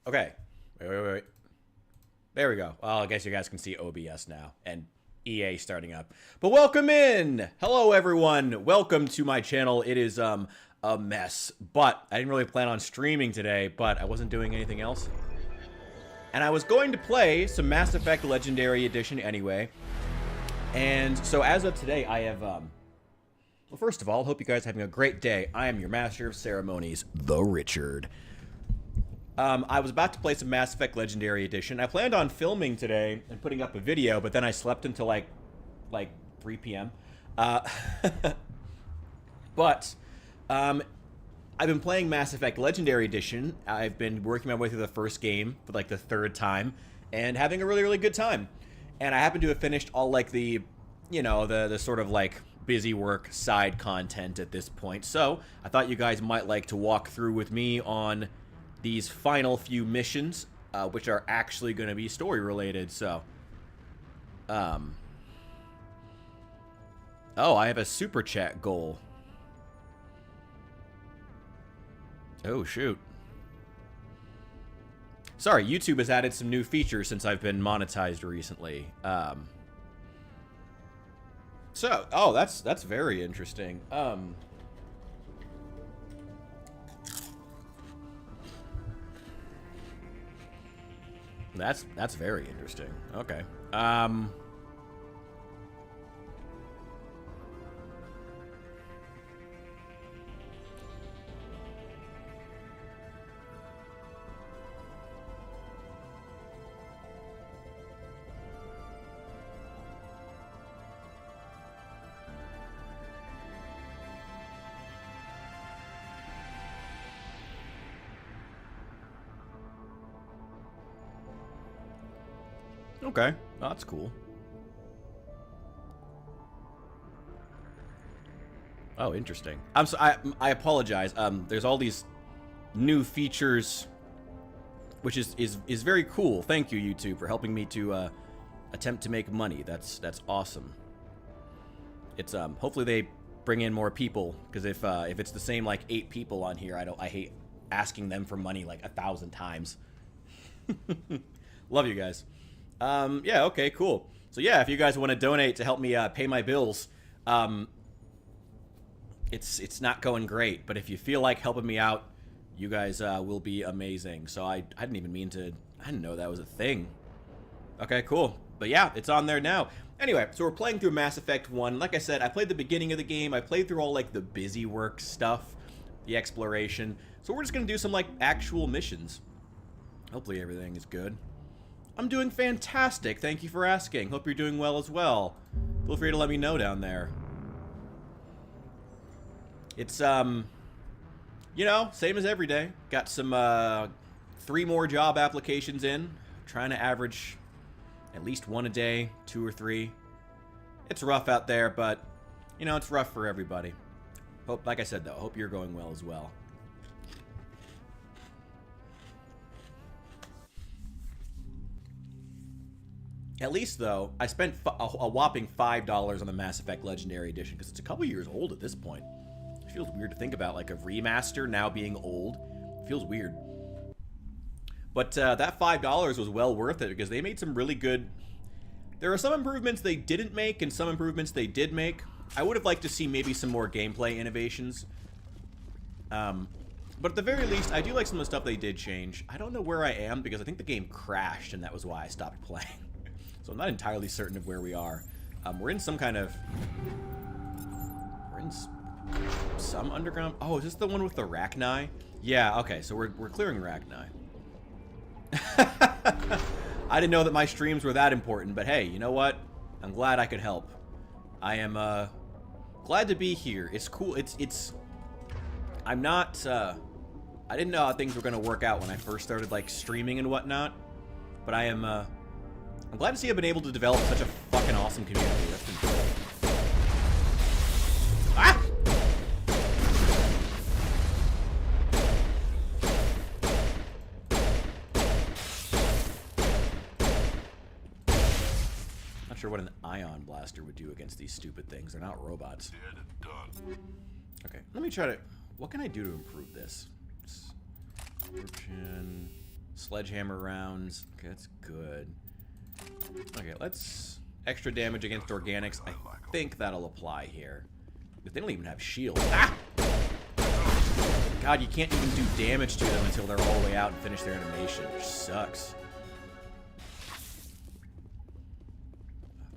Okay. Wait. There we go. Well, I guess you guys can see OBS now and EA starting up. But welcome in! Hello, everyone. Welcome to my channel. It is a mess, but I didn't really plan on streaming today, but I wasn't doing anything else. And I was going to play some Mass Effect Legendary Edition anyway. And so as of today, I have, well, first of all, hope you guys are having a great day. I am your Master of Ceremonies, The Richard. I was about to play some Mass Effect Legendary Edition. I planned on filming today and putting up a video, but then I slept until like 3 p.m. But I've been playing Mass Effect Legendary Edition. I've been working my way through the first game for like the third time and having a really good time. And I happen to have finished all like the, you know, the sort of like busy work side content at this point. So I thought you guys might like to walk through with me on these final few missions, which are actually going to be story related. So, oh, I have a super chat goal. Oh, shoot. Sorry, YouTube has added some new features since I've been monetized recently. So, oh, that's very interesting. That's very interesting. Okay. Okay, that's cool. Oh, interesting. I apologize. There's all these new features, which is very cool. Thank you, YouTube, for helping me to attempt to make money. That's awesome. It's hopefully they bring in more people, because if it's the same like 8 people on here, I hate asking them for money like 1,000 times. Love you guys. Yeah, okay, cool. So yeah, if you guys want to donate to help me pay my bills, it's not going great, but if you feel like helping me out, you guys will be amazing. So I didn't even mean to, I didn't know that was a thing. Okay, cool. But yeah, it's on there now. Anyway, so we're playing through Mass Effect 1. Like I said, I played the beginning of the game. I played through all like the busy work stuff, the exploration. So we're just gonna do some like actual missions. Hopefully everything is good. I'm doing fantastic. Thank you for asking. Hope you're doing well as well. Feel free to let me know down there. It's, you know, same as every day. Got some, 3 more job applications in. Trying to average at least 1 a day, 2 or 3. It's rough out there, but, you know, it's rough for everybody. Hope, like I said, though, hope you're going well as well. At least, though, I spent a whopping $5 on the Mass Effect Legendary Edition, because it's a couple years old at this point. It feels weird to think about, like, a remaster now being old. It feels weird. But that $5 was well worth it, because they made some really good... There are some improvements they didn't make, and some improvements they did make. I would have liked to see maybe some more gameplay innovations. But at the very least, I do like some of the stuff they did change. I don't know where I am, because I think the game crashed, and that was why I stopped playing. So I'm not entirely certain of where we are. We're in some kind of... We're in some underground... Oh, is this the one with the Rachni? Yeah, okay, so we're clearing Rachni. I didn't know that my streams were that important, but hey, you know what? I'm glad I could help. I am, glad to be here. It's cool. It's... I'm not, I didn't know how things were gonna work out when I first started, like, streaming and whatnot. But I am, I'm glad to see I've been able to develop such a fucking awesome community. That's been cool. Ah! Not sure what an ion blaster would do against these stupid things. They're not robots. Dead and done. Okay, let me try to... What can I do to improve this? Absorption... Sledgehammer rounds. Okay, that's good. Okay, let's... Extra damage against organics. I think that'll apply here. But they don't even have shields. Ah! God, you can't even do damage to them until they're all the way out and finish their animation, which sucks.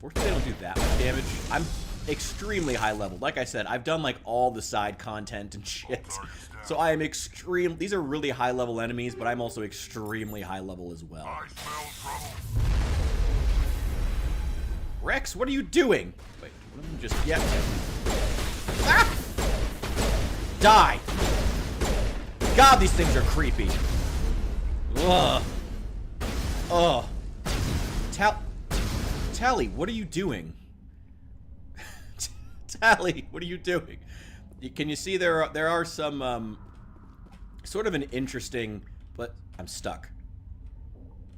Fortunately, they don't do that much damage. I'm extremely high level. Like I said, I've done like all the side content and shit. So I am extreme. These are really high level enemies, but I'm also extremely high level as well. Rex, what are you doing? Wait, what am I just... Yeah. Ah! Die! God, these things are creepy. Ugh. Ugh. Tally, what are you doing? Tally, what are you doing? Can you see there are some sort of an interesting... But I'm stuck.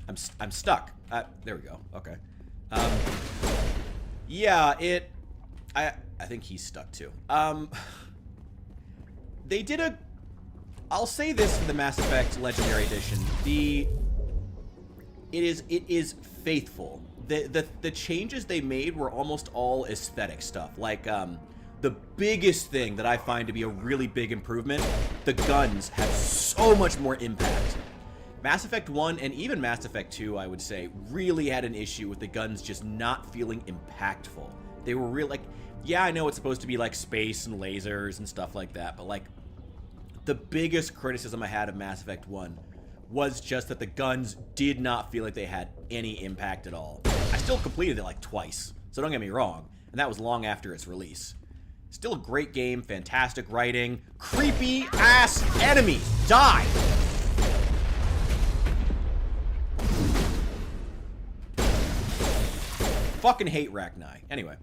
I'm stuck. There we go. Okay. Yeah, I think he's stuck too. They did a... I'll say this for the Mass Effect Legendary Edition. It is faithful. The changes they made were almost all aesthetic stuff. Like, the biggest thing that I find to be a really big improvement, the guns have so much more impact. Mass Effect 1 and even Mass Effect 2, I would say, really had an issue with the guns just not feeling impactful. They were real, like, yeah, I know it's supposed to be like space and lasers and stuff like that, but like, the biggest criticism I had of Mass Effect 1 was just that the guns did not feel like they had any impact at all. I still completed it like twice, so don't get me wrong, and that was long after its release. Still a great game, fantastic writing, creepy ass enemies, die! Fucking hate Rachni. Anyway.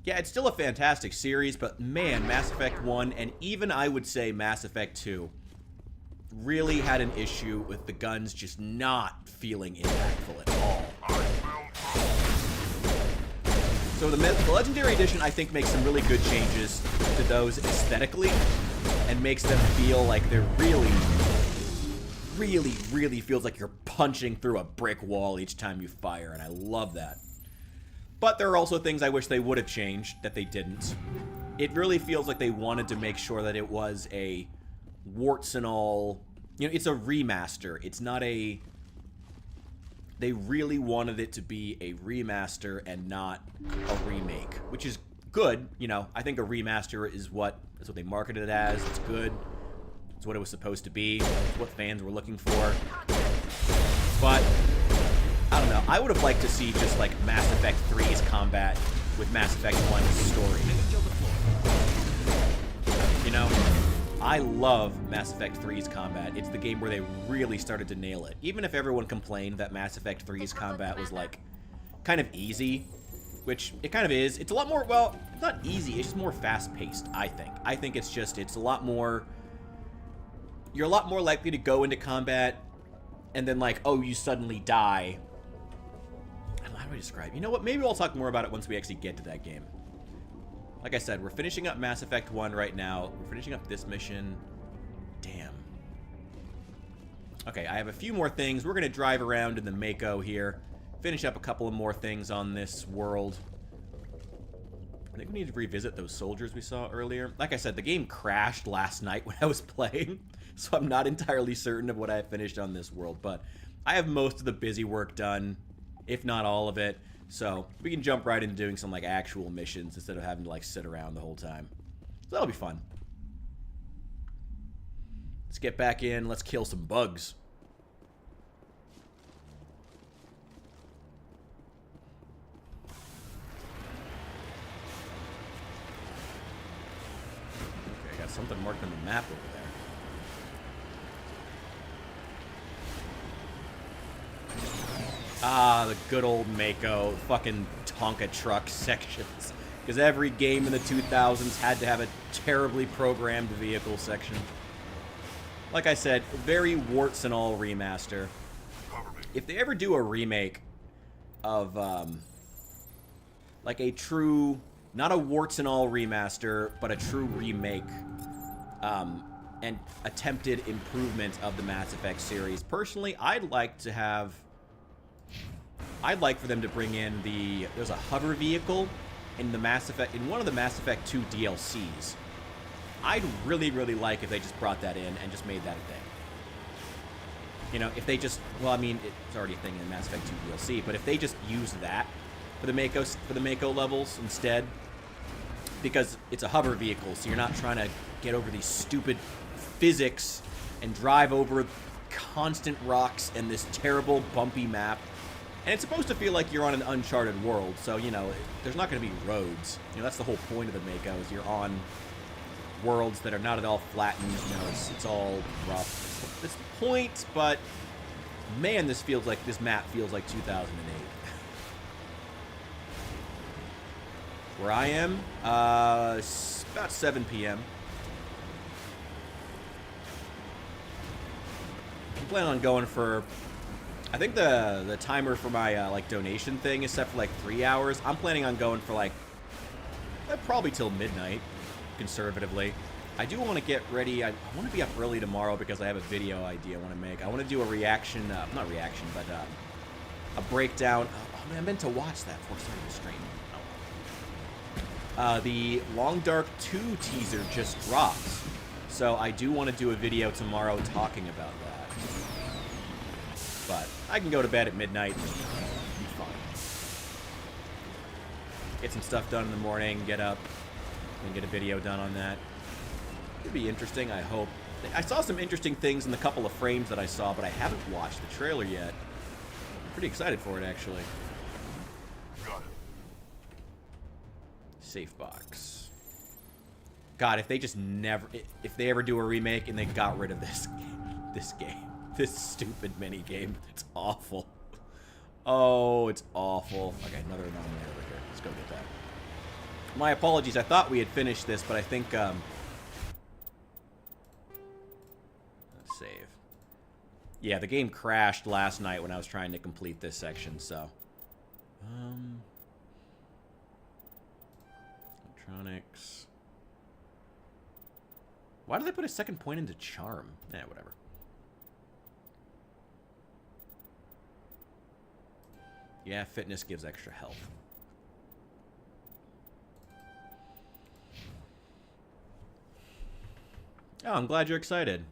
Yeah, it's still a fantastic series, but man, Mass Effect 1 and even I would say Mass Effect 2 really had an issue with the guns just not feeling impactful at all. So the Legendary Edition, I think, makes some really good changes to those aesthetically and makes them feel like they're really feels like you're punching through a brick wall each time you fire, and I love that. But there are also things I wish they would have changed that they didn't. It really feels like they wanted to make sure that it was a warts and all... You know, it's a remaster. It's not a... They really wanted it to be a remaster and not a remake, which is good. You know, I think a remaster is what they marketed it as. It's good. It's what it was supposed to be. It's what fans were looking for. But... I don't know. I would have liked to see just like Mass Effect 3's combat with Mass Effect 1's story. You know, I love Mass Effect 3's combat. It's the game where they really started to nail it. Even if everyone complained that Mass Effect 3's combat was like kind of easy, which it kind of is. It's a lot more, well, it's not easy. It's just more fast-paced, I think. I think it's a lot more, you're a lot more likely to go into combat and then like, oh, you suddenly die. How do I describe? You know what? Maybe I'll talk more about it once we actually get to that game. Like I said, we're finishing up Mass Effect 1 right now. We're finishing up this mission. Damn. Okay, I have a few more things. We're going to drive around in the Mako here. Finish up a couple of more things on this world. I think we need to revisit those soldiers we saw earlier. Like I said, the game crashed last night when I was playing, so I'm not entirely certain of what I finished on this world, but I have most of the busy work done, if not all of it, so we can jump right into doing some like actual missions instead of having to like sit around the whole time. So that'll be fun. Let's get back in, let's kill some bugs. Okay, I got something marked on the map over there. Ah, the good old Mako, fucking Tonka truck sections. Because every game in the 2000s had to have a terribly programmed vehicle section. Like I said, very warts and all remaster. If they ever do a remake of, like a true, not a warts and all remaster, but a true remake, and attempted improvement of the Mass Effect series. Personally, I'd like for them to bring in there's a hover vehicle in one of the Mass Effect 2 DLCs. I'd really, really like if they just brought that in and just made that a thing. You know, if they just, well, I mean, it's already a thing in Mass Effect 2 DLC, but if they just use that for the Mako levels instead, because it's a hover vehicle, so you're not trying to get over these stupid physics and drive over constant rocks and this terrible bumpy map. And it's supposed to feel like you're on an uncharted world, so, you know, there's not going to be roads. You know, that's the whole point of the Mako, is you're on worlds that are not at all flattened. You know, it's all rough. That's the point, but man, this map feels like 2008. Where I am, it's about 7 p.m. I'm planning on going for, I think the timer for my like donation thing is set for like 3 hours. I'm planning on going for like probably till midnight, conservatively. I do want to get ready. I want to be up early tomorrow because I have a video idea I want to make. I want to do a reaction, not reaction, but a breakdown. Oh man, I meant to watch that before starting the stream. The Long Dark 2 teaser just dropped, so I do want to do a video tomorrow talking about that. But I can go to bed at midnight and be fine. Get some stuff done in the morning, get up, and get a video done on that. It'll be interesting, I hope. I saw some interesting things in the couple of frames that I saw, but I haven't watched the trailer yet. I'm pretty excited for it, actually. Safe box. God, if they just if they ever do a remake and they got rid of this game, this stupid mini game, it's awful. Oh, it's awful. Okay, another anomaly over here. Let's go get that. My apologies. I thought we had finished this, but I think let's save. Yeah, the game crashed last night when I was trying to complete this section, so electronics. Why did they put a second point into charm? Eh, whatever. Yeah, fitness gives extra health. Oh, I'm glad you're excited.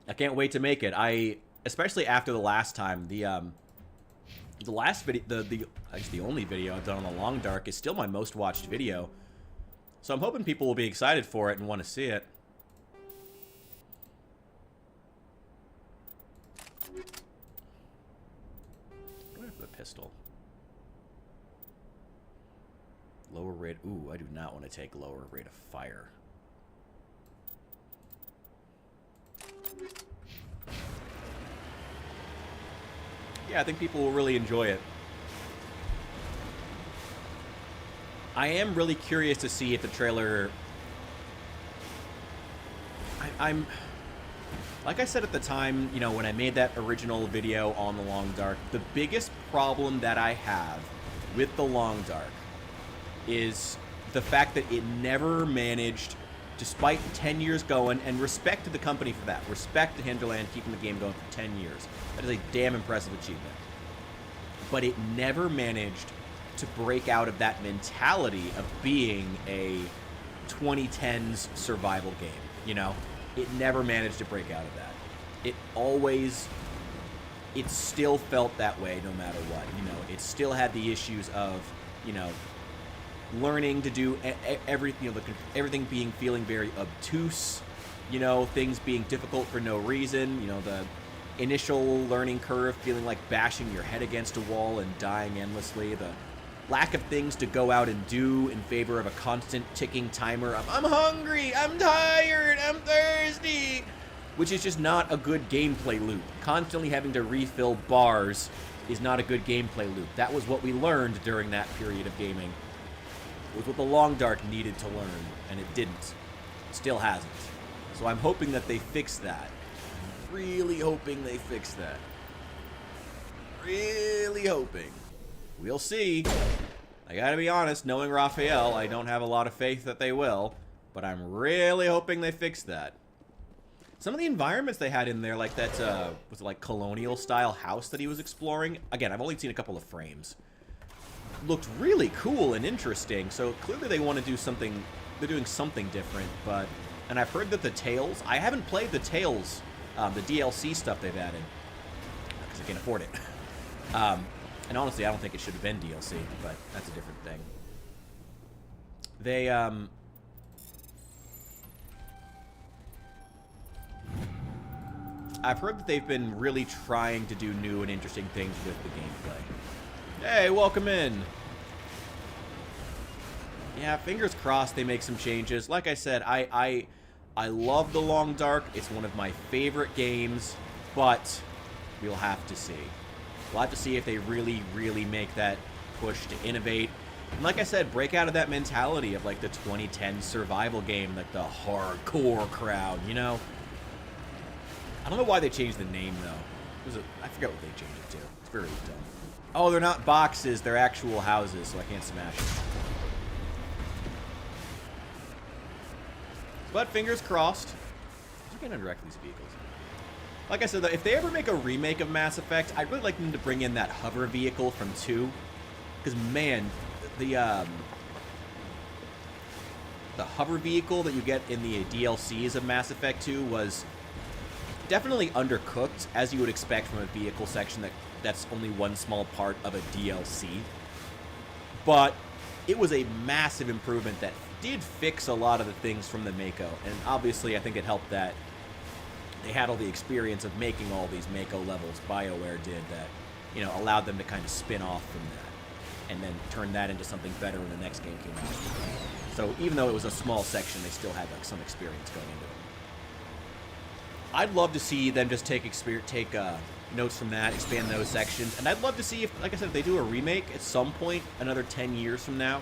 I can't wait to make it. Especially after the last time, the last video, actually the only video I've done on the Long Dark is still my most watched video. So I'm hoping people will be excited for it and want to see it. What do I have for the pistol? Lower rate. Ooh, I do not want to take lower rate of fire. Yeah, I think people will really enjoy it. I am really curious to see if the trailer... I'm... Like I said at the time, you know, when I made that original video on the Long Dark, the biggest problem that I have with the Long Dark is the fact that it never managed, despite 10 years going, and respect to the company for that. Respect to Hinterland keeping the game going for 10 years. That is a damn impressive achievement. But it never managed to break out of that mentality of being a 2010s survival game, you know? It never managed to break out of that. It still felt that way no matter what, you know? It still had the issues of, you know, learning to do everything, you know, everything feeling very obtuse, you know, things being difficult for no reason, you know, the initial learning curve feeling like bashing your head against a wall and dying endlessly, the lack of things to go out and do in favor of a constant ticking timer of I'm hungry, I'm tired, I'm thirsty, which is just not a good gameplay loop. Constantly having to refill bars is not a good gameplay loop. That was what we learned during that period of gaming. It was what the Long Dark needed to learn, and it didn't. It still hasn't. So I'm hoping that they fix that. I'm really hoping they fix that. Really hoping. We'll see. I gotta be honest, knowing Raphael, I don't have a lot of faith that they will, but I'm really hoping they fix that. Some of the environments they had in there, like that, was it like colonial-style house that he was exploring? Again, I've only seen a couple of frames. Looked really cool and interesting, so clearly they want to do something, they're doing something different, but... And I've heard that the Tales, I haven't played the Tales, the DLC stuff they've added, because I can't afford it. And honestly, I don't think it should have been DLC, but that's a different thing. They, I've heard that they've been really trying to do new and interesting things with the gameplay. Hey, welcome in! Yeah, fingers crossed they make some changes. Like I said, I love The Long Dark. It's one of my favorite games, but we'll have to see. We'll have to see if they really, really make that push to innovate. And like I said, break out of that mentality of like the 2010 survival game, like the hardcore crowd, you know? I don't know why they changed the name, though. I forget what they changed it to. It's very dumb. Oh, they're not boxes. They're actual houses, so I can't smash them. But fingers crossed. You can't interact with these vehicles. Like I said, though, if they ever make a remake of Mass Effect, I'd really like them to bring in that hover vehicle from 2. Because, man, the hover vehicle that you get in the DLCs of Mass Effect 2 was definitely undercooked, as you would expect from a vehicle section that's only one small part of a DLC. But it was a massive improvement that did fix a lot of the things from the Mako. And obviously, I think it helped that they had all the experience of making all these Mako levels, BioWare did, that, you know, allowed them to kind of spin off from that. And then turn that into something better when the next game came out. So even though it was a small section, they still had like some experience going into it. I'd love to see them just take notes from that, expand those sections, and I'd love to see if, like I said, if they do a remake at some point, another 10 years from now.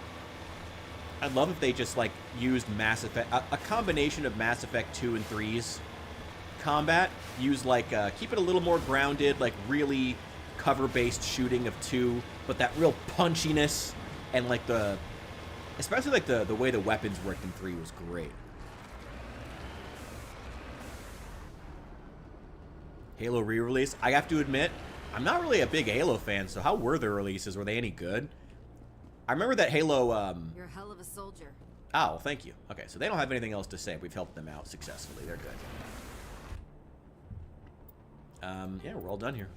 I'd love if they just like used Mass Effect, a combination of Mass Effect 2 and 3's combat. Use like keep it a little more grounded, like really cover-based shooting of 2, but that real punchiness and like especially like the way the weapons worked in 3 was great. Halo re-release. I have to admit, I'm not really a big Halo fan, so how were their releases? Were they any good? I remember that Halo, You're a hell of a soldier. Oh, well, thank you. Okay, so they don't have anything else to say. We've helped them out successfully. They're good. Yeah, we're all done here.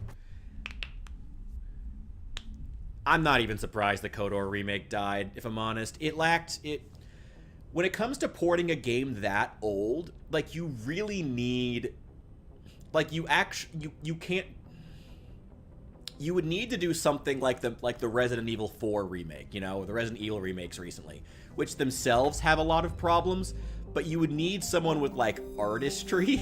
I'm not even surprised the KOTOR remake died, if I'm honest. When it comes to porting a game that old, like, you really need... Like, you can't... You would need to do something like the Resident Evil 4 remake, you know, the Resident Evil remakes recently, which themselves have a lot of problems, but you would need someone with, like, artistry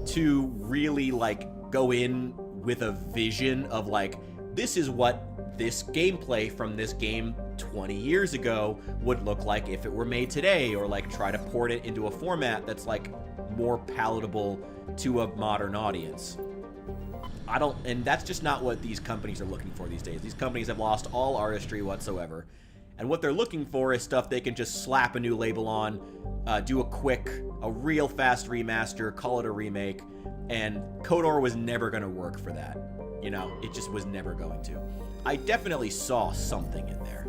to really, like, go in with a vision of, like, this is what this gameplay from this game 20 years ago would look like if it were made today, or, like, try to port it into a format that's, like, more palatable to a modern audience. And that's just not what these companies are looking for these days. These companies have lost all artistry whatsoever. And what they're looking for is stuff they can just slap a new label on, do a real fast remaster, call it a remake, and KOTOR was never going to work for that. You know, it just was never going to. I definitely saw something in there.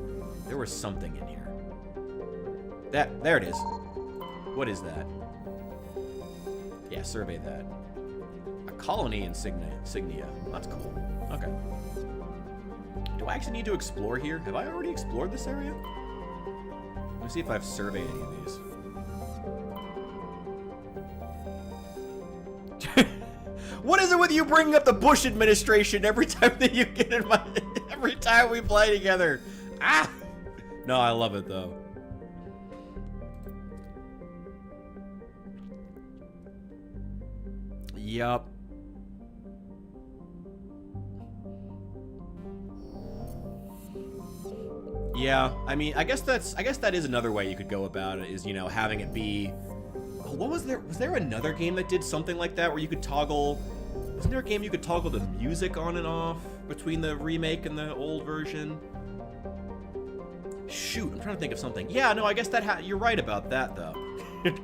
There was something in here. There it is. What is that? Yeah, survey that. A colony insignia. That's cool. Okay. Do I actually need to explore here? Have I already explored this area? Let me see if I've surveyed any of these. What is it with you bringing up the Bush administration every time that you get in my... every time we play together? Ah! No, I love it, though. Yup. Yeah, I mean, I guess that is another way you could go about it, is, you know, having it be... Oh, what was there? Was there another game that did something like that where you could toggle... Wasn't there a game you could toggle the music on and off between the remake and the old version? Shoot, I'm trying to think of something. Yeah, no, I guess that you're right about that, though.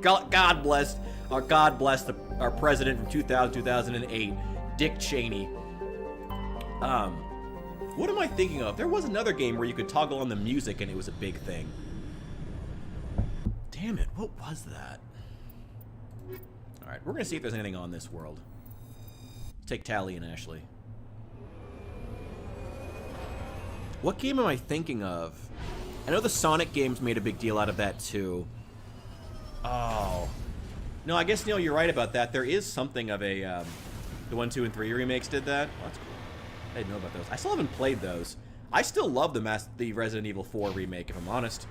God bless our president from 2008, Dick Cheney. What am I thinking of? There was another game where you could toggle on the music and it was a big thing. Damn it, what was that? Alright, we're gonna see if there's anything on this world. Let's take Tally and Ashley. What game am I thinking of? I know the Sonic games made a big deal out of that, too. Oh. No, I guess, Neil, you're right about that. There is something of a, the 1, 2, and 3 remakes did that. Oh, that's cool. I didn't know about those. I still haven't played those. I still love the Resident Evil 4 remake, if I'm honest.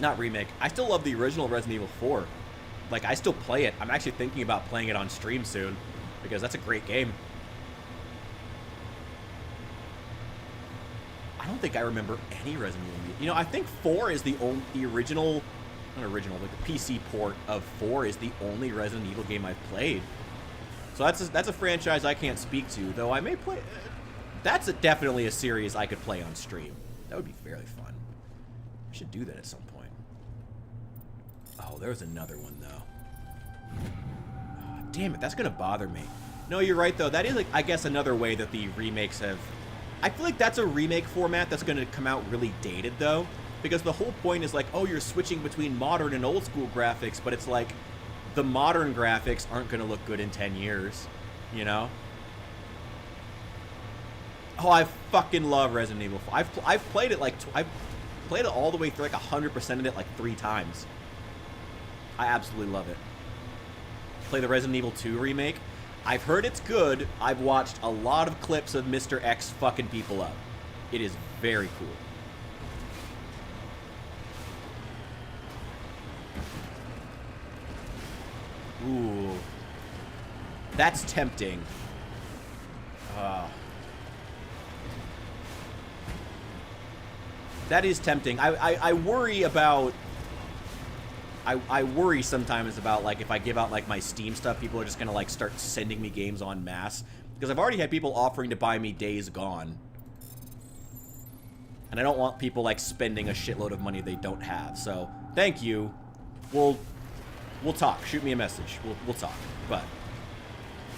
Not remake. I still love the original Resident Evil 4. Like, I still play it. I'm actually thinking about playing it on stream soon, because that's a great game. I don't think I remember any Resident Evil. You know, I think 4 is the original, not original, but the PC port of 4 is the only Resident Evil game I've played. So that's a franchise I can't speak to, though I may play. That's definitely a series I could play on stream. That would be fairly fun. I should do that at some point. Oh, there was another one though. Oh, damn it, that's gonna bother me. No, you're right though. That is, like, I guess, another way that the remakes have. I feel like that's a remake format that's going to come out really dated, though. Because the whole point is like, oh, you're switching between modern and old school graphics, but it's like, the modern graphics aren't going to look good in 10 years, you know? Oh, I fucking love Resident Evil 4. I've played it like, I've played it all the way through, like 100% of it like 3 times. I absolutely love it. Play the Resident Evil 2 remake. I've heard it's good. I've watched a lot of clips of Mr. X fucking people up. It is very cool. Ooh. That's tempting. That is tempting. I worry about... I worry sometimes about, like, if I give out, like, my Steam stuff, people are just gonna, like, start sending me games en masse. Because I've already had people offering to buy me Days Gone. And I don't want people, like, spending a shitload of money they don't have. So, thank you. We'll talk. Shoot me a message. We'll talk. But,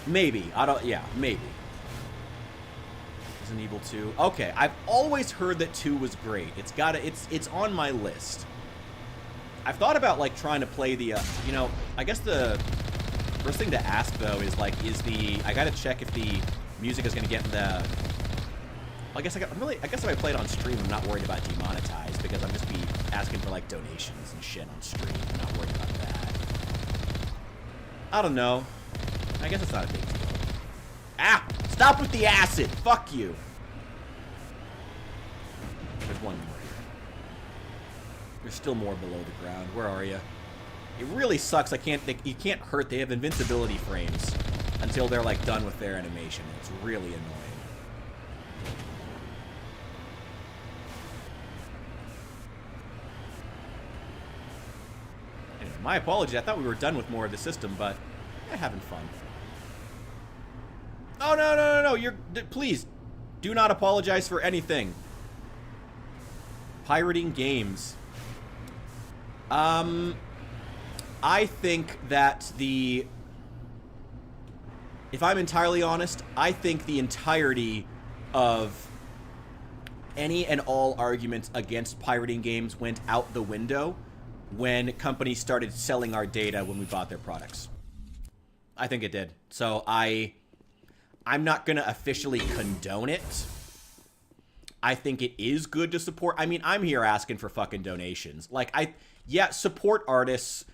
maybe. Yeah, maybe. Resident Evil 2. Okay, I've always heard that 2 was great. It's on my list. I've thought about, like, trying to play the, you know, I guess the first thing to ask, though, is, like, I gotta check if the music is gonna get in the, I guess if I play it on stream, I'm not worried about demonetized, because I'm just be asking for, like, donations and shit on stream. I'm not worried about that. I don't know. I guess it's not a big deal. Ah! Stop with the acid! Fuck you! There's one more. There's still more below the ground. Where are you? It really sucks. You can't hurt. They have invincibility frames until they're, like, done with their animation. It's really annoying. Anyway, my apologies. I thought we were done with more of the system, but having fun. Oh, no. Please, do not apologize for anything. Pirating games. I think that if I'm entirely honest, I think the entirety of any and all arguments against pirating games went out the window when companies started selling our data when we bought their products. I think it did. So I'm not going to officially condone it. I think it is good to support. I mean, I'm here asking for fucking donations. Like, yeah, support artists.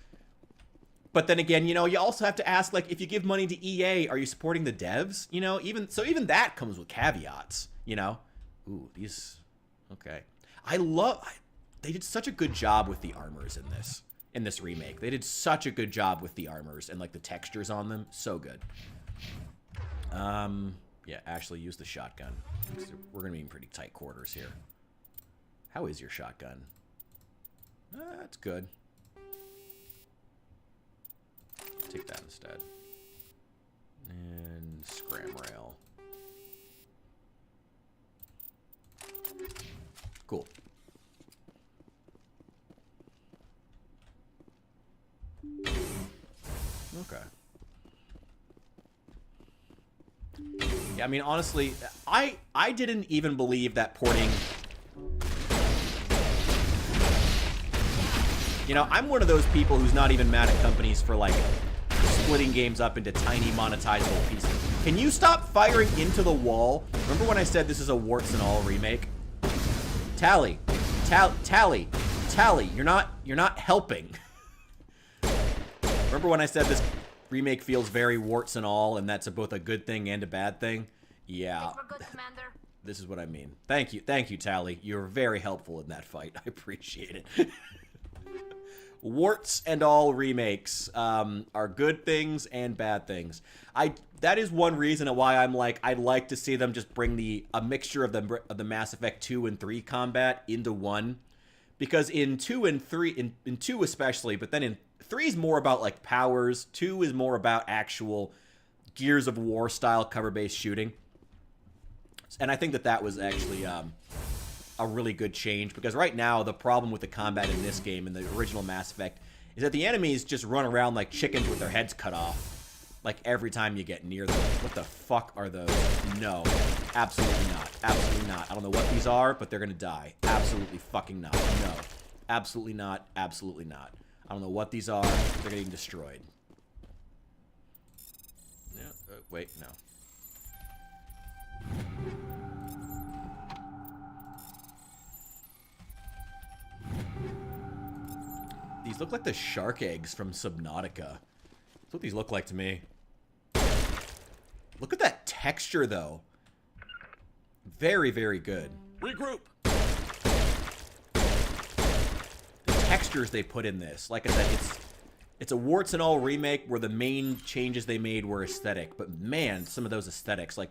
But then again, you know, you also have to ask, like, if you give money to EA, are you supporting the devs? You know, even that comes with caveats, you know? Ooh, these, okay. They did such a good job with the armors in this remake. They did such a good job with the armors and, like, the textures on them. So good. Yeah, Ashley, use the shotgun. We're gonna be in pretty tight quarters here. How is your shotgun? That's good. Take that instead. And scram rail. Cool. Okay. Yeah, I mean, honestly, I didn't even believe that porting... You know, I'm one of those people who's not even mad at companies for, like, splitting games up into tiny monetizable pieces. Can you stop firing into the wall? Remember when I said this is a warts and all remake? Tally, you're not helping. Remember when I said this remake feels very warts and all, and that's both a good thing and a bad thing? Yeah. We're good, Commander. This is what I mean. Thank you, Tally. You were very helpful in that fight. I appreciate it. Warts and all remakes are good things and bad things. That is one reason why I'm like, I'd like to see them just bring a mixture of the Mass Effect 2 and 3 combat into 1. Because in 2 and 3, in 2 especially, but then in 3 is more about like powers, 2 is more about actual Gears of War style cover-based shooting. And I think that was actually a really good change, because right now the problem with the combat in this game, in the original Mass Effect, is that the enemies just run around like chickens with their heads cut off, like every time you get near them. What the fuck are those? No, absolutely not. Absolutely not. I don't know what these are, but they're gonna die. Absolutely fucking not. No, absolutely not. Absolutely not. I don't know what these are. They're getting destroyed. No, wait, no. These look like the shark eggs from Subnautica. That's what these look like to me. Look at that texture, though. Very, very good. Regroup. The textures they put in this. Like I said, it's a warts and all remake where the main changes they made were aesthetic. But man, some of those aesthetics, like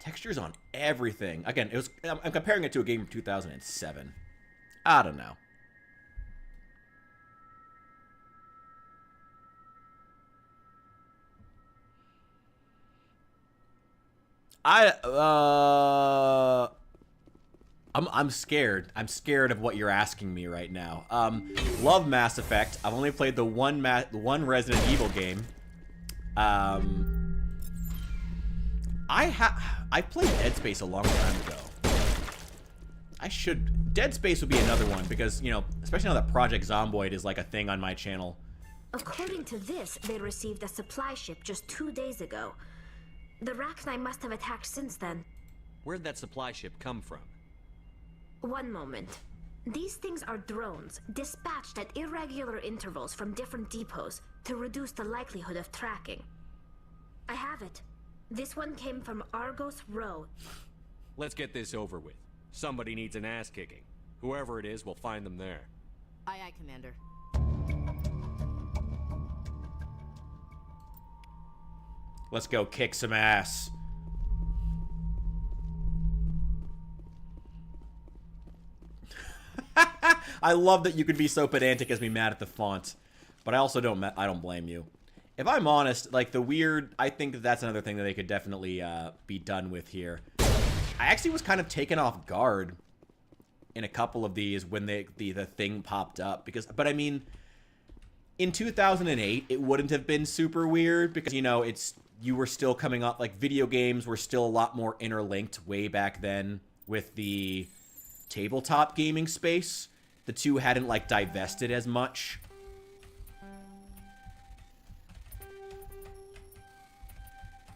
textures on everything. Again, I'm comparing it to a game from 2007. I don't know. I'm scared. I'm scared of what you're asking me right now. Love Mass Effect. I've only played the one Resident Evil game. I played Dead Space a long time ago. Dead Space would be another one, because, you know, especially now that Project Zomboid is like a thing on my channel. According to this, they received a supply ship just 2 days ago. The Rachni must have attacked since then. Where'd that supply ship come from? One moment. These things are drones, dispatched at irregular intervals from different depots to reduce the likelihood of tracking. I have it. This one came from Argos Row. Let's get this over with. Somebody needs an ass kicking. Whoever it is, we'll find them there. Aye, aye, Commander. Let's go kick some ass. I love that you could be so pedantic as be mad at the font, but I also don't blame you. If I'm honest, like I think that's another thing that they could definitely be done with here. I actually was kind of taken off guard in a couple of these when the thing popped up, but I mean, in 2008 it wouldn't have been super weird, because, you know, you were still coming up, like, video games were still a lot more interlinked way back then with the tabletop gaming space. The two hadn't, like, divested as much.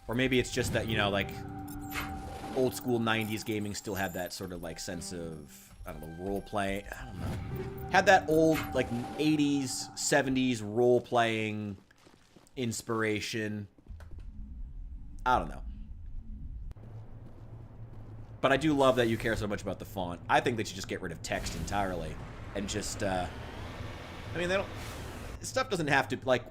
Or maybe it's just that, you know, like, old school 90s gaming still had that sort of, like, sense of, I don't know, role-play. I don't know. Had that old, like, 80s, 70s role-playing inspiration. I don't know. But I do love that you care so much about the font. I think they should just get rid of text entirely. And just, I mean, stuff doesn't have to, like,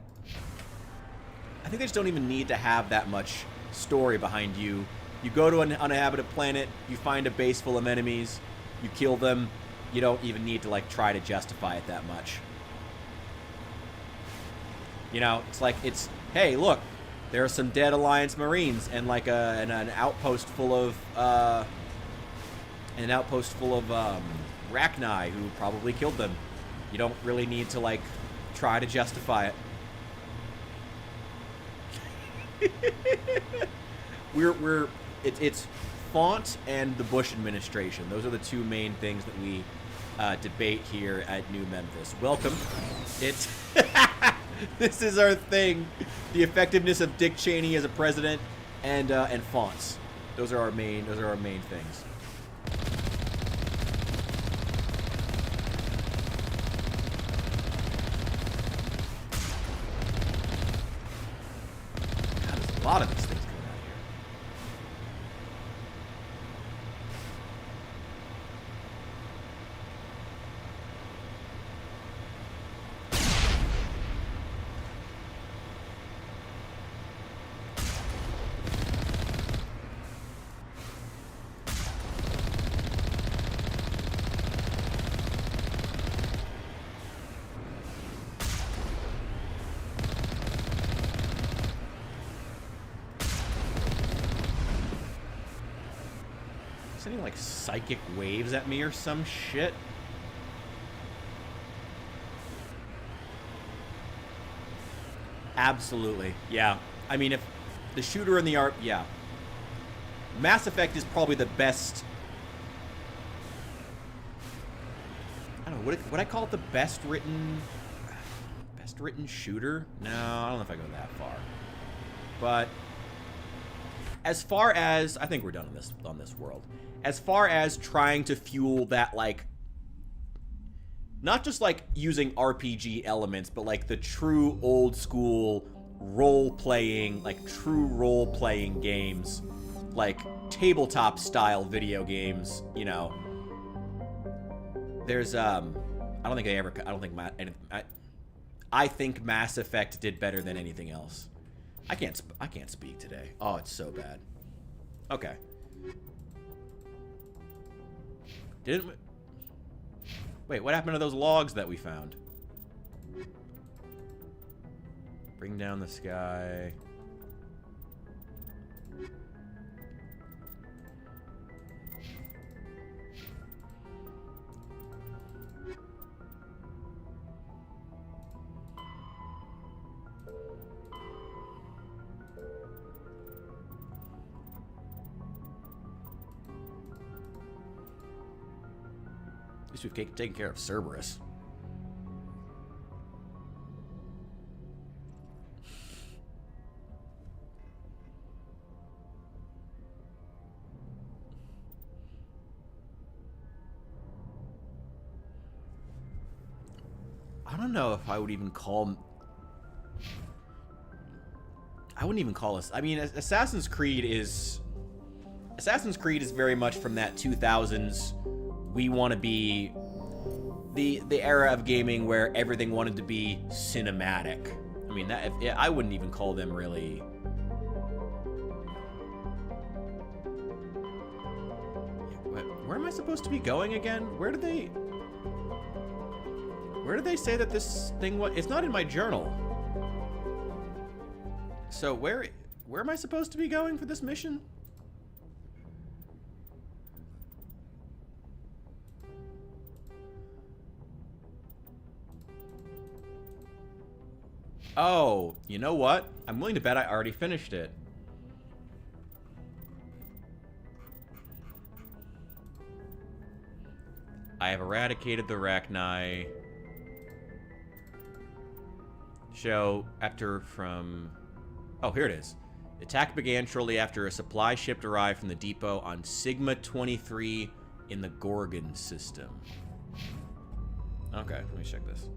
I think they just don't even need to have that much story behind you. You go to an uninhabited planet, you find a base full of enemies, you kill them. You don't even need to, like, try to justify it that much. You know, it's like, hey, look, there are some dead Alliance Marines and, like, an outpost full of, Rachni who probably killed them. You don't really need to, like, try to justify it. It's Font and the Bush administration. Those are the two main things that we debate here at New Memphis. Welcome. It's this is our thing: the effectiveness of Dick Cheney as a president and fonts. Those are our main things. God, there's a lot of these things coming out here. Sending like psychic waves at me or some shit. Absolutely. Yeah. I mean, if the shooter and the art, yeah. Mass Effect is probably the best. I don't know. Would I call it the best written shooter? No, I don't know if I go that far. But as far as I think we're done on this world. As far as trying to fuel that, like, not just like using RPG elements, but like the true old school role-playing, like true role-playing games, like tabletop style video games, you know. There's I think Mass Effect did better than anything else. I can't speak today. Oh, it's so bad. Okay. Wait, what happened to those logs that we found? Bring down the sky. At least we've taken care of Cerberus. I don't know if I would even call... I wouldn't even call us... I mean, Assassin's Creed is very much from that 2000s... We want to be the era of gaming where everything wanted to be cinematic. I mean, I wouldn't even call them really. Where am I supposed to be going again? Where did they say that this thing was? It's not in my journal. So where am I supposed to be going for this mission? Oh, you know what? I'm willing to bet I already finished it. I have eradicated the Rachni. Show after from... Oh, here it is. The attack began shortly after a supply ship arrived from the depot on Sigma 23 in the Gorgon system. Okay, let me check this.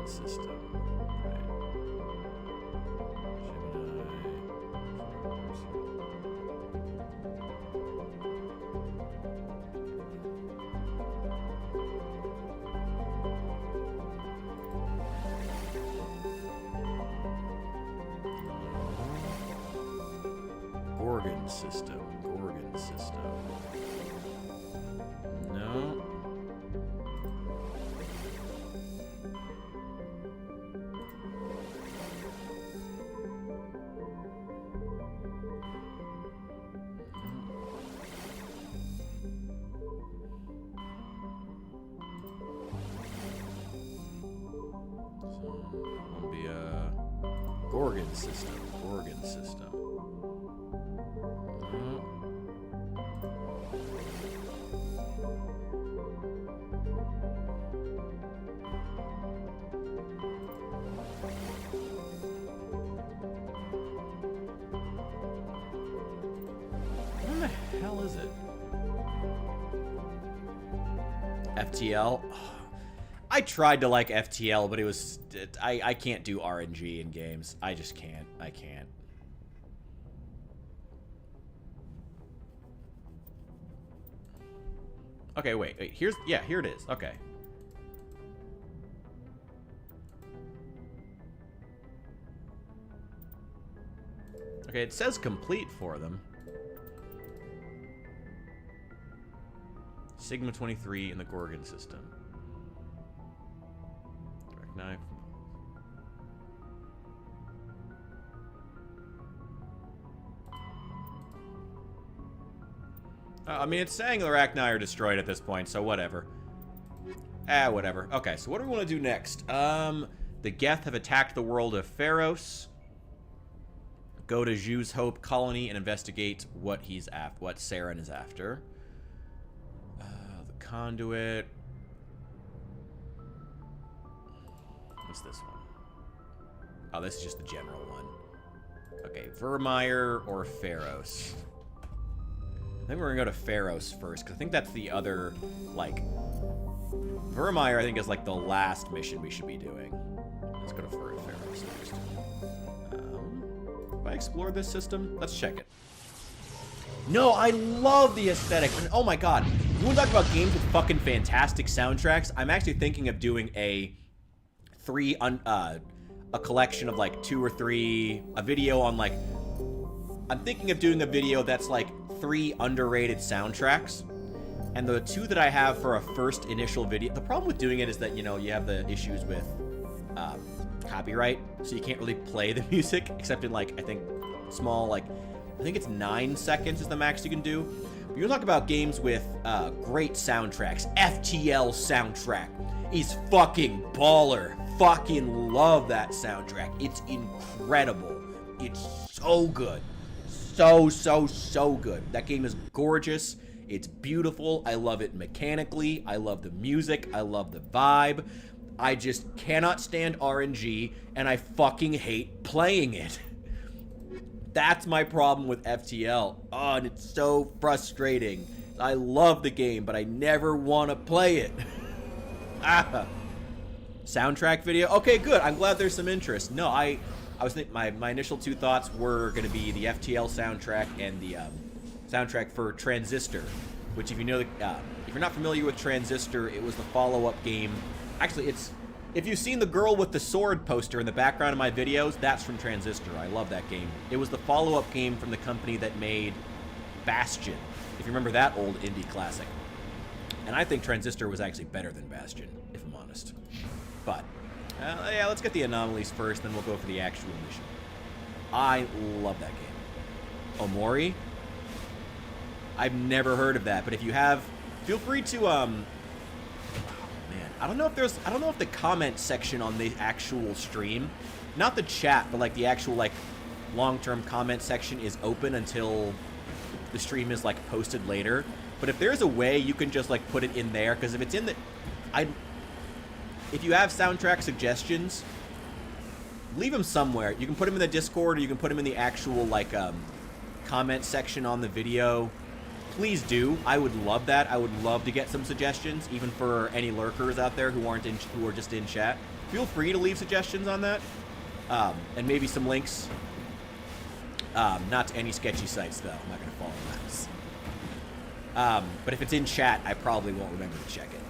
System. Right. Gorgon system. Gorgon system. No. Columbia. Gorgon system. Gorgon system. Where the hell is it? FTL? I tried to like FTL, but it was... I can't do RNG in games. I just can't. I can't. Okay, wait. Here's... Yeah, here it is. Okay. Okay, it says complete for them. Sigma 23 in the Gorgon system. Direct knife. I mean, it's saying the Arachni are destroyed at this point, so whatever. Whatever. Okay, so what do we want to do next? The Geth have attacked the world of Pharos. Go to Zhu's Hope colony and investigate what he's after, what Saren is after. The Conduit. What's this one? Oh, this is just the general one. Okay, Virmire or Pharos. I think we're gonna go to Pharos first, because I think that's the other, like... Virmire, I think, is like the last mission we should be doing. Let's go to Pharos first. Have I explored this system? Let's check it. No, I love the aesthetic. And oh my god, you want to talk about games with fucking fantastic soundtracks? I'm actually thinking of doing a collection of like 2 or 3, a video on like, I'm thinking of doing a video that's like 3 underrated soundtracks. And the 2 that I have for a first initial video, the problem with doing it is that, you know, you have the issues with copyright, so you can't really play the music, except in like, I think, small, like, I think it's 9 seconds is the max you can do. But you talk about games with great soundtracks. FTL soundtrack is fucking baller. Fucking love that soundtrack. It's incredible. It's so good. So good. That game is gorgeous. It's beautiful. I love it mechanically. I love the music. I love the vibe. I just cannot stand RNG, and I fucking hate playing it. That's my problem with FTL. Oh, and it's so frustrating. I love the game, but I never want to play it. Soundtrack video? Okay, good. I'm glad there's some interest. No, I was thinking my initial 2 thoughts were going to be the FTL soundtrack and the soundtrack for Transistor, which if you know, if you're not familiar with Transistor, it was the follow-up game. Actually, if you've seen the girl with the sword poster in the background of my videos, that's from Transistor. I love that game. It was the follow-up game from the company that made Bastion, if you remember that old indie classic. And I think Transistor was actually better than Bastion, if I'm honest. But, yeah, let's get the anomalies first, then we'll go for the actual mission. I love that game. Omori? I've never heard of that, but if you have, feel free to, I don't know if the comment section on the actual stream, not the chat, but like the actual like long-term comment section is open until the stream is like posted later. But if there's a way you can just like put it in there, because if it's in the, if you have soundtrack suggestions, leave them somewhere. You can put them in the Discord, or you can put them in the actual like comment section on the video. Please do. I would love that. I would love to get some suggestions, even for any lurkers out there who are just in chat. Feel free to leave suggestions on that, and maybe some links. Not to any sketchy sites though. I'm not gonna follow those. But if it's in chat, I probably won't remember to check it.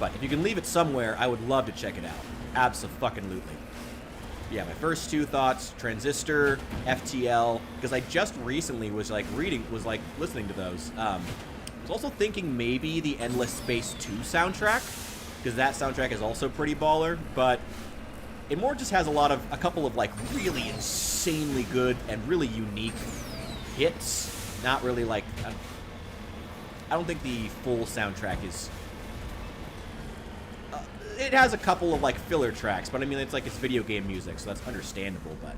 But if you can leave it somewhere, I would love to check it out. Abso-fucking-lutely. Yeah, my first 2 thoughts, Transistor, FTL, because I just recently was listening to those. I was also thinking maybe the Endless Space 2 soundtrack, because that soundtrack is also pretty baller, but it more just has a couple of like really insanely good and really unique hits. Not really like, I don't think the full soundtrack is it has a couple of like filler tracks, but I mean it's like it's video game music, so that's understandable. But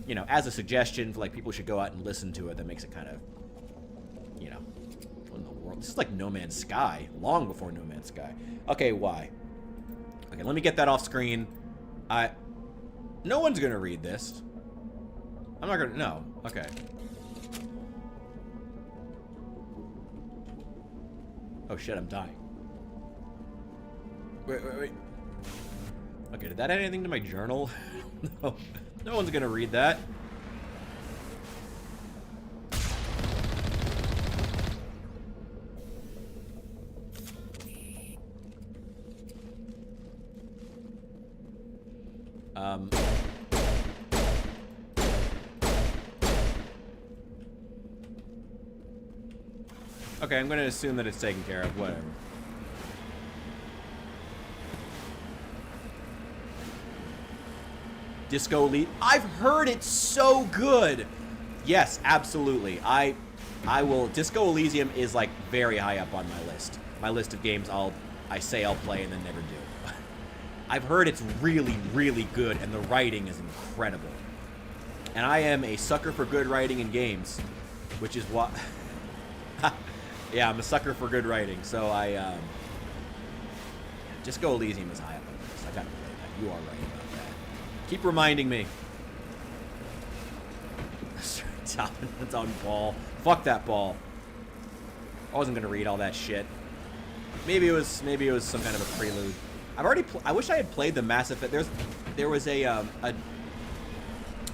you know, as a suggestion for like people should go out and listen to it, that makes it kind of, you know, what in the world? This is like No Man's Sky, long before No Man's Sky. Okay, why? Okay, let me get that off screen. No one's gonna read this. I'm not gonna. No. Okay. Oh shit! I'm dying. Wait. Okay, did that add anything to my journal? No. No one's gonna read that. Okay, I'm gonna assume that it's taken care of. Whatever. Disco Elite. I've heard it's so good. Yes, absolutely. I will. Disco Elysium is like very high up on my list. My list of games I say I'll play and then never do. I've heard it's really, really good, and the writing is incredible. And I am a sucker for good writing in games, which is what. Yeah, I'm a sucker for good writing, so Disco Elysium is high up on the list. I gotta play that. You are right about that. Keep reminding me. It's on ball. Fuck that ball. I wasn't gonna read all that shit. Maybe it was some kind of a prelude. I've already. I wish I had played the Mass Effect. There was a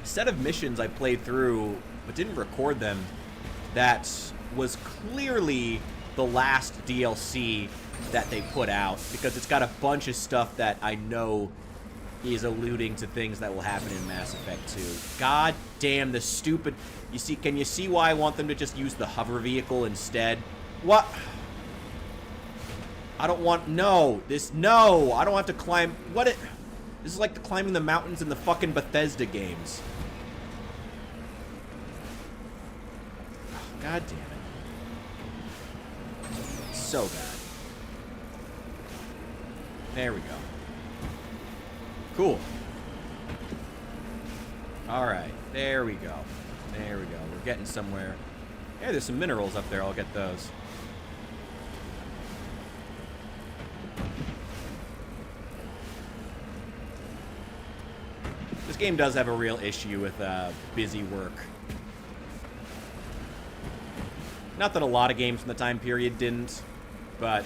set of missions I played through, but didn't record them. That was clearly the last DLC that they put out, because it's got a bunch of stuff that I know is alluding to things that will happen in Mass Effect 2. God damn the stupid... You see, can you see why I want them to just use the hover vehicle instead? What? I don't want... No. No. I don't have to climb... What it... This is like climbing the mountains in the fucking Bethesda games. God damn it. So bad. There we go. Cool. Alright. There we go. There we go. We're getting somewhere. Yeah, there's some minerals up there. I'll get those. This game does have a real issue with busy work. Not that a lot of games from the time period didn't, but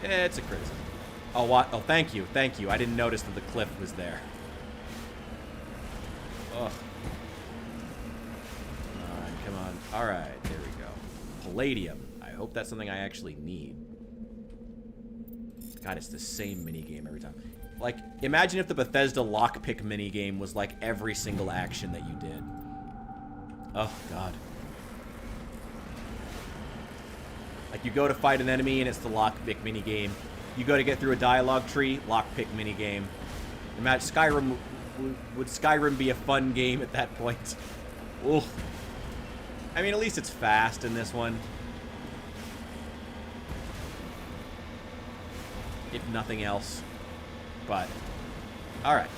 it's a criticism. Oh, what? Oh, thank you. Thank you. I didn't notice that the cliff was there. Ugh. Alright, come on. Alright, there we go. Palladium. I hope that's something I actually need. God, it's the same minigame every time. Like, imagine if the Bethesda lockpick minigame was like every single action that you did. Oh, God. Like, you go to fight an enemy, and it's the lockpick minigame. You go to get through a dialogue tree, lockpick minigame. Imagine Skyrim... Would Skyrim be a fun game at that point? Oof. I mean, at least it's fast in this one. If nothing else. But... Alright.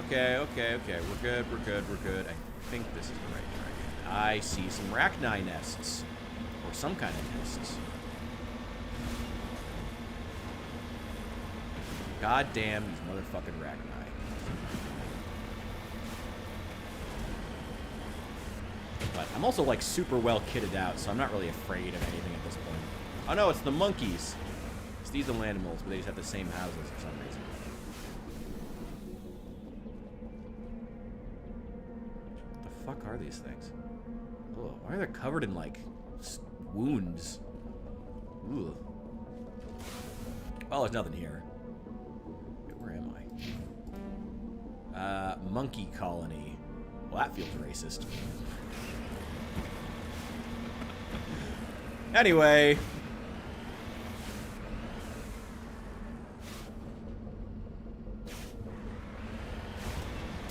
Okay. We're good. I think this is the right dragon. I see some Rachni nests. Or some kind of nests. God damn these motherfucking Rachni. But I'm also like super well kitted out, so I'm not really afraid of anything at this point. Oh no, it's the monkeys. It's these are animals, but they just have the same houses for some reason. What the fuck are these things? Ugh, why are they covered in like wounds? Ugh. Oh, there's nothing here. Wait, where am I? Monkey colony. Well, that feels racist. Anyway.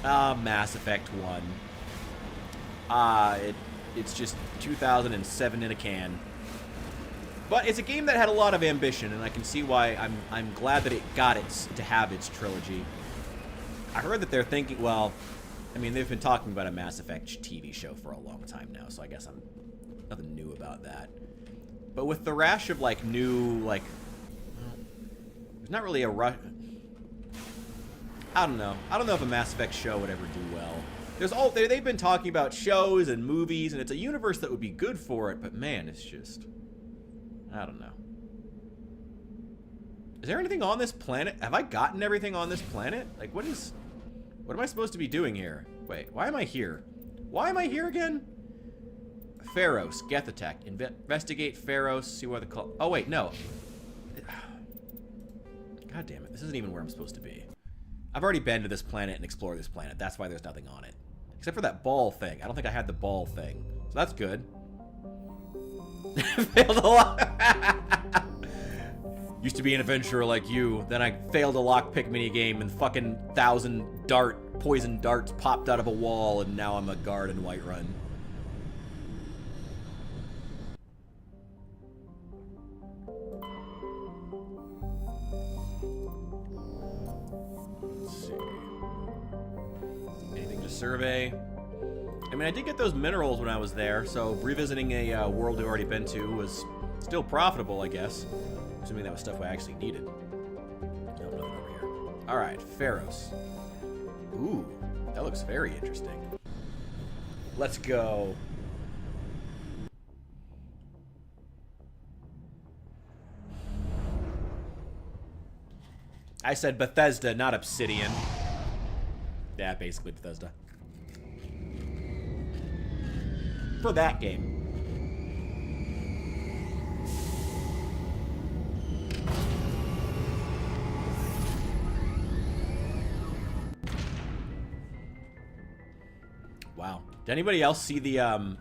Mass Effect 1. It's just 2007 in a can. But it's a game that had a lot of ambition, and I can see why I'm glad that it got to have its trilogy. I heard that they're thinking, well, I mean, they've been talking about a Mass Effect TV show for a long time now, so I guess I'm nothing new about that. But with the rash of, like, new, like, there's not really a rush. I don't know. I don't know if a Mass Effect show would ever do well. They've been talking about shows and movies, and it's a universe that would be good for it, but man, it's just, I don't know. Is there anything on this planet? Have I gotten everything on this planet? Like, what am I supposed to be doing here? Wait, why am I here? Why am I here again? Pharos, Geth attack. Investigate Pharos, see why the call. Oh, wait, no. God damn it, this isn't even where I'm supposed to be. I've already been to this planet and explored this planet. That's why there's nothing on it. Except for that ball thing. I don't think I had the ball thing. So that's good. Failed a lot. Used to be an adventurer like you. Then I failed a lockpick minigame and fucking 1,000 poison darts popped out of a wall, and now I'm a guard in Whiterun. Survey. I mean, I did get those minerals when I was there, so revisiting a world we've already been to was still profitable, I guess. Assuming that was stuff I actually needed. No, nothing over here. Alright, Pharos. Ooh, that looks very interesting. Let's go. I said Bethesda, not Obsidian. Yeah, basically Bethesda. For that game. Wow. Did anybody else see the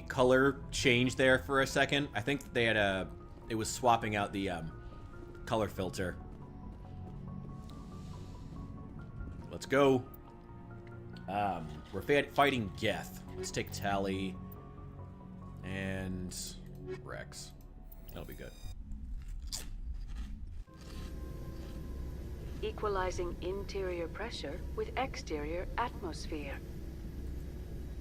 color change there for a second? I think they had it was swapping out the color filter. Let's go. We're fighting Geth. Let's take Tali and Rex. That'll be good. Equalizing interior pressure with exterior atmosphere.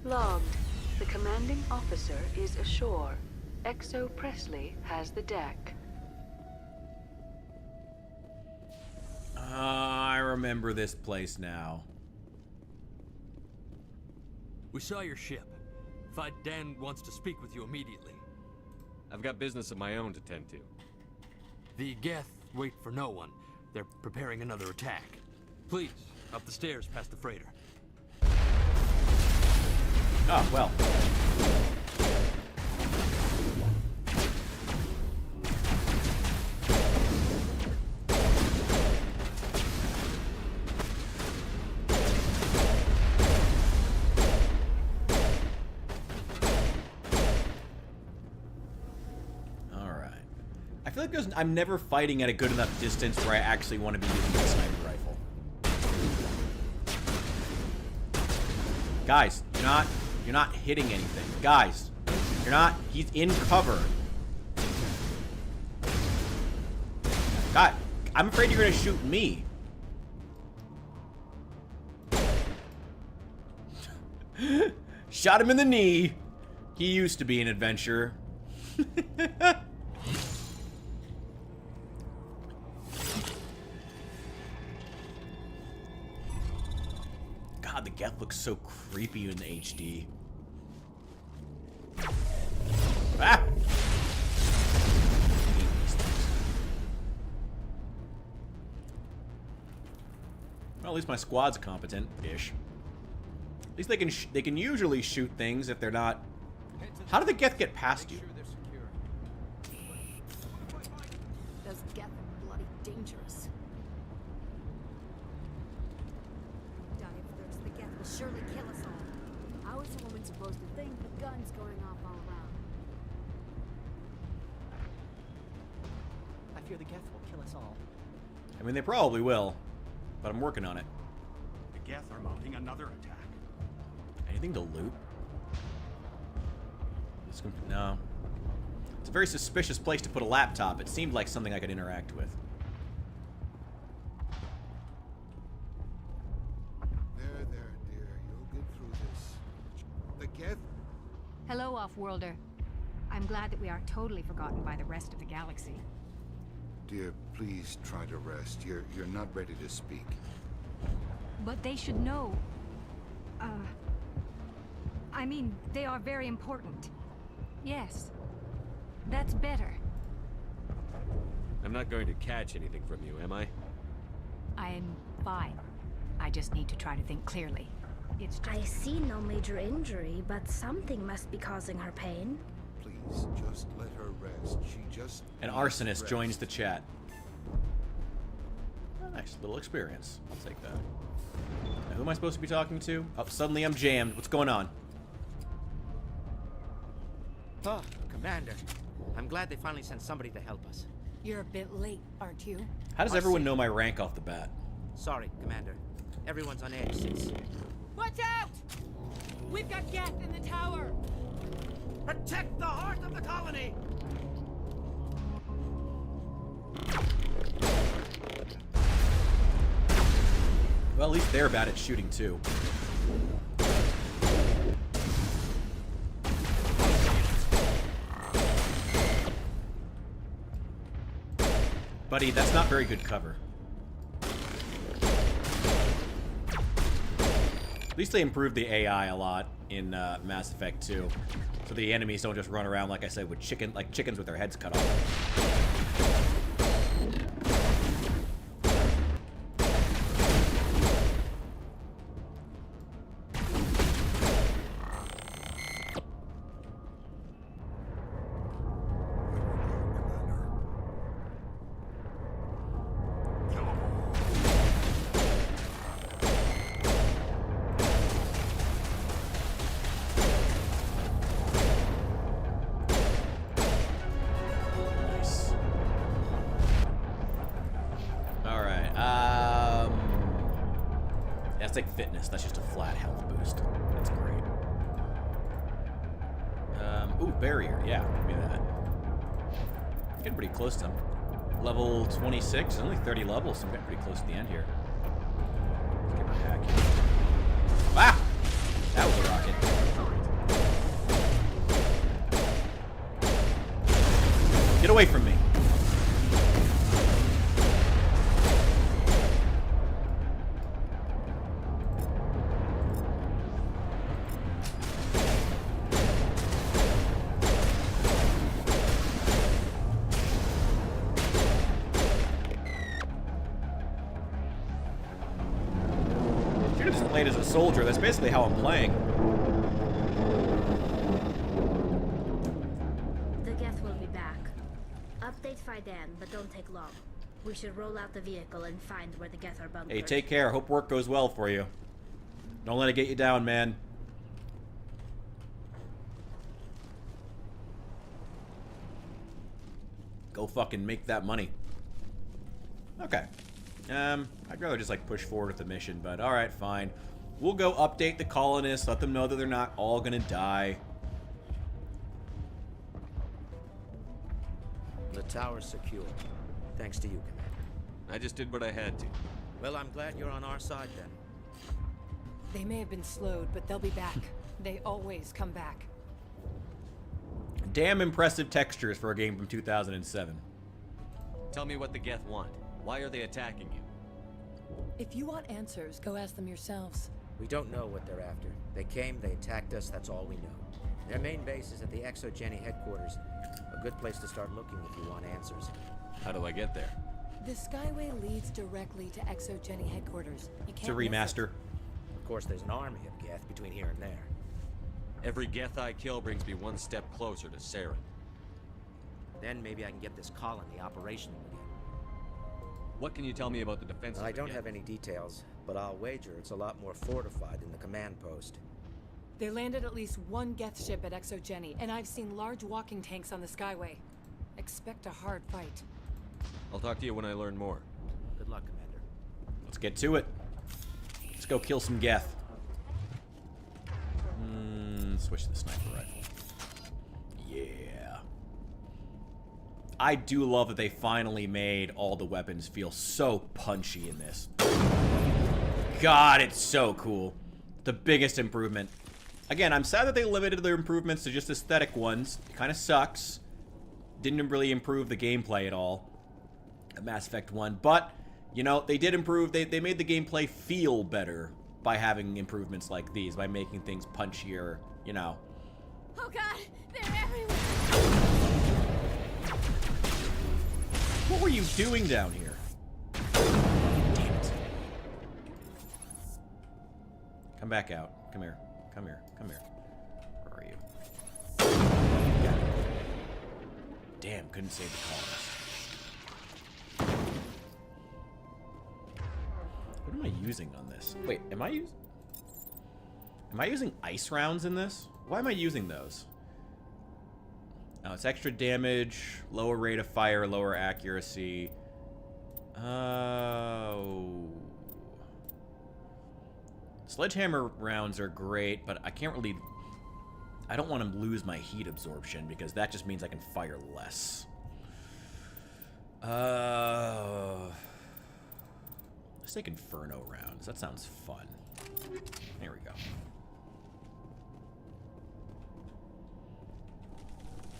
Logged. The commanding officer is ashore. Exo Presley has the deck. I remember this place now. We saw your ship. Dan wants to speak with you immediately. I've got business of my own to tend to. The Geth wait for no one. They're preparing another attack. Please, up the stairs past the freighter. Oh, well. I feel like I'm never fighting at a good enough distance where I actually want to be using the sniper rifle. Guys, you're not hitting anything. Guys, he's in cover. God, I'm afraid you're gonna shoot me. Shot him in the knee. He used to be an adventurer. God, the Geth looks so creepy in HD. Ah! Well, at least my squad's competent-ish. At least they can usually shoot things if they're not. How did the Geth get past you? Those Geth are bloody dangerous. Die if there's the Geth will surely kill us all. How is a woman supposed to think with guns going off all around? I fear the Geth will kill us all. I mean, they probably will, but I'm working on it. The Geth are mounting another attack. Anything to loot? No. It's a very suspicious place to put a laptop. It seemed like something I could interact with. There, dear. You'll get through this. The Geth? Hello, Off-Worlder. I'm glad that we aren't totally forgotten by the rest of the galaxy. Dear, please try to rest. You're not ready to speak. But they should know. I mean, they are very important. Yes. That's better. I'm not going to catch anything from you, am I? I'm fine. I just need to try to think clearly. It's just... I see no major injury, but something must be causing her pain. Please, just let her rest. She just... An arsonist joins the chat. Oh, nice little experience. I'll take that. Now, who am I supposed to be talking to? Oh, suddenly I'm jammed. What's going on? Oh, Commander. I'm glad they finally sent somebody to help us. You're a bit late, aren't you? How does everyone know my rank off the bat? Sorry, Commander. Everyone's on edge since... Watch out! We've got Geth in the tower! Protect the heart of the colony! Well, at least they're bad at shooting, too. Buddy, that's not very good cover. At least they improved the AI a lot in Mass Effect 2. So the enemies don't just run around, like I said, with chickens with their heads cut off. Nice. Alright, let's take fitness. That's just a flat health boost. That's great. Ooh, barrier. Yeah, give me that. Getting pretty close to him. Level 26, only 30 levels, so I'm getting pretty close to the end here. Let's get my hack here. Ah! That was a rocket. Get away from me. Should have just played as a soldier. That's basically how I'm playing. The Geth will be back. Update Fidan, but don't take long. We should roll out the vehicle and find where the Geth are bunkered. Hey, take care. Hope work goes well for you. Don't let it get you down, man. Go fucking make that money. Okay. I'd rather just like push forward with the mission, but alright, fine. We'll go update the colonists, let them know that they're not all gonna die. The tower's secure. Thanks to you, Commander. I just did what I had to. Well, I'm glad you're on our side then. They may have been slowed, but they'll be back. They always come back. Damn impressive textures for a game from 2007. Tell me what the Geth want. Why are they attacking you? If you want answers, go ask them yourselves. We don't know what they're after. They came, they attacked us, that's all we know. Their main base is at the ExoGeni headquarters. A good place to start looking if you want answers. How do I get there? The Skyway leads directly to ExoGeni headquarters. You It's a can't miss it. remaster. Of course, there's an army of Geth between here and there. Every Geth I kill brings me one step closer to Saren. Then maybe I can get this colony operational again. What can you tell me about the defenses? I of don't Geth? have any details, but I'll wager it's a lot more fortified than the command post. They landed at least one Geth ship at ExoGeni, and I've seen large walking tanks on the Skyway. Expect a hard fight. I'll talk to you when I learn more. Good luck, Commander. Let's get to it. Let's go kill some Geth. Switch to the sniper rifle. Yeah. I do love that they finally made all the weapons feel so punchy in this. God, it's so cool. The biggest improvement. Again, I'm sad that they limited their improvements to just aesthetic ones. It kind of sucks. Didn't really improve the gameplay at all at Mass Effect 1. But, you know, they did improve. They made the gameplay feel better by having improvements like these, by making things punchier, you know. Oh god, they're everywhere. What were you doing down here? Damn it. Come back out. Come here. Come here. Come here. Where are you? Yeah. Damn, couldn't save the colonists. What am I using on this? Wait, am I using ice rounds in this? Why am I using those? Oh, it's extra damage, lower rate of fire, lower accuracy. Oh. Sledgehammer rounds are great, but I can't really... I don't want to lose my heat absorption, because that just means I can fire less. Let's take Inferno rounds. That sounds fun. There we go.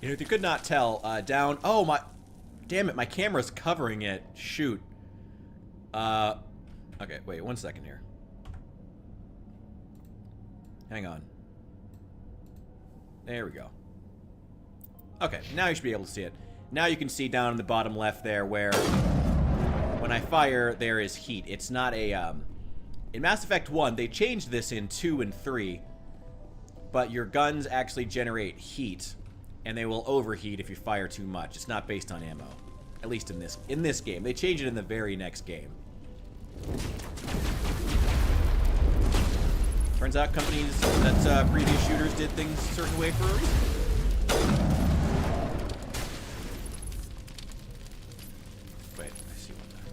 You know, if you could not tell, down... Oh, my... Damn it, my camera's covering it. Shoot. Okay, wait, 1 second here. Hang on. There we go. Okay, now you should be able to see it. Now you can see down in the bottom left there where... When I fire, there is heat. It's not a, In Mass Effect 1, they changed this in 2 and 3. But your guns actually generate heat. And they will overheat if you fire too much. It's not based on ammo. At least in this game. They change it in the very next game. Turns out companies that previous shooters did things a certain way for a reason. Wait, I see one there.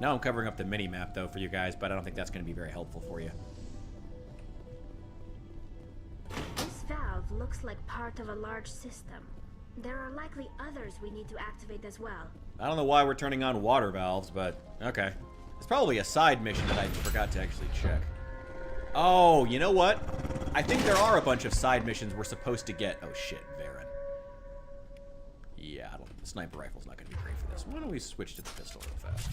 Now I'm covering up the mini-map, though, for you guys, but I don't think that's going to be very helpful for you. This valve looks like part of a large system. There are likely others we need to activate as well. I don't know why we're turning on water valves, but okay. It's probably a side mission that I forgot to actually check. Oh, you know what? I think there are a bunch of side missions we're supposed to get. Oh shit, Varen. Yeah, the sniper rifle's not going to be great for this. Why don't we switch to the pistol real fast?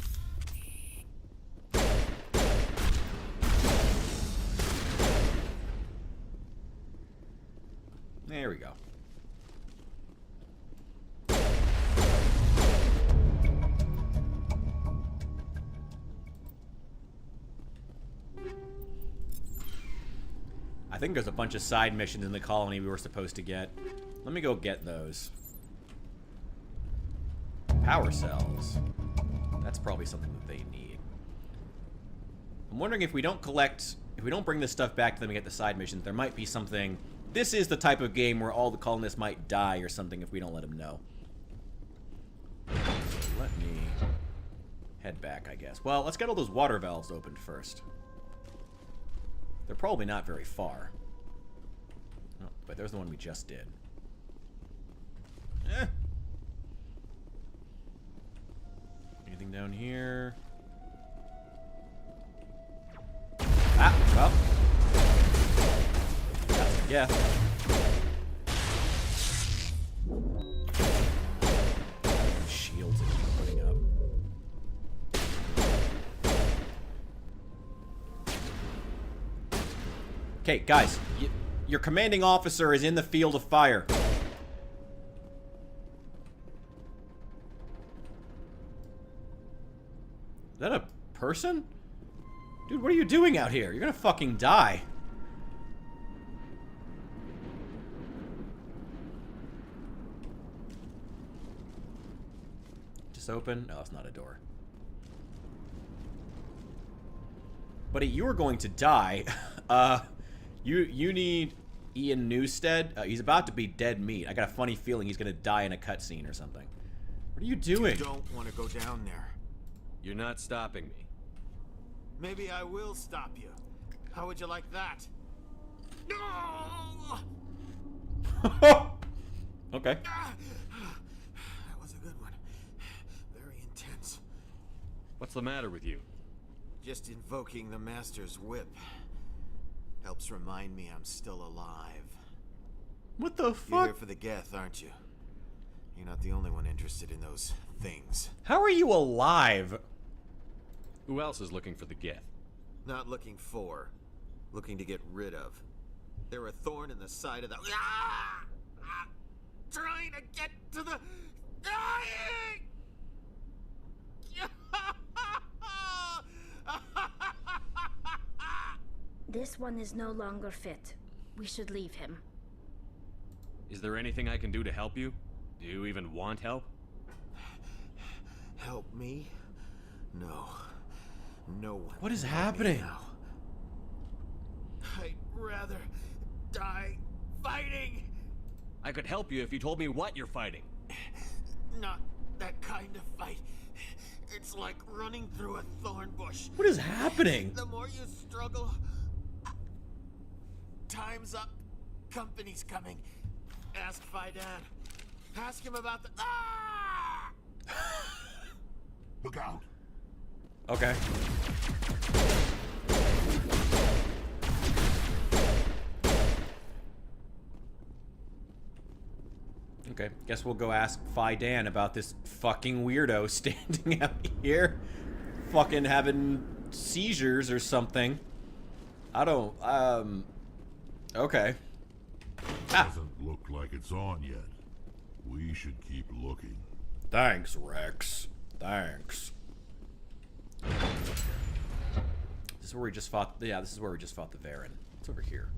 There we go. I think there's a bunch of side missions in the colony we were supposed to get. Let me go get those. Power cells. That's probably something that they need. I'm wondering if we don't bring this stuff back to them and get the side missions, there might be something... This is the type of game where all the colonists might die or something if we don't let them know. So let me head back, I guess. Well, let's get all those water valves opened first. They're probably not very far. Oh, but there's the one we just did. Eh. Anything down here? Ah, well. That's a guess. Shields that keep putting up. Okay, guys, your commanding officer is in the field of fire. Is that a person? Dude, what are you doing out here? You're gonna fucking die. Just open? No, it's not a door. Buddy, you are going to die. You need Ian Newstead. He's about to be dead meat. I got a funny feeling he's gonna die in a cutscene or something. What are you doing? You don't want to go down there. You're not stopping me. Maybe I will stop you. How would you like that? No! Okay. That was a good one. Very intense. What's the matter with you? Just invoking the Master's whip helps remind me I'm still alive. What the You're fuck? here for the Geth, aren't you? You're not the only one interested in those things. How are you alive? Who else is looking for the Geth? Not looking for, looking to get rid of. They're a thorn in the side of the... Ah! Ah! Trying to get to the... Dying! This one is no longer fit. We should leave him. Is there anything I can do to help you? Do you even want help? Help me? No. No one. What is can help me happening? now. I'd rather die fighting. I could help you if you told me what you're fighting. Not that kind of fight. It's like running through a thorn bush. What is happening? The more you struggle, time's up. Company's coming. Ask Faidan. Ask him about the... Ah! Look out. Okay. Okay, guess we'll go ask Faidan about this fucking weirdo standing out here. Fucking having seizures or something. I don't, okay. Doesn't look like it's on yet. We should keep looking. Thanks, Rex. Thanks. This is where we just fought, yeah, this is where we just fought the Varen. It's over here.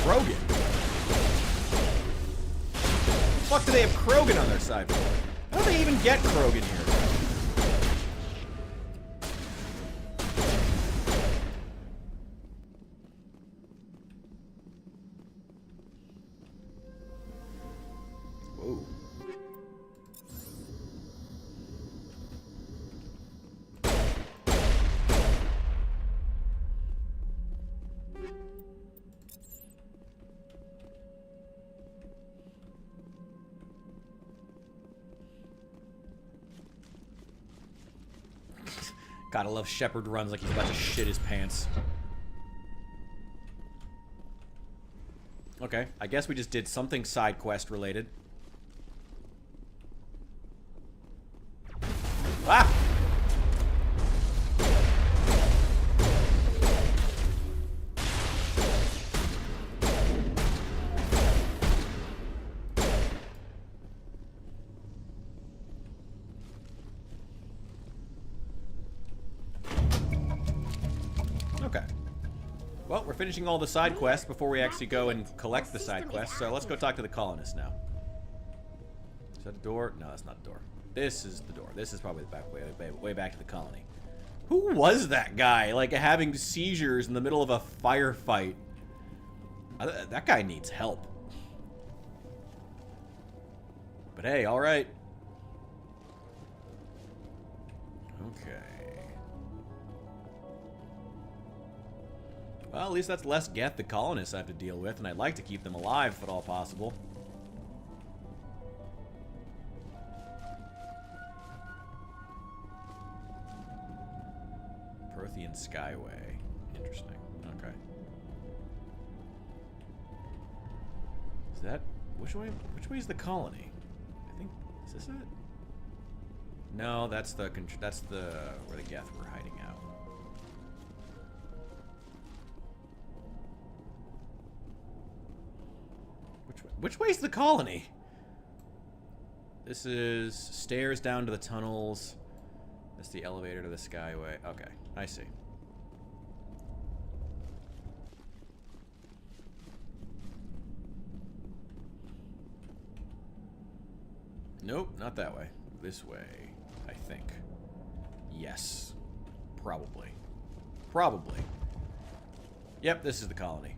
Krogan. Fuck do they have Krogan on their side for? How do they even get Krogan here? Whoa. Gotta love Shepard runs like he's about to shit his pants. Okay, I guess we just did something side quest related. Ah! Okay. Well, we're finishing all the side quests before we actually go and collect the side quests, so let's go talk to the colonists now. Is that a door? No, that's not a door. This is the door. This is probably the back way back to the colony. Who was that guy? Like, having seizures in the middle of a firefight. That guy needs help. But hey, alright. Okay. Well, at least that's less Geth the colonists I have to deal with, and I'd like to keep them alive if at all possible. Prothean Skyway. Interesting. Okay. Is that... Which way is the colony? I think... Is this it? No, that's the... where the Geth were hiding out. Which way's the colony? This is stairs down to the tunnels. That's the elevator to the Skyway. Okay, I see. Nope, not that way. This way, I think. Yes. Probably. Probably. Yep, this is the colony.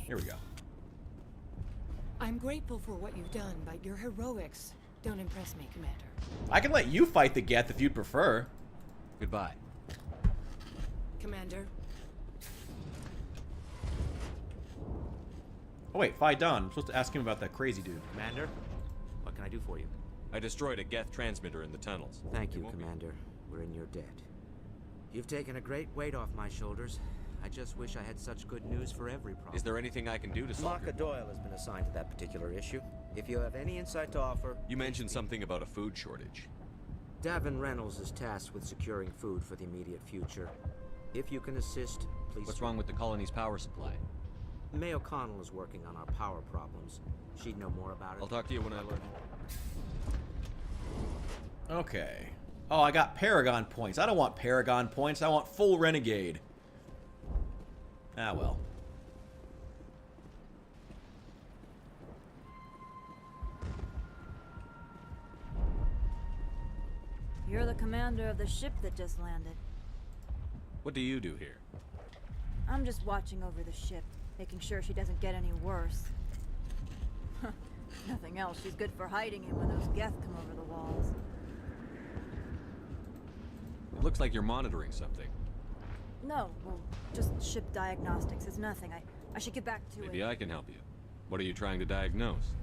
Here we go. I'm grateful for what you've done, but your heroics don't impress me, Commander. I can let you fight the Geth if you'd prefer. Goodbye. Commander, Oh wait, Phi Don. I'm supposed to ask him about that crazy dude. Commander, what can I do for you? I destroyed a Geth transmitter in the tunnels. Thank you, It won't be- Commander. We're in your debt. You've taken a great weight off my shoulders. I just wish I had such good news for every problem. Is there anything I can do to solve Marka Doyle has been assigned to that particular issue. If you have any insight to offer... You mentioned something about a food shortage. Davin Reynolds is tasked with securing food for the immediate future. If you can assist, please... What's wrong with the colony's power supply? May O'Connell is working on our power problems. She'd know more about it. I'll talk to you when I learn. Okay. Oh, I got Paragon points. I don't want Paragon points. I want full Renegade. Ah, well. You're the commander of the ship that just landed. What do you do here? I'm just watching over the ship, making sure she doesn't get any worse. Nothing else. She's good for hiding it when those Geth come over the walls. It looks like you're monitoring something. No, well, just ship diagnostics. It's nothing. I should get back to Maybe it. I can help you. What are you trying to diagnose?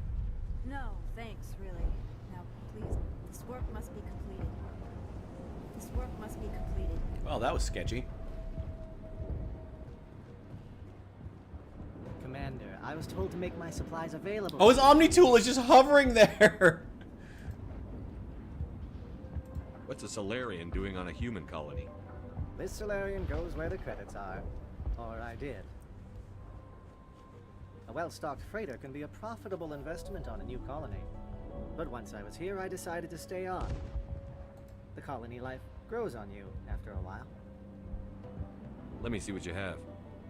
No, thanks, really. Now, please, this work must be completed. This work must be completed. Well, that was sketchy. Commander, I was told to make my supplies available. Oh, his Omni tool is just hovering there. What's a Solarian doing on a human colony? This Solarian goes where the credits are. Or I did. A well-stocked freighter can be a profitable investment on a new colony. But once I was here, I decided to stay on. The colony life grows on you after a while. Let me see what you have.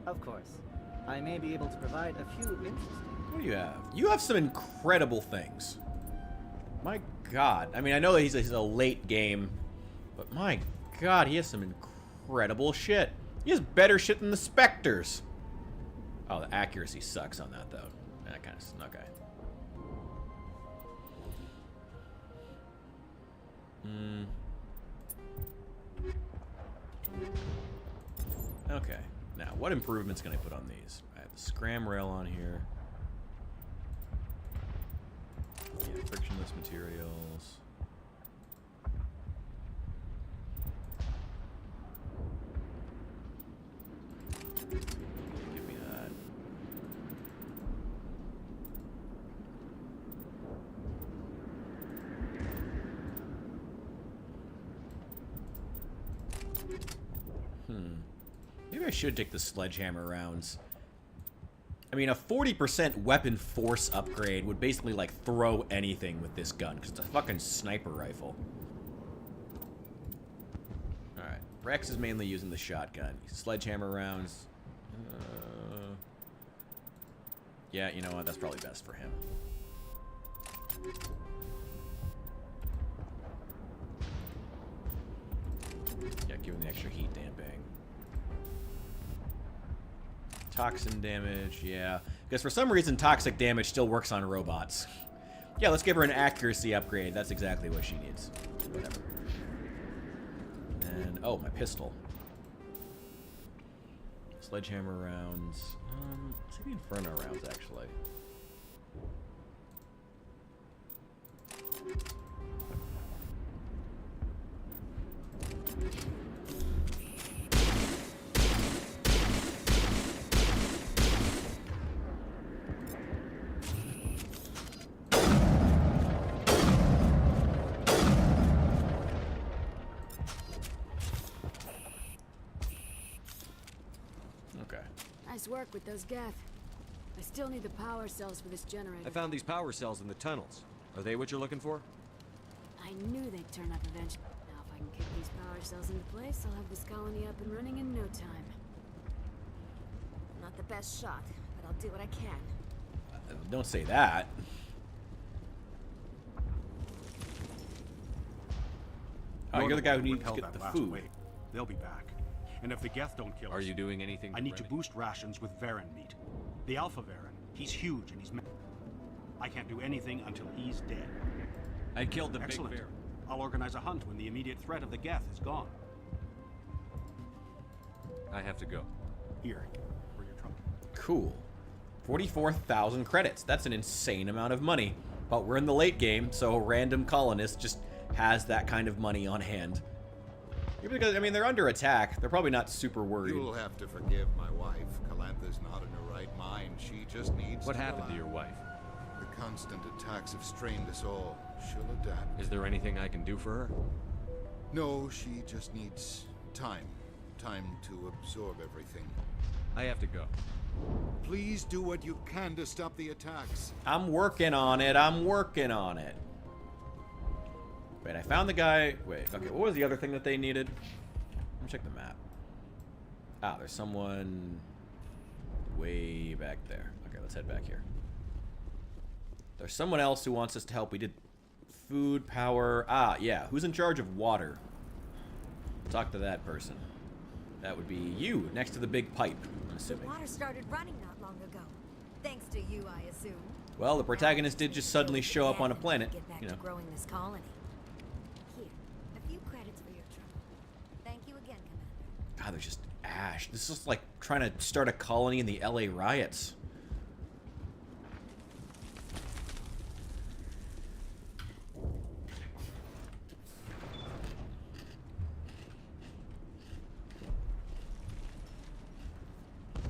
Of course. I may be able to provide a few interesting... What do you have? You have some incredible things. My God. I mean, I know that he's a late game, but my God, he has some incredible shit. He has better shit than the Spectres. Oh, the accuracy sucks on that, though. That kind of... Okay. Okay. Now, what improvements can I put on these? I have the scram rail on here. Yeah, frictionless materials. Give me that. Maybe I should take the sledgehammer rounds. I mean, a 40% weapon force upgrade would basically, like, throw anything with this gun, because it's a fucking sniper rifle. Alright. Rex is mainly using the shotgun. Sledgehammer rounds. Yeah, you know what? That's probably best for him. Yeah, give him the extra heat damping. Toxin damage, yeah. Because for some reason, toxic damage still works on robots. Yeah, let's give her an accuracy upgrade. That's exactly what she needs. Whatever. And, oh, my pistol. Sledgehammer rounds. Let's see the Inferno rounds, actually. Nice work with those Geth. I still need the power cells for this generator. I found these power cells in the tunnels. Are they what you're looking for? I knew they'd turn up eventually. Now if I can kick these power cells into place, I'll have this colony up and running in no time. Not the best shot, but I'll do what I can. Don't say that. Oh, you're the guy who one needs to repelled get that the last food. wave. They'll be back. And if the Geth don't kill us... Are you doing anything I need to remedy? boost rations with Varen meat. The Alpha Varen. He's huge and he's... I can't do anything until he's dead. I killed the Excellent. big bear. I'll organize a hunt when the immediate threat of the Geth is gone. I have to go. Here, for your trouble. Cool. 44,000 credits. That's an insane amount of money. But we're in the late game, so a random colonist just has that kind of money on hand. Because, I mean, they're under attack. They're probably not super worried. You'll have to forgive my wife. Calantha's not in her right mind. She just needs What to happened to relax. your wife? The constant attacks have strained us all. She'll adapt. Is there anything I can do for her? No, she just needs time. Time to absorb everything. I have to go. Please do what you can to stop the attacks. I'm working on it. I'm working on it. Wait, I found the guy. Wait, okay, what was the other thing that they needed? Let me check the map. Ah, there's someone way back there. Okay, let's head back here. There's someone else who wants us to help. We did food, power. Ah, yeah. Who's in charge of water? Talk to that person. That would be you, next to the big pipe, I'm The assuming. water started running not long ago. Thanks to you, I assume. Well, the protagonist did just suddenly show up on a planet, Get back you know. to growing this colony. Here, a few credits for your trouble. Thank you again, Commander. God, there's just ash. This is like trying to start a colony in the LA riots.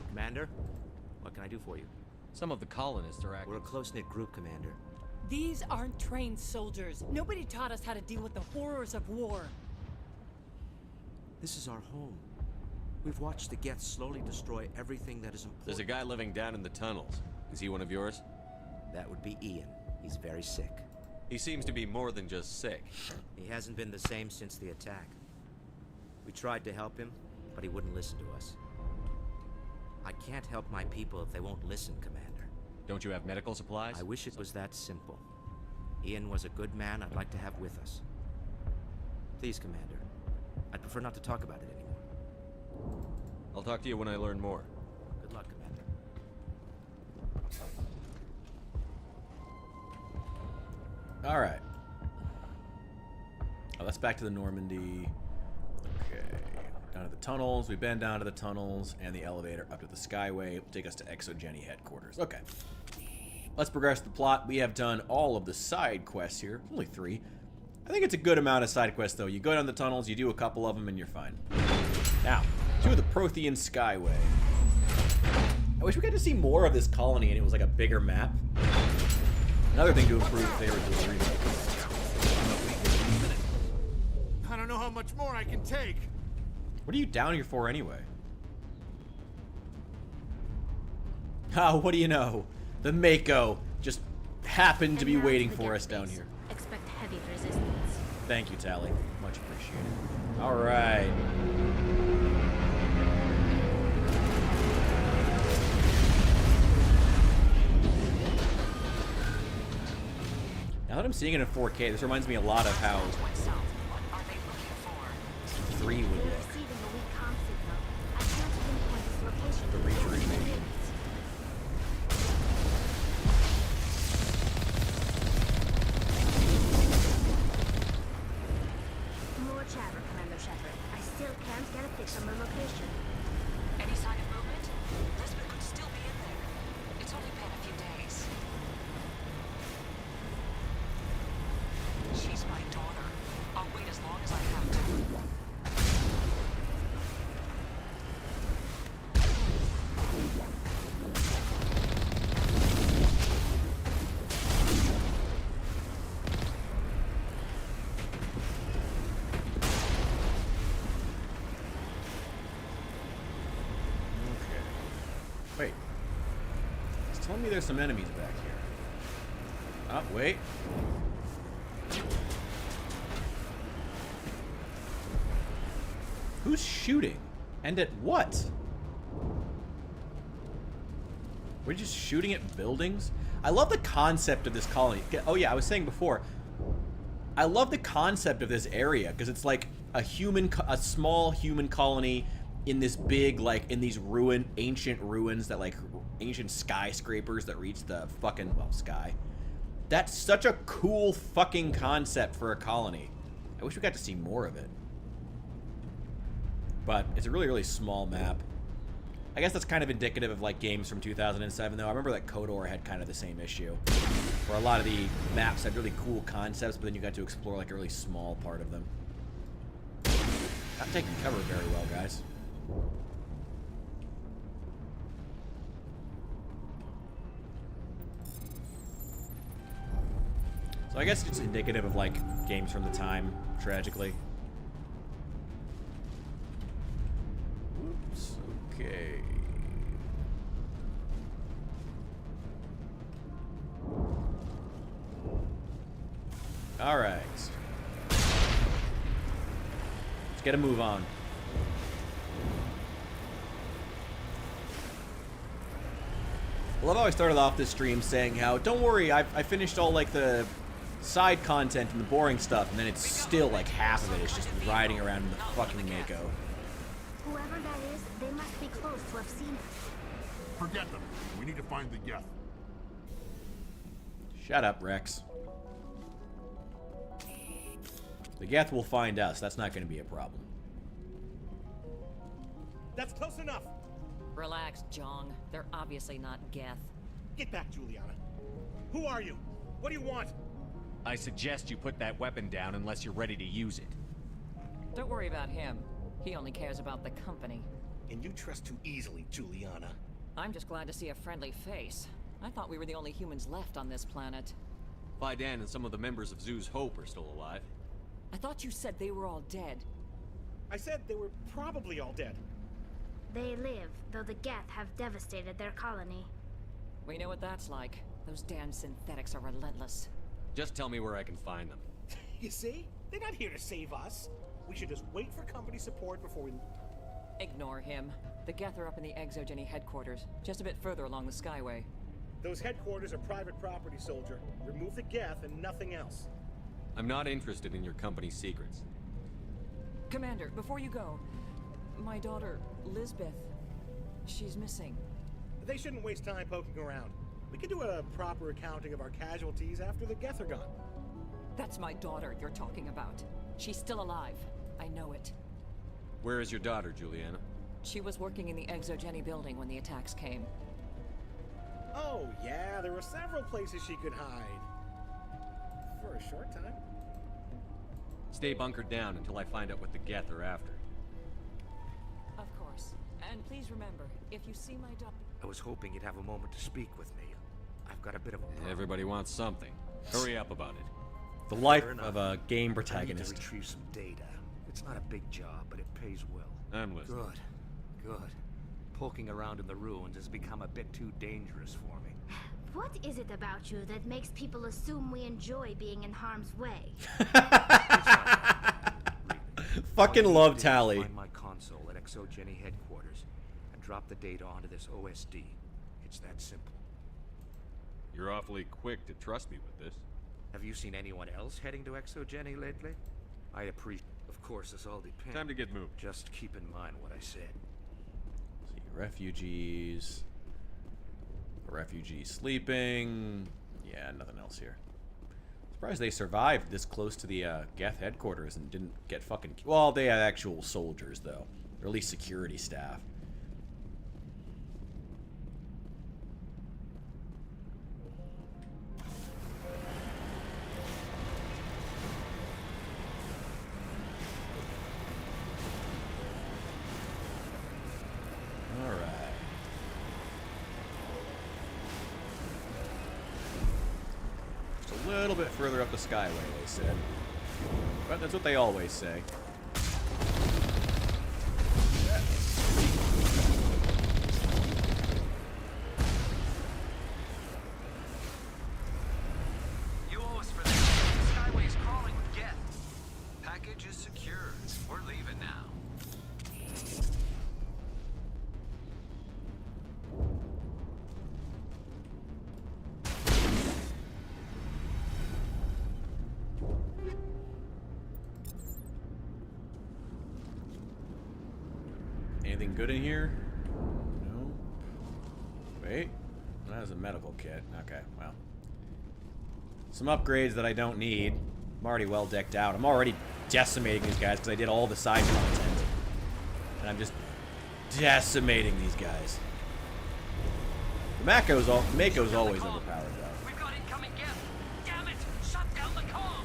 Commander, what can I do for you? Some of the colonists are acting... We're a close-knit group, Commander. These aren't trained soldiers. Nobody taught us how to deal with the horrors of war. This is our home. We've watched the Geth slowly destroy everything that is important. There's a guy living down in the tunnels. Is he one of yours? That would be Ian. He's very sick. He seems to be more than just sick. He hasn't been the same since the attack. We tried to help him, but he wouldn't listen to us. I can't help my people if they won't listen, Commander. Don't you have medical supplies? I wish it was that simple. Ian was a good man I'd like to have with us. Please, Commander. I'd prefer not to talk about it anymore. I'll talk to you when I learn more. Good luck, Commander. All right. Oh, that's back to the Normandy. Okay. Down to the tunnels. We've been down to the tunnels and the elevator up to the Skyway. It'll take us to ExoGeni headquarters. Okay. Let's progress the plot. We have done all of the side quests here. Only 3. I think it's a good amount of side quests, though. You go down the tunnels, you do a couple of them, and you're fine. Now, to the Prothean Skyway. I wish we got to see more of this colony and it was like a bigger map. Another thing to improve if they were doing a remake. I don't know how much more I can take. What are you down here for anyway? Ah, what do you know? The Mako just happened to be waiting for us down here. Expect heavy resistance. Thank you, Tally. Much appreciated. All right. Now that I'm seeing it in 4K, this reminds me a lot of how 3 would look. Receiving a weak comm signal. I can't pinpoint its location. The reach maybe. More chatter, Commander Shepard. I still can't get a fix on the location. Any sign of movement? Lisbeth could still be in there. It's only been a few days. She's my daughter. I'll wait as long as I have to. Wait. It's telling me there's some enemies back here. Oh, wait. Who's shooting? And at what? We're just shooting at buildings? I love the concept of this colony. Oh yeah, I was saying before, I love the concept of this area because it's like a small human colony in this big, like, in these ancient ruins that, like, ancient skyscrapers that reach the fucking, well, sky. That's such a cool fucking concept for a colony. I wish we got to see more of it. But it's a really, really small map. I guess that's kind of indicative of, like, games from 2007, though. I remember that KOTOR had kind of the same issue, where a lot of the maps had really cool concepts, but then you got to explore, like, a really small part of them. Not taking cover very well, guys. So I guess it's indicative of, like, games from the time, tragically. Oops, okay. All right. Let's get a move on. I love how I started off this stream saying how, don't worry, I finished all, like, the side content and the boring stuff, and then it's still, like, half of it is just riding around in the fucking Mako. Whoever that is, they must be close to have seen us. Forget them. We need to find the Geth. Shut up, Rex. The Geth will find us. That's not going to be a problem. That's close enough. Relax, Jong. They're obviously not Geth. Get back, Juliana. Who are you? What do you want? I suggest you put that weapon down unless you're ready to use it. Don't worry about him. He only cares about the company. And you trust too easily, Juliana. I'm just glad to see a friendly face. I thought we were the only humans left on this planet. Faidan and some of the members of Zoo's Hope are still alive. I thought you said they were all dead. I said they were probably all dead. They live, though the Geth have devastated their colony. We know what that's like. Those damn synthetics are relentless. Just tell me where I can find them. You see? They're not here to save us. We should just wait for company support before we... Ignore him. The Geth are up in the Exogeny headquarters, just a bit further along the Skyway. Those headquarters are private property, soldier. Remove the Geth and nothing else. I'm not interested in your company's secrets. Commander, before you go, my daughter, Lisbeth, she's missing. They shouldn't waste time poking around. We can do a proper accounting of our casualties after the Geth are gone. That's my daughter you're talking about. She's still alive. I know it. Where is your daughter, Juliana? She was working in the Exogeny building when the attacks came. Oh, yeah, there were several places she could hide. For a short time. Stay bunkered down until I find out what the Geth are after. Of course. And please remember, if you see my daughter... I was hoping you'd have a moment to speak with me. I've got a bit of a problem. Everybody wants something. Hurry up about it. The life of a game protagonist. I need to retrieve some data. It's not a big job, but it pays well. I'm listening. Good. Poking around in the ruins has become a bit too dangerous for me. What is it about you that makes people assume we enjoy being in harm's way? Fucking love Tally. Find my console at Exogeny headquarters and drop the data onto this OSD. It's that simple. You're awfully quick to trust me with this. Have you seen anyone else heading to Exogeny lately? I appreciate. Of course, this all depends. Time to get moving. Just keep in mind what I said. See, refugees. Refugees sleeping. Yeah, nothing else here. Surprised they survived this close to the Geth headquarters and didn't get fucking... Well, they had actual soldiers, though. Or at least security staff. A little bit further up the Skyway, they said. But that's what they always say. You owe us for that. Skyway's crawling with Geth. Package is secure. We're leaving now. anything good in here? No. Wait. That was a medical kit. Okay, well. Some upgrades that I don't need. I'm already well decked out. I'm already decimating these guys because I did all the side content. And I'm just decimating these guys. The Mako's always overpowered, though. We've got incoming Geth. Damn it! Shut down the comm.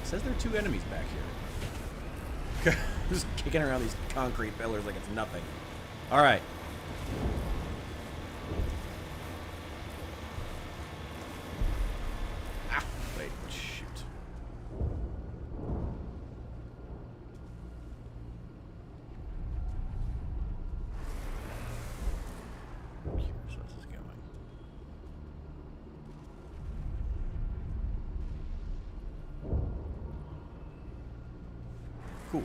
It says there are 2 enemies back here. Just kicking around these concrete pillars like it's nothing. Alright. Ah, wait, shoot. Here's where this is going. Cool.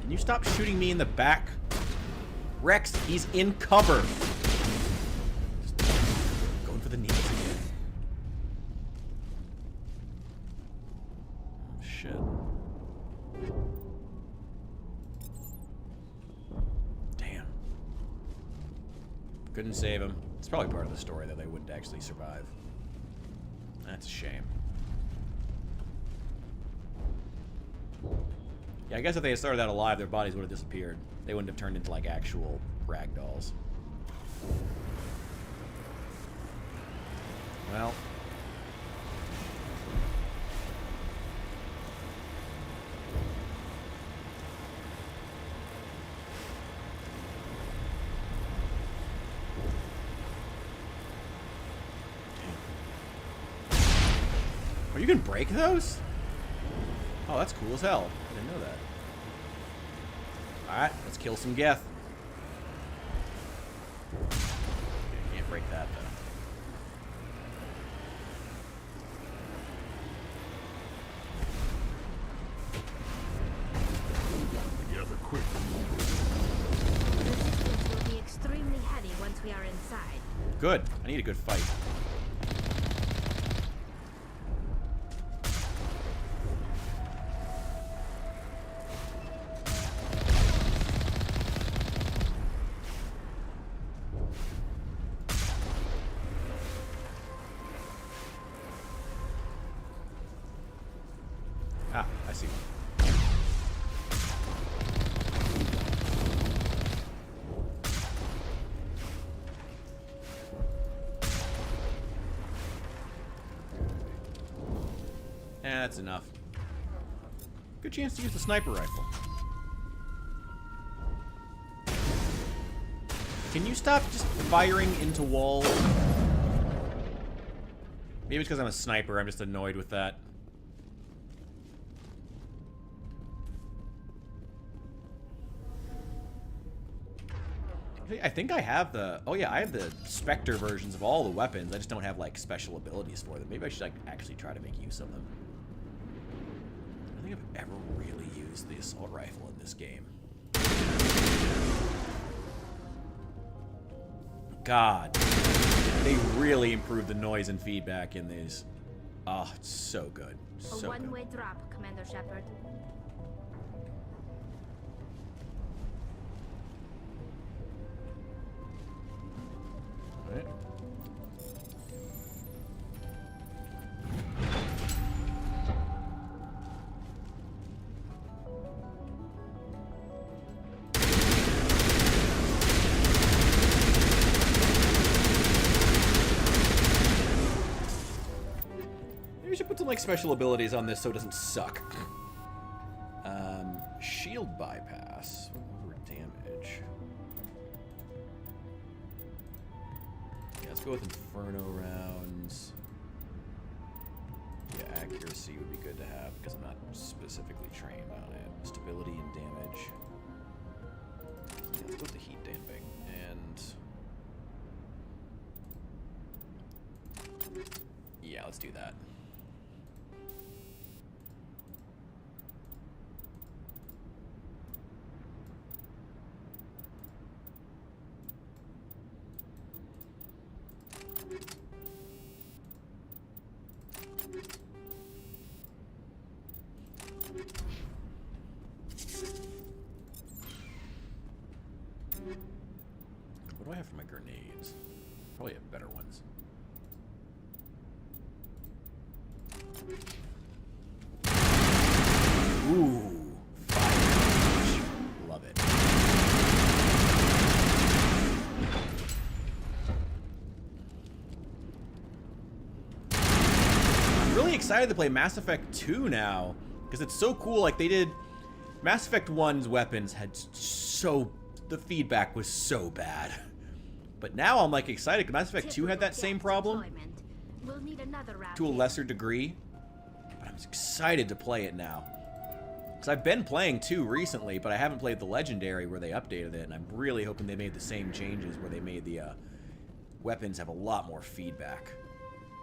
Can you stop shooting me in the back? Rex, he's in cover. Just going for the knees again. Oh, shit. Damn. Couldn't save him. It's probably part of the story that they wouldn't actually survive. That's a shame. Yeah, I guess if they had started out alive, their bodies would have disappeared. They wouldn't have turned into, like, actual ragdolls. Well. Oh, you can break those? Oh, that's cool as hell. I didn't know that. Alright, let's kill some Geth. Okay, can't break that, though. Together quick. Resistance will be extremely heavy once we are inside. Good. I need a good fight. Ah, I see one. That's enough. Good chance to use the sniper rifle. Can you stop just firing into walls? Maybe it's because I'm a sniper, I'm just annoyed with that. I think I have the... Oh yeah, I have the Spectre versions of all the weapons. I just don't have, like, special abilities for them. Maybe I should, like, actually try to make use of them. I don't think I've ever really used the assault rifle in this game. God. They really improved the noise and feedback in these. Oh, it's so good. So A one-way drop, Commander Shepard. Right. we should put some like special abilities on this so it doesn't suck. Shield bypass over damage. Yeah, let's go with Inferno rounds. Yeah, accuracy would be good to have because I'm not specifically trained on it. Stability and damage. Yeah, let's go with the heat damping and yeah, let's do that. What do I have for my grenades? Probably have better ones. Ooh, fire. Love it. I'm really excited to play Mass Effect 2 now, because it's so cool. Like, they did... Mass Effect 1's weapons had so... The feedback was so bad. But now I'm, like, excited, because Mass Effect 2 had that same problem. We'll need another round To a lesser degree. But I'm excited to play it now. Because I've been playing 2 recently, but I haven't played the Legendary where they updated it, and I'm really hoping they made the same changes where they made the weapons have a lot more feedback.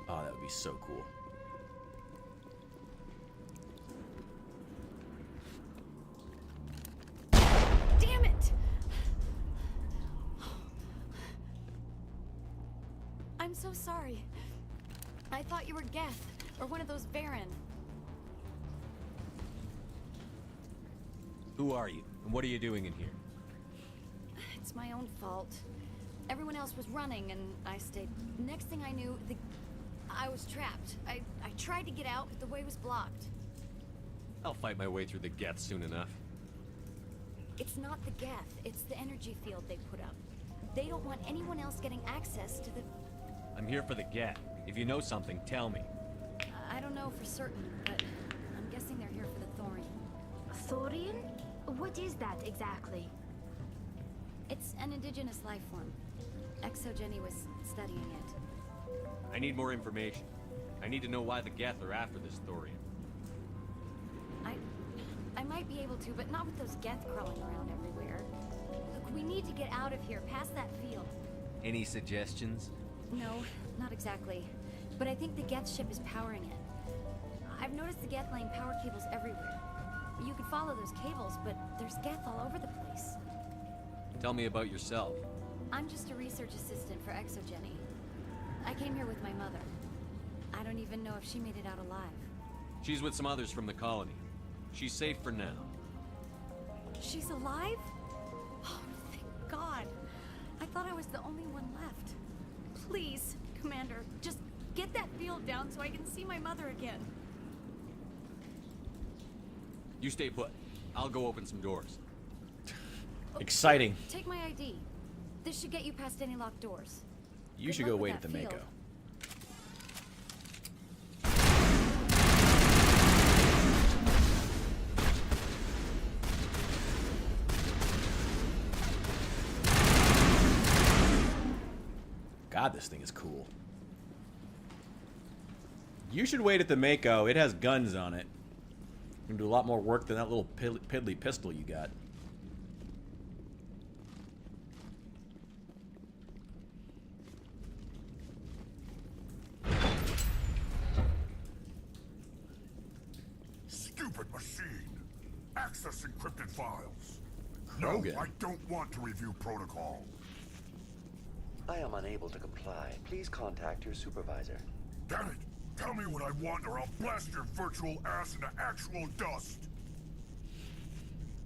Oh, that would be so cool. Damn it! I'm so sorry. I thought you were Geth, or one of those Baron. Who are you, and what are you doing in here? It's my own fault. Everyone else was running, and I stayed. Next thing I knew, I was trapped. I tried to get out, but the way was blocked. I'll fight my way through the Geth soon enough. It's not the Geth, it's the energy field they put up. They don't want anyone else getting access to the... I'm here for the Geth. If you know something, tell me. I don't know for certain, but I'm guessing they're here for the Thorium. Thorium? What is that exactly? It's an indigenous life form. ExoGenny was studying it. I need more information. I need to know why the Geth are after this thorium. I might be able to, but not with those Geth crawling around everywhere. Look, we need to get out of here, past that field. Any suggestions? No, not exactly. But I think the Geth ship is powering it. I've noticed the Geth laying power cables everywhere. You could follow those cables, but there's Geth all over the place. Tell me about yourself. I'm just a research assistant for ExoGenny. I came here with my mother. I don't even know if she made it out alive. She's with some others from the colony. She's safe for now. She's alive? Oh, thank God. I thought I was the only one left. Please, Commander, just get that field down so I can see my mother again. You stay put. I'll go open some doors. Exciting. Take my ID. This should get you past any locked doors. You Good should luck go with wait at that the field. Mako. God, this thing is cool. You should wait at the Mako. It has guns on it. You can do a lot more work than that little piddly pistol you got. Stupid machine! Access encrypted files. Krogan. No, I don't want to review protocol. I am unable to comply. Please contact your supervisor. Damn it! Tell me what I want or I'll blast your virtual ass into actual dust!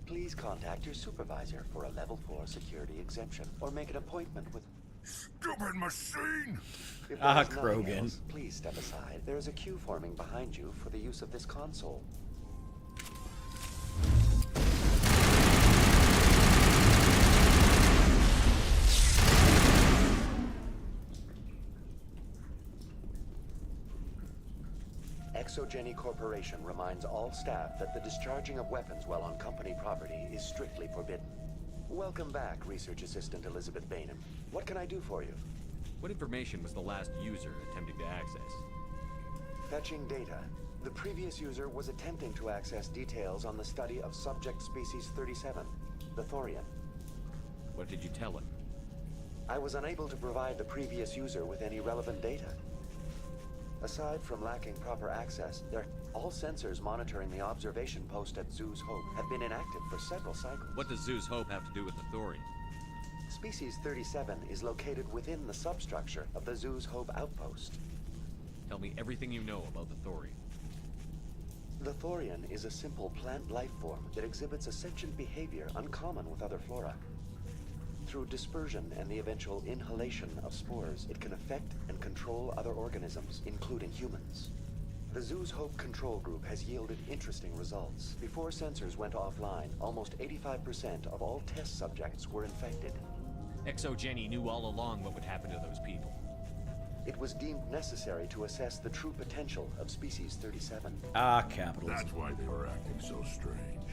Please contact your supervisor for a level 4 security exemption, or make an appointment with... Stupid machine! If Ah, there's nothing Krogan. else, please step aside. There is a queue forming behind you for the use of this console. ExoGeni Corporation reminds all staff that the discharging of weapons while on company property is strictly forbidden. Welcome back, Research Assistant Elizabeth Bainham. What can I do for you? What information was the last user attempting to access? Fetching data. The previous user was attempting to access details on the study of subject species 37, the Thorian. What did you tell him? I was unable to provide the previous user with any relevant data. Aside from lacking proper access, all sensors monitoring the observation post at Zeus Hope have been inactive for several cycles. What does Zeus Hope have to do with the Thorian? Species 37 is located within the substructure of the Zeus Hope outpost. Tell me everything you know about the Thorian. The Thorian is a simple plant life form that exhibits a sentient behavior uncommon with other flora. Through dispersion and the eventual inhalation of spores, it can affect and control other organisms, including humans. The Zeus Hope control group has yielded interesting results. Before sensors went offline, almost 85% of all test subjects were infected. ExoGeni knew all along what would happen to those people. It was deemed necessary to assess the true potential of Species 37. Ah, capitalism. That's why they were acting so strange.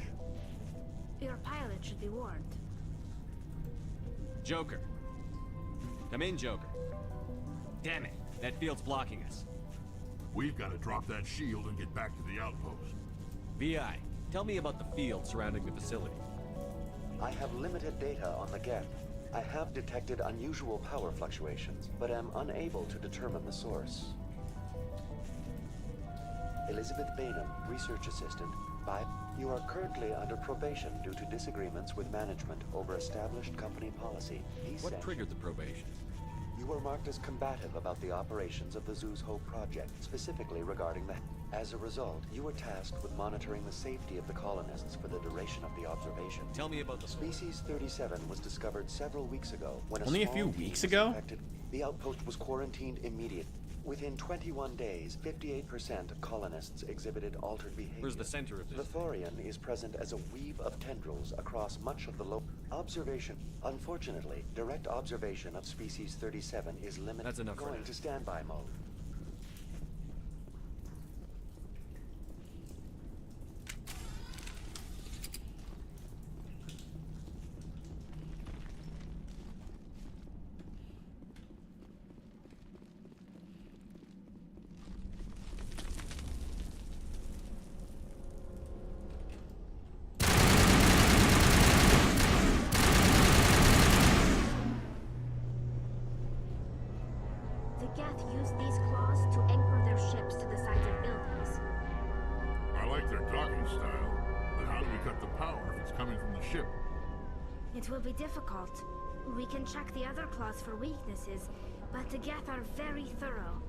Your pilot should be warned. Joker. Come in, Joker. Damn it. That field's blocking us. We've got to drop that shield and get back to the outpost. VI, tell me about the field surrounding the facility. I have limited data on the Geth. I have detected unusual power fluctuations, but am unable to determine the source. Elizabeth Bainham, Research Assistant. 5. You are currently under probation due to disagreements with management over established company policy. What triggered the probation? You were marked as combative about the operations of the Zeus Hope project, specifically regarding the... As a result, you were tasked with monitoring the safety of the colonists for the duration of the observation. Tell me about the... Species 37 was discovered several weeks ago when Only a few weeks ago? Infected. The outpost was quarantined immediately. Within 21 days, 58% of colonists exhibited altered behavior. Where's the center of this? The Thorian is present as a weave of tendrils across much of the observation. Unfortunately, direct observation of Species 37 is limited. That's enough for Going now. to standby mode. The Geth use these claws to anchor their ships to the sides of buildings. I like their docking style, but how do we cut the power if it's coming from the ship? It will be difficult. We can check the other claws for weaknesses, but the Geth are very thorough.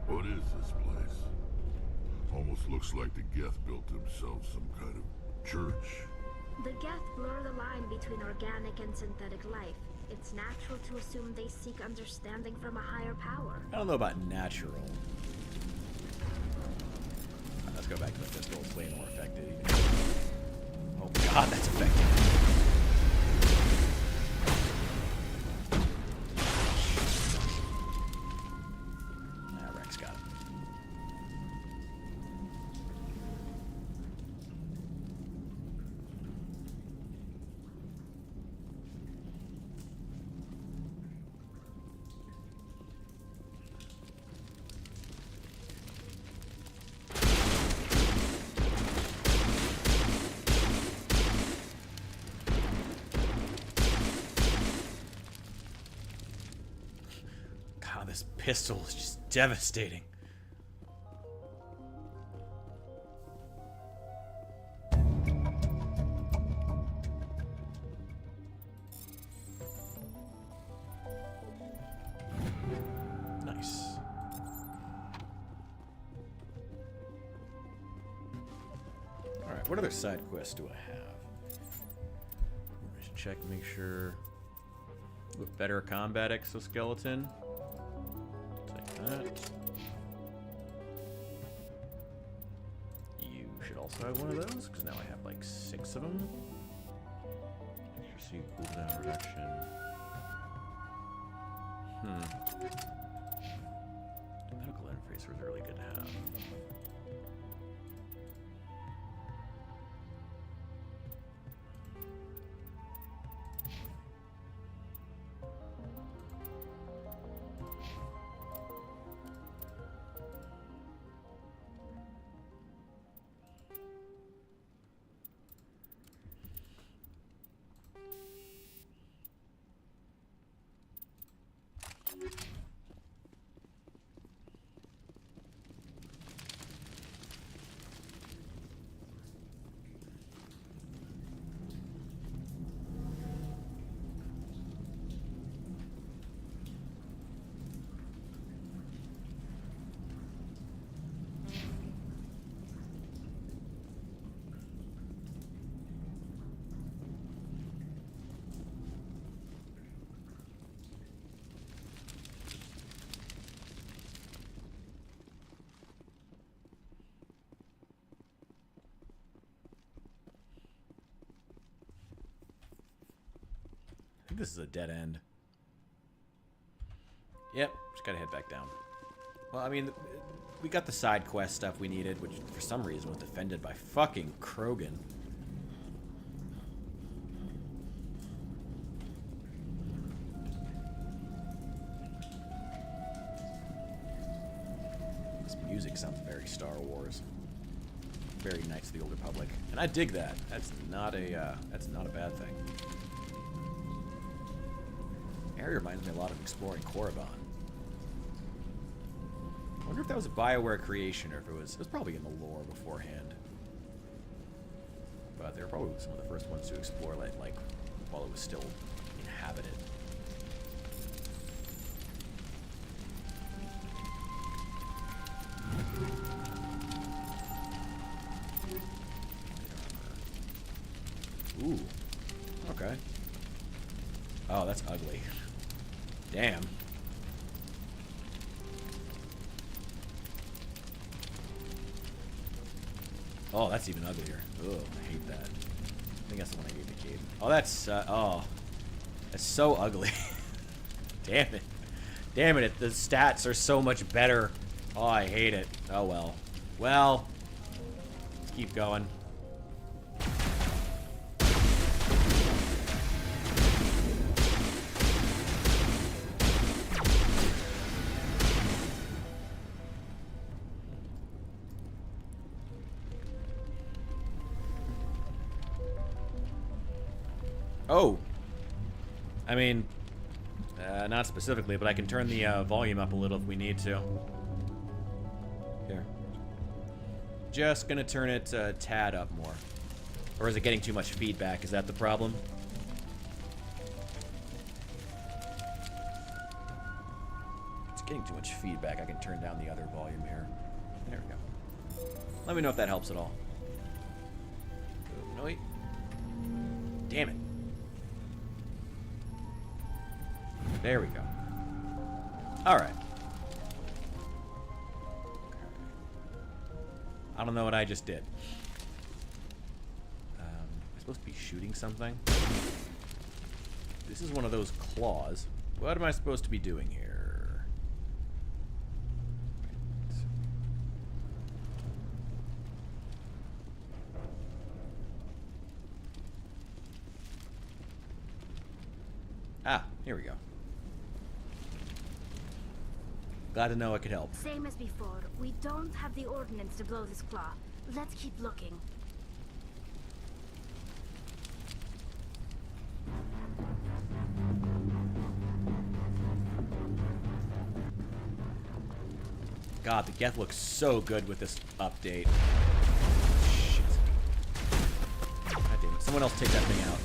What is this place? Almost looks like the Geth built themselves some kind of church. The Geth blur the line between organic and synthetic life. It's natural to assume they seek understanding from a higher power. I don't know about natural. Let's go back to the pistol. It's way more effective. Oh god, that's effective. Ah, Rex got it. God, this pistol is just devastating. Nice. Alright, what other side quests do I have? Just check, make sure. With better combat exoskeleton. Take that. You should also have one of those, because now I have like 6 of them. Accuracy, cooldown reduction. Medical interface was really good to have. I think this is a dead end. Yep, just gotta head back down. Well, I mean, we got the side quest stuff we needed, which for some reason was defended by fucking Krogan. This music sounds very Star Wars. Very Knights of the Old Republic. And I dig that. That's not a bad thing. Area reminds me a lot of exploring Korriban. I wonder if that was a BioWare creation or if it was probably in the lore beforehand. But they were probably some of the first ones to explore like while it was still inhabited. Ooh. Okay. Oh, that's ugly. Damn. Oh, that's even uglier. Ugh, I hate that. I think that's the one I gave to Cade. Oh, that's, oh. That's so ugly. Damn it. Damn it, the stats are so much better. Oh, I hate it. Oh, well. Well, let's keep going. Oh, I mean, not specifically, but I can turn the volume up a little if we need to. Here. Just gonna turn it a tad up more. Or is it getting too much feedback? Is that the problem? If it's getting too much feedback, I can turn down the other volume here. There we go. Let me know if that helps at all. Oh, no, wait. Damn it. There we go. Alright. I don't know what I just did. Am I supposed to be shooting something? This is one of those claws. What am I supposed to be doing here? Ah, here we go. Glad to know I could help. Same as before. We don't have the ordnance to blow this claw. Let's keep looking. God, the Geth looks so good with this update. Shit. God damn it. Someone else take that thing out.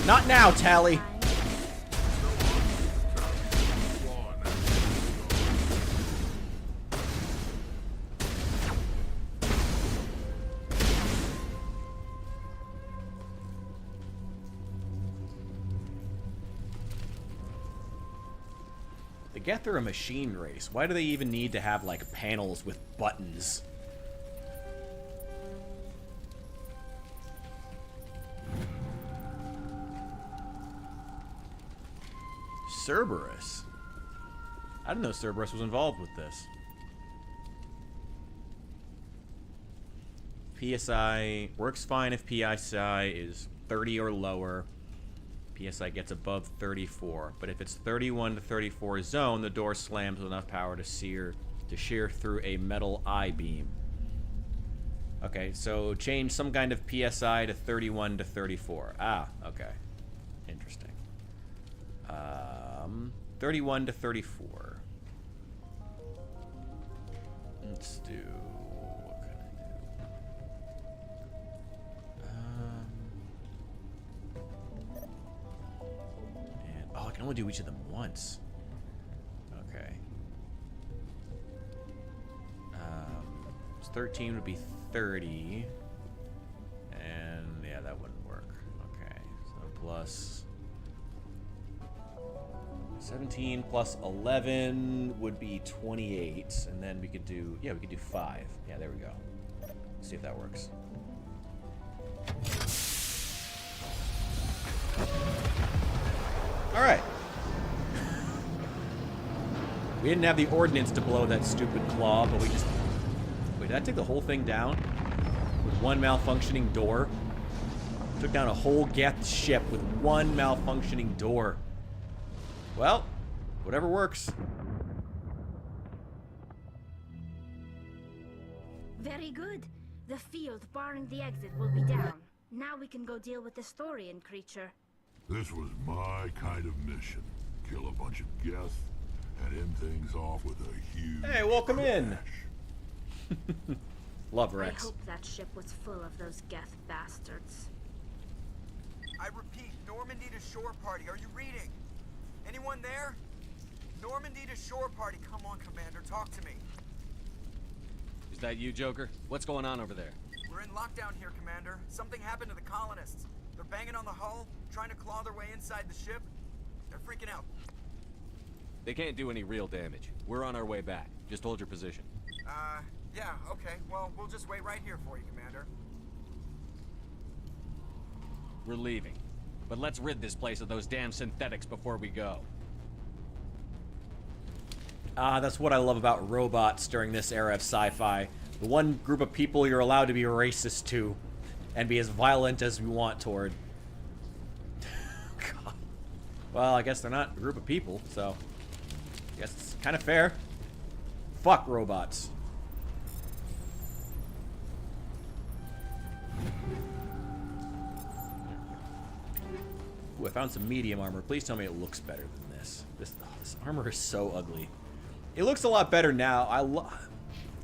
Not now, Tally. Geth are a machine race. Why do they even need to have, like, panels with buttons? Cerberus. I didn't know Cerberus was involved with this. PSI works fine if PSI is 30 or lower. PSI gets above 34. But if it's 31 to 34 zone, the door slams with enough power to shear through a metal I-beam. Okay, so change some kind of PSI to 31 to 34. Ah, okay. Interesting. 31 to 34. Let's do... What can I do? And, oh, I can only do each of them once. Okay. 13 would be 30. And, yeah, that wouldn't work. Okay, so plus... 17 plus 11 would be 28, and then we could do, yeah, we could do 5. Yeah, there we go. Let's see if that works. All right. We didn't have the ordnance to blow that stupid claw, but we just... Wait, did I take the whole thing down? With one malfunctioning door? Took down a whole Geth ship with one malfunctioning door. Well, whatever works. Very good. The field barring the exit will be down. Now we can go deal with the Thorian creature. This was my kind of mission. Kill a bunch of Geth and end things off with a huge... Hey, welcome in. Love Rex. I hope that ship was full of those Geth bastards. I repeat, Normandy to shore party. Are you reading? Anyone there? Normandy to shore party. Come on, Commander. Talk to me. Is that you, Joker? What's going on over there? We're in lockdown here, Commander. Something happened to the colonists. They're banging on the hull, trying to claw their way inside the ship. They're freaking out. They can't do any real damage. We're on our way back. Just hold your position. Yeah, okay. Well, we'll just wait right here for you, Commander. We're leaving. But let's rid this place of those damn synthetics before we go. That's what I love about robots during this era of sci-fi. The one group of people you're allowed to be racist to and be as violent as you want toward. God. Well, I guess they're not a group of people, so I guess it's kind of fair. Fuck robots. Ooh, I found some medium armor. Please tell me it looks better than this. This armor is so ugly. It looks a lot better now.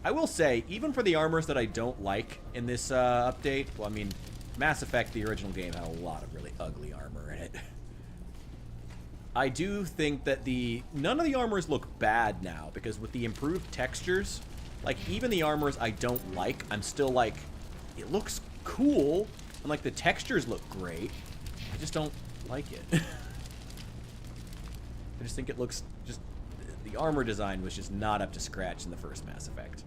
I will say, even for the armors that I don't like in this update, well, I mean, Mass Effect, the original game, had a lot of really ugly armor in it. I do think that none of the armors look bad now, because with the improved textures, like, even the armors I don't like, I'm still like, it looks cool, and like, the textures look great. I just don't like it. I just think it looks the armor design was just not up to scratch in the first Mass Effect.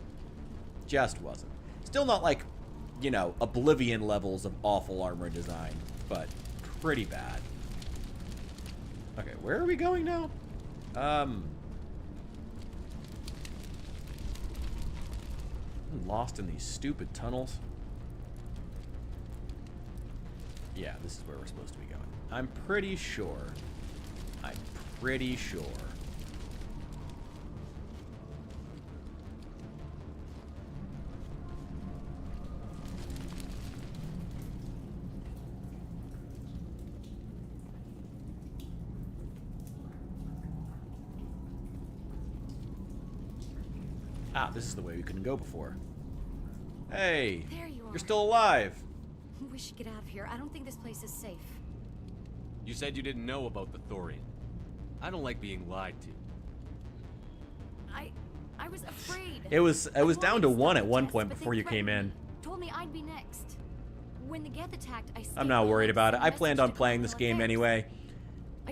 Just wasn't. Still not like, you know, Oblivion levels of awful armor design, but pretty bad. Okay, where are we going now? I'm lost in these stupid tunnels. Yeah, this is where we're supposed to be going. I'm pretty sure. Ah, this is the way we couldn't go before. Hey, There you are. you're still alive. We should get out of here. I don't think this place is safe. You said you didn't know about the Thorian. I don't like being lied to. I was afraid. It was down to 1 at one point before you came in. Told me I'd be next. When the Geth attacked, I I'm not worried about it. I planned on playing this game anyway.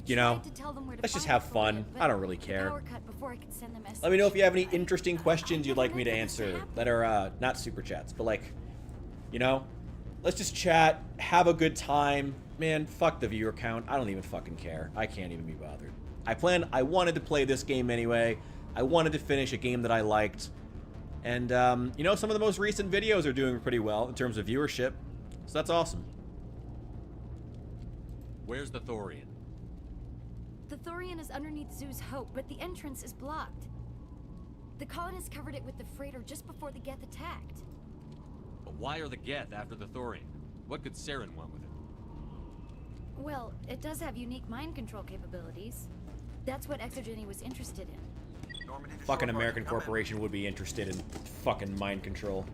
you know, tried to tell them where to let's just find have the Thorian, fun. but I don't really the care. power cut before I could send the message. Let me know if you have any interesting questions you'd like me to answer that are not super chats, but like, you know, let's just chat, have a good time. Man, fuck the viewer count. I don't even fucking care. I can't even be bothered. I wanted to play this game anyway. I wanted to finish a game that I liked. And, you know, some of the most recent videos are doing pretty well in terms of viewership. So that's awesome. Where's the Thorian? The Thorian is underneath Zoo's Hope, but the entrance is blocked. The colonists covered it with the freighter just before the Geth attacked. But why are the Geth after the Thorian? What could Saren want with it? Well, it does have unique mind control capabilities. That's what Exogeny was interested in. Fucking American corporation would be interested in fucking mind control.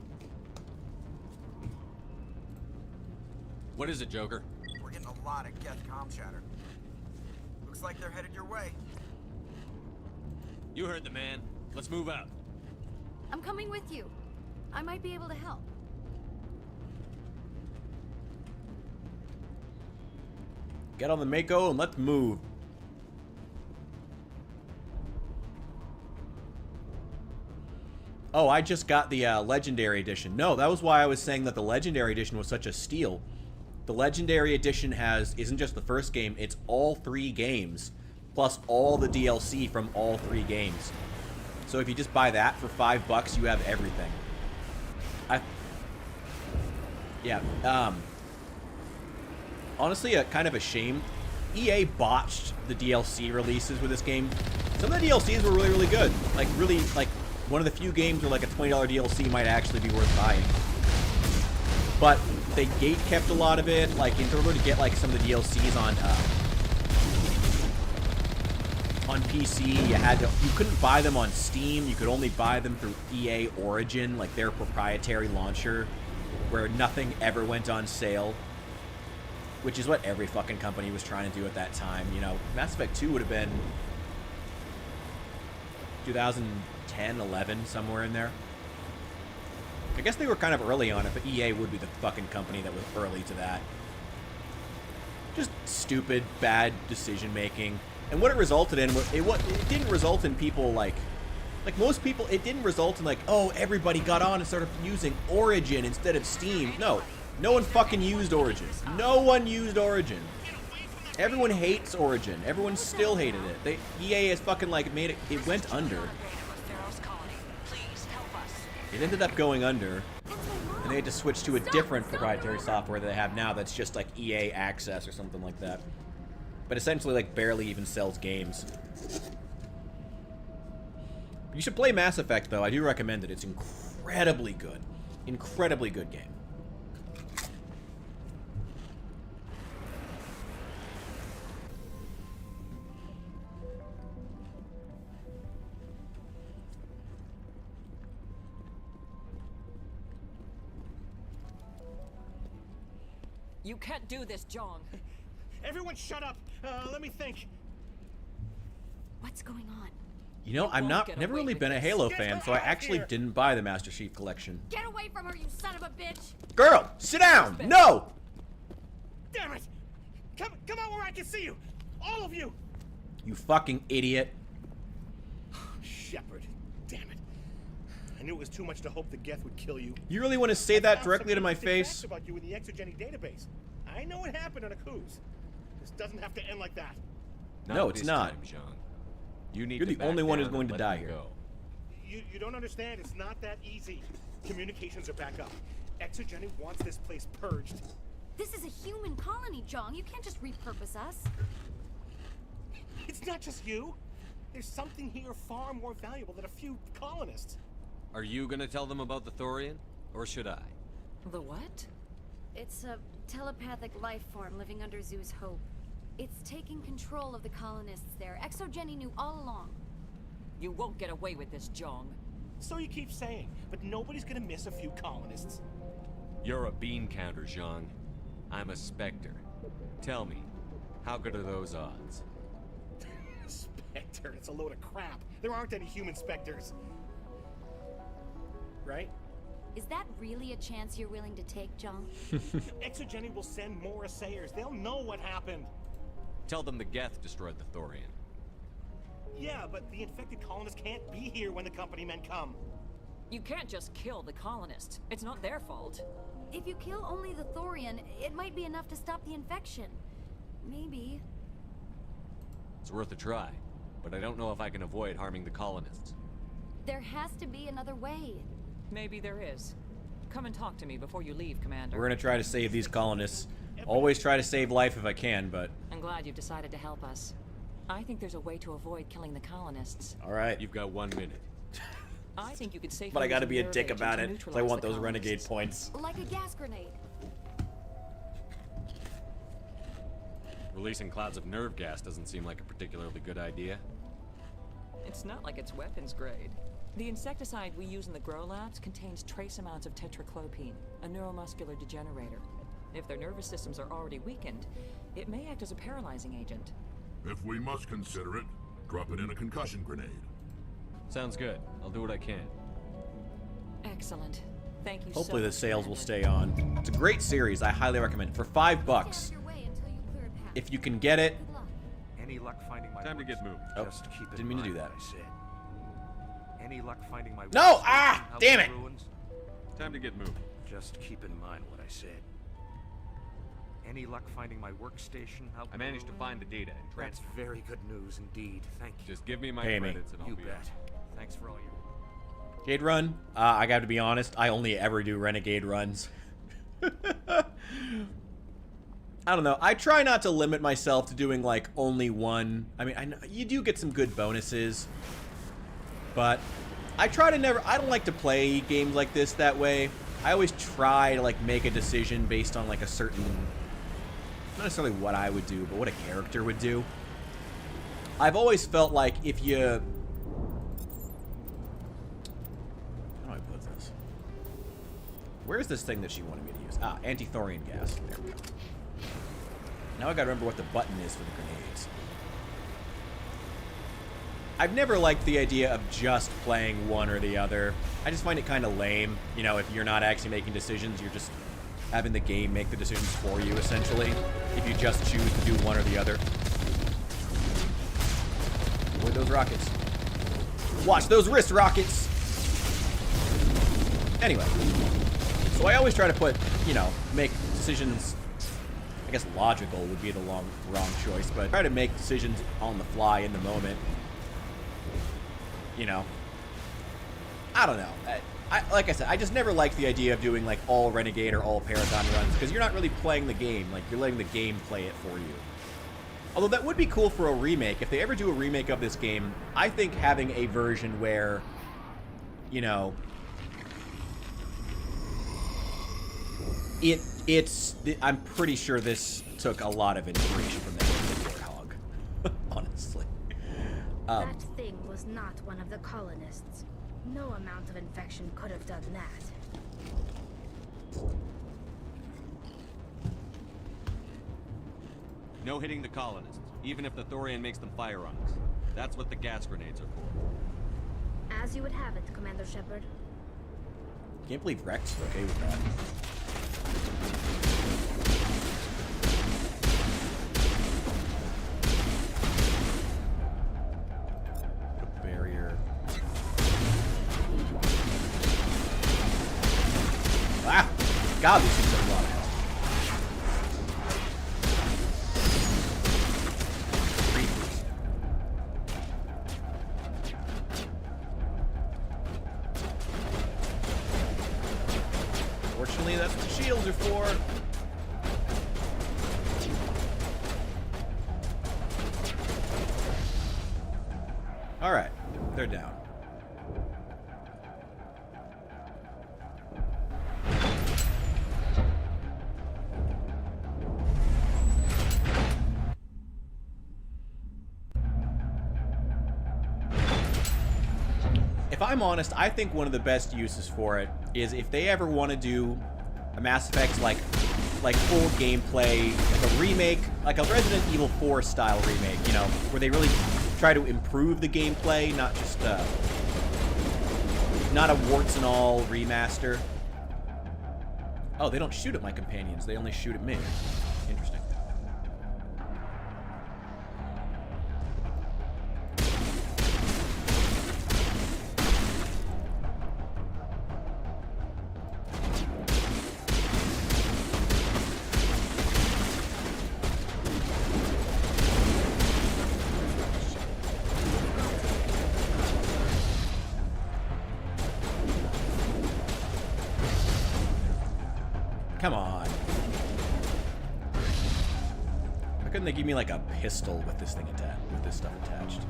What is it, Joker? We're getting a lot of Geth comm chatter. Looks like they're headed your way. You heard the man. Let's move out. I'm coming with you. I might be able to help. Get on the Mako and let's move. Oh, I just got the Legendary Edition. No, that was why I was saying that the Legendary Edition was such a steal. The Legendary Edition isn't just the first game, it's all 3 games, plus all the DLC from all 3 games. So if you just buy that for $5, you have everything. Honestly, kind of a shame. EA botched the DLC releases with this game. Some of the DLCs were really, really good. Like, really, like, one of the few games where, like, a $20 DLC might actually be worth buying. But they gate-kept a lot of it. Like, in order to get, like, some of the DLCs on PC, you couldn't buy them on Steam. You could only buy them through EA Origin, like their proprietary launcher, where nothing ever went on sale. Which is what every fucking company was trying to do at that time. You know, Mass Effect 2 would have been 2010, 11, somewhere in there. I guess they were kind of early on it, but EA would be the fucking company that was early to that. Just stupid, bad decision making. And what it resulted in, it didn't result in people like most people, it didn't result in like, oh, everybody got on and started using Origin instead of Steam. No. No one fucking used Origin. No one used Origin. Everyone hates Origin. Everyone still hated it. EA has fucking like made it. It went under. It ended up going under, and they had to switch to a different proprietary software that they have now. That's just like EA Access or something like that. But essentially, like barely even sells games. You should play Mass Effect though. I do recommend it. It's incredibly good. Incredibly good game. You can't do this, John. Everyone shut up! Let me think. What's going on? You know, I've never really been a Halo fan, so I actually didn't buy the Master Chief Collection. Get away from her, you son of a bitch! Girl, sit down! No! Damn it! Come out where I can see you! All of you! You fucking idiot. Shepard, damn it. I knew it was too much to hope the Geth would kill you. You really want to say that directly to my face? About you in the Exogeny database. I know what happened on Akuz. This doesn't have to end like that. No, it's not. You're the only one who's going to die here. You don't understand. It's not that easy. Communications are back up. Exogeny wants this place purged. This is a human colony, Jong. You can't just repurpose us. It's not just you. There's something here far more valuable than a few colonists. Are you gonna tell them about the Thorian, or should I? The what? It's a telepathic life form living under Zoo's Hope. It's taking control of the colonists there. Exogeny knew all along. You won't get away with this, Jong. So you keep saying, but nobody's gonna miss a few colonists. You're a bean counter, Zhang. I'm a Spectre. Tell me, how good are those odds? Spectre, it's a load of crap. There aren't any human Spectres. Right? Is that really a chance you're willing to take, Jong? Exogeny will send more assayers. They'll know what happened. Tell them the Geth destroyed the Thorian. Yeah, but the infected colonists can't be here when the company men come. You can't just kill the colonists. It's not their fault. If you kill only the Thorian, it might be enough to stop the infection. Maybe. It's worth a try, but I don't know if I can avoid harming the colonists. There has to be another way. Maybe there is. Come and talk to me before you leave, Commander. We're gonna try to save these colonists. Always try to save life if I can, but... I'm glad you've decided to help us. I think there's a way to avoid killing the colonists. Alright. You've got 1 minute. I think you could safely But I gotta use be a nerve dick agent about to it, because I neutralize want the those renegade colonists. points. Like a gas grenade. Releasing clouds of nerve gas doesn't seem like a particularly good idea. It's not like it's weapons grade. The insecticide we use in the grow labs contains trace amounts of tetraclopine, a neuromuscular degenerator. If their nervous systems are already weakened, it may act as a paralyzing agent. If we must consider it, drop it in a concussion grenade. Sounds good. I'll do what I can. Excellent. Thank you Hopefully so the much, sales will Commander. stay on. It's a great series. I highly recommend it. For $5, if you can get it. Any luck finding my Time to get moved. Oh, Just keep in didn't mean to mind do that. what I said. Any luck finding my No! workstation Ah! out Damn in it! ruins? Time to get moved. Just keep in mind what I said. Any luck finding my workstation out I in managed to ruins? find the data and That's transfer. very good news indeed. Thank you. Just give me my Pay me. credits and I'll You be bet. on. Thanks for all your... Jade Run, I got to be honest, I only ever do Renegade runs. I don't know. I try not to limit myself to doing, like, only one. I mean, I know you do get some good bonuses, but I try to never... I don't like to play games like this that way. I always try to, like, make a decision based on, like, a certain... Not necessarily what I would do, but what a character would do. I've always felt like if you... How do I put this? Where's this thing that she wanted me to use? Ah, anti-thorium gas. There we go. Now I gotta remember what the button is for the grenades. I've never liked the idea of just playing one or the other. I just find it kind of lame. You know, if you're not actually making decisions, you're just having the game make the decisions for you, essentially. If you just choose to do one or the other. Avoid those rockets. Watch those wrist rockets! Anyway. So I always try to put, you know, make decisions... I guess logical would be the wrong choice, but try to make decisions on the fly in the moment. You know. I don't know. Like I said, I just never liked the idea of doing like all Renegade or all Paragon runs, because you're not really playing the game. Like, you're letting the game play it for you. Although that would be cool for a remake. If they ever do a remake of this game, I think having a version where, you know, I'm pretty sure this took a lot of inspiration from that Warthog, honestly. That thing was not one of the colonists. No amount of infection could have done that. No hitting the colonists, even if the Thorian makes them fire on us. That's what the gas grenades are for. As you would have it, Commander Shepard. Can't believe Rex is okay with that. Barrier. Ah! God, these things are a lot of help. Creepers. Fortunately, that's what shields are for. Alright, they're down. If I'm honest, I think one of the best uses for it is if they ever want to do a Mass Effect like full gameplay, like a remake, like a Resident Evil 4 style remake, you know, where they really try to improve the gameplay, not just not a warts and all remaster. Oh, they don't shoot at my companions, they only shoot at me. Interesting. Come on. Why couldn't they give me like a pistol with this thing attached? With this stuff attached?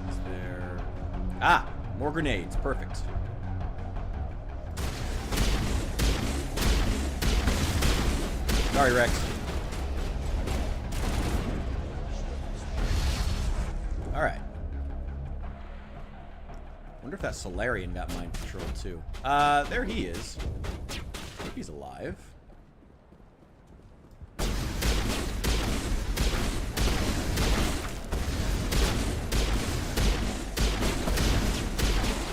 Is there? Ah, more grenades. Perfect. Sorry, Rex. All right. Wonder if that Solarian got mind control too. There he is. I think he's alive.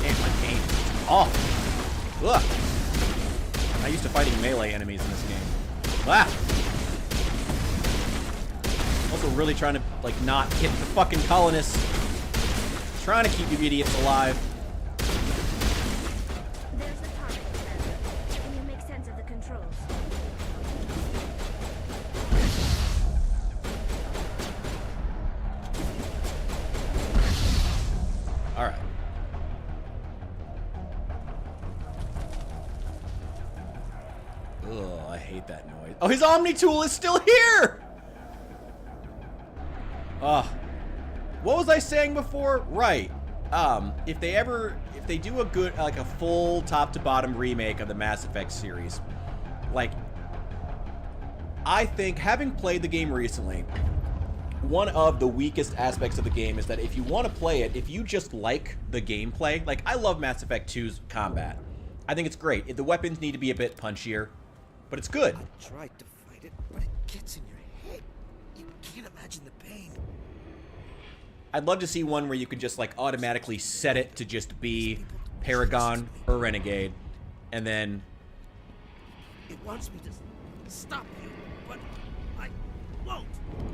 Damn, my aim is awful. Ugh. I'm used to fighting melee enemies in this game. Ah! Also really trying to, like, not hit the fucking colonists. Trying to keep you idiots alive. There's the target, Commander. Can you make sense of the controls? Alright. Ugh, I hate that noise. Oh, his Omni tool is still here! Ugh. What was I saying before? Right. If they do a good, like a full top to bottom remake of the Mass Effect series, like, I think, having played the game recently, one of the weakest aspects of the game is that if you want to play it, if you just like the gameplay, like, I love Mass Effect 2's combat. I think it's great. The weapons need to be a bit punchier, but it's good. I tried to fight it, but it gets in your head. You can't imagine the pain. I'd love to see one where you could just, like, automatically set it to just be Paragon or Renegade, and then... It wants me to stop you, but I won't.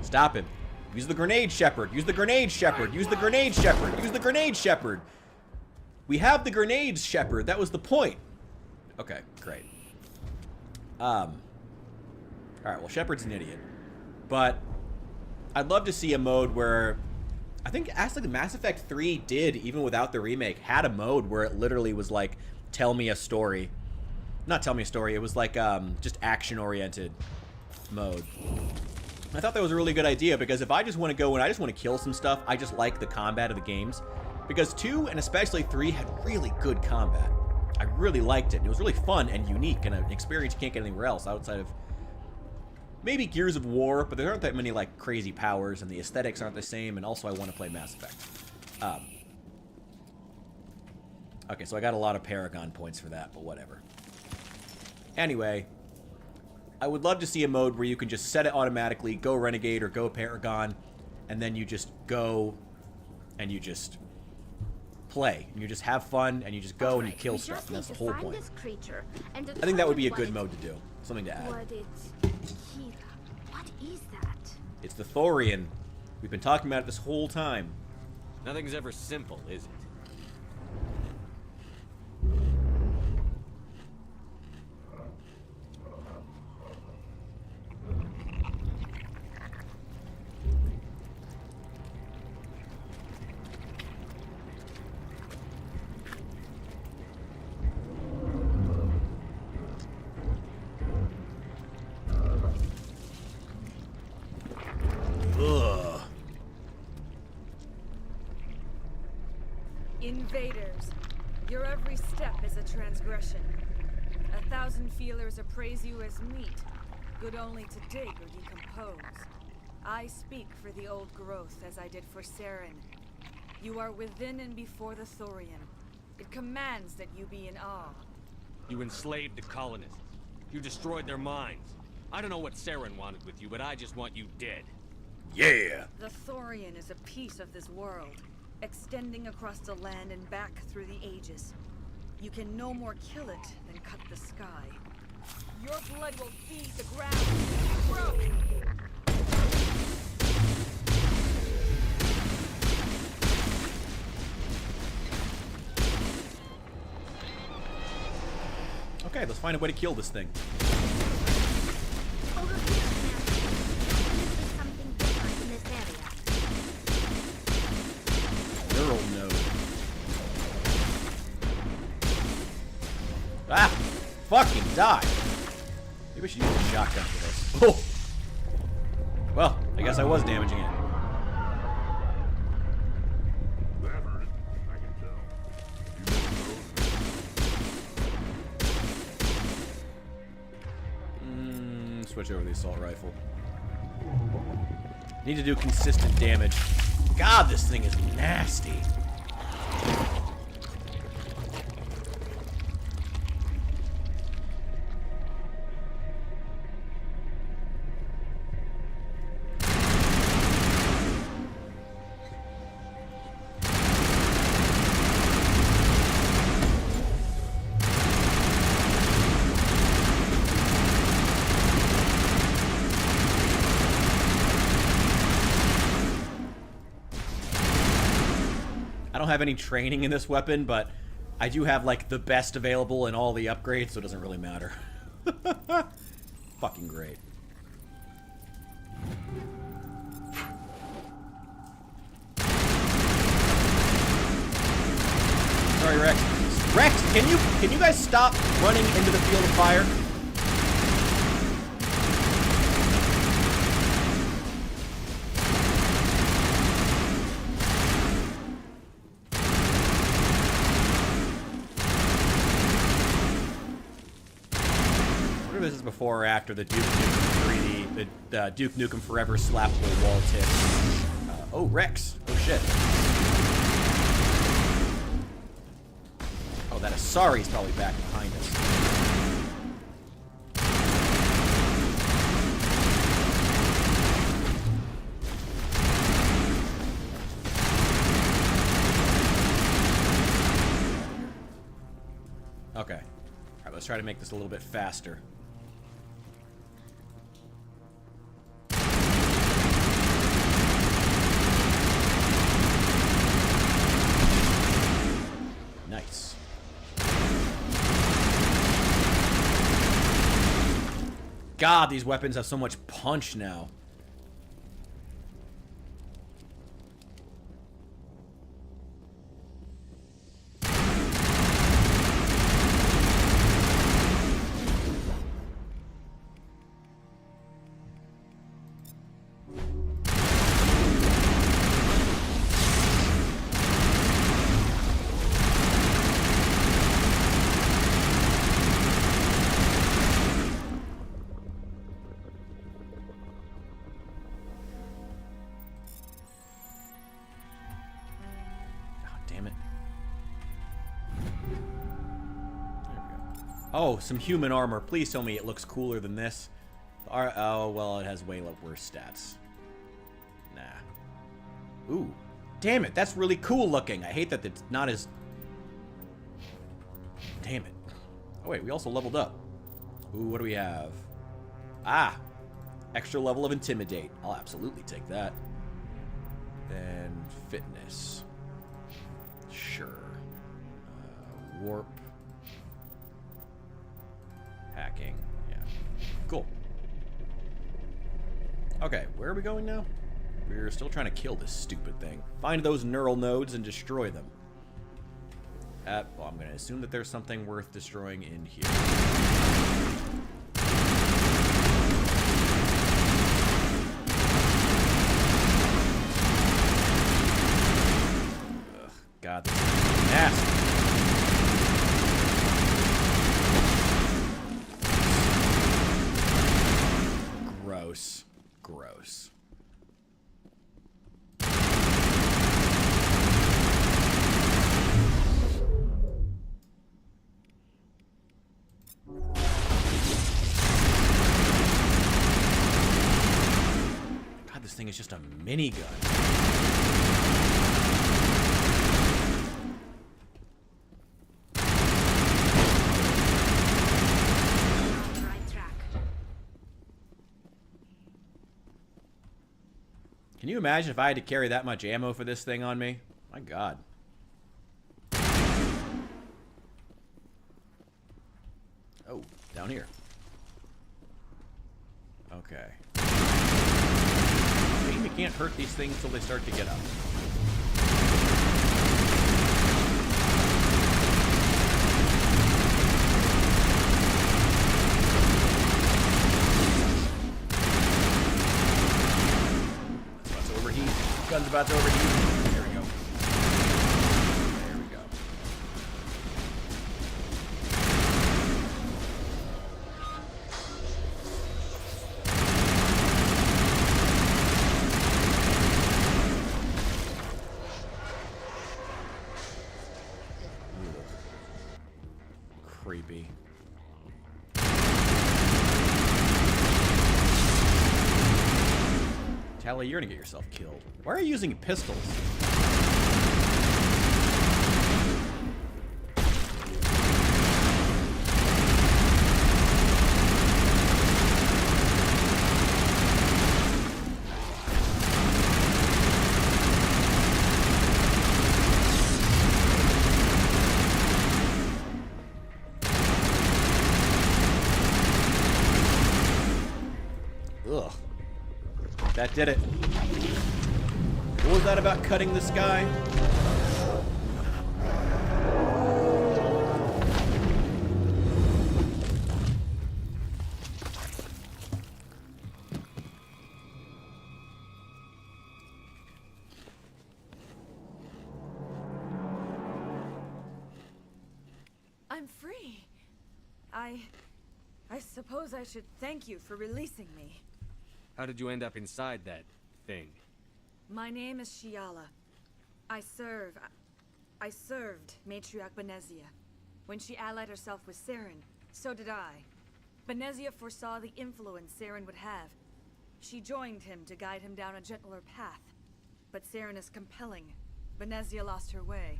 Stop him. Use the Grenade Shepherd. Use the Grenade Shepherd. Use the Grenade Shepherd. Use the Grenade Shepherd. We have the Grenades Shepherd. That was the point. Okay, great. Alright, well, Shepard's an idiot. But I'd love to see a mode where... I think actually the Mass Effect 3 did, even without the remake, had a mode where it literally was like, tell me a story. Not tell me a story, it was like just action-oriented mode. I thought that was a really good idea, because if I just want to go and I just want to kill some stuff, I just like the combat of the games. Because 2, and especially 3, had really good combat. I really liked it. It was really fun and unique, and an experience you can't get anywhere else outside of maybe Gears of War, but there aren't that many, like, crazy powers, and the aesthetics aren't the same, and also I want to play Mass Effect. Okay, so I got a lot of Paragon points for that, but whatever. Anyway, I would love to see a mode where you can just set it automatically, go Renegade or go Paragon, and then you just go and you just play, and you just have fun, and you just go and you kill stuff, and that's the whole point. I think that would be a good mode to do. Something to add. What is that? It's the Thorian. We've been talking about it this whole time. Nothing's ever simple, is it? Ugh. Invaders, your every step is a transgression. 1,000 feelers appraise you as meat, good only to dig or decompose. I speak for the old growth as I did for Saren. You are within and before the Thorian. It commands that you be in awe. You enslaved the colonists. You destroyed their minds. I don't know what Saren wanted with you, but I just want you dead. Yeah! The Thorian is a piece of this world, extending across the land and back through the ages. You can no more kill it than cut the sky. Your blood will feed the ground. Grow! Okay, let's find a way to kill this thing. Over here, Commander. There must be something different in this area. Neural node. Ah! Fucking die! we should use a shotgun for this. Oh! Well, I guess I was damaging it. That hurt it, I can tell. Switch over to the assault rifle. Need to do consistent damage. God, this thing is nasty. I don't have any training in this weapon, but I do have, like, the best available in all the upgrades, so it doesn't really matter. Fucking great. Sorry, Rex. Rex, can you guys stop running into the field of fire? This is before or after the Duke Nukem 3D, the Duke Nukem Forever slappable wall tip. Oh, Rex. Oh, shit. Oh, that Asari's probably back behind us. Okay. All right, let's try to make this a little bit faster. Nice. God, these weapons have so much punch now. Oh, some human armor. Please tell me it looks cooler than this. Oh, well, it has way worse stats. Nah. Ooh. Damn it, that's really cool looking. I hate that it's not as... Damn it. Oh, wait, we also leveled up. Ooh, what do we have? Ah! Extra level of Intimidate. I'll absolutely take that. Then Fitness. Sure. Warp. Hacking. Yeah. Cool. Okay, where are we going now? We're still trying to kill this stupid thing. Find those neural nodes and destroy them. Well, I'm going to assume that there's something worth destroying in here. Ugh, God, this is nasty. Gross. Gross. God, this thing is just a minigun. Can you imagine if I had to carry that much ammo for this thing on me? My God. Oh, down here. Okay. Maybe you can't hurt these things till they start to get up. Gun's about to overheat. There we go. There we go. Creepy. Tally, you're gonna get yourself killed. Why are you using pistols? Ugh. That did it. What was that about cutting the sky? I'm free. I suppose I should thank you for releasing me. How did you end up inside that thing? My name is Shiala. I served Matriarch Benezia. When she allied herself with Saren, so did I. Benezia foresaw the influence Saren would have. She joined him to guide him down a gentler path. But Saren is compelling. Benezia lost her way.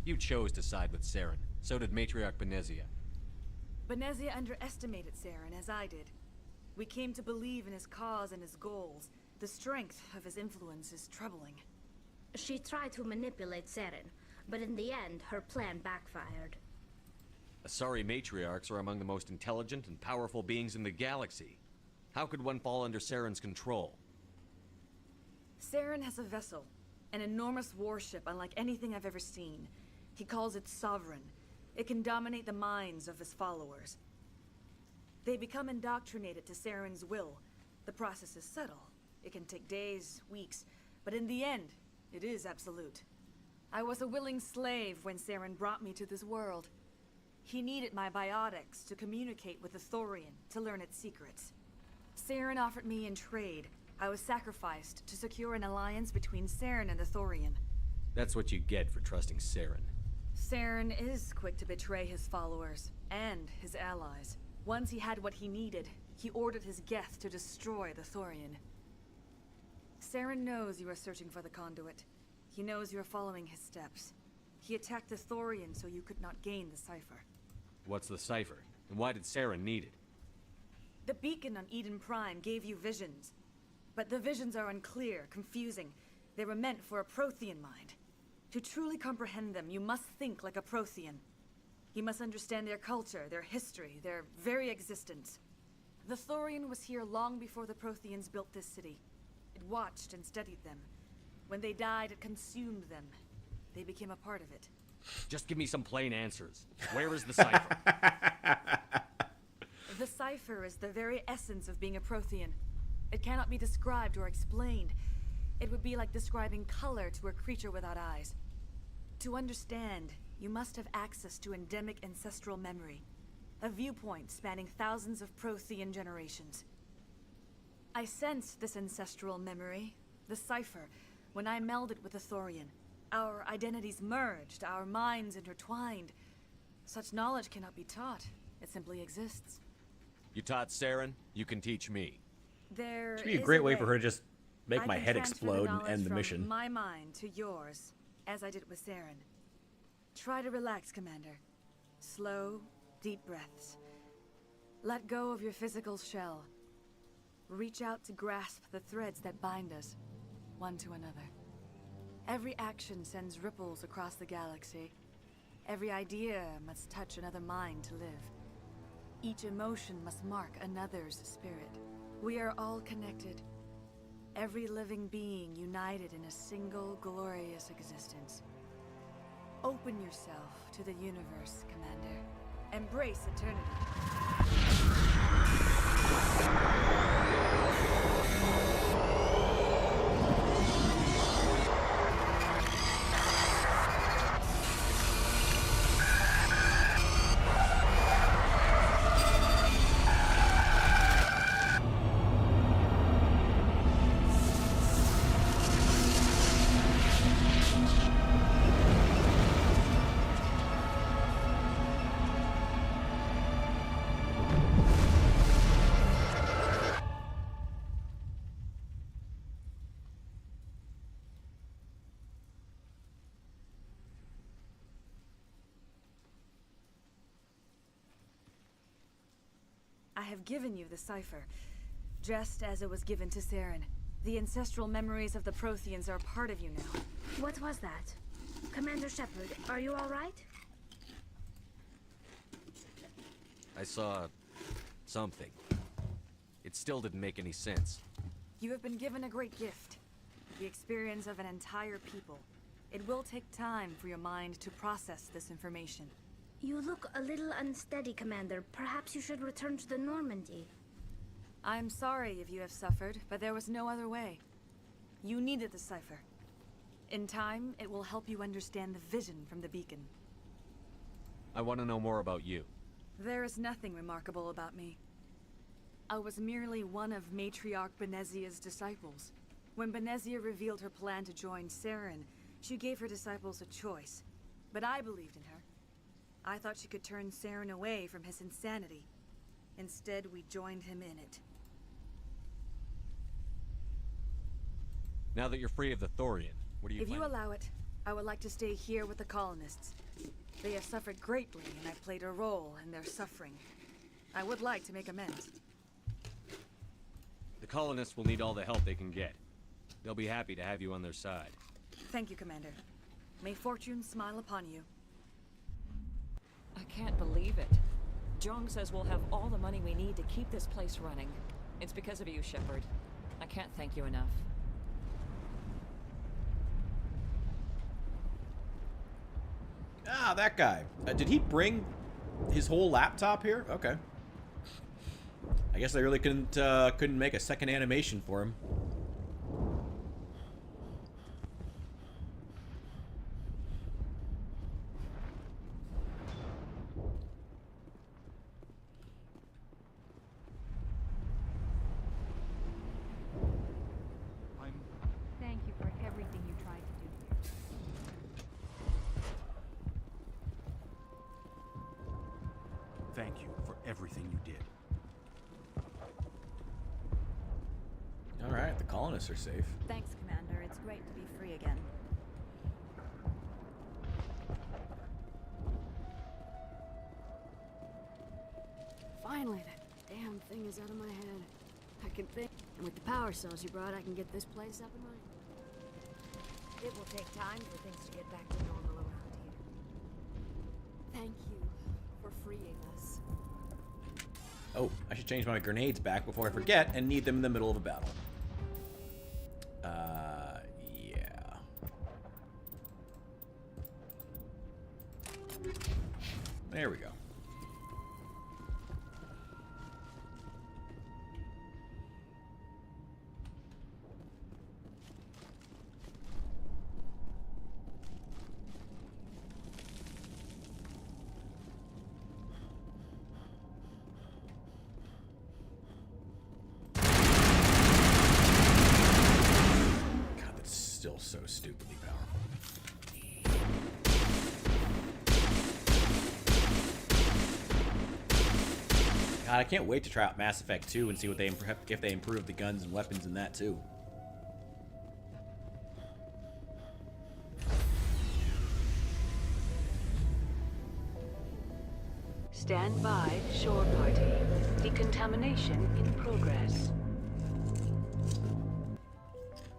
You chose to side with Saren. So did Matriarch Benezia. Benezia underestimated Saren, as I did. We came to believe in his cause and his goals. The strength of his influence is troubling. She tried to manipulate Saren, but in the end, her plan backfired. Asari matriarchs are among the most intelligent and powerful beings in the galaxy. How could one fall under Saren's control? Saren has a vessel, an enormous warship unlike anything I've ever seen. He calls it Sovereign. It can dominate the minds of his followers. They become indoctrinated to Saren's will. The process is subtle. It can take days, weeks, but in the end, it is absolute. I was a willing slave when Saren brought me to this world. He needed my biotics to communicate with the Thorian, to learn its secrets. Saren offered me in trade. I was sacrificed to secure an alliance between Saren and the Thorian. That's what you get for trusting Saren. Saren is quick to betray his followers, and his allies. Once he had what he needed, he ordered his Geth to destroy the Thorian. Saren knows you are searching for the conduit. He knows you are following his steps. He attacked the Thorian so you could not gain the cipher. What's the cipher? And why did Saren need it? The beacon on Eden Prime gave you visions. But the visions are unclear, confusing. They were meant for a Prothean mind. To truly comprehend them, you must think like a Prothean. You must understand their culture, their history, their very existence. The Thorian was here long before the Protheans built this city. It watched and studied them. When they died, it consumed them. They became a part of it. Just give me some plain answers. Where is the cipher? The cipher is the very essence of being a Prothean. It cannot be described or explained. It would be like describing color to a creature without eyes. To understand, you must have access to endemic ancestral memory. A viewpoint spanning thousands of Prothean generations. I sensed this ancestral memory, the cipher, when I melded with the Thorian. Our identities merged, our minds intertwined. Such knowledge cannot be taught. It simply exists. You taught Saren, you can teach me. There Should be a is great a way for her to just make I my can head transfer explode and knowledge end the from mission. my mind to yours, as I did with Saren. Try to relax, Commander. Slow, deep breaths. Let go of your physical shell. Reach out to grasp the threads that bind us, one to another. Every action sends ripples across the galaxy. Every idea must touch another mind to live. Each emotion must mark another's spirit. We are all connected. Every living being united in a single glorious existence. Open yourself to the universe, Commander. Embrace eternity. have given you the cipher, just as it was given to Saren. The ancestral memories of the Protheans are part of you now. What was that? Commander Shepard, are you all right? I saw something. It still didn't make any sense. You have been given a great gift. The experience of an entire people. It will take time for your mind to process this information. You look a little unsteady, Commander. Perhaps you should return to the Normandy. I'm sorry if you have suffered, but there was no other way. You needed the cipher. In time, it will help you understand the vision from the beacon. I want to know more about you. There is nothing remarkable about me. I was merely one of Matriarch Benezia's disciples. When Benezia revealed her plan to join Saren, she gave her disciples a choice. But I believed in her. I thought she could turn Saren away from his insanity. Instead, we joined him in it. Now that you're free of the Thorian, what are you If you planning? allow it, I would like to stay here with the colonists. They have suffered greatly, and I played a role in their suffering. I would like to make amends. The colonists will need all the help they can get. They'll be happy to have you on their side. Thank you, Commander. May fortune smile upon you. I can't believe it. Jong says we'll have all the money we need to keep this place running. It's because of you, Shepard. I can't thank you enough. Ah, that guy. Did he bring his whole laptop here? Okay. I guess they really couldn't make a second animation for him. Thank you for everything you tried to do here. Thank you for everything you did. Alright, the colonists are safe. Thanks, Commander. It's great to be free again. Finally, that damn thing is out of my head. I can think, and with the power cells you brought, I can get this place up and running. It will take time for things to get back to normal around here. Thank you for freeing us. Oh, I should change my grenades back before I forget and need them in the middle of a battle. Yeah. There we go. Still so stupidly powerful. God, I can't wait to try out Mass Effect 2 and see what if they improve the guns and weapons in that too. Stand by, shore party. Decontamination in progress.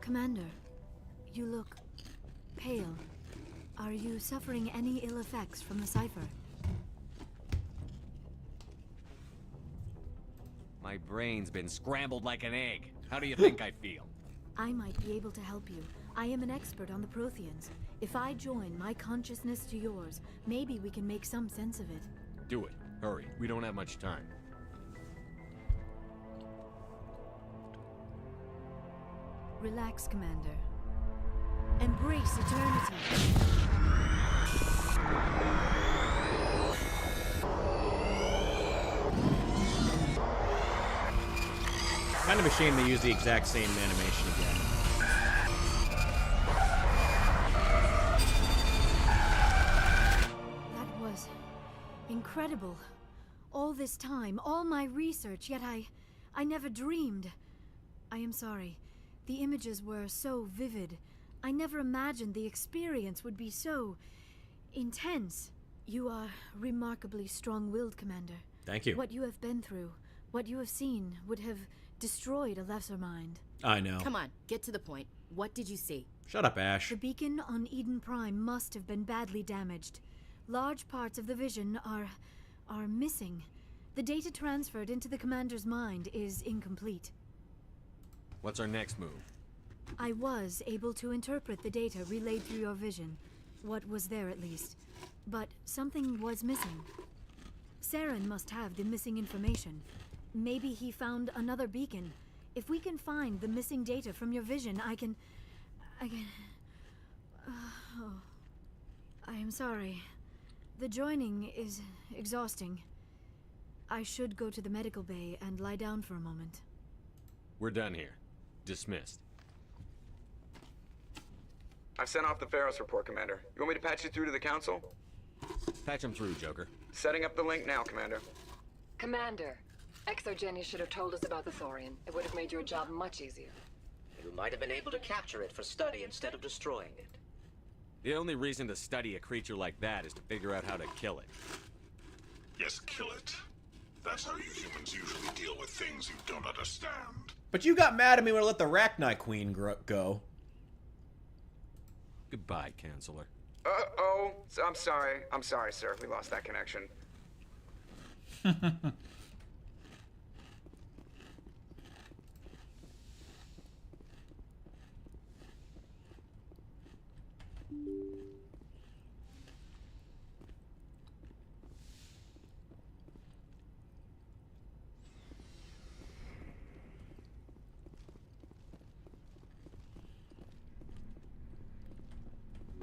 Commander, you look pale. Are you suffering any ill effects from the cipher? My brain's been scrambled like an egg. How do you think I feel? I might be able to help you. I am an expert on the Protheans. If I join my consciousness to yours, maybe we can make some sense of it. Do it. Hurry. We don't have much time. Relax, Commander. Embrace eternity. Kind of a shame they use the exact same animation again. That was incredible. All this time, all my research, yet I never dreamed. I am sorry. The images were so vivid. I never imagined the experience would be so intense. You are remarkably strong-willed, Commander. Thank you. What you have been through, What you have seen would have destroyed a lesser mind. I know. Come on, get to the point. What did you see? Shut up, Ash. The beacon on Eden Prime must have been badly damaged. Large parts of the vision are missing. The data transferred into the commander's mind is incomplete. What's our next move? I was able to interpret the data relayed through your vision. What was there, at least. But something was missing. Saren must have the missing information. Maybe he found another beacon. If we can find the missing data from your vision, I can... Oh. I am sorry. The joining is exhausting. I should go to the medical bay and lie down for a moment. We're done here. Dismissed. I've sent off the Pharos report, Commander. You want me to patch you through to the Council? Patch him through, Joker. Setting up the link now, Commander. Commander, ExoGeni should have told us about the Thorian. It would have made your job much easier. You might have been able to capture it for study instead of destroying it. The only reason to study a creature like that is to figure out how to kill it. Yes, kill it. That's how you humans usually deal with things you don't understand. But you got mad at me when I let the Rachni Queen go. Goodbye, Counselor. Uh-oh. I'm sorry. I'm sorry, sir. We lost that connection.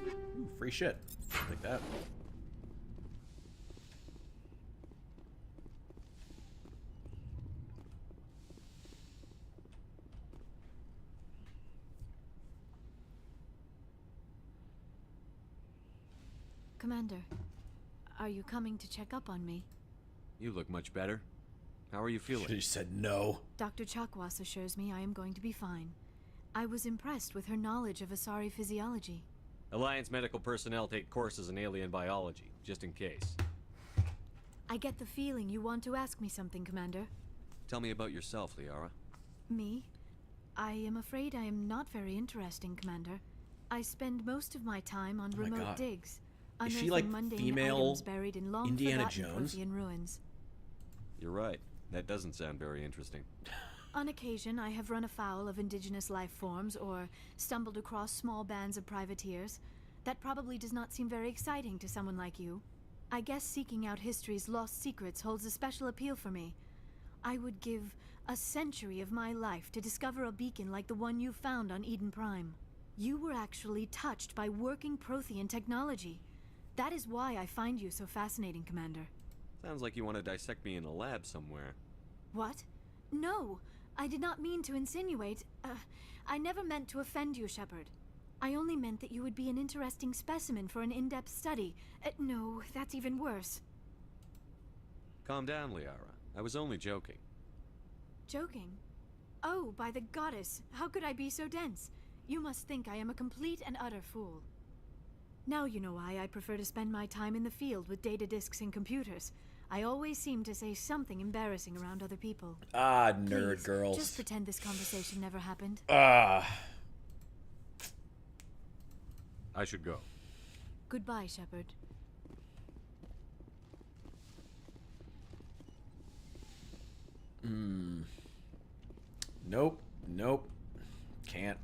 Ooh, free shit. Like that. Commander, are you coming to check up on me? You look much better. How are you feeling? She said no. Dr. Chakwas assures me I am going to be fine. I was impressed with her knowledge of Asari physiology. Alliance medical personnel take courses in alien biology, just in case. I get the feeling you want to ask me something, Commander. Tell me about yourself, Liara. Me? I am afraid I am not very interesting, Commander. I spend most of my time on my remote God. digs, Is she unearthing like mundane female items buried in long Indiana forgotten Jones? Prothean ruins. You're right. That doesn't sound very interesting. On occasion, I have run afoul of indigenous life forms or stumbled across small bands of privateers. That probably does not seem very exciting to someone like you. I guess seeking out history's lost secrets holds a special appeal for me. I would give a century of my life to discover a beacon like the one you found on Eden Prime. You were actually touched by working Prothean technology. That is why I find you so fascinating, Commander. Sounds like you want to dissect me in a lab somewhere. What? No, I did not mean to insinuate. I never meant to offend you, Shepard. I only meant that you would be an interesting specimen for an in-depth study. No, that's even worse. Calm down, Liara. I was only joking. Joking? Oh, by the goddess, how could I be so dense? You must think I am a complete and utter fool. Now you know why I prefer to spend my time in the field with data disks and computers. I always seem to say something embarrassing around other people. Ah, nerd Please, girls. just pretend this conversation never happened. Ah. I should go. Goodbye, Shepard. Nope. Nope. Can't.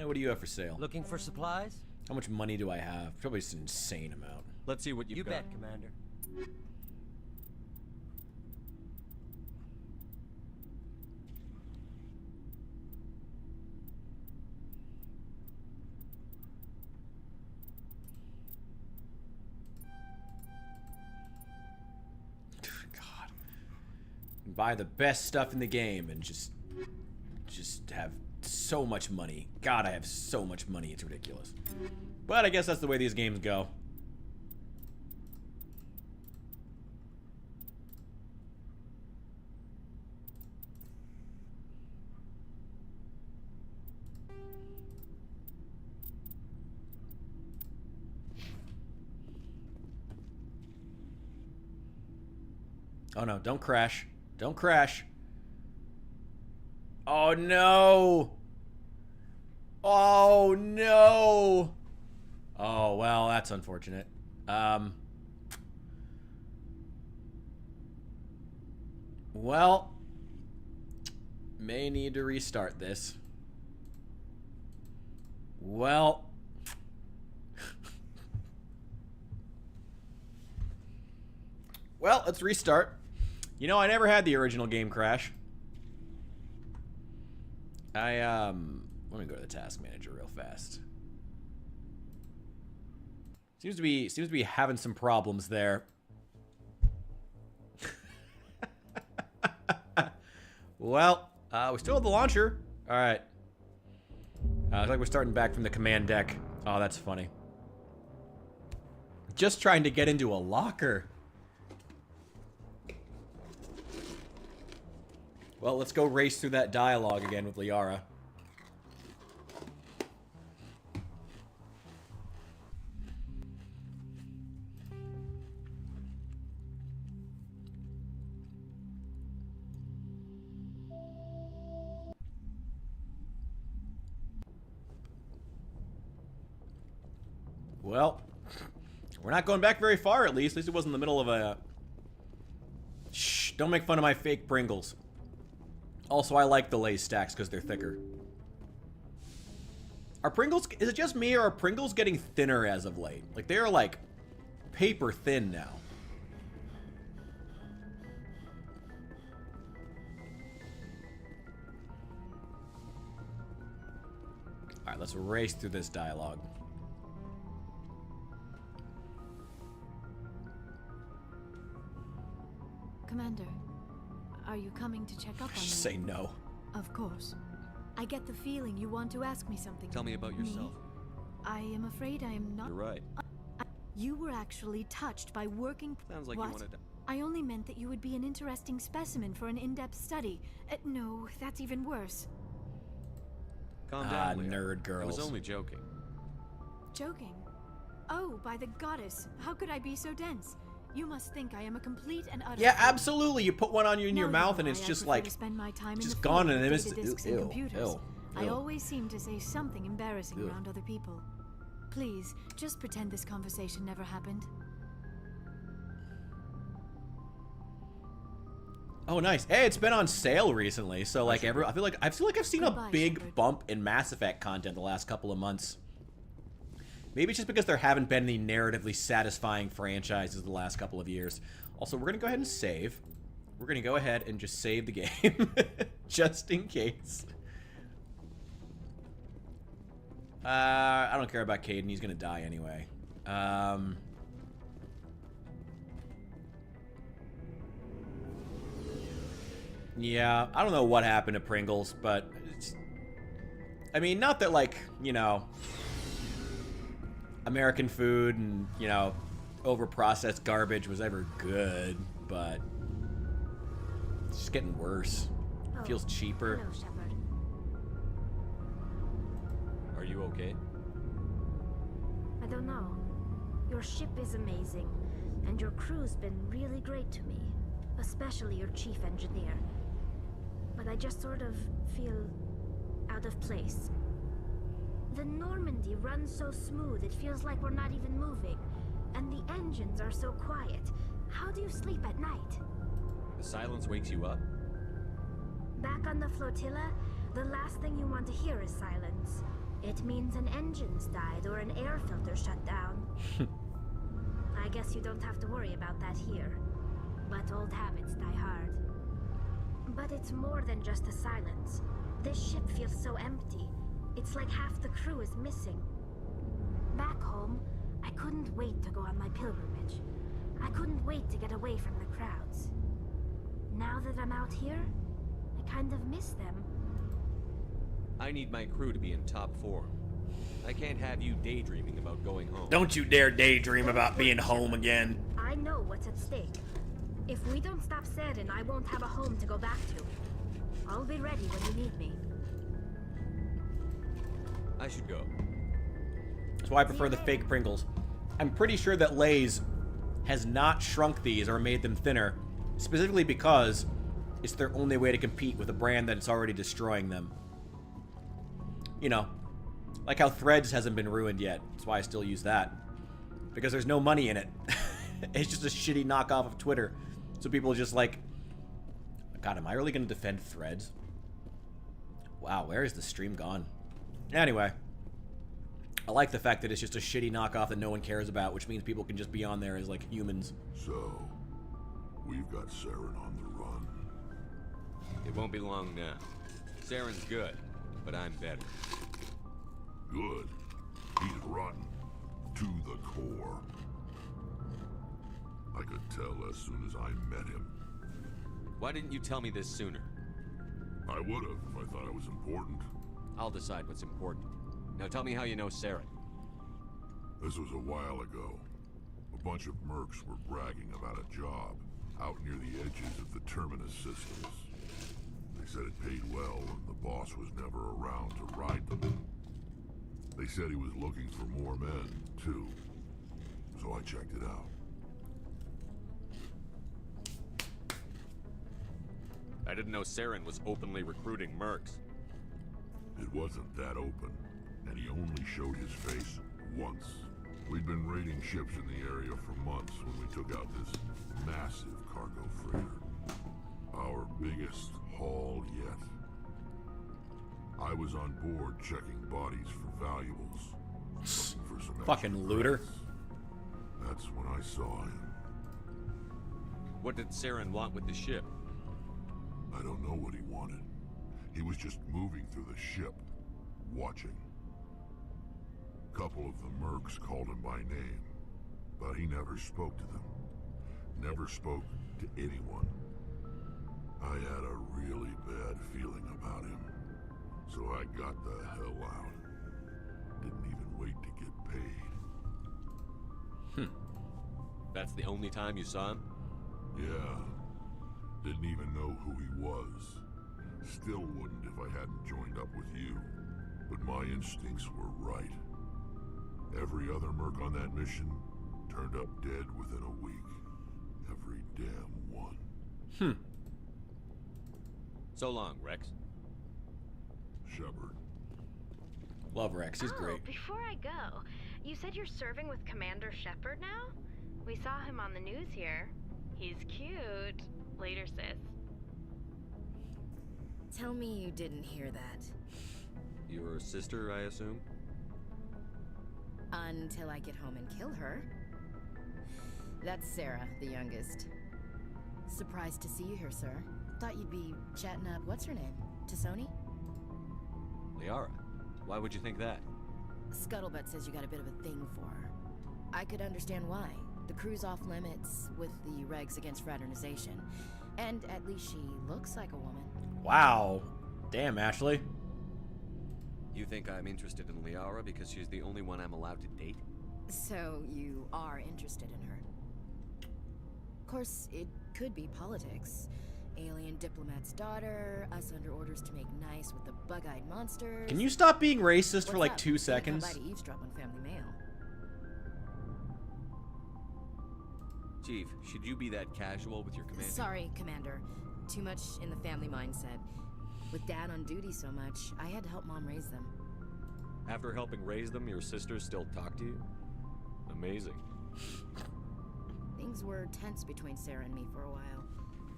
What do you have for sale? Looking for supplies? How much money do I have? Probably just an insane amount. Let's see what you've You got. bet, Commander. God. Buy the best stuff in the game and just have so much money. God, I have so much money. It's ridiculous. But I guess that's the way these games go. Oh no, don't crash. Don't crash. Oh no. Oh no. Oh, well, that's unfortunate. Well, may need to restart this. Well, well, let's restart. You know, I never had the original game crash. Let me go to the task manager real fast. Seems to be having some problems there. Well, we still have the launcher. All right. Looks like we're starting back from the command deck. Oh, that's funny. Just trying to get into a locker. Well, let's go race through that dialogue again with Liara. Well, we're not going back very far, at least. At least it wasn't in the middle of a... Shh, don't make fun of my fake Pringles. Also, I like the Lay's stacks because they're thicker. Are Pringles... Is it just me or are Pringles getting thinner as of late? Like, they're, like, paper thin now. Alright, let's race through this dialogue. Commander, are you coming to check up on me? Just say no. Of course. I get the feeling you want to ask me something. Tell me about yourself. I am afraid I am not... You're right. You were actually touched by working... Sounds like what? you wanted to... I only meant that you would be an interesting specimen for an in-depth study. No, that's even worse. Calm down, Leah. Nerd girls. I was only joking. Joking? Oh, by the goddess. How could I be so dense? You must think I am a complete and utter... Yeah, absolutely. You put one on you in your mouth and it's I just prefer like... to spend my time just in the gone field in an with instant. data disks and computers. I Ew. always seem to say something embarrassing around other people. Please, just pretend this conversation never happened. Oh, nice. Hey, it's been on sale recently, so like I feel like I've seen a big bump in Mass Effect content the last couple of months. Maybe it's just because there haven't been any narratively satisfying franchises the last couple of years. Also, we're gonna go ahead and save. We're gonna go ahead and just save the game, just in case. I don't care about Caden. He's gonna die anyway. Yeah, I don't know what happened to Pringles, but I mean, not that like, you know, American food and, you know, overprocessed garbage was ever good, but it's just getting worse. It feels cheaper. Hello, Shepard. Are you okay? I don't know. Your ship is amazing, and your crew's been really great to me, especially your chief engineer. But I just sort of feel out of place. The Normandy runs so smooth it feels like we're not even moving, and the engines are so quiet. How do you sleep at night? The silence wakes you up? Back on the flotilla, the last thing you want to hear is silence. It means an engine's died or an air filter shut down. I guess you don't have to worry about that here. But old habits die hard. But it's more than just the silence. This ship feels so empty. It's like half the crew is missing. Back home, I couldn't wait to go on my pilgrimage. I couldn't wait to get away from the crowds. Now that I'm out here, I kind of miss them. I need my crew to be in top form. I can't have you daydreaming about going home. Don't you dare daydream about being home again. I know what's at stake. If we don't stop Saren, I won't have a home to go back to. I'll be ready when you need me. I should go. That's why I prefer the fake Pringles. I'm pretty sure that Lay's has not shrunk these or made them thinner Specifically because it's their only way to compete with a brand that's already destroying them. You know, like how Threads hasn't been ruined yet. That's why I still use that. Because there's no money in it. It's just a shitty knockoff of Twitter. So people are just like, God, am I really going to defend Threads? Wow, where is the stream gone? Anyway, I like the fact that it's just a shitty knockoff that no one cares about, which means people can just be on there as, like, humans. So, we've got Saren on the run. It won't be long now. Saren's good, but I'm better. Good. He's rotten. To the core. I could tell as soon as I met him. Why didn't you tell me this sooner? I would have if I thought it was important. I'll decide what's important. Now tell me how you know Saren. This was a while ago. A bunch of mercs were bragging about a job out near the edges of the Terminus systems. They said it paid well and the boss was never around to ride them. They said he was looking for more men, too. So I checked it out. I didn't know Saren was openly recruiting mercs. It wasn't that open, and he only showed his face once. We'd been raiding ships in the area for months when we took out this massive cargo freighter. Our biggest haul yet. I was on board checking bodies for valuables. Looking for some fucking looter. credits. That's when I saw him. What did Saren want with the ship? I don't know what he wanted. He was just moving through the ship, watching. A couple of the mercs called him by name, but he never spoke to them. Never spoke to anyone. I had a really bad feeling about him, so I got the hell out. Didn't even wait to get paid. That's the only time you saw him? Yeah. Didn't even know who he was. Still wouldn't if I hadn't joined up with you. But my instincts were right. Every other merc on that mission turned up dead within a week. Every damn one. So long, Rex. Shepard. Love Rex, he's great. Before I go, you said you're serving with Commander Shepard now? We saw him on the news here. He's cute. Later, sis. Tell me you didn't hear that. Your sister, I assume? Until I get home and kill her. That's Sarah, the youngest. Surprised to see you here, sir. Thought you'd be chatting up, what's her name? Tassoni? Liara. Why would you think that? Scuttlebutt says you got a bit of a thing for her. I could understand why. The crew's off limits with the regs against fraternization. And at least she looks like a woman. Wow. Damn, Ashley. You think I'm interested in Liara because she's the only one I'm allowed to date? So you are interested in her. Of course, it could be politics. Alien diplomat's daughter, us under orders to make nice with the bug-eyed monsters. Can you stop being racist for What's like up? 2 seconds? Come by to eavesdrop on Family Mail. Chief, should you be that casual with your commander? Sorry, Commander. Too much in the family mindset. With Dad on duty so much, I had to help Mom raise them. After helping raise them, your sisters still talk to you? Amazing. Things were tense between Sarah and me for a while.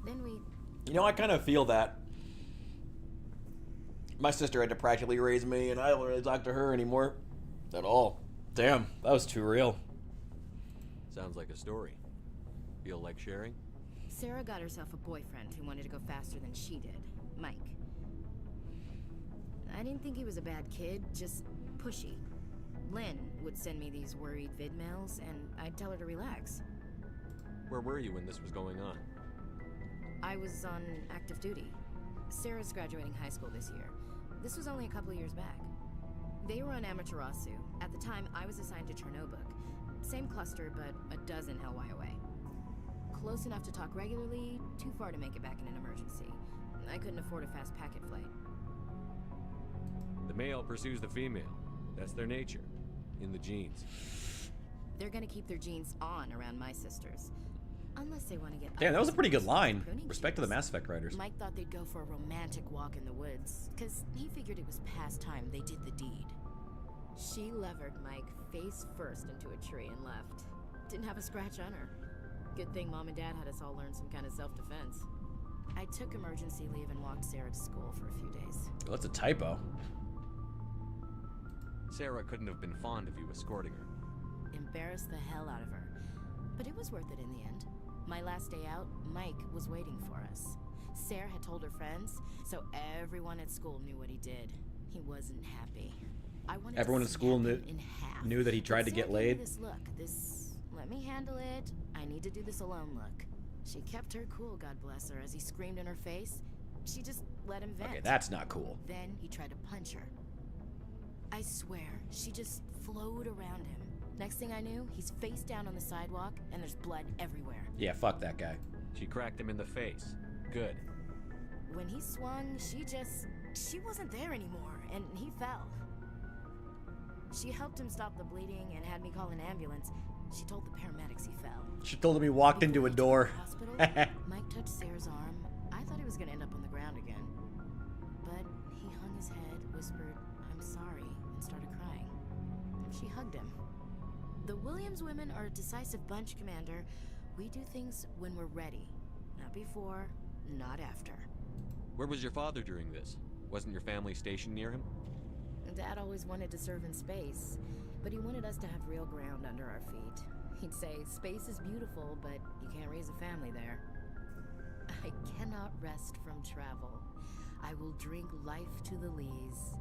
Then we... You know, I kind of feel that. My sister had to practically raise me, and I don't really talk to her anymore. At all. Damn, that was too real. Sounds like a story. Feel like sharing? Sarah got herself a boyfriend who wanted to go faster than she did. Mike. I didn't think he was a bad kid, just pushy. Lynn would send me these worried vid mails, and I'd tell her to relax. Where were you when this was going on? I was on active duty. Sarah's graduating high school this year. This was only a couple years back. They were on Amaterasu. At the time, I was assigned to Chernobog. Same cluster, but a dozen LY away. Close enough to talk regularly, too far to make it back in an emergency. I couldn't afford a fast packet flight. The male pursues the female. That's their nature. In the genes. They're gonna keep their genes on around my sisters. Unless they want to get. Damn, that was a pretty good line. Respect to the Mass Effect writers. Mike thought they'd go for a romantic walk in the woods, because he figured it was past time they did the deed. She levered Mike face first into a tree and left. Didn't have a scratch on her. Good thing Mom and Dad had us all learn some kind of self-defense. I took emergency leave and walked Sarah to school for a few days. Well, that's a typo. Sarah couldn't have been fond of you escorting her. Embarrassed the hell out of her. But it was worth it in the end. My last day out, Mike was waiting for us. Sarah had told her friends, so everyone at school knew what he did. He wasn't happy. Everyone at school knew that he tried to get laid. This look, this let me handle it. I need to do this alone look. She kept her cool, God bless her, as he screamed in her face. She just let him vent. Okay, that's not cool. Then he tried to punch her. I swear, she just flowed around him. Next thing I knew, he's face down on the sidewalk, and there's blood everywhere. Yeah, fuck that guy. She cracked him in the face. Good. When he swung, she wasn't there anymore, and he fell. She helped him stop the bleeding and had me call an ambulance. She told the paramedics he fell. She told him he walked into a door. Mike touched Sarah's arm. I thought he was gonna end up on the ground again. But he hung his head, whispered, "I'm sorry," and started crying. And she hugged him. The Williams women are a decisive bunch, Commander. We do things when we're ready. Not before, not after. Where was your father during this? Wasn't your family stationed near him? Dad always wanted to serve in space, but he wanted us to have real ground under our feet. He'd say, space is beautiful, but you can't raise a family there. I cannot rest from travel. I will drink life to the lees.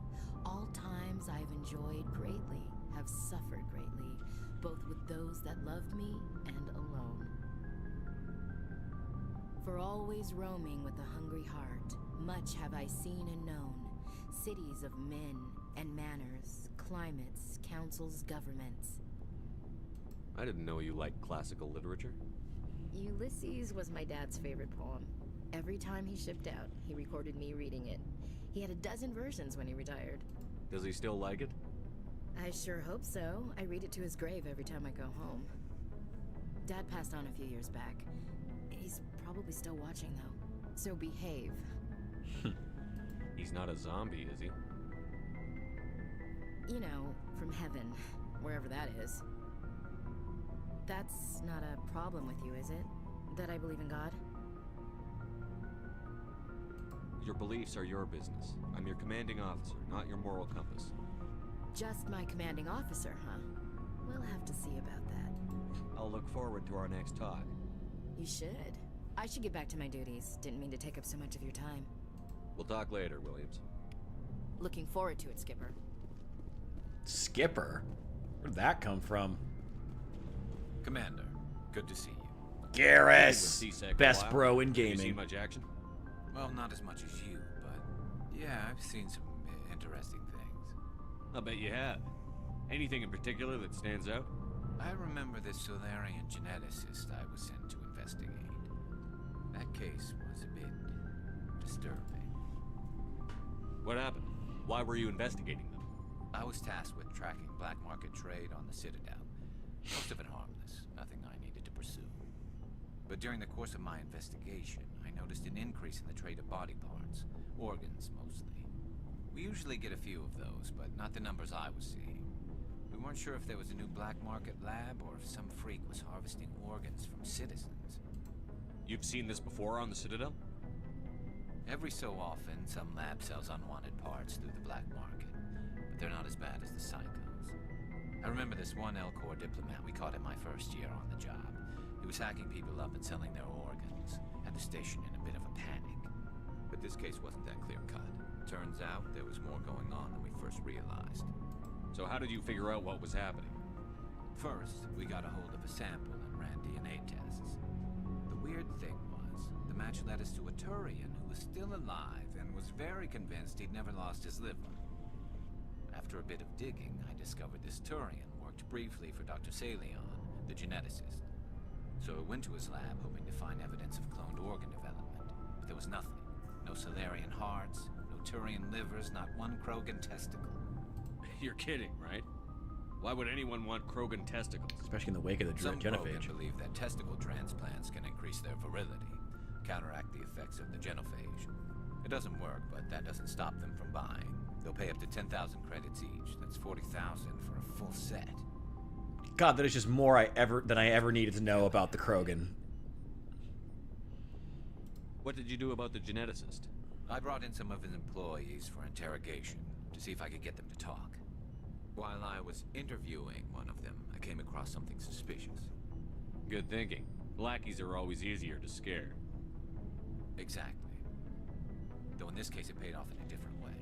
All times I've enjoyed greatly, have suffered greatly, both with those that loved me and alone. For always roaming with a hungry heart, much have I seen and known. Cities of men and manners, climates, councils, governments. I didn't know you liked classical literature. Ulysses was my dad's favorite poem. Every time he shipped out, he recorded me reading it. He had a dozen versions when he retired. Does he still like it? I sure hope so. I read it to his grave every time I go home. Dad passed on a few years back. He's probably still watching, though. So behave. He's not a zombie, is he? You know, from heaven, wherever that is. That's not a problem with you, is it? That I believe in God? Your beliefs are your business. I'm your commanding officer, not your moral compass. Just my commanding officer, huh? We'll have to see about that. I'll look forward to our next talk. You should. I should get back to my duties. Didn't mean to take up so much of your time. We'll talk later, Williams. Looking forward to it, Skipper. Skipper? Where'd that come from? Commander, good to see you. Garrus! Best bro in Have you gaming. seen much action? Well, not as much as you, but yeah, I've seen some interesting things. I'll bet you have. Anything in particular that stands out? I remember this Solarian geneticist I was sent to investigate. That case was a bit disturbing. What happened? Why were you investigating them? I was tasked with tracking black market trade on the Citadel. Most of it harmless, nothing I needed to pursue. But during the course of my investigation, I noticed an increase in the trade of body parts, organs mostly. We usually get a few of those, but not the numbers I was seeing. We weren't sure if there was a new black market lab or if some freak was harvesting organs from citizens. You've seen this before on the Citadel? Every so often, some lab sells unwanted parts through the black market, but they're not as bad as the Psychos. I remember this one Elcor diplomat we caught in my first year on the job. He was hacking people up and selling their organs, had the station in a bit of a panic. But this case wasn't that clear-cut. Turns out there was more going on than we first realized. So how did you figure out what was happening? First, we got a hold of a sample and ran DNA tests. The weird thing was, the match led us to a Turian who was still alive and was very convinced he'd never lost his liver. After a bit of digging, I discovered this Turian worked briefly for Dr. Salion, the geneticist. So I went to his lab hoping to find evidence of cloned organ development, but there was nothing. No Solarian hearts, no Turian livers, not one Krogan testicle. You're kidding, right? Why would anyone want Krogan testicles? Especially in the wake of the Some genophage. Krogan believe that testicle transplants can increase their virility, counteract the effects of the genophage. It doesn't work, but that doesn't stop them from buying. They'll pay up to 10,000 credits each. That's 40,000 for a full set. God, that is just more than I ever needed to know about the Krogan. What did you do about the geneticist? I brought in some of his employees for interrogation to see if I could get them to talk. While I was interviewing one of them, I came across something suspicious. Good thinking. Lackeys are always easier to scare. Exactly. Though in this case it paid off in a different way.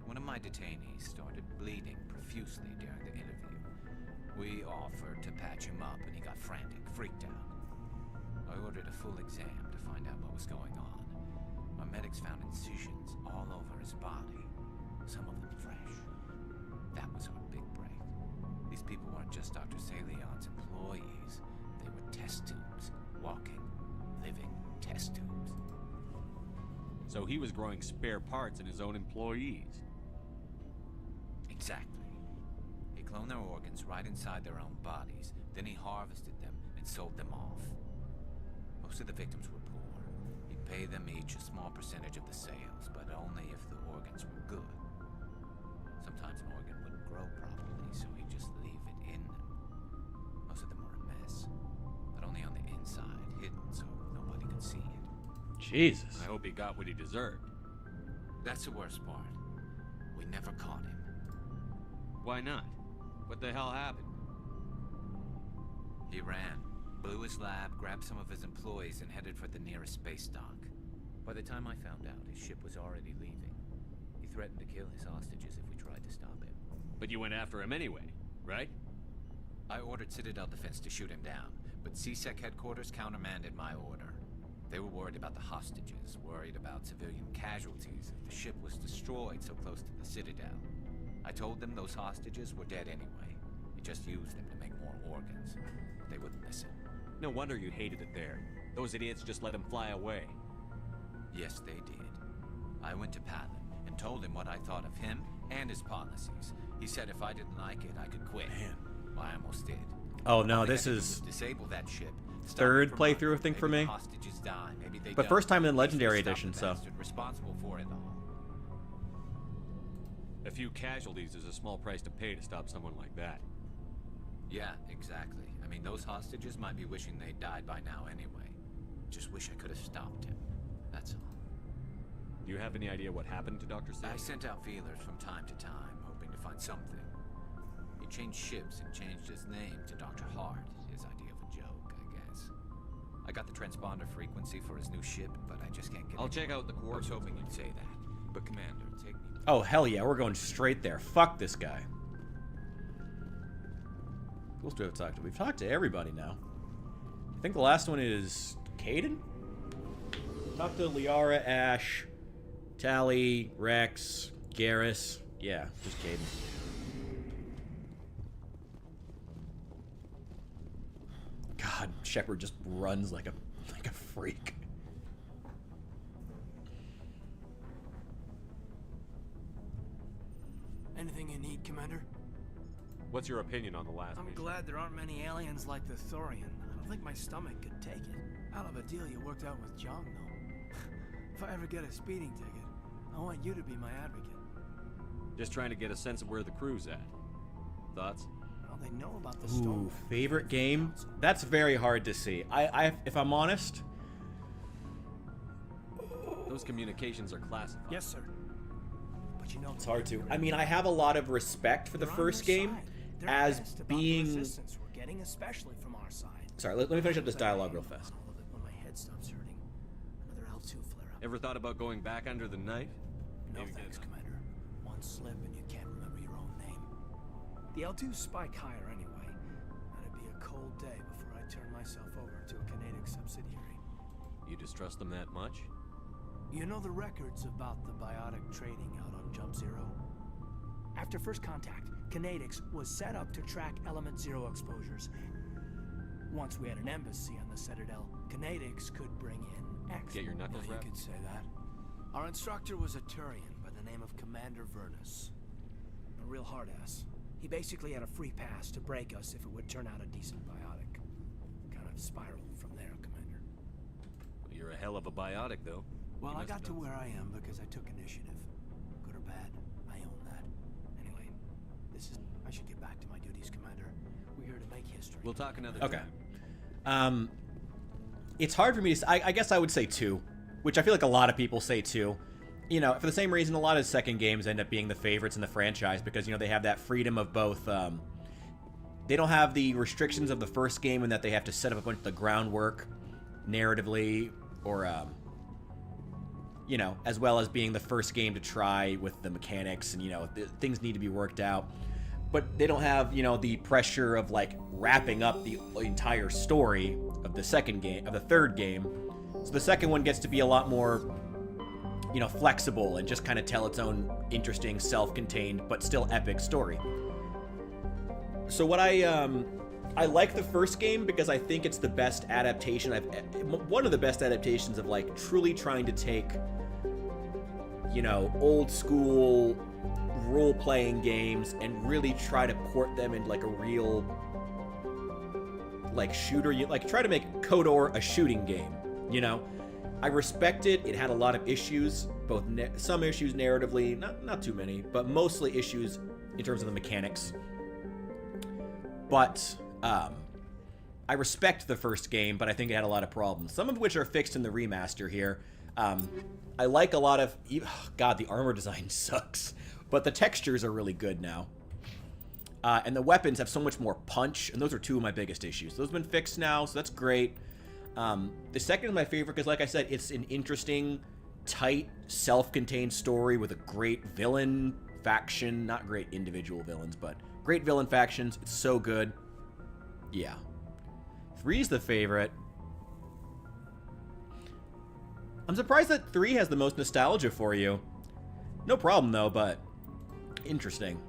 One of my detainees started bleeding profusely during the interview. We offered to patch him up and he got frantic, freaked out. I ordered a full exam to find out what was going on. Our medics found incisions all over his body, some of them fresh. That was our big break. These people weren't just Dr. Salion's employees. They were test tubes. Walking, living test tubes. So he was growing spare parts in his own employees. Exactly. He cloned their organs right inside their own bodies. Then he harvested them and sold them off. Most of the victims were poor. He'd pay them each a small percentage of the sales, but only if the organs were good. Sometimes an organ wouldn't grow properly, so he'd just leave it in them. Most of them were a mess, but only on the inside, hidden so nobody could see it. Jesus. I hope he got what he deserved. That's the worst part. We never caught him. Why not? What the hell happened? He ran, blew his lab, grabbed some of his employees, and headed for the nearest space dock. By the time I found out, his ship was already leaving. He threatened to kill his hostages if we tried to stop him. But you went after him anyway, right? I ordered Citadel Defense to shoot him down, but CSEC headquarters countermanded my order. They were worried about the hostages, worried about civilian casualties if the ship was destroyed so close to the Citadel. I told them those hostages were dead anyway. He just used them to make more organs. But they wouldn't listen. No wonder you hated it there. Those idiots just let him fly away. Yes, they did. I went to Patton and told him what I thought of him and his policies. He said if I didn't like it, I could quit. Man. Well, I almost did. Oh no, All they this had to do is was disable that ship. Stop third it from playthrough running. thing for Maybe me. the hostages die. Maybe they But don't. first time in At least Legendary we stopped Edition, the so. bastard responsible for it all. A few casualties is a small price to pay to stop someone like that. Yeah, exactly. I mean, those hostages might be wishing they'd died by now anyway. Just wish I could have stopped him. That's all. Do you have any idea what happened to Dr. Saley? I sent out feelers from time to time, hoping to find something. He changed ships and changed his name to Dr. Hart, his idea of a joke, I guess. I got the transponder frequency for his new ship, but I just can't get I'll it. check out the I was coordinates. hoping you'd say that. But Commander, take me. Oh, hell yeah, we're going straight there. Fuck this guy. Who else do we have to talk to? We've talked to everybody now. I think the last one is Caden? Talk to Liara, Ash, Tally, Rex, Garrus. Yeah, just Caden. God, Shepard just runs like a freak. Anything you need, Commander? What's your opinion on the last I'm mission? glad there aren't many aliens like the Thorian. I don't think my stomach could take it. Hell of a deal you worked out with Jung, though. If I ever get a speeding ticket, I want you to be my advocate. Just trying to get a sense of where the crew's at. Thoughts? Well, they know about the Ooh, storm. favorite game? That's very hard to see. If I'm honest, Those communications are classified. Yes, sir. But you know, it's hard to. I mean, I have a lot of respect for the they're on first your game side. They're as pissed about the being. resistance we're getting, especially from our side. Sorry, let me finish up this dialogue real fast. All of it when my head stops hurting. Another L2 flare up. Ever thought about going back under the knife? No Maybe thanks, get- Commander. One slip and you can't remember your own name. The L2s spike higher anyway. That'd be a cold day before I turn myself over to a Canadic subsidiary. You distrust them that much? You know the records about the biotic trading out on Jump Zero? After first contact, Canadix was set up to track Element Zero exposures. Once we had an embassy on the Citadel, Canadix could bring in X. Get your knuckles Yeah, you wrapped? could say that. Our instructor was a Turian by the name of Commander Vernus. A real hard ass. He basically had a free pass to break us if it would turn out a decent biotic. Kind of spiraled from there, Commander. Well, you're a hell of a biotic, though. Well, I got to where I am because I took initiative. Good or bad, I own that. Anyway, I should get back to my duties, Commander. We're here to make history. We'll talk another time. It's hard for me to... I guess I would say 2, which I feel like a lot of people say 2. You know, for the same reason a lot of second games end up being the favorites in the franchise, because, you know, they have that freedom of both... they don't have the restrictions of the first game in that they have to set up a bunch of the groundwork narratively, or, you know, as well as being the first game to try with the mechanics, and, you know, things need to be worked out. But they don't have, you know, the pressure of, like, wrapping up the entire story of the third game. So the second one gets to be a lot more, you know, flexible and just kind of tell its own interesting, self-contained, but still epic story. So what I like the first game because I think it's the best adaptation one of the best adaptations of, like, truly trying to take, you know, old school role-playing games and really try to port them into, like, a real, like, shooter. Like, try to make KOTOR a shooting game, you know? I respect it. It had a lot of issues, both some issues narratively, not too many, but mostly issues in terms of the mechanics. But I respect the first game, but I think it had a lot of problems, some of which are fixed in the remaster here. I like a lot of... God, the armor design sucks. But the textures are really good now. And the weapons have so much more punch, and those are 2 of my biggest issues. Those have been fixed now, so that's great. The second is my favorite because, like I said, it's an interesting, tight, self-contained story with a great villain faction. Not great individual villains, but great villain factions. It's so good. Yeah. 3's the favorite. I'm surprised that 3 has the most nostalgia for you. No problem, though, but interesting.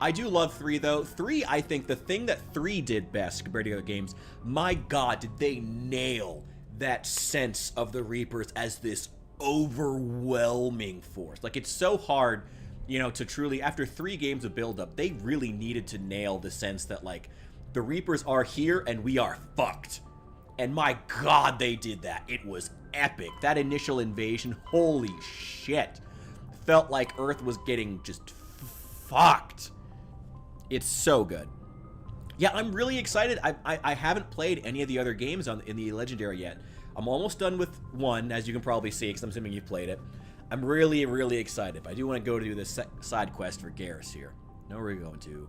I do love 3, though. 3, I think the thing that 3 did best compared to other games, my God, did they nail that sense of the Reapers as this overwhelming force. Like, it's so hard, you know, to truly, after 3 games of build-up, they really needed to nail the sense that, like, the Reapers are here and we are fucked. And my God, they did that. It was epic. That initial invasion, holy shit. Felt like Earth was getting just fucked. It's so good. Yeah, I'm really excited. I haven't played any of the other games in the Legendary yet. I'm almost done with 1, as you can probably see, because I'm assuming you've played it. I'm really, really excited. But I do want to go to this side quest for Garrus here. Now we're going to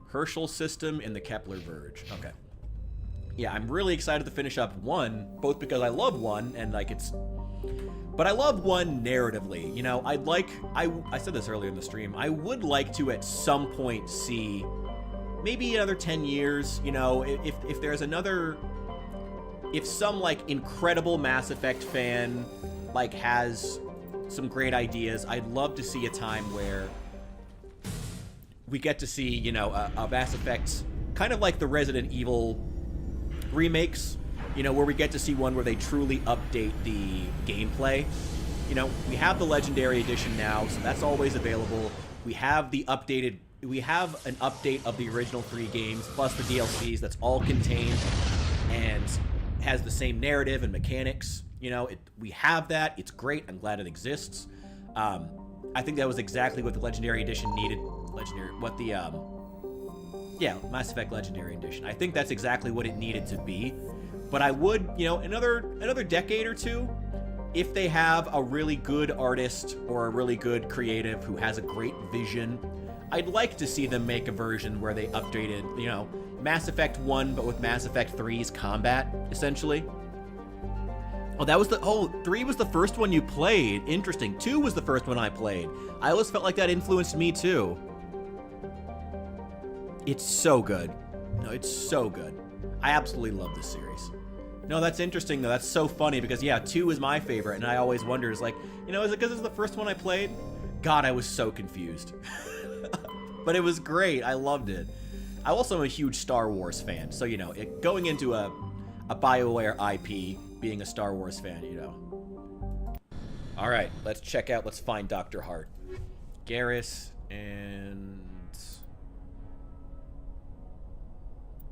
Herschel System in the Kepler Verge. Okay. Yeah, I'm really excited to finish up 1, both because I love 1 and, like, it's... But I love 1 narratively. You know, I'd like... I said this earlier in the stream. I would like to, at some point, see maybe another 10 years, you know, if there's another... If some, like, incredible Mass Effect fan, like, has some great ideas, I'd love to see a time where we get to see, you know, a Mass Effect, kind of like the Resident Evil remakes, you know, where we get to see one where they truly update the gameplay. You know, we have the Legendary Edition now, so that's always available. We have the updated... We have an update of the original 3 games, plus the DLCs that's all contained and has the same narrative and mechanics. You know, we have that. It's great. I'm glad it exists. I think that was exactly what the Legendary Edition needed. Yeah, Mass Effect Legendary Edition. I think that's exactly what it needed to be. But I would, you know, another decade or 2, if they have a really good artist or a really good creative who has a great vision, I'd like to see them make a version where they updated, you know, Mass Effect 1, but with Mass Effect 3's combat, essentially. Oh, that was 3 was the first one you played. Interesting. 2 was the first one I played. I always felt like that influenced me, too. It's so good. No, it's so good. I absolutely love this series. No, that's interesting, though. That's so funny, because, yeah, 2 is my favorite, and I always wonder, is like, you know, is it because it's the first one I played? God, I was so confused. But it was great. I loved it. I also am a huge Star Wars fan, so, you know, going into a BioWare IP, being a Star Wars fan, you know. All right, let's find Dr. Hart. Garrus and...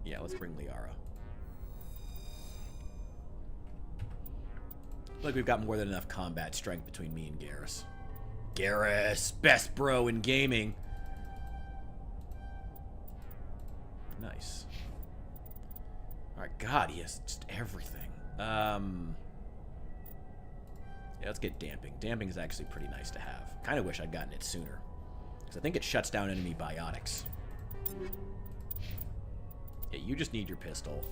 Yeah, let's bring Liara. I feel like we've got more than enough combat strength between me and Garrus. Garrus, best bro in gaming. Nice. Alright, God, he has just everything. Yeah, let's get Damping. Damping is actually pretty nice to have. Kind of wish I'd gotten it sooner. Because I think it shuts down enemy biotics. Yeah, you just need your pistol.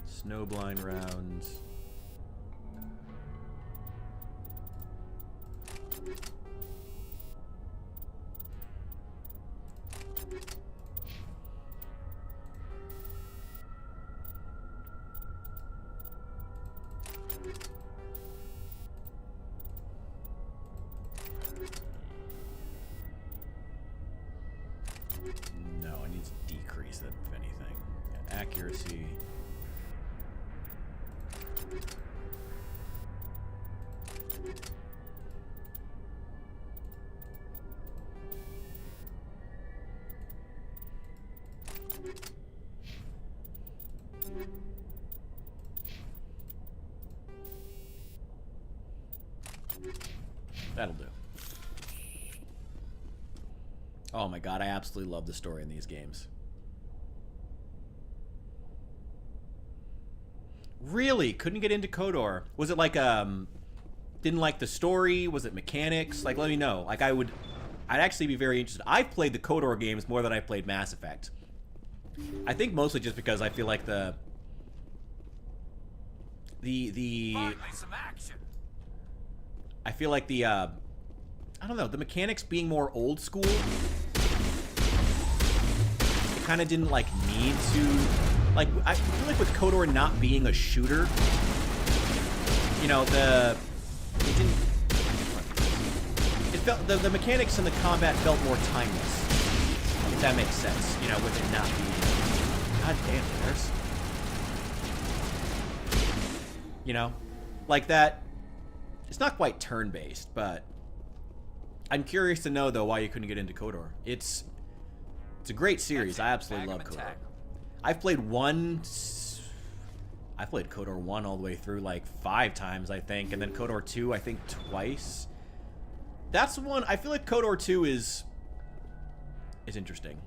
Snowblind rounds. No, I need to decrease that, if anything. Yeah, accuracy. That'll do. Oh my god, I absolutely love the story in these games. Really? Couldn't get into KOTOR? Was it like, didn't like the story? Was it mechanics? Like, let me know. Like, I'd actually be very interested. I've played the KOTOR games more than I've played Mass Effect. I think mostly just because I feel like the Finally, some action. I feel like the, I don't know, the mechanics being more old school, it kind of didn't, like, need to, like, I feel like with KOTOR not being a shooter, you know, it felt, the mechanics and the combat felt more timeless, if that makes sense, you know, with it not being, god damn, there's, you know, like that. It's not quite turn-based, but I'm curious to know, though, why you couldn't get into KOTOR. It's a great series. I absolutely love KOTOR. I've played KOTOR 1 all the way through, like, 5 times, I think, and then KOTOR 2, I think, twice. That's the one, I feel like KOTOR 2 is interesting.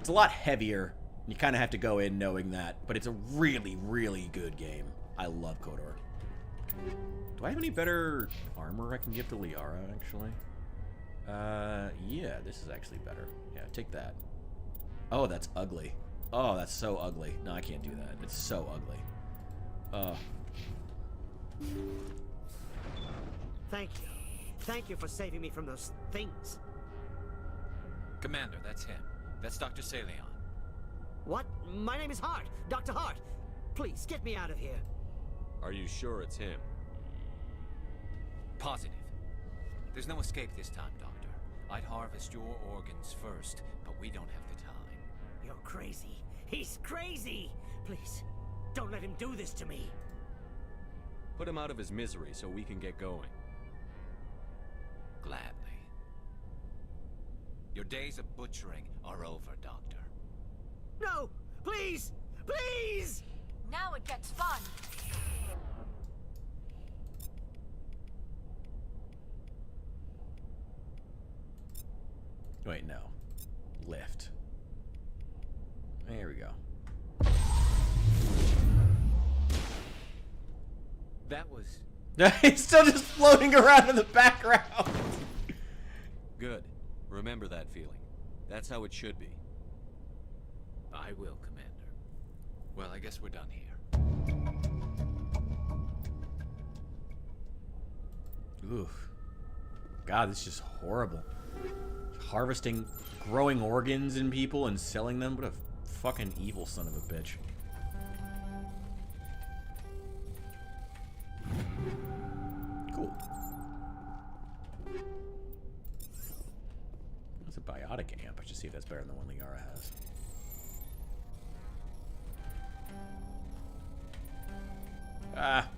It's a lot heavier. You kind of have to go in knowing that, but it's a really, really good game. I love KOTOR. Do I have any better armor I can give to Liara, actually? Yeah, this is actually better. Yeah, take that. Oh, that's ugly. Oh, that's so ugly. No, I can't do that. It's so ugly. Thank you. Thank you for saving me from those things. Commander, that's him. That's Dr. Saleon. What? My name is Hart. Dr. Hart. Please, get me out of here. Are you sure it's him? Positive. There's no escape this time, Doctor. I'd harvest your organs first, but we don't have the time. You're crazy. He's crazy! Please, don't let him do this to me. Put him out of his misery so we can get going. Gladly. Your days of butchering are over, Doctor. No! Please! Please! Now it gets fun. Wait, no. Lift. There we go. That was... He's still just floating around in the background. Good. Remember that feeling. That's how it should be. I will, Commander. Well, I guess we're done here. Oof. God, this is just horrible. Harvesting, growing organs in people and selling them. What a fucking evil son of a bitch. Cool. That's a biotic amp. I should see if that's better than the one Liara has. Ah.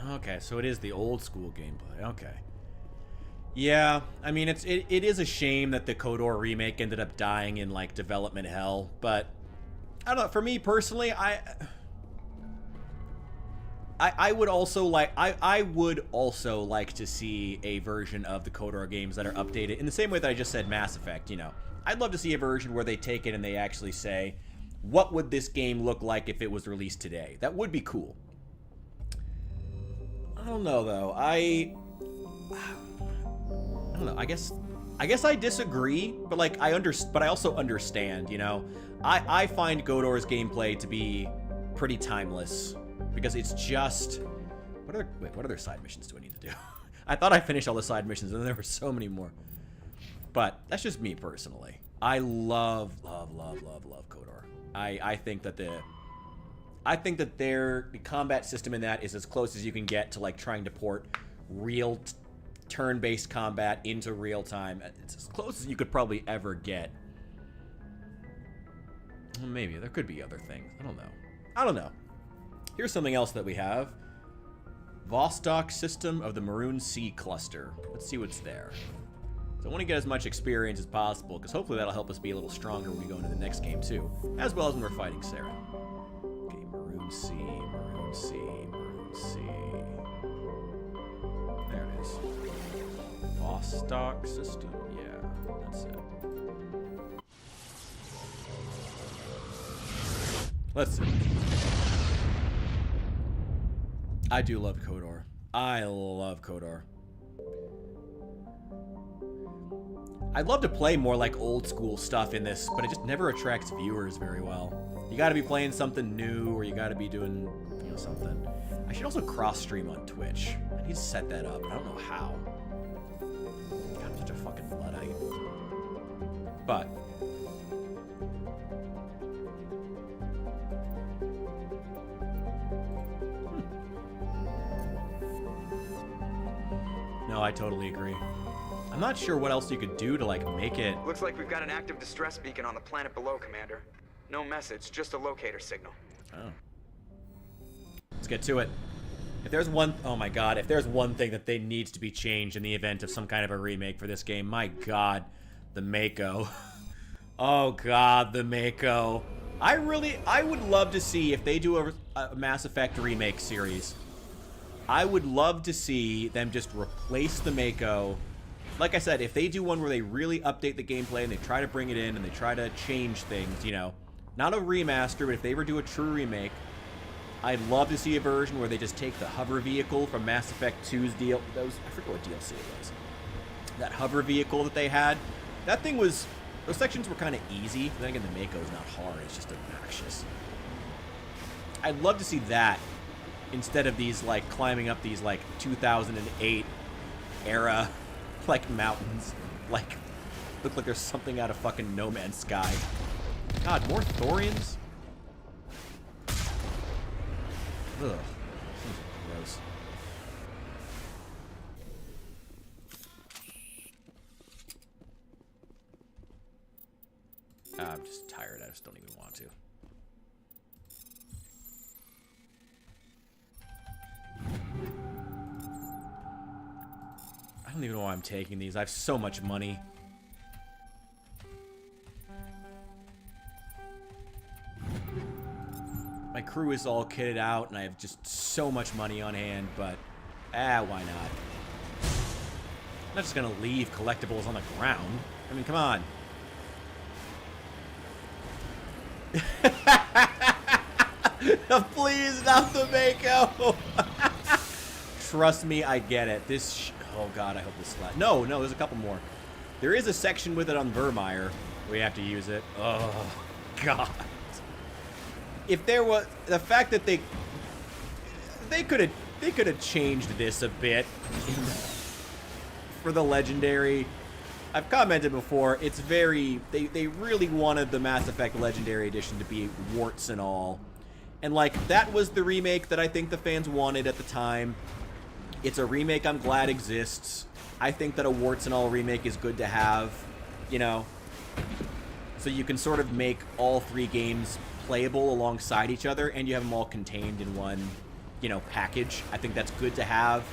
Okay, so it is the old school gameplay. Okay. Yeah, I mean, it is a shame that the KOTOR remake ended up dying in, like, development hell, but I don't know. For me personally, I would also like to see a version of the KOTOR games that are updated in the same way that I just said Mass Effect, you know. I'd love to see a version where they take it and they actually say, what would this game look like if it was released today? That would be cool. I don't know though. I don't know. I guess I disagree, but like but I also understand, you know. I find KOTOR's gameplay to be pretty timeless. Because it's just... What other side missions do I need to do? I thought I finished all the side missions, and there were so many more. But that's just me personally. I love KOTOR. I think that the combat system in that is as close as you can get to like trying to port real turn-based combat into real time. It's as close as you could probably ever get. Well, maybe there could be other things. I don't know. Here's something else that we have. Vostok system of the Maroon Sea cluster. Let's see what's there. So I want to get as much experience as possible, because hopefully that'll help us be a little stronger when we go into the next game too, as well as when we're fighting Sarah. Okay, Maroon Sea, Maroon Sea, Maroon Sea. There it is. Vostok system. Yeah, that's it. Let's see. I do love KOTOR. I love KOTOR. I'd love to play more like old school stuff in this, but it just never attracts viewers very well. You gotta be playing something new, or you gotta be doing, you know, something. I should also cross-stream on Twitch. I need to set that up, but I don't know how. God, I'm such a fucking Luddite. But... No, I totally agree. I'm not sure what else you could do to, like, make it... Looks like we've got an active distress beacon on the planet below, Commander. No message, just a locator signal. Oh. Let's get to it. If there's one... Oh my god, if there's one thing that they needs to be changed in the event of some kind of a remake for this game, my god, the Mako. Oh god, the Mako. I would love to see if they do a Mass Effect remake series. I would love to see them just replace the Mako. Like I said, if they do one where they really update the gameplay and they try to bring it in and they try to change things, you know, not a remaster, but if they ever do a true remake, I'd love to see a version where they just take the hover vehicle from Mass Effect 2's I forget what DLC it was. That hover vehicle that they had, that thing was, those sections were kind of easy. Then again, the Mako is not hard, it's just obnoxious. I'd love to see that instead of these, like, climbing up these, like, 2008 era, like, mountains. Like, look like there's something out of fucking No Man's Sky. God, more Thorians? Ugh. Gross. I'm just tired. I just don't even want to. I don't even know why I'm taking these. I have so much money. My crew is all kitted out, and I have just so much money on hand, but... why not? I'm not just gonna leave collectibles on the ground. I mean, come on. Please, not the Mako! Trust me, I get it. This... Oh god, I hope this slap. No, there's a couple more. There is a section with it on Vermeer. We have to use it. Oh, god. If there was... The fact that they could have changed this a bit for the Legendary. I've commented before, it's very... They really wanted the Mass Effect Legendary Edition to be warts and all. And, like, that was the remake that I think the fans wanted at the time. It's a remake I'm glad exists. I think that a warts and all remake is good to have, you know. So you can sort of make all three games playable alongside each other, and you have them all contained in one you know, package. I think that's good to have.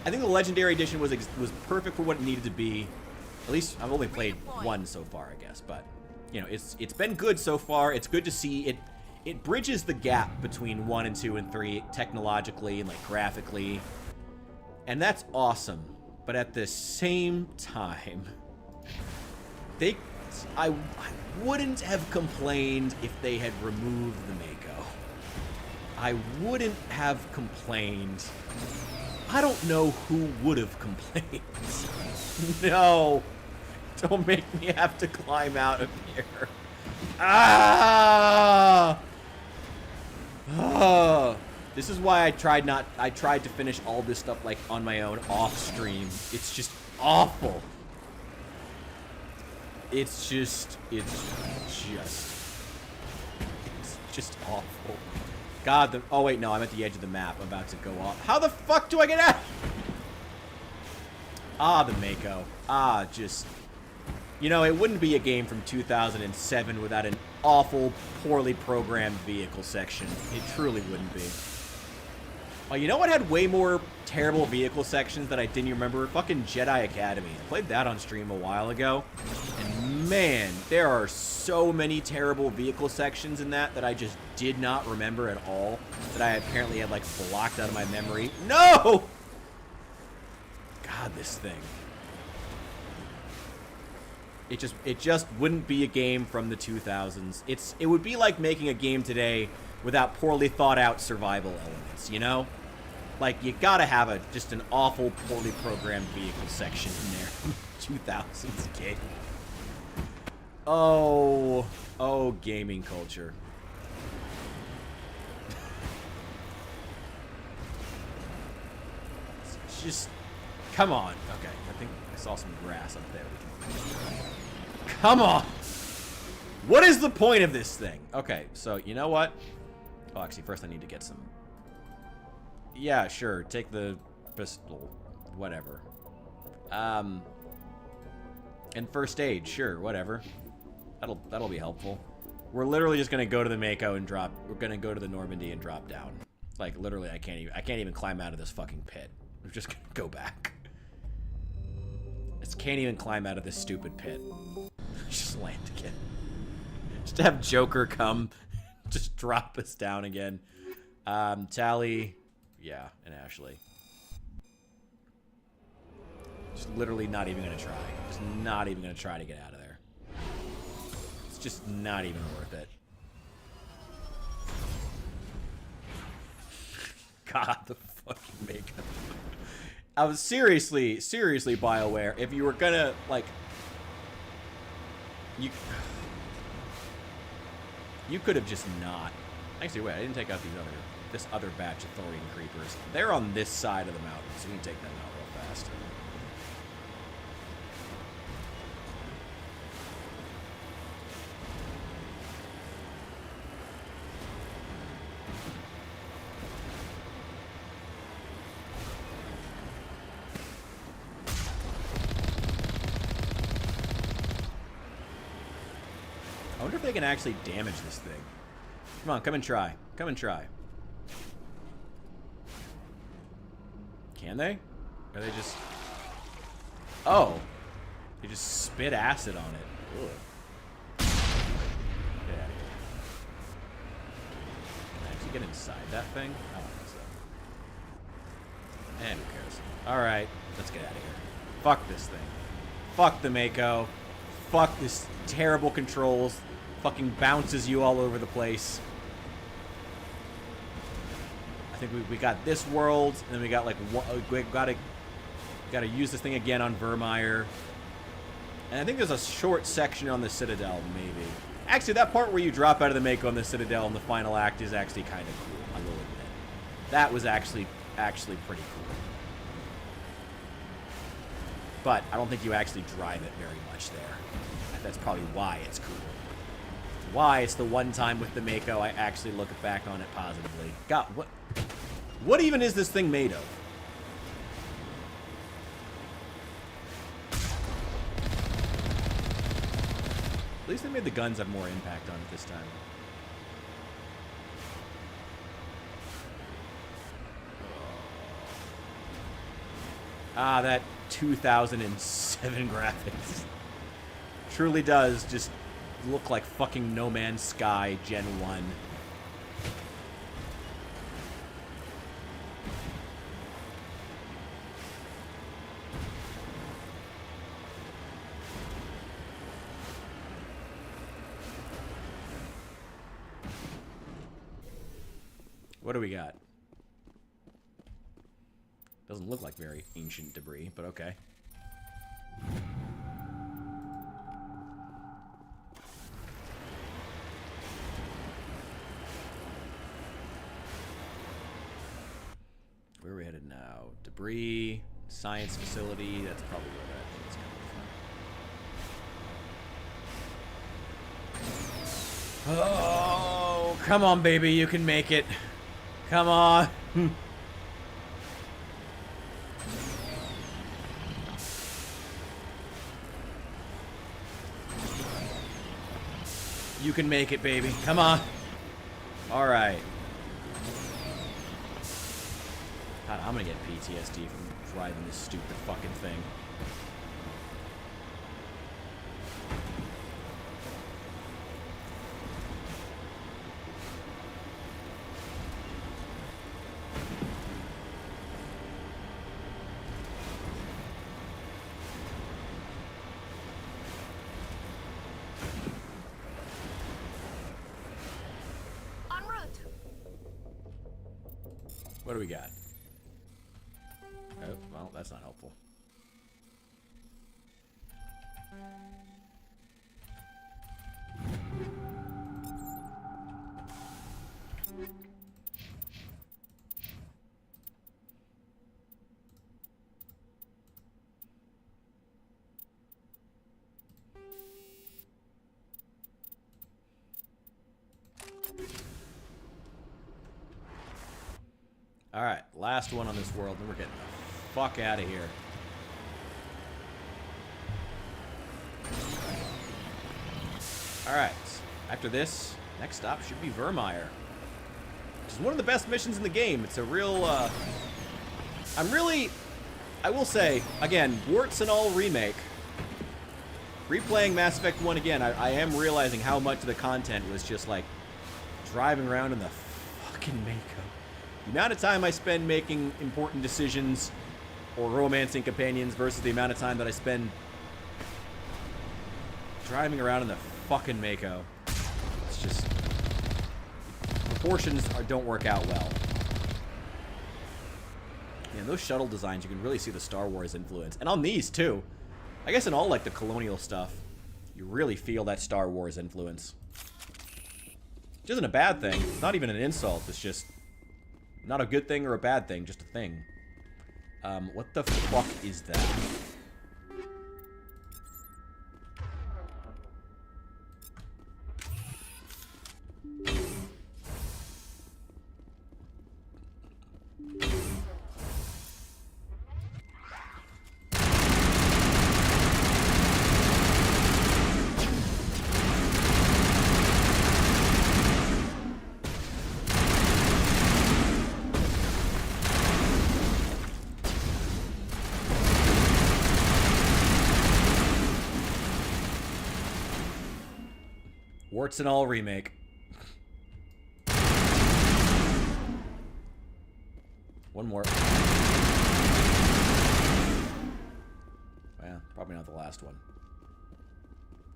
I think the Legendary Edition was perfect for what it needed to be. At least I've only played one so far, I guess, but you know, it's been good so far. It's good to see it. It bridges the gap between 1 and 2 and 3 technologically and like graphically, and that's awesome. But at the same time, I wouldn't have complained if they had removed the Mako. I wouldn't have complained. I don't know who would have complained. No. Don't make me have to climb out of here. Ah! Oh. This is why I tried to finish all this stuff like on my own off stream. It's just awful. It's just awful. God, oh wait, no, I'm at the edge of the map. I'm about to go off. How the fuck do I get out? Ah, the Mako. Ah, just... You know, it wouldn't be a game from 2007 without an awful, poorly programmed vehicle section. It truly wouldn't be. Oh, you know what had way more terrible vehicle sections that I didn't remember? Fucking Jedi Academy. I played that on stream a while ago. And man, there are so many terrible vehicle sections in that I just did not remember at all. That I apparently had like blocked out of my memory. No! God, this thing. It just wouldn't be a game from the 2000s. It would be like making a game today without poorly thought out survival elements, you know? Like, you gotta have just an awful, poorly programmed vehicle section in there. 2000s game. Oh, gaming culture. It's just, come on. Okay, I think I saw some grass up there. Come on! What is the point of this thing? Okay, so you know what? Oh, actually, first I need to get some... Yeah, sure. Take the pistol. Whatever. And first aid. Sure, whatever. That'll be helpful. We're literally just gonna go to the Mako and drop... We're gonna go to the Normandy and drop down. Like, literally, I can't even climb out of this fucking pit. We're just gonna go back. Just can't even climb out of this stupid pit. Just land again. Just to have Joker come, just drop us down again. Tally, yeah, and Ashley. Just literally not even gonna try. Just not even gonna try to get out of there. It's just not even worth it. God, the fucking makeup. I was seriously, BioWare, if you were gonna, like, you could have just not. Actually, wait, I didn't take out this other batch of Thorian creepers. They're on this side of the mountain, so we can take them out real fast. I wonder if they can actually damage this thing. Come on, come and try. Come and try. Can they? Or they just... Oh. They just spit acid on it. Ugh. Get out of here. Can I actually get inside that thing? I don't think so. And who cares? Alright, let's get out of here. Fuck this thing. Fuck the Mako. Fuck this terrible controls. Fucking bounces you all over the place. I think we got this world, and then we got like we gotta use this thing again on Vermeer. And I think there's a short section on the Citadel, maybe. Actually, that part where you drop out of the Mako on the Citadel in the final act is actually kind of cool, I will admit. That was actually pretty cool. But I don't think you actually drive it very much there. That's probably why it's cool. Why it's the one time with the Mako I actually look back on it positively. God, what even is this thing made of? At least they made the guns have more impact on it this time. Ah, that 2007 graphics. Truly does just look like fucking No Man's Sky Gen 1. What do we got? Doesn't look like very ancient debris, but okay. Where are we headed now? Debris, science facility. That's probably where that is coming from. Oh, come on, baby. You can make it. Come on. You can make it, baby. Come on. All right. God, I'm gonna get PTSD from driving this stupid fucking thing. What do we got? Oh, well, that's not helpful. Alright, last one on this world, and we're getting the fuck out of here. Alright, after this, next stop should be Vermeer. Which is one of the best missions in the game. It's a real, I will say, again, warts and all remake. Replaying Mass Effect 1 again, I am realizing how much of the content was just, like, driving around in the fucking Mako. The amount of time I spend making important decisions or romancing companions versus the amount of time that I spend driving around in the fucking Mako. It's just... proportions don't work out well. Yeah, those shuttle designs, you can really see the Star Wars influence. And on these, too. I guess in all, like, the colonial stuff, you really feel that Star Wars influence. Which isn't a bad thing. It's not even an insult. It's just... not a good thing or a bad thing, just a thing. What the fuck is that? Warts and all remake. One more. Well, probably not the last one.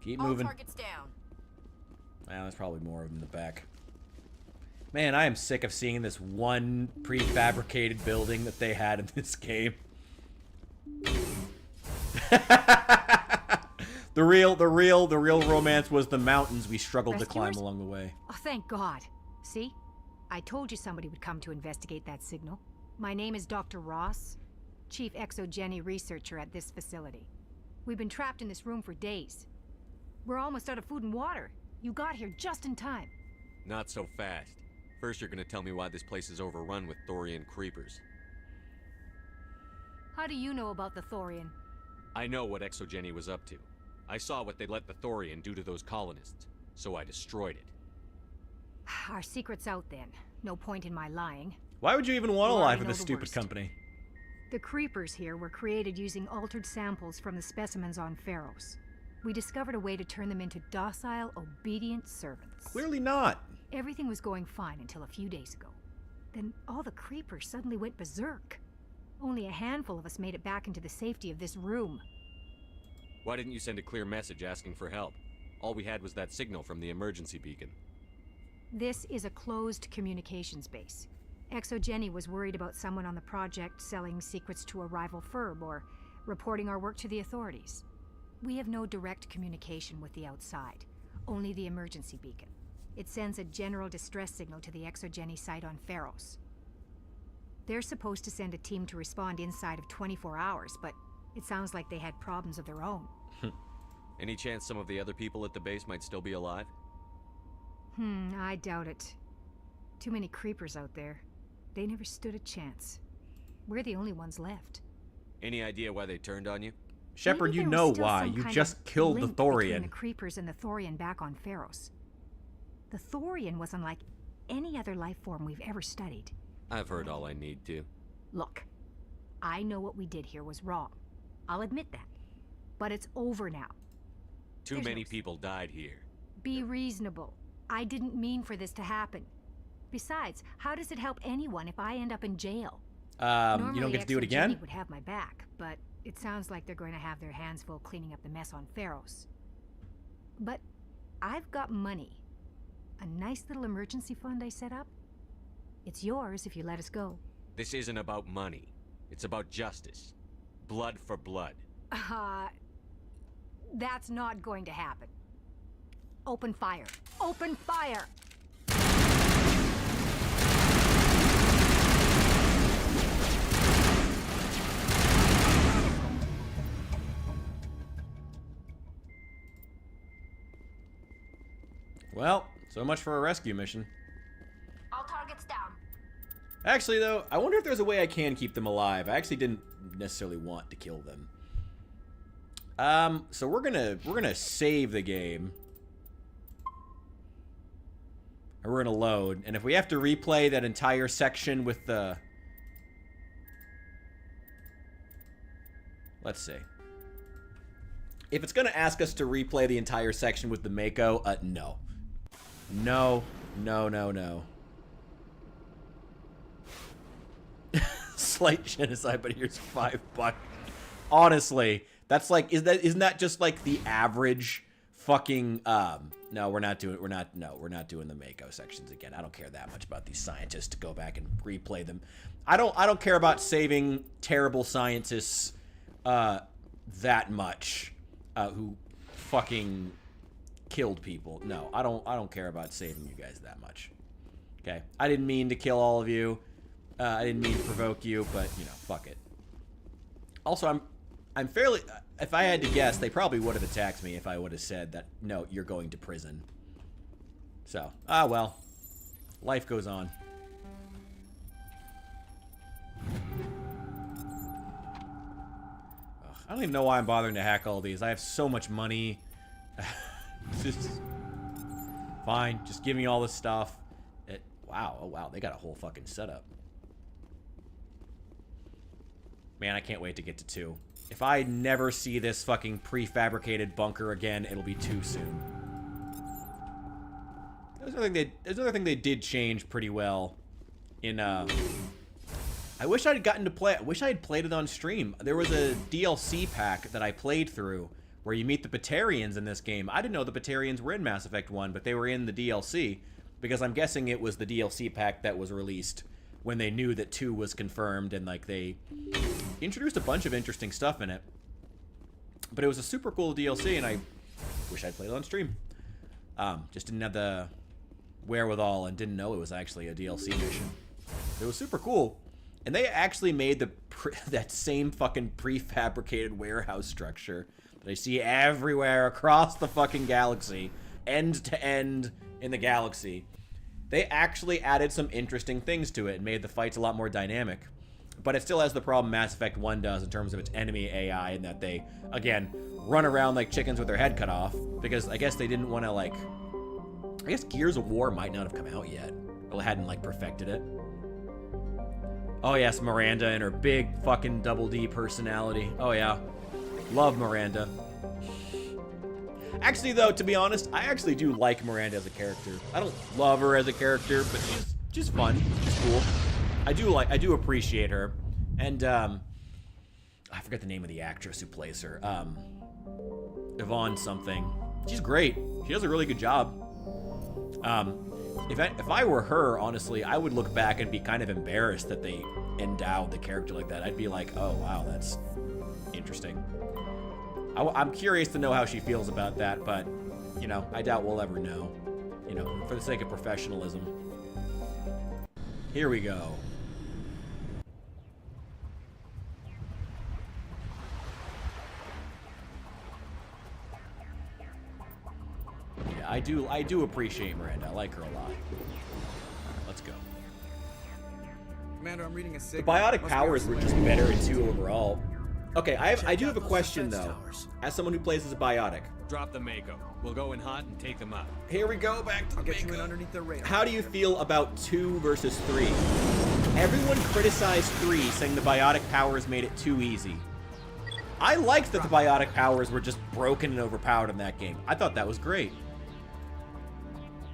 Keep moving. All targets down. Well, there's probably more of them in the back. Man, I am sick of seeing this one prefabricated building that they had in this game. The real romance was the mountains we struggled to climb along the way. Oh, thank God. See? I told you somebody would come to investigate that signal. My name is Dr. Ross, Chief Exogeny Researcher at this facility. We've been trapped in this room for days. We're almost out of food and water. You got here just in time. Not so fast. First, you're gonna tell me why this place is overrun with Thorian creepers. How do you know about the Thorian? I know what Exogeny was up to. I saw what they let the Thorian do to those colonists, so I destroyed it. Our secret's out then. No point in my lying. Why would you even want to You lie already for know this the stupid worst. company? The creepers here were created using altered samples from the specimens on Pharos. We discovered a way to turn them into docile, obedient servants. Clearly not. Everything was going fine until a few days ago. Then all the creepers suddenly went berserk. Only a handful of us made it back into the safety of this room. Why didn't you send a clear message asking for help? All we had was that signal from the emergency beacon. This is a closed communications base. ExoGenny was worried about someone on the project selling secrets to a rival firm or reporting our work to the authorities. We have no direct communication with the outside, only the emergency beacon. It sends a general distress signal to the ExoGenny site on Pharos. They're supposed to send a team to respond inside of 24 hours, but it sounds like they had problems of their own. Any chance some of the other people at the base might still be alive? I doubt it. Too many creepers out there. They never stood a chance. We're the only ones left. Any idea why they turned on you? Shepard, Maybe you there know was still why. some You kind just of killed the link between Thorian. the creepers and the Thorian back on Pharos. The Thorian was unlike any other life form we've ever studied. I've heard all I need to. Look, I know what we did here was wrong. I'll admit that. But it's over now. Too many people died here. Be reasonable. I didn't mean for this to happen. Besides, how does it help anyone if I end up in jail? You don't get to do it again? ExoGenny would have my back, but it sounds like they're going to have their hands full cleaning up the mess on Pharos. But I've got money. A nice little emergency fund I set up. It's yours if you let us go. This isn't about money. It's about justice. Blood for blood. That's not going to happen. Open fire. Open fire! Well, so much for a rescue mission. All targets down. Actually, though, I wonder if there's a way I can keep them alive. I actually didn't necessarily want to kill them. So we're gonna save the game. And we're gonna load. And if we have to replay that entire section with the... Let's see. If it's gonna ask us to replay the entire section with the Mako, no. No. No, no, no. Slight genocide, but here's $5. Honestly, that's like, isn't that just like the average fucking no, we're not doing the Mako sections again. I don't care that much about these scientists to go back and replay them. I don't care about saving terrible scientists that much who fucking killed people. No, I don't care about saving you guys that much. Okay? I didn't mean to kill all of you. I didn't mean to provoke you, but you know, fuck it. Also, I'm fairly... If I had to guess, they probably would have attacked me if I would have said that, no, you're going to prison. So, well. Life goes on. Ugh, I don't even know why I'm bothering to hack all these. I have so much money. Just... Fine, just give me all this stuff. Wow, oh wow, they got a whole fucking setup. Man, I can't wait to get to 2. If I never see this fucking prefabricated bunker again, it'll be too soon. There's another thing they did change pretty well in I wish I'd gotten to play. I wish I had played it on stream. There was a DLC pack that I played through where you meet the Batarians in this game. I didn't know the Batarians were in Mass Effect 1, but they were in the DLC because I'm guessing it was the DLC pack that was released when they knew that 2 was confirmed, and like they introduced a bunch of interesting stuff in it. But it was a super cool DLC, and I wish I'd played it on stream. Just didn't have the wherewithal and didn't know it was actually a DLC mission. It was super cool. And they actually made that same fucking prefabricated warehouse structure that I see everywhere across the fucking galaxy, end to end in the galaxy. They actually added some interesting things to it and made the fights a lot more dynamic. But it still has the problem Mass Effect 1 does in terms of its enemy AI, and that they, again, run around like chickens with their head cut off. Because I guess they didn't want to, like... I guess Gears of War might not have come out yet. Or hadn't, like, perfected it. Oh yes, Miranda and her big fucking double D personality. Oh yeah. Love Miranda. Actually though, to be honest, I actually do like Miranda as a character. I don't love her as a character, but she's fun. She's cool. I do appreciate her. And I forget the name of the actress who plays her. Yvonne something. She's great. She does a really good job. If I were her, honestly, I would look back and be kind of embarrassed that they endowed the character like that. I'd be like, oh wow, that's interesting. I'm curious to know how she feels about that, but, you know, I doubt we'll ever know. You know, for the sake of professionalism. Here we go. Yeah, I do appreciate Miranda. I like her a lot. Alright, let's go. Commander, I'm reading a The signal. biotic Must be powers our were just surveillance. better in 2 overall. Okay, I do have a question though. As someone who plays as a biotic. Drop the Mako. We'll go in hot and take them out. Here we go, back to I'll the get you in Mako. underneath the radar. How do you feel about 2 versus 3? Everyone criticized 3, saying the biotic powers made it too easy. I liked that the biotic powers were just broken and overpowered in that game. I thought that was great.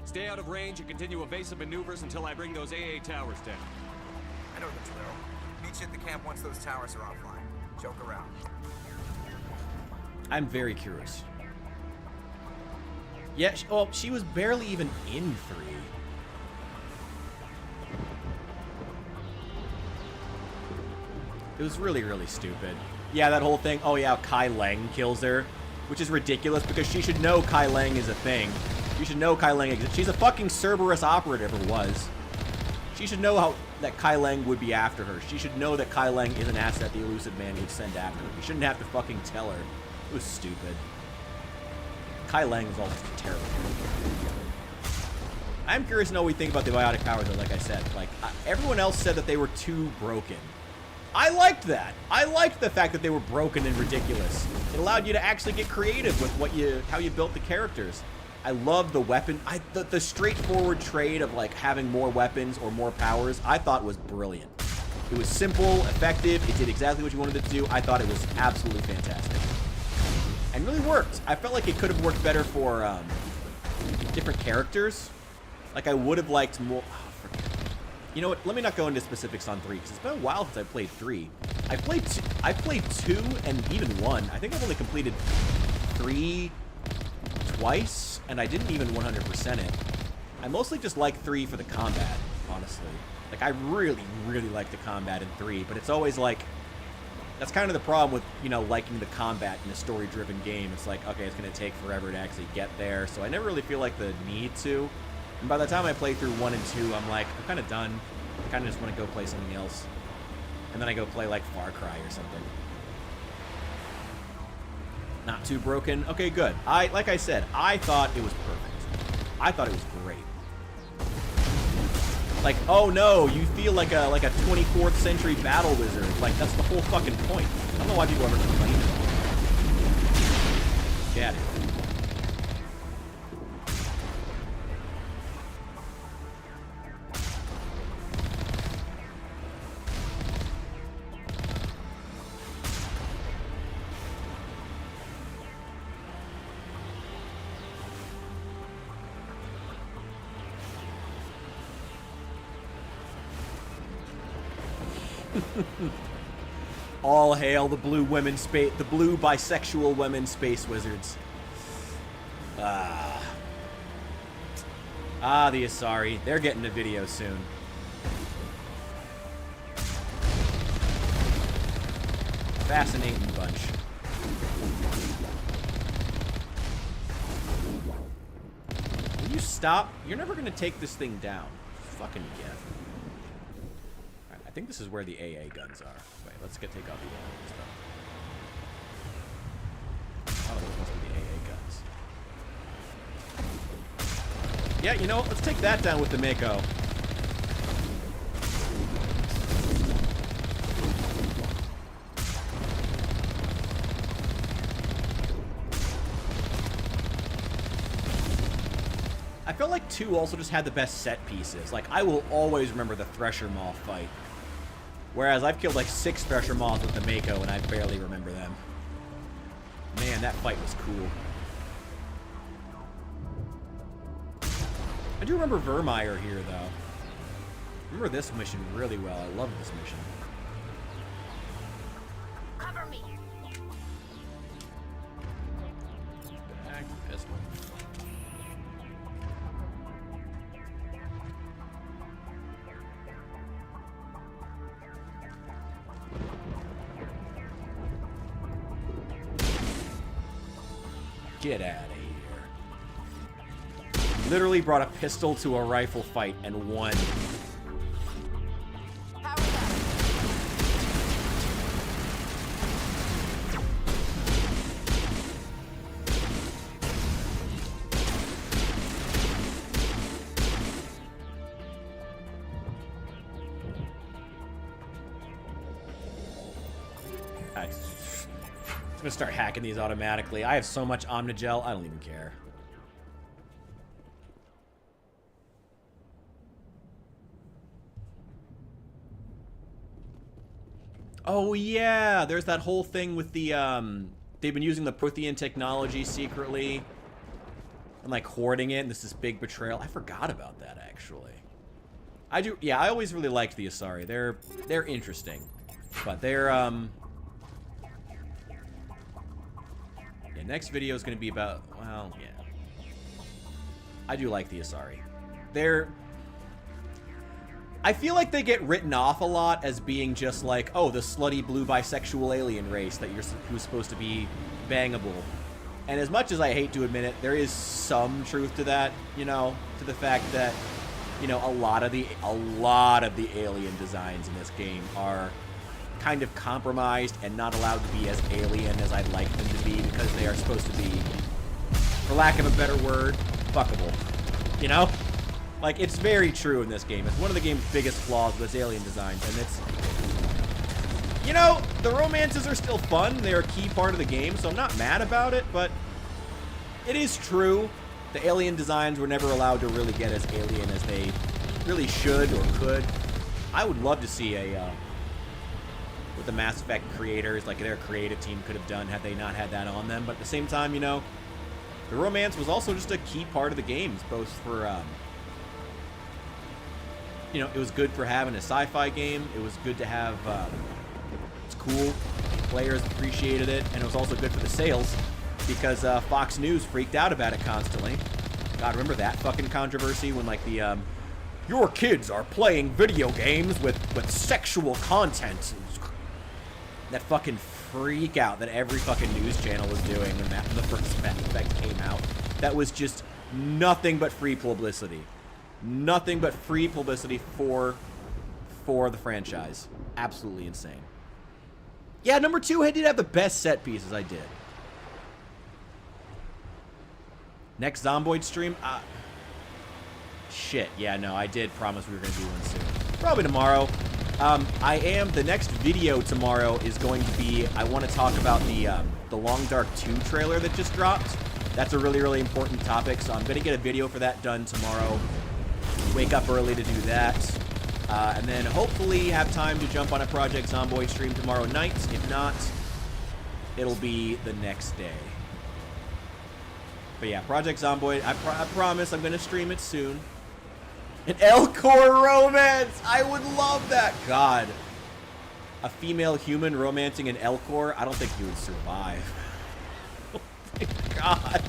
Stay out of range and continue evasive maneuvers until I bring those AA towers down. I know the drill. Meet you at the camp once those towers are offline. Joke around. I'm very curious. Yeah, she was barely even in 3. It was really, really stupid. Yeah, that whole thing. Oh yeah, Kai Leng kills her, which is ridiculous because she should know Kai Leng is a thing. You should know Kai Leng exists. She's a fucking Cerberus operative, or was. She should know that Kai Leng would be after her. She should know that Kai Leng is an asset the Elusive Man would send after her. You shouldn't have to fucking tell her. It was stupid. Kai Leng was also terrible. I'm curious to know what we think about the biotic powers, though, like I said. Like, everyone else said that they were too broken. I liked that. I liked the fact that they were broken and ridiculous. It allowed you to actually get creative with how you built the characters. I love the weapon. The straightforward trade of like having more weapons or more powers, I thought was brilliant. It was simple, effective. It did exactly what you wanted it to do. I thought it was absolutely fantastic. And really worked. I felt like it could have worked better for different characters. Like I would have liked more. Oh, forget it. You know what? Let me not go into specifics on 3 because it's been a while since I played 3. I played 2 and even 1. I think I've only completed 3 twice, and I didn't even 100% it. I mostly just like 3 for the combat, honestly. Like I really, really like the combat in 3, but it's always like that's kind of the problem with, you know, liking the combat in a story-driven game. It's like, okay, it's going to take forever to actually get there, so I never really feel like the need to. And by the time I play through 1 and 2, I'm like, I'm kind of done. I kind of just want to go play something else. And then I go play, like, Far Cry or something. Not too broken. Okay, good. Like I said, I thought it was perfect. I thought it was great. Like, oh no, you feel like a 24th century battle wizard. Like, that's the whole fucking point. I don't know why people ever complain about it. Get it. All hail the blue bisexual women space wizards. The Asari. They're getting a video soon. Fascinating bunch. Will you stop? You're never gonna take this thing down. Fucking get. I think this is where the AA guns are. Wait, let's take off the AA stuff. Oh, those must be the AA guns. Yeah, you know what? Let's take that down with the Mako. I felt like 2 also just had the best set pieces. Like, I will always remember the Thresher Maw fight. Whereas I've killed like 6 Thresher Maws with the Mako, and I barely remember them. Man, that fight was cool. I do remember Vermeer here, though. I remember this mission really well. I love this mission. Cover me. Back to pistol. Get out of here. Literally brought a pistol to a rifle fight and won. I'm gonna start hacking these automatically. I have so much Omnigel, I don't even care. Oh yeah, there's that whole thing with the they've been using the Prothean technology secretly and like hoarding it, and this is big betrayal. I forgot about that actually. I do, yeah, I always really liked the Asari. They're interesting. But they're yeah, next video is going to be about, well, yeah. I do like the Asari. I feel like they get written off a lot as being just like, oh, the slutty blue bisexual alien race that who's supposed to be bangable. And as much as I hate to admit it, there is some truth to that, you know, to the fact that, you know, a lot of the alien designs in this game are kind of compromised and not allowed to be as alien as I'd like them to be because they are supposed to be, for lack of a better word, fuckable. You know? Like, it's very true in this game. It's one of the game's biggest flaws with its alien designs, and it's... You know, the romances are still fun. They're a key part of the game, so I'm not mad about it, but it is true. The alien designs were never allowed to really get as alien as they really should or could. I would love to see a... what the Mass Effect creators, like their creative team, could have done had they not had that on them. But at the same time, you know, the romance was also just a key part of the games, both for, you know, it was good for having a sci-fi game. It was good to have, it's cool. Players appreciated it. And it was also good for the sales because Fox News freaked out about it constantly. God, remember that fucking controversy when, like, the, your kids are playing video games with sexual content. That fucking freak out that every fucking news channel was doing when the first Mass Effect came out. That was just nothing but free publicity. Nothing but free publicity for the franchise. Absolutely insane. Yeah, number 2, I did have the best set pieces. I did. Next Zomboid stream? Shit. Yeah, no, I did promise we were going to do one soon. Probably tomorrow. The next video tomorrow is going to be, I want to talk about the Long Dark 2 trailer that just dropped. That's a really, really important topic, so I'm going to get a video for that done tomorrow. Wake up early to do that. And then hopefully have time to jump on a Project Zomboid stream tomorrow night. If not, it'll be the next day. But yeah, Project Zomboid, I promise I'm going to stream it soon. An Elcor romance! I would love that! God. A female human romancing an Elcor? I don't think he would survive. Oh my God.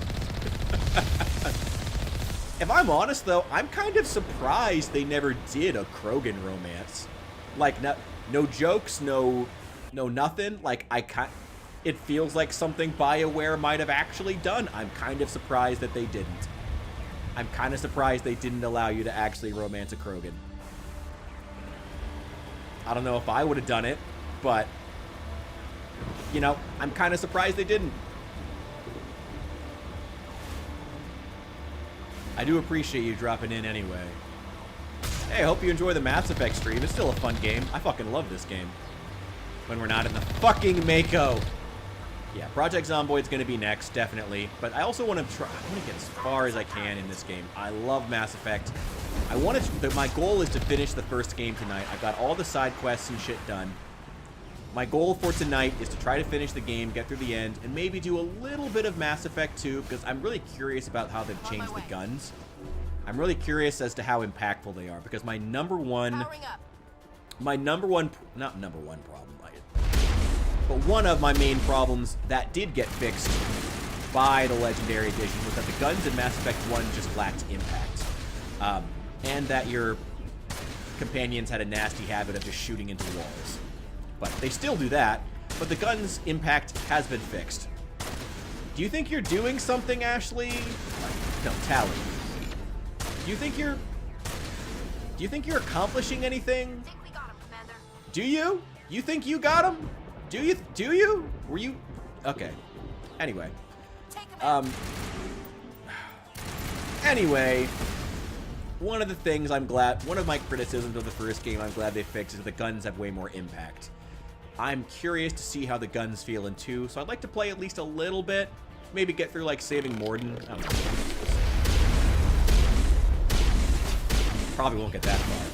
If I'm honest, though, I'm kind of surprised they never did a Krogan romance. Like, no jokes, no nothing. Like, it feels like something BioWare might have actually done. I'm kind of surprised that they didn't. I'm kind of surprised they didn't allow you to actually romance a Krogan. I don't know if I would have done it, but, you know, I'm kind of surprised they didn't. I do appreciate you dropping in anyway. Hey, I hope you enjoy the Mass Effect stream. It's still a fun game. I fucking love this game. When we're not in the fucking Mako. Yeah, Project Zomboid's going to be next, definitely. But I also want to try. I want to get as far as I can in this game. I love Mass Effect. I want to. My goal is to finish the first game tonight. I've got all the side quests and shit done. My goal for tonight is to try to finish the game, get through the end, and maybe do a little bit of Mass Effect 2, because I'm really curious about how they've changed the guns. I'm really curious as to how impactful they are, because not number one problem, but one of my main problems that did get fixed by the Legendary Edition was that the guns in Mass Effect 1 just lacked impact. And that your companions had a nasty habit of just shooting into walls. But they still do that, but the gun's impact has been fixed. Do you think you're doing something, Ashley? No, Tali. Do you think you're accomplishing anything? I think we got him, Commander. Do you? You think you got him? Do you? Were you? Okay. Anyway. Anyway, one of the things one of my criticisms of the first game I'm glad they fixed is that the guns have way more impact. I'm curious to see how the guns feel in 2, so I'd like to play at least a little bit. Maybe get through, like, saving Morden. I don't know. Probably won't get that far.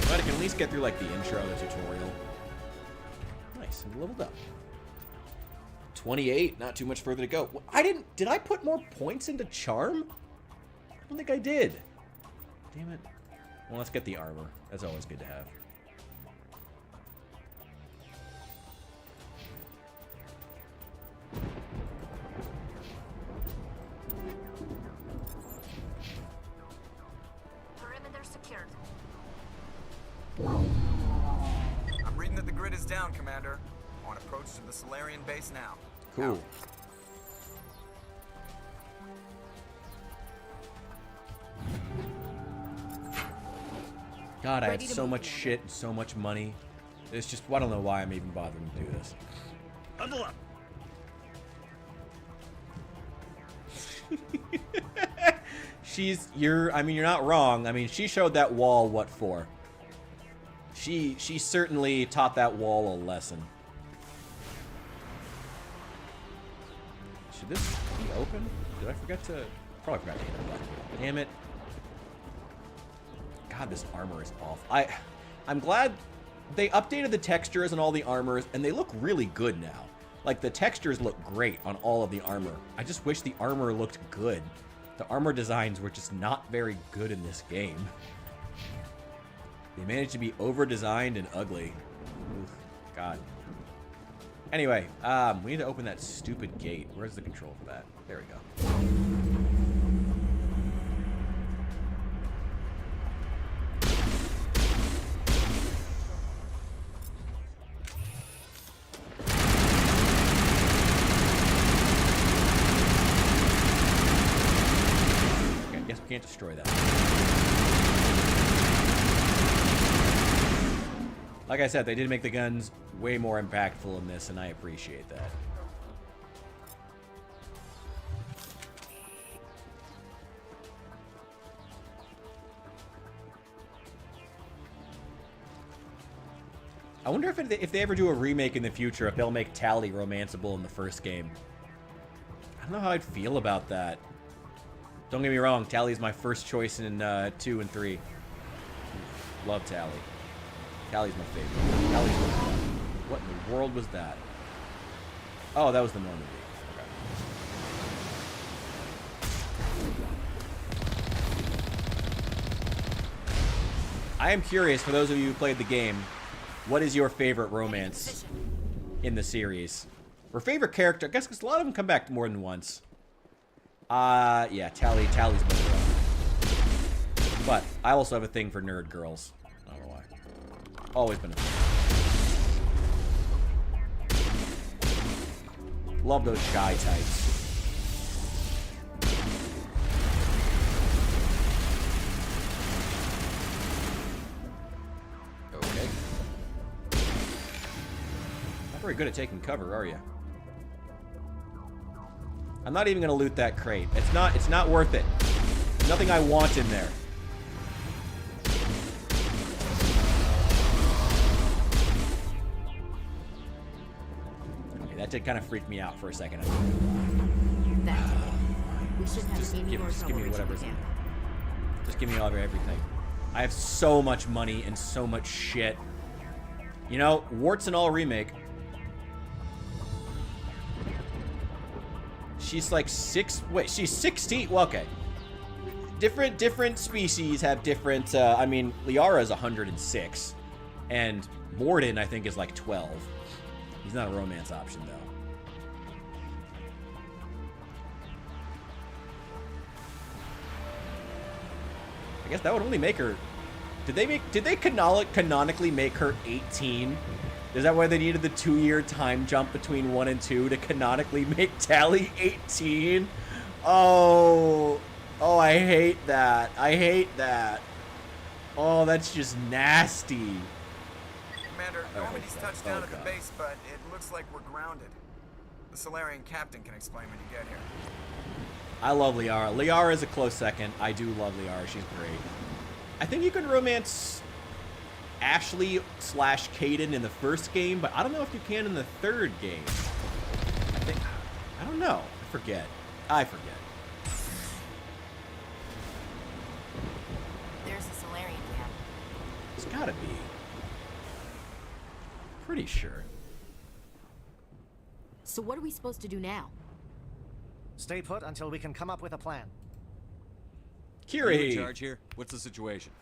But I can at least get through, like, the intro, the tutorial. Nice, and leveled up. 28, not too much further to go. Did I put more points into Charm? I don't think I did. Damn it. Well, let's get the armor. That's always good to have. Perimeter secured. I'm reading that the grid is down, Commander. On approach to the Solarian base now. Cool. God, I had so much shit and so much money. It's just, I don't know why I'm even bothering to do this. Bundle up. I mean, you're not wrong. I mean, she showed that wall what for. She certainly taught that wall a lesson. Should this be open? Did I forget to... Probably forgot to hit the button. Damn it. God, this armor is awful. I'm glad they updated the textures on all the armors, and they look really good now. Like, the textures look great on all of the armor. I just wish the armor looked good. The armor designs were just not very good in this game. They managed to be over-designed and ugly. Oof, God. Anyway, we need to open that stupid gate. Where's the control for that? There we go. Okay, I guess we can't destroy that. Like I said, they did make the guns way more impactful in this, and I appreciate that. I wonder if they ever do a remake in the future, if they'll make Tali romanceable in the first game. I don't know how I'd feel about that. Don't get me wrong, Tali's my first choice in 2 and 3. Love Tali. Tali's my favorite. Tali's my favorite. What in the world was that? Oh, that was the Normandy. Okay. I am curious, for those of you who played the game, what is your favorite romance in the series? Or favorite character? I guess because a lot of them come back more than once. Yeah, Tali's my girl. But I also have a thing for nerd girls. I don't know why. Always been a thing. Love those shy types. Okay. Not very good at taking cover, are you? I'm not even gonna loot that crate. It's not worth it. Nothing I want in there. That did kind of freak me out for a second. That's it. We shouldn't have any more Just give trouble me whatever's reaching in. camp. Just give me all of everything. I have so much money and so much shit. You know, warts and all remake. She's like she's 16. Well, okay. Different species have different, I mean, Liara is 106. And Morden, I think, is like 12. He's not a romance option, though. I guess that would only make her... Did they canonically make her 18? Is that why they needed the 2-year time jump between 1 and 2 to canonically make Tali 18? Oh, I hate that. I hate that. Oh, that's just nasty. Commander, Normandy's touched down at the God. base, but it looks like we're grounded. The Solarian captain can explain when you get here. I love Liara. Liara is a close second. I do love Liara. She's great. I think you can romance Ashley / Kaden in the first game, but I don't know if you can in the third game. I don't know. I forget. There's a Solarian camp. It's gotta be. Pretty sure. So what are we supposed to do now? Stay put until we can come up with a plan. Kirahi. You in charge here? What's the situation?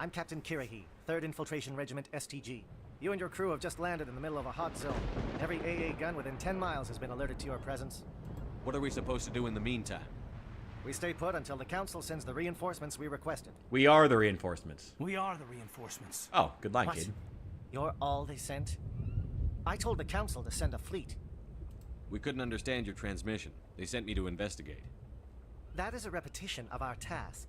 I'm Captain Kirahi, 3rd Infiltration Regiment STG. You and your crew have just landed in the middle of a hot zone. Every AA gun within 10 miles has been alerted to your presence. What are we supposed to do in the meantime? We stay put until the Council sends the reinforcements we requested. We are the reinforcements. We are the reinforcements. Oh, good line, What? kid. You're all they sent? I told the Council to send a fleet. We couldn't understand your transmission. They sent me to investigate. That is a repetition of our task.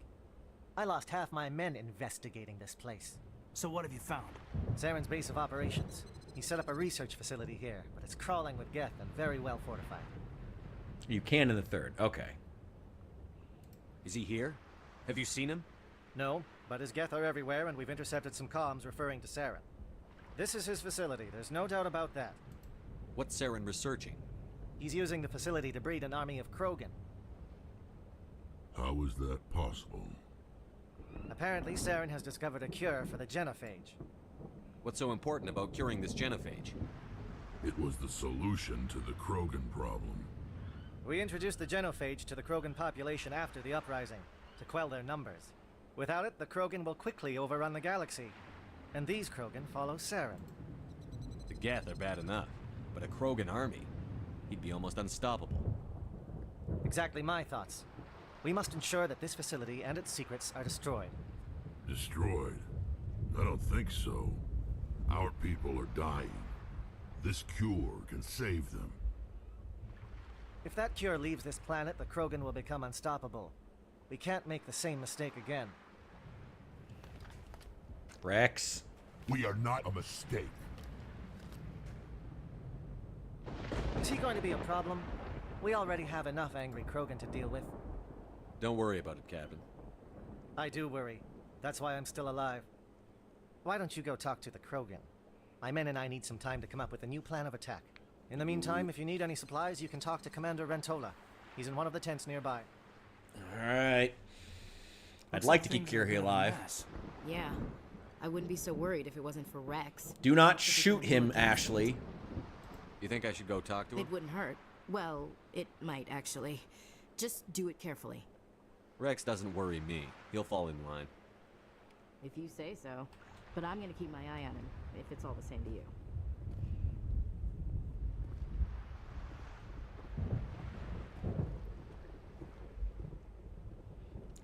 I lost half my men investigating this place. So what have you found? Saren's base of operations. He set up a research facility here, but it's crawling with Geth and very well fortified. You can in the third. Okay. Is he here? Have you seen him? No, but his Geth are everywhere, and we've intercepted some comms referring to Saren. This is his facility, there's no doubt about that. What's Saren researching? He's using the facility to breed an army of Krogan. How is that possible? Apparently, Saren has discovered a cure for the genophage. What's so important about curing this genophage? It was the solution to the Krogan problem. We introduced the genophage to the Krogan population after the uprising, to quell their numbers. Without it, the Krogan will quickly overrun the galaxy. And these Krogan follow Saren. The Geth are bad enough, but a Krogan army? He'd be almost unstoppable. Exactly my thoughts. We must ensure that this facility and its secrets are destroyed. Destroyed? I don't think so. Our people are dying. This cure can save them. If that cure leaves this planet, the Krogan will become unstoppable. We can't make the same mistake again. Rex. We are not a mistake. Is he going to be a problem? We already have enough angry Krogan to deal with. Don't worry about it, Captain. I do worry. That's why I'm still alive. Why don't you go talk to the Krogan? My men and I need some time to come up with a new plan of attack. In the meantime, if you need any supplies, you can talk to Commander Rentola. He's in one of the tents nearby. Alright. I'd like to keep Kirahi alive. Yeah. I wouldn't be so worried if it wasn't for Rex. Do not shoot him, Ashley. You think I should go talk to him? It wouldn't hurt. Well, it might actually. Just do it carefully. Rex doesn't worry me. He'll fall in line. If you say so. But I'm gonna keep my eye on him, if it's all the same to you.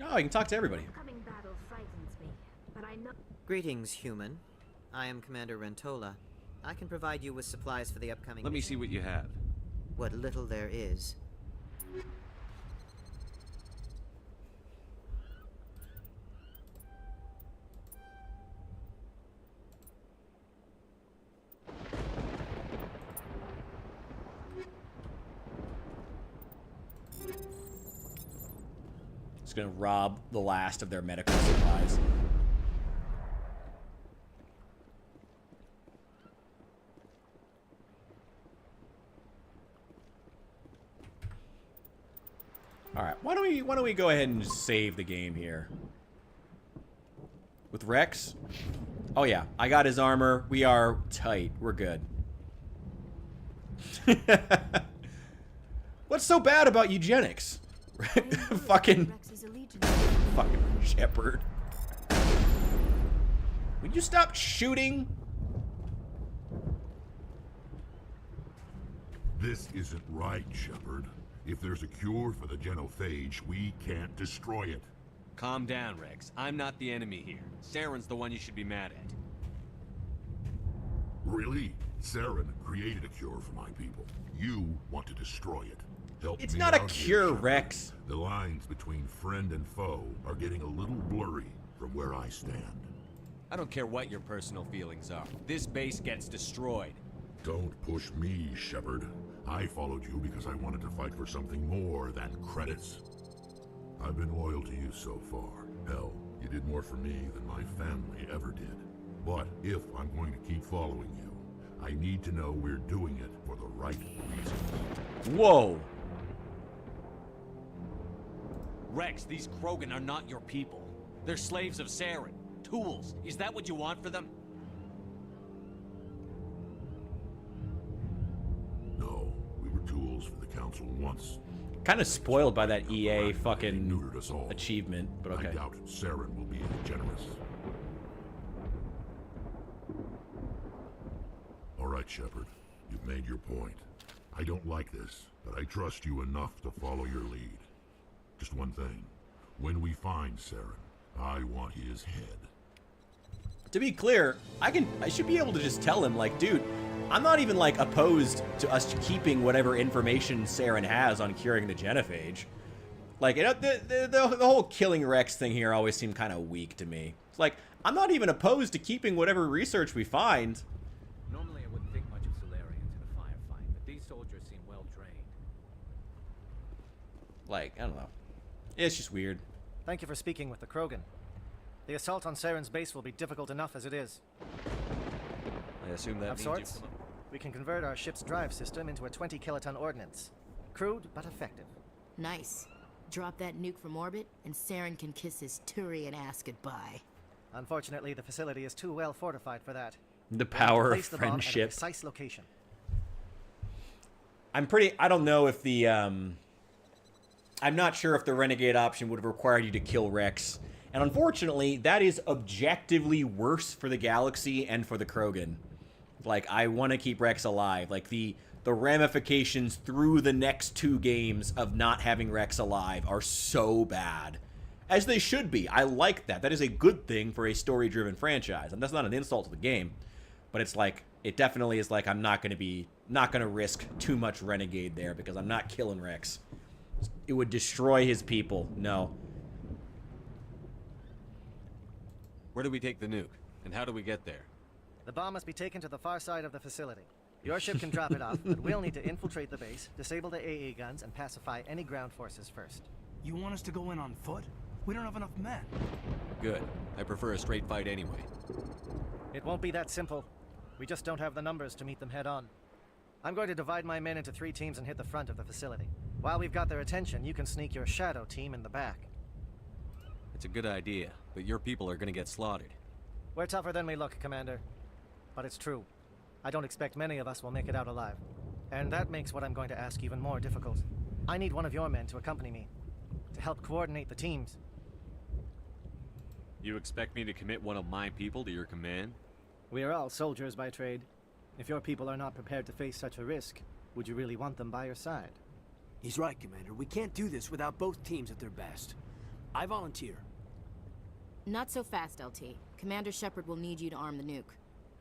Oh, you can talk to everybody. Coming battle frightens me, but I know. Greetings, human. I am Commander Rentola. I can provide you with supplies for the upcoming Let me see what you have. What little there is. It's gonna rob the last of their medical supplies. Why don't we go ahead and just save the game here? With Rex? Oh yeah, I got his armor. We are tight. We're good. What's so bad about eugenics? Fucking Shepard. Would you stop shooting? This isn't right, Shepard. If there's a cure for the genophage, we can't destroy it. Calm down, Rex. I'm not the enemy here. Saren's the one you should be mad at. Really? Saren created a cure for my people. You want to destroy it. Help It's me not a out cure, here, Shepard. Rex. The lines between friend and foe are getting a little blurry from where I stand. I don't care what your personal feelings are. This base gets destroyed. Don't push me, Shepard. I followed you because I wanted to fight for something more than credits. I've been loyal to you so far. Hell, you did more for me than my family ever did. But if I'm going to keep following you, I need to know we're doing it for the right reasons. Whoa. Rex, these Krogan are not your people. They're slaves of Saren. Tools. Is that what you want for them? No, we were tools for the Council once. Kind of spoiled by that EA fucking achievement, but okay. I doubt Saren will be as generous. All right, Shepard. You've made your point. I don't like this, but I trust you enough to follow your lead. Just one thing. When we find Saren, I want his head. To be clear, I should be able to just tell him, like, dude, I'm not even, like, opposed to us keeping whatever information Saren has on curing the genophage. Like, you know, the whole killing Rex thing here always seemed kind of weak to me. It's like, I'm not even opposed to keeping whatever research we find. Normally I wouldn't think much of Solarians in a firefight, but these soldiers seem well trained. Like, I don't know. It's just weird. Thank you for speaking with the Krogan. The assault on Saren's base will be difficult enough as it is. I assume that Of means sorts, we can convert our ship's drive system into a 20-kiloton ordnance. Crude, but effective. Nice. Drop that nuke from orbit, and Saren can kiss his Turian ass goodbye. Unfortunately, the facility is too well fortified for that. The power of Place the bomb at a friendship. precise location. I don't know if the, I'm not sure if the Renegade option would have required you to kill Rex. And unfortunately, that is objectively worse for the galaxy and for the Krogan. Like, I want to keep Rex alive. Like, the ramifications through the next 2 games of not having Rex alive are so bad. As they should be. I like that. That is a good thing for a story-driven franchise. And that's not an insult to the game. But it's like, it definitely is like, I'm not going to risk too much Renegade there because I'm not killing Rex. It would destroy his people. No. Where do we take the nuke? And how do we get there? The bomb must be taken to the far side of the facility. Your ship can drop it off, but we'll need to infiltrate the base, disable the AA guns, and pacify any ground forces first. You want us to go in on foot? We don't have enough men. Good. I prefer a straight fight anyway. It won't be that simple. We just don't have the numbers to meet them head on. I'm going to divide my men into 3 teams and hit the front of the facility. While we've got their attention, you can sneak your shadow team in the back. It's a good idea, but your people are gonna get slaughtered. We're tougher than we look, Commander. But it's true. I don't expect many of us will make it out alive. And that makes what I'm going to ask even more difficult. I need one of your men to accompany me, to help coordinate the teams. You expect me to commit one of my people to your command? We are all soldiers by trade. If your people are not prepared to face such a risk, would you really want them by your side? He's right, Commander. We can't do this without both teams at their best. I volunteer. Not so fast, LT. Commander Shepard will need you to arm the nuke.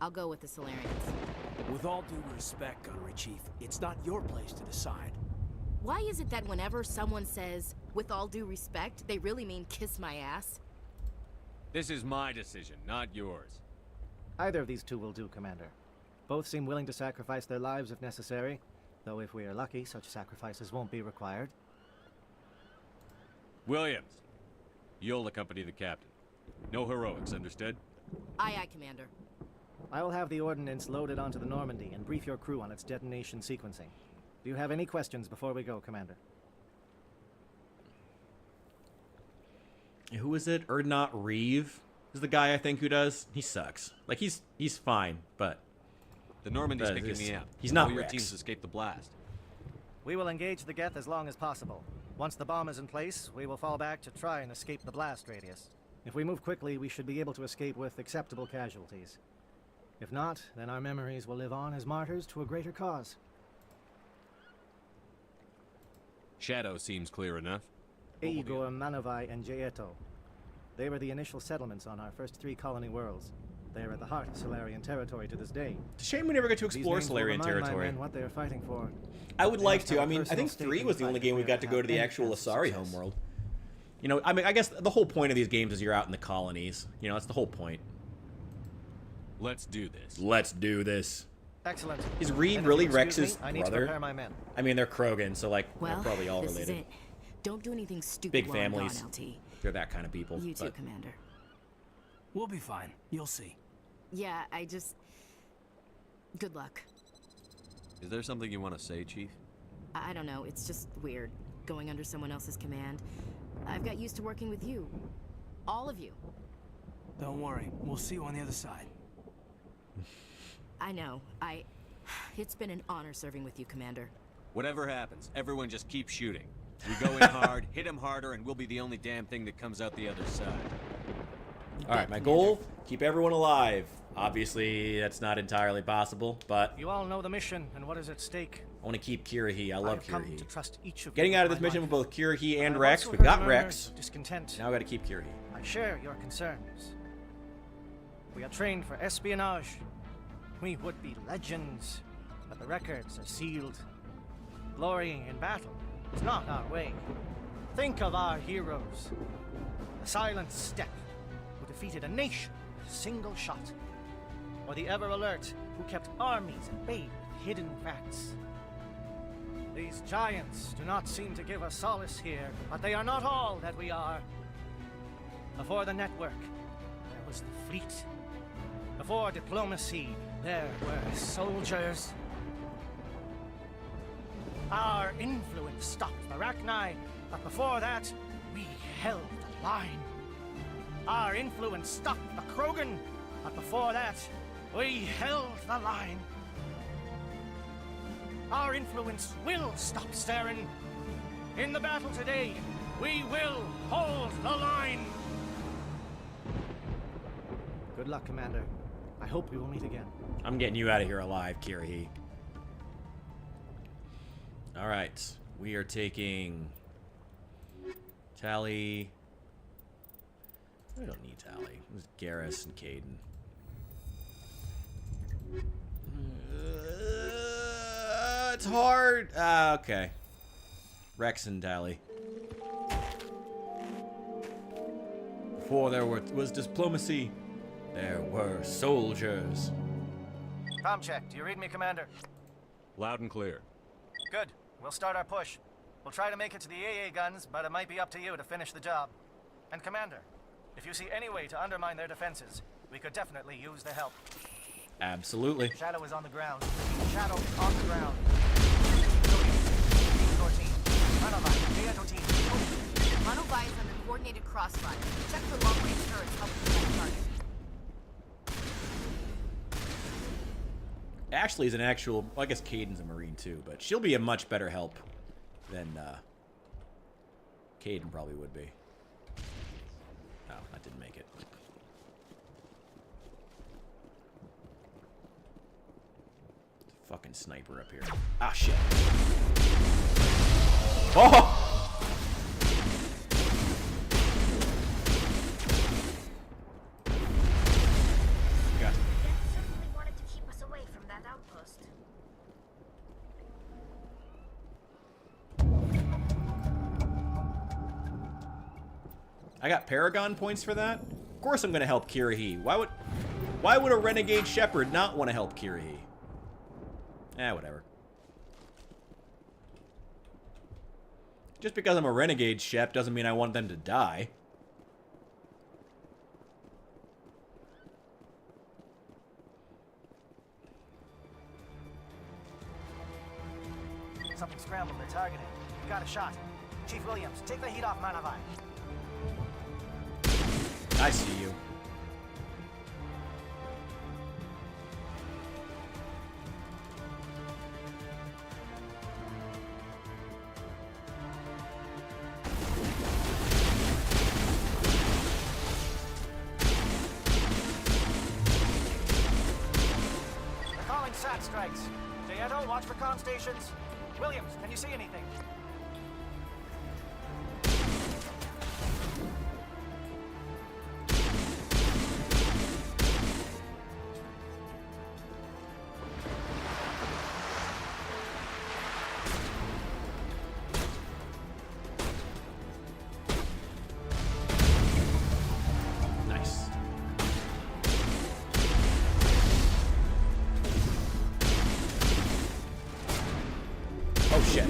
I'll go with the Solarians. With all due respect, Gunnery Chief, it's not your place to decide. Why is it that whenever someone says, with all due respect, they really mean kiss my ass? This is my decision, not yours. Either of these 2 will do, Commander. Both seem willing to sacrifice their lives if necessary, though if we are lucky, such sacrifices won't be required. Williams, you'll accompany the captain. No heroics, understood? Aye, aye, Commander. I will have the ordnance loaded onto the Normandy and brief your crew on its detonation sequencing. Do you have any questions before we go, Commander? Who is it? Erdnot Reeve is the guy I think who does. He sucks. Like he's fine, but the Normandy's picking me up. He's not All your Rex. teams escaped the blast. We will engage the Geth as long as possible. Once the bomb is in place, we will fall back to try and escape the blast radius. If we move quickly, we should be able to escape with acceptable casualties. If not, then our memories will live on as martyrs to a greater cause. Shadow seems clear enough. Igor, Manovai, and Jaeto. They were the initial settlements on our first 3 colony worlds. They are at the heart of Solarian territory to this day. It's a shame we never get to explore Solarian territory. What they are fighting for. I would like to. I mean, I think 3 was the only game we got to go to the actual Asari homeworld. You know, I mean, I guess the whole point of these games is you're out in the colonies. You know, that's the whole point. Let's do this. Let's do this. Excellent. Is Reed really Rex's I need to brother? prepare my men. I mean, they're Krogan, so like Well, they're probably all this related. is it. Don't do anything stupid. Big while I'm gone, families. LT. They're that kind of people. You too, but- Commander. We'll be fine. You'll see. Yeah, I just... Good luck. Is there something you want to say, Chief? I don't know, it's just weird, going under someone else's command. I've got used to working with you. All of you. Don't worry. We'll see you on the other side. I know. It's been an honor serving with you, Commander. Whatever happens, everyone just keep shooting. We go in hard, hit him harder, and we'll be the only damn thing that comes out the other side. All right, my goal: keep everyone alive. Obviously, that's not entirely possible, but You all know the mission and what is at stake. I want to keep Kirahi. I love have come Kirahi. to trust each of Getting you out of with this my mission life. with both Kirahi I and have Rex. also We've heard got murmurs Rex. of discontent. Now we got to keep Kirahi. I share your concerns. We are trained for espionage. We would be legends, but the records are sealed. Glorying in battle is not our way. Think of our heroes. The Silent Step, who defeated a nation with a single shot. Or the Ever Alert, who kept armies at bay with hidden facts. These giants do not seem to give us solace here, but they are not all that we are. Before the network, there was the fleet. Before diplomacy, there were soldiers. Our influence stopped the Rachni, but before that, we held the line. Our influence stopped the Krogan, but before that, we held the line. Our influence will stop Saren. In the battle today, we will hold the line. Good luck, Commander. I hope we will meet again. I'm getting you out of here alive, Kirahi. All right, we are taking Tally. We don't need Tally. It was Garrus and Caden. It's hard. Okay. Rex and Tally. Before there was diplomacy, there were soldiers. Comm check. Do you read me, Commander? Loud and clear. Good. We'll start our push. We'll try to make it to the AA guns, but it might be up to you to finish the job. And Commander, if you see any way to undermine their defenses, we could definitely use the help. Absolutely. Shadow is on the ground. Shadow on the ground. Monovai is under coordinated crossfire. Check for long-range turrets helping protect target. Ashley's an actual... Well, I guess Caden's a Marine too, but she'll be a much better help than Caden probably would be. Oh, that didn't make it. Fucking sniper up here. Ah, shit. Oh! Got it. Certainly wanted to keep us away from that outpost. I got Paragon points for that? Of course I'm gonna help Kirahi. Why would a Renegade Shepherd not want to help Kirahi? Whatever. Just because I'm a Renegade Shep doesn't mean I want them to die. Something scrambled. They're targeting. We got a shot. Chief Williams, take the heat off Manavai. I see you. They're calling SAT strikes. Dieto, watch for comm stations. Williams, can you see anything? Nice. Oh shit.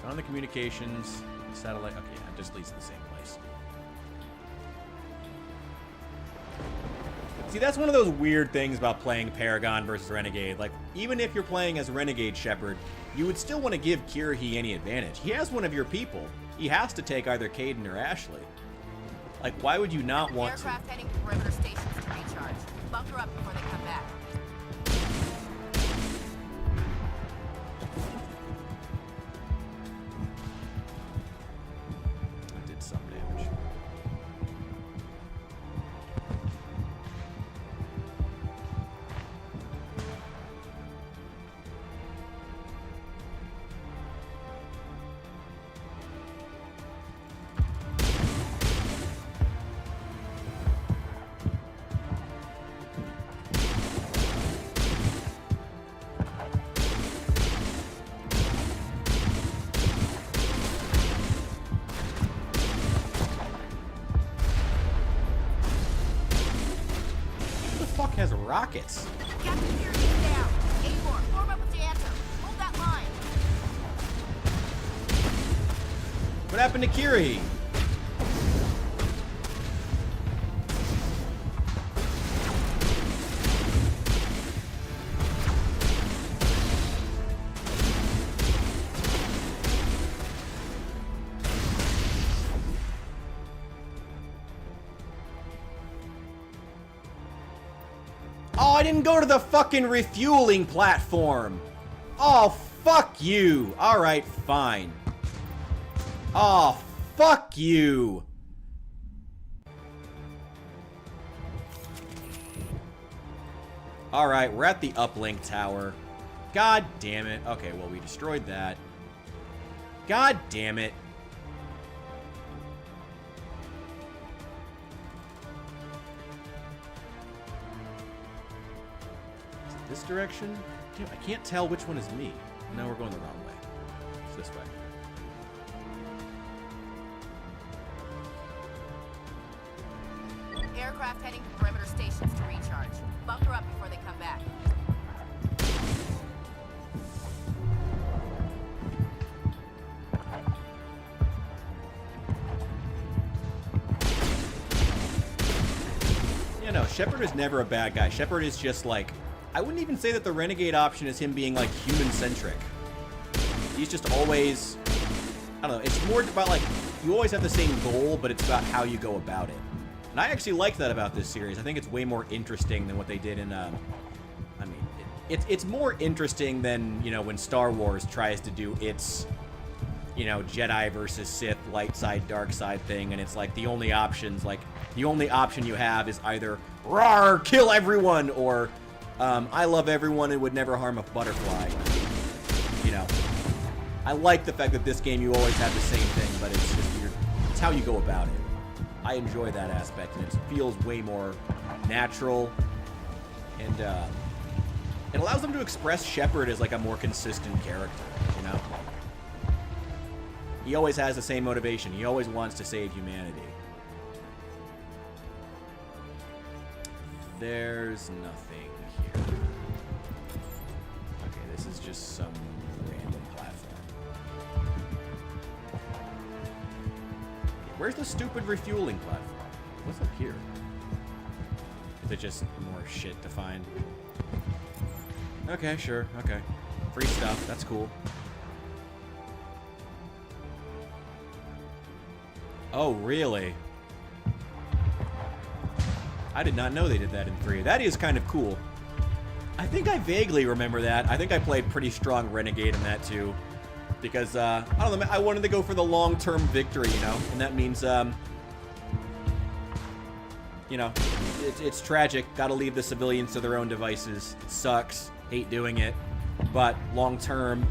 On the communications, satellite. Okay, yeah, it just leads to the same place. See, that's one of those weird things about playing Paragon versus Renegade. Like, even if you're playing as Renegade Shepard, you would still want to give Kirrahe any advantage. He has one of your people. He has to take either Kaidan or Ashley. Like, why would you not want Aircraft heading to perimeter stations to recharge. Bunker up before they come back. I did some damage. Who the fuck has rockets? Captain Kirrahe down. A4, form up with Dieto. Hold that line. What happened to Kirrahe? Oh, I didn't go to the fucking refueling platform. Oh, fuck you. All right, fine. Oh, fuck you. All right, we're at the uplink tower. God damn it. Okay, well, we destroyed that. God damn it. Is it this direction? Damn, I can't tell which one is me. No, we're going the wrong way. It's this way. Aircraft heading to perimeter stations to recharge. Bunker up before they come back. Yeah, no, Shepard is never a bad guy. Shepard is just like, I wouldn't even say that the Renegade option is him being like human-centric. He's just always, I don't know, it's more about like, you always have the same goal, but it's about how you go about it. And I actually like that about this series. I think it's way more interesting than what they did in, I mean, it's more interesting than, you know, when Star Wars tries to do its, you know, Jedi versus Sith, light side, dark side thing, and it's like the only options, like, the only option you have is either, rawr, kill everyone, or, I love everyone and would never harm a butterfly. You know, I like the fact that this game you always have the same thing, but it's just, it's how you go about it. I enjoy that aspect, and it feels way more natural, and it allows them to express Shepard as like a more consistent character, you know? He always has the same motivation. He always wants to save humanity. there's nothing here. Okay, this is just some random platform. Where's the stupid refueling platform? What's up here? Is it just more shit to find? Okay, sure, okay. Free stuff, that's cool. Oh, really? I did not know they did that in 3. That is kind of cool. I think I vaguely remember that. I think I played pretty strong Renegade in that too. Because, I don't know, I wanted to go for the long-term victory, you know? And that means, you know, it's tragic. Gotta leave the civilians to their own devices. It sucks. Hate doing it. But long-term,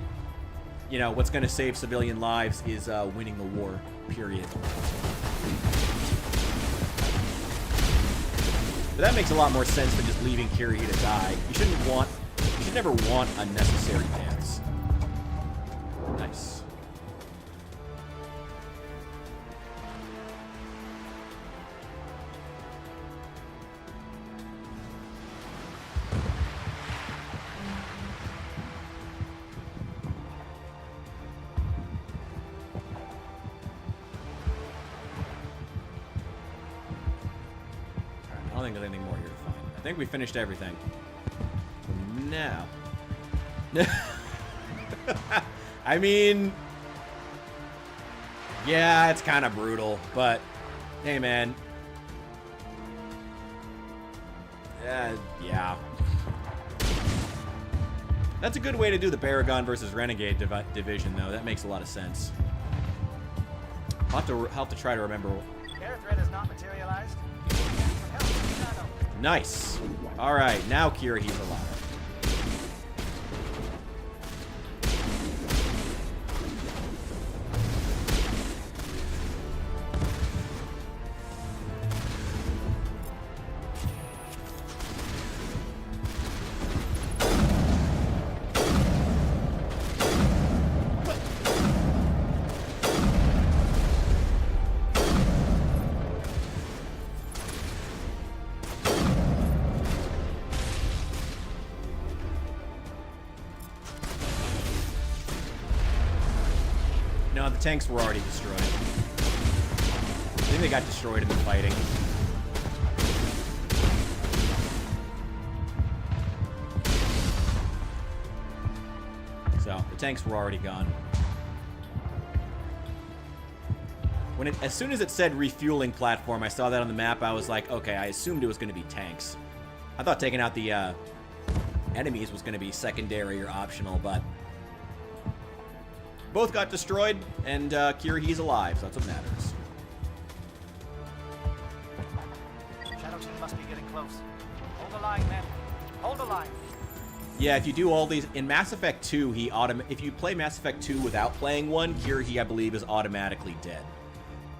you know, what's gonna save civilian lives is, winning the war. Period. But that makes a lot more sense than just leaving Kiryu to die. You should never want unnecessary deaths. Nice. I don't think there's anything more here to find. I think we finished everything. Now. I mean... yeah, it's kind of brutal, but... hey, man. Yeah. That's a good way to do the Baragon versus Renegade division, though. That makes a lot of sense. I'll have to try to remember... Care threat has not materialized. Nice. All right, now Kirahi's alive. No, the tanks were already destroyed. I think they got destroyed in the fighting. So, the tanks were already gone. As soon as it said refueling platform, I saw that on the map, I was like, okay, I assumed it was going to be tanks. I thought taking out the enemies was going to be secondary or optional, but... both got destroyed, and Kirahi's alive, so that's what matters. Shadow Team must be getting close. Hold the line, men. Hold the line. Yeah, if you do all these... in Mass Effect 2, if you play Mass Effect 2 without playing 1, Kirahi, I believe, is automatically dead.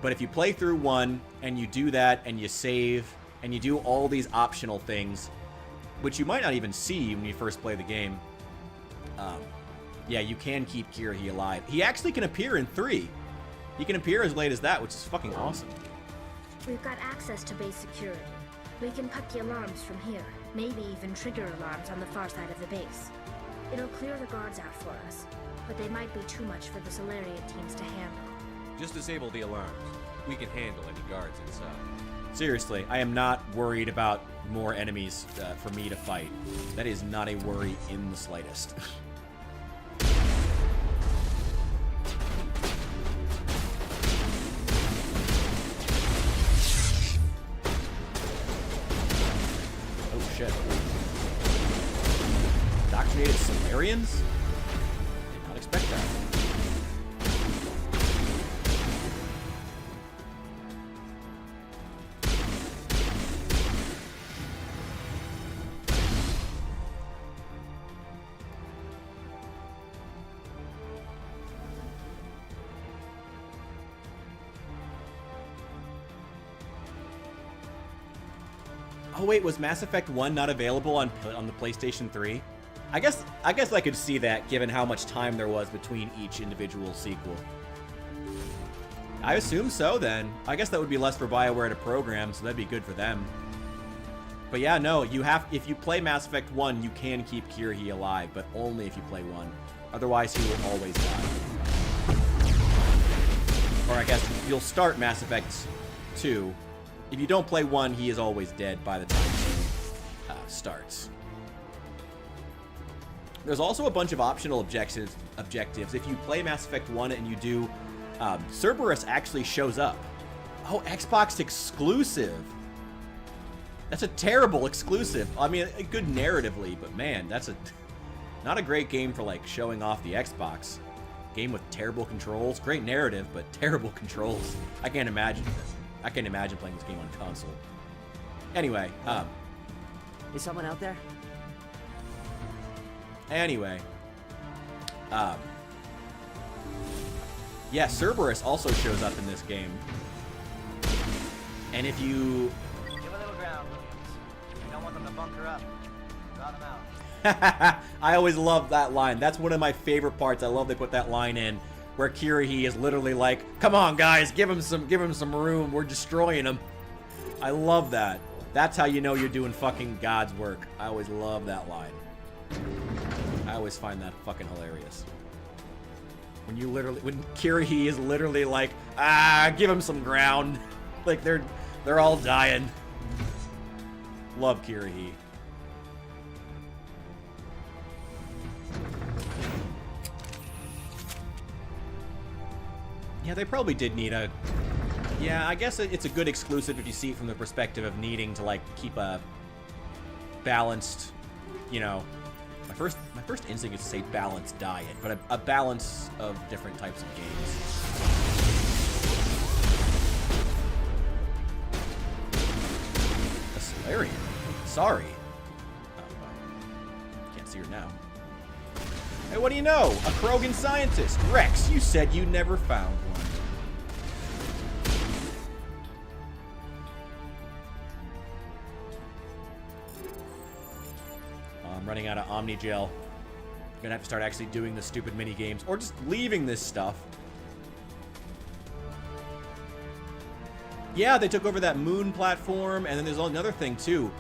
But if you play through 1, and you do that, and you save, and you do all these optional things, which you might not even see when you first play the game, yeah, you can keep Kirahi alive. He actually can appear in 3. He can appear as late as that, which is fucking awesome. We've got access to base security. We can put the alarms from here, maybe even trigger alarms on the far side of the base. It'll clear the guards out for us, but they might be too much for the Solarian teams to handle. Just disable the alarms. We can handle any guards inside. Seriously, I am not worried about more enemies for me to fight. That is not a worry in the slightest. Shit. Indoctrinated Solarians? Did not expect that. Oh wait, was Mass Effect 1 not available on the PlayStation 3? I guess I could see that given how much time there was between each individual sequel. I assume so then. I guess that would be less for BioWare to program, so that'd be good for them. But yeah, no, you have, if you play Mass Effect 1, you can keep Kiryu alive, but only if you play 1. Otherwise, he will always die. Or I guess you'll start Mass Effect 2. If you don't play 1, he is always dead by the time he starts. There's also a bunch of optional objectives. If you play Mass Effect 1 and you do, Cerberus actually shows up. Oh, Xbox exclusive. That's a terrible exclusive. I mean, good narratively, but man, that's not a great game for like showing off the Xbox. Game with terrible controls, great narrative, but terrible controls. I can't imagine playing this game on console. Anyway, is someone out there? Anyway, yeah, Cerberus also shows up in this game. And if you... Give a little ground, Williams. You don't want them to bunker up. Draw them out. I always love that line. That's one of my favorite parts. I love they put that line in where Kiryu is literally like, "Come on, guys, give him some room. We're destroying him." I love that. That's how you know you're doing fucking God's work. I always love that line. I always find that fucking hilarious. When Kiryu is literally like, give him some ground. Like they're all dying. Love Kiryu. Yeah, they probably did need a... Yeah, I guess it's a good exclusive if you see it from the perspective of needing to, like, keep a balanced, you know... My first instinct is to say balanced diet, but a balance of different types of games. A Solarian? Sorry. Oh, can't see her now. Hey, what do you know? A Krogan scientist. Rex, you said you never found one. I'm running out of Omnigel. Gonna have to start actually doing the stupid mini games, or just leaving this stuff. Yeah, they took over that moon platform, and then there's another thing too.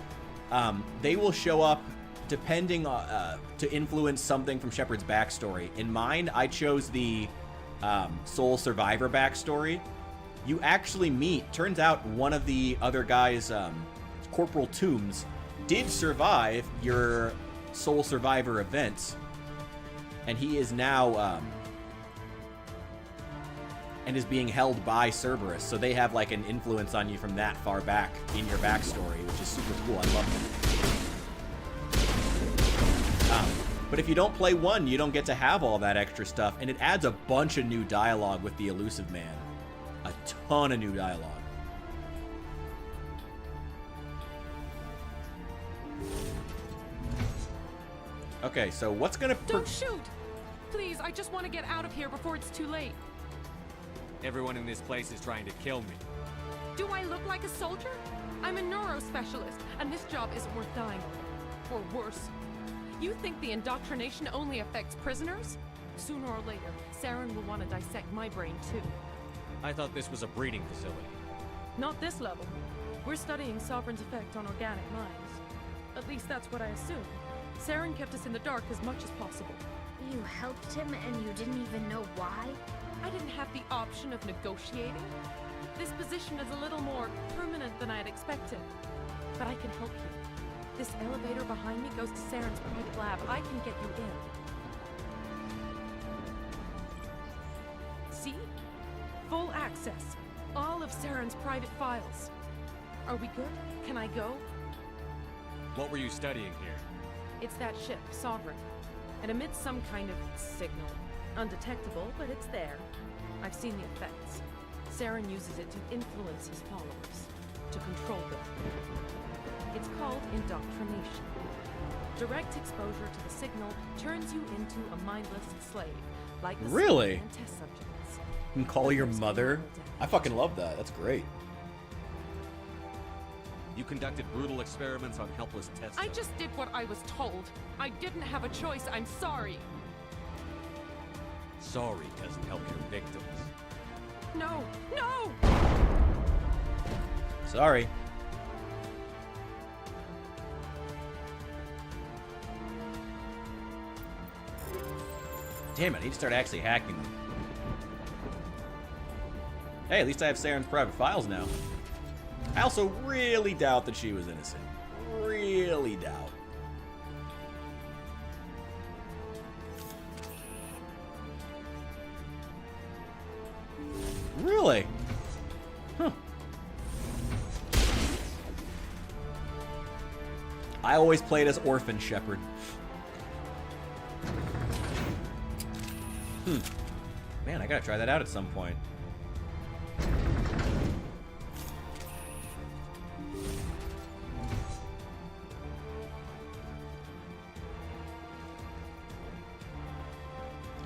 They will show up depending to influence something from Shepard's backstory. In mine, I chose the Soul Survivor backstory. You actually meet, turns out one of the other guys, Corporal Toombs, did survive your Soul Survivor events, and he is now and is being held by Cerberus, so they have like an influence on you from that far back in your backstory, which is super cool. I love that. But if you don't play 1, you don't get to have all that extra stuff, and it adds a bunch of new dialogue with the Elusive Man. A ton of new dialogue. Okay, so what's gonna... Don't shoot! Please, I just want to get out of here before it's too late. Everyone in this place is trying to kill me. Do I look like a soldier? I'm a neurospecialist, and this job isn't worth dying on. Or worse. You think the indoctrination only affects prisoners? Sooner or later, Saren will want to dissect my brain too. I thought this was a breeding facility. Not this level. We're studying Sovereign's effect on organic minds. At least that's what I assumed. Saren kept us in the dark as much as possible. You helped him and you didn't even know why? I didn't have the option of negotiating. This position is a little more permanent than I had expected. But I can help you. This elevator behind me goes to Saren's private lab. I can get you in. See? Full access. All of Saren's private files. Are we good? Can I go? What were you studying here? It's that ship, Sovereign. It emits some kind of signal. Undetectable, but it's there. I've seen the effects. Saren uses it to influence his followers, to control them. It's called indoctrination. Direct exposure to the signal turns you into a mindless slave, like the Really? and test subjects. You can call your mother? I fucking love that. That's great. You conducted brutal experiments on helpless test I just did what I was told. I didn't have a choice. I'm sorry. Sorry doesn't help your victims. No! No! Sorry. Damn it, I need to start actually hacking them. Hey, at least I have Saren's private files now. I also really doubt that she was innocent. Really doubt. Really? Huh. I always played as Orphan Shepherd. Man, I gotta try that out at some point.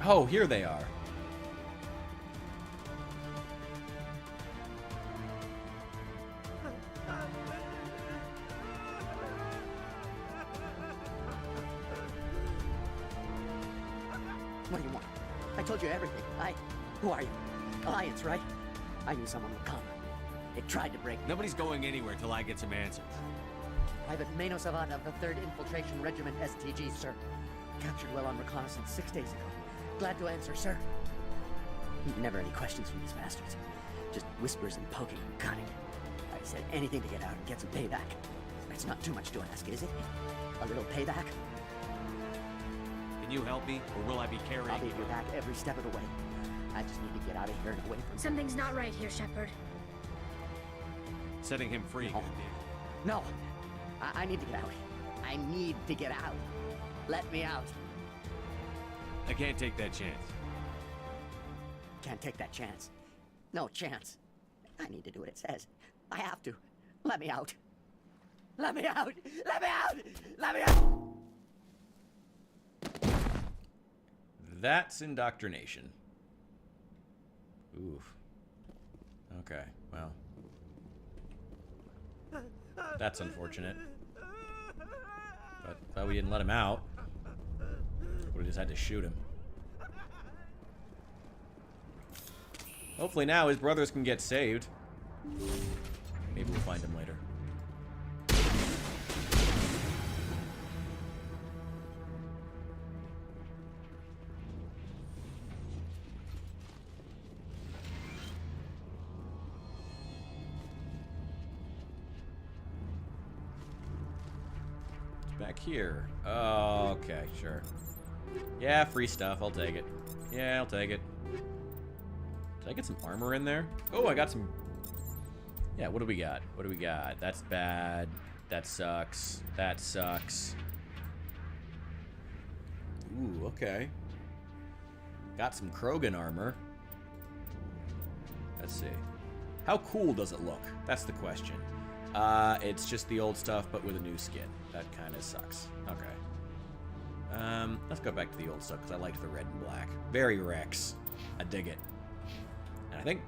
Oh, here they are. What do you want? I told you everything. Who are you? Alliance, right? I knew someone would come. They tried to break me. Nobody's going anywhere till I get some answers. Private Mano Savant of the 3rd Infiltration Regiment STG, sir. Captured well on reconnaissance 6 days ago. Glad to answer, sir. Never any questions from these bastards. Just whispers and poking and cutting. I said anything to get out and get some payback. That's not too much to ask, is it? A little payback? Can you help me, or will I be carrying I'll be you? your back every step of the way. I just need to get out of here and away from... Something's not right here, Shepard. Setting him free. No. I need to get out. I need to get out. Let me out. I can't take that chance. Can't take that chance. No chance. I need to do what it says. I have to. Let me out. Let me out! Let me out! Let me out! That's indoctrination. Oof. Okay, well. That's unfortunate. But we didn't let him out. We just had to shoot him. Hopefully now his brothers can get saved. Maybe we'll find him later. Back here. Oh, okay, sure. Yeah, free stuff. I'll take it. Yeah, I'll take it. Did I get some armor in there? Oh, I got some... Yeah, what do we got? What do we got? That's bad. That sucks. That sucks. Ooh, okay. Got some Krogan armor. Let's see. How cool does it look? That's the question. It's just the old stuff, but with a new skin. That kind of sucks. Okay. Let's go back to the old stuff, because I liked the red and black. Very Rex. I dig it. And I think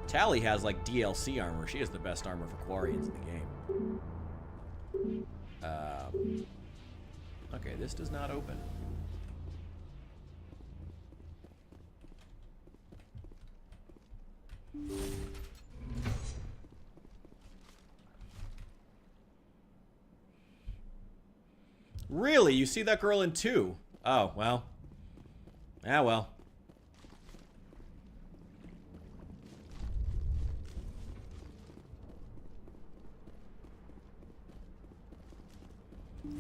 Tali has, like, DLC armor. She has the best armor for Quarians in the game. Okay, this does not open. Really? You see that girl in 2? Oh, well. Ah, well.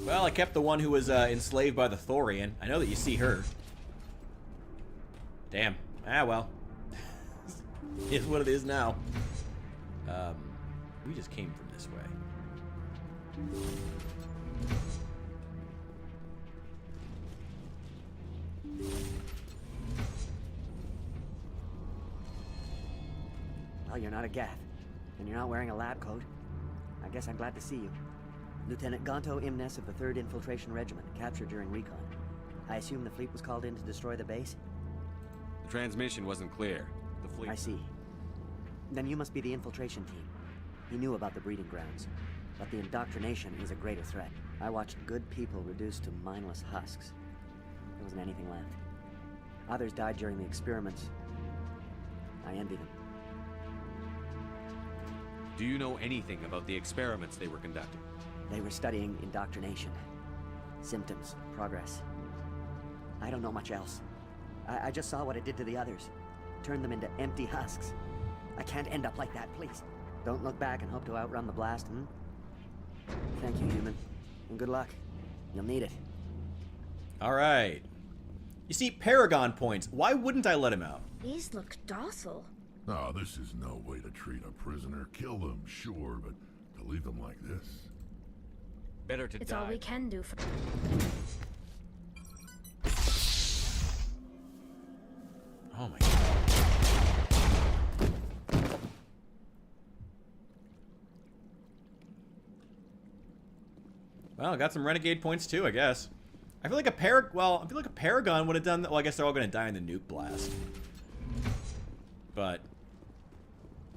Well, I kept the one who was enslaved by the Thorian. I know that you see her. Damn. Ah, well. Is what it is now. We just came from this way. Well, you're not a Gath, and you're not wearing a lab coat. I guess I'm glad to see you. Lieutenant Gonto Imnes of the 3rd Infiltration Regiment, captured during recon. I assume the fleet was called in to destroy the base? The transmission wasn't clear. The fleet... I see. Then you must be the infiltration team. He knew about the breeding grounds, but the indoctrination is a greater threat. I watched good people reduced to mindless husks. There wasn't anything left. Others died during the experiments. I envy them. Do you know anything about the experiments they were conducting? They were studying indoctrination. Symptoms, progress. I don't know much else. I just saw what it did to the others. Turned them into empty husks. I can't end up like that, please. Don't look back and hope to outrun the blast, Thank you, human. And good luck. You'll need it. Alright. You see, Paragon points. Why wouldn't I let him out? These look docile. Oh, this is no way to treat a prisoner. Kill them, sure, but to leave them like this? Better to die. It's all we can do for... Oh my god. Well, got some renegade points too, I guess. I feel like a Paragon would have done that. Well, I guess they're all going to die in the nuke blast. But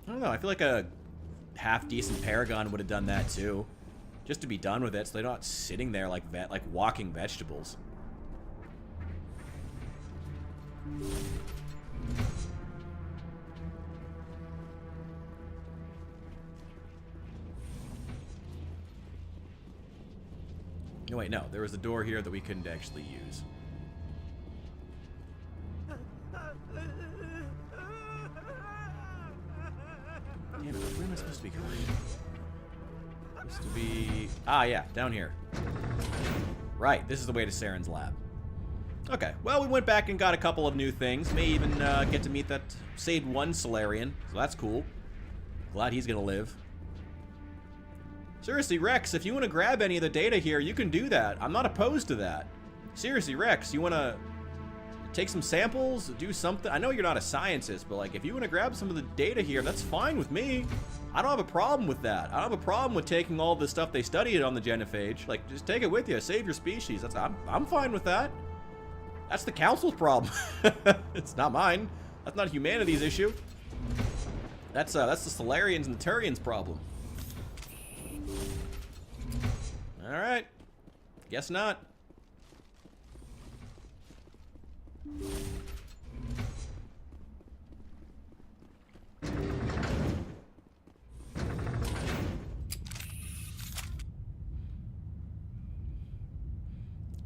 I don't know. I feel like a half-decent Paragon would have done that too, just to be done with it, so they're not sitting there like walking vegetables. No, wait, no. There was a door here that we couldn't actually use. Damn it, where am I supposed to be going? Supposed to be... Ah, yeah, down here. Right, this is the way to Saren's lab. Okay, well, we went back and got a couple of new things. May even get to meet that saved one Salarian, so that's cool. Glad he's gonna live. Seriously, Rex, if you want to grab any of the data here, you can do that. I'm not opposed to that. Seriously, Rex, you want to take some samples, do something? I know you're not a scientist, but like, if you want to grab some of the data here, that's fine with me. I don't have a problem with that. I don't have a problem with taking all the stuff they studied on the genophage. Like, just take it with you. Save your species. I'm fine with that. That's the Council's problem. It's not mine. That's not humanity's issue. That's the Salarians and the Turians' problem. Alright. Guess not.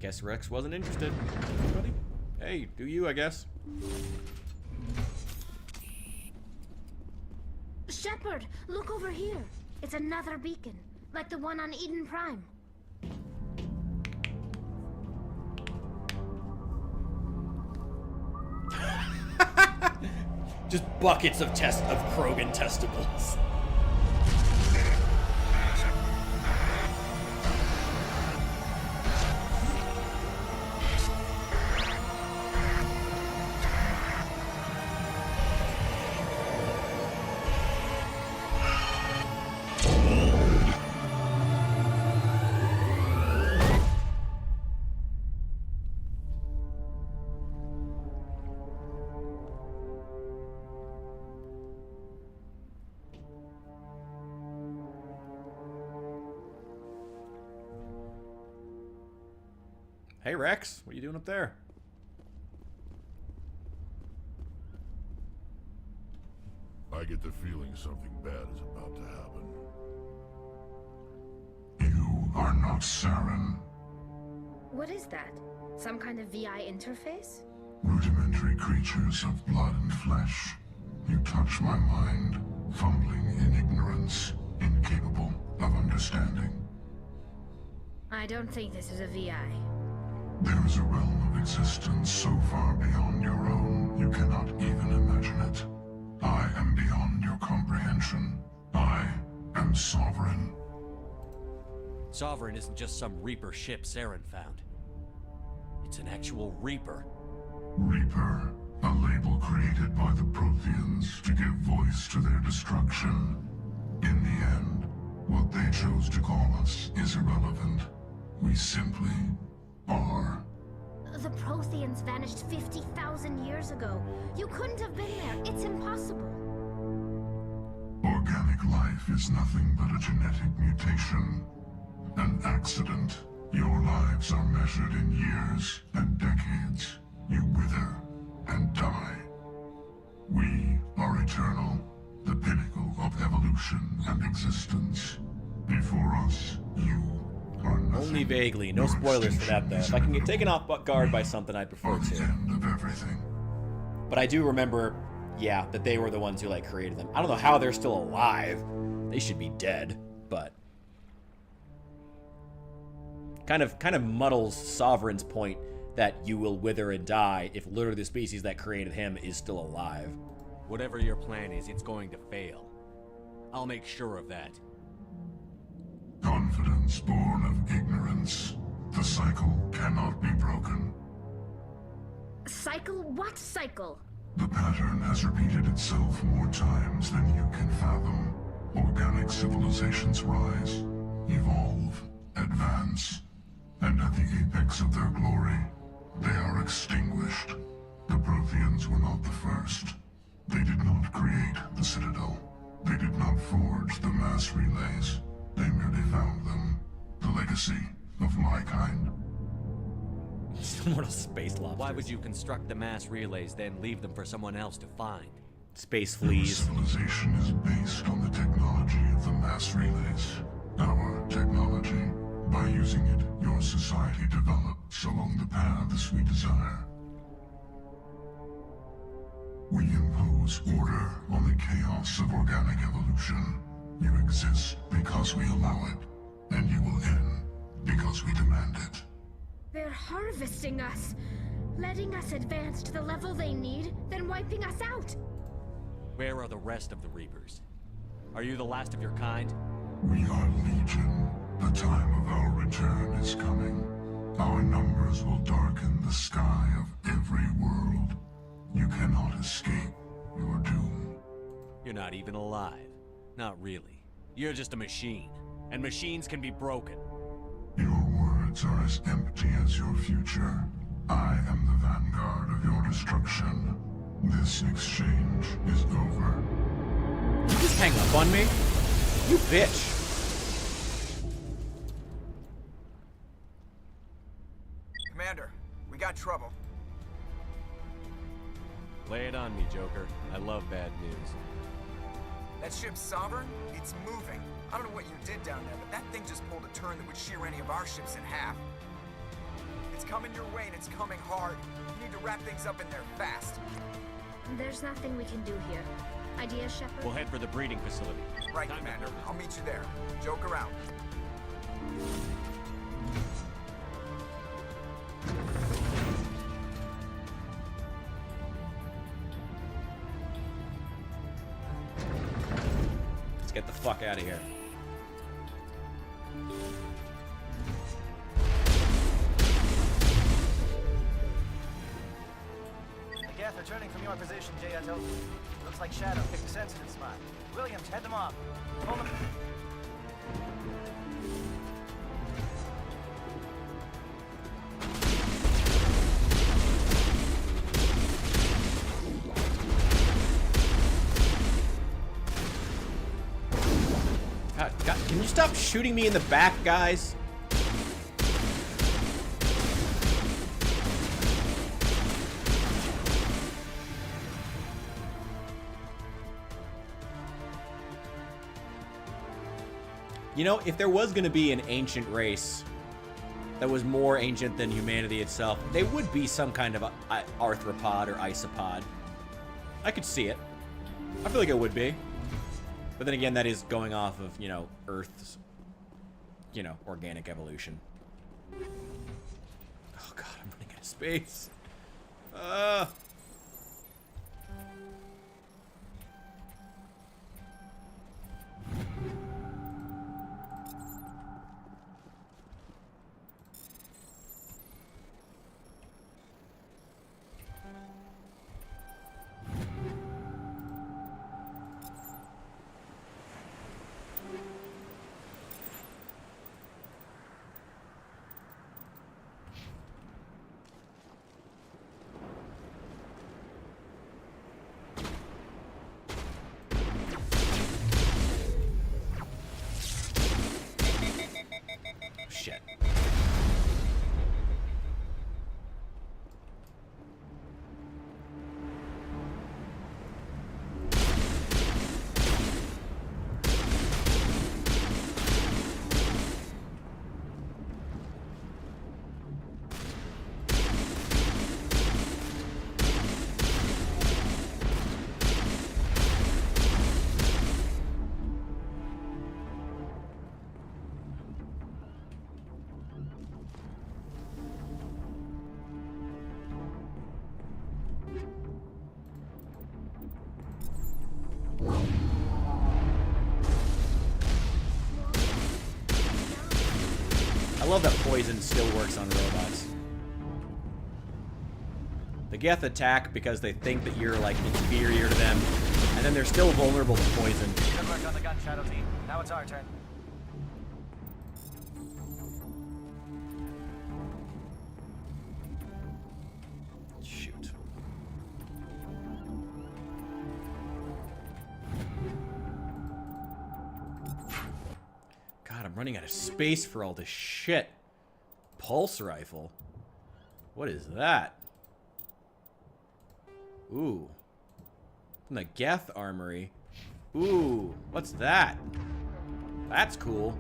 Guess Rex wasn't interested. Buddy. Hey, do you, I guess. Shepard, look over here. It's another beacon, like the one on Eden Prime. Just buckets of Krogan testicles. Hey Rex, what are you doing up there? I get the feeling something bad is about to happen. You are not Saren. What is that? Some kind of VI interface? Rudimentary creatures of blood and flesh. You touch my mind, fumbling in ignorance, incapable of understanding. I don't think this is a VI. There is a realm of existence so far beyond your own, you cannot even imagine it. I am beyond your comprehension. I am Sovereign. Sovereign isn't just some Reaper ship Saren found. It's an actual Reaper. Reaper, a label created by the Protheans to give voice to their destruction. In the end, what they chose to call us is irrelevant. We simply are. The Protheans vanished 50,000 years ago. You couldn't have been there. It's impossible. Organic life is nothing but a genetic mutation. An accident. Your lives are measured in years and decades. You wither and die. We are eternal, the pinnacle of evolution and existence. Before us, you are nothing. Only vaguely. No spoilers for that, though. If I can get taken off guard by something, I'd prefer to. End of everything. But I do remember, yeah, that they were the ones who, like, created them. I don't know how they're still alive. They should be dead, but... Kind of muddles Sovereign's point that you will wither and die if literally the species that created him is still alive. Whatever your plan is, it's going to fail. I'll make sure of that. Confidence born of ignorance. The cycle cannot be broken. Cycle? What cycle? The pattern has repeated itself more times than you can fathom. Organic civilizations rise, evolve, advance, and at the apex of their glory, they are extinguished. The Protheans were not the first. They did not create the Citadel. They did not forge the mass relays. They merely found them. The legacy of my kind. Immortal space lobsters. Why would you construct the mass relays, then leave them for someone else to find? Space fleas. Civilization is based on the technology of the mass relays. Our technology. By using it, your society develops along the paths we desire. We impose order on the chaos of organic evolution. You exist because we allow it, and you will end because we demand it. They're harvesting us, letting us advance to the level they need, then wiping us out. Where are the rest of the Reapers? Are you the last of your kind? We are Legion. The time of our return is coming. Our numbers will darken the sky of every world. You cannot escape your doom. You're not even alive. Not really. You're just a machine. And machines can be broken. Your words are as empty as your future. I am the vanguard of your destruction. This exchange is over. You just hang up on me? You bitch. Commander, we got trouble. Lay it on me, Joker. I love bad news. That ship Sovereign? It's moving. I don't know what you did down there, but that thing just pulled a turn that would shear any of our ships in half. It's coming your way and it's coming hard. You need to wrap things up in there fast. There's nothing we can do here. Idea, Shepard? We'll head for the breeding facility. Right, Commander. I'll meet you there. Joker out. Let's get the fuck out of here. Geth, returning from your position, J.Ato. Looks like Shadow picked a sensitive spot. Williams, head them off. Hold them. God, can you stop shooting me in the back, guys? You know, if there was going to be an ancient race that was more ancient than humanity itself, they would be some kind of arthropod or isopod. I could see it. I feel like it would be. But then again, that is going off of, you know, Earth's, you know, organic evolution. Oh god, I'm running out of space. love that poison still works on robots. The Geth attack because they think that you're, like, inferior to them, and then they're still vulnerable to poison. Good work on the gun, Shadow Team. Now it's our turn. Shoot. God, I'm running out of space for all this shit. Pulse rifle? What is that? Ooh. From the Geth Armory. Ooh, what's that? That's cool.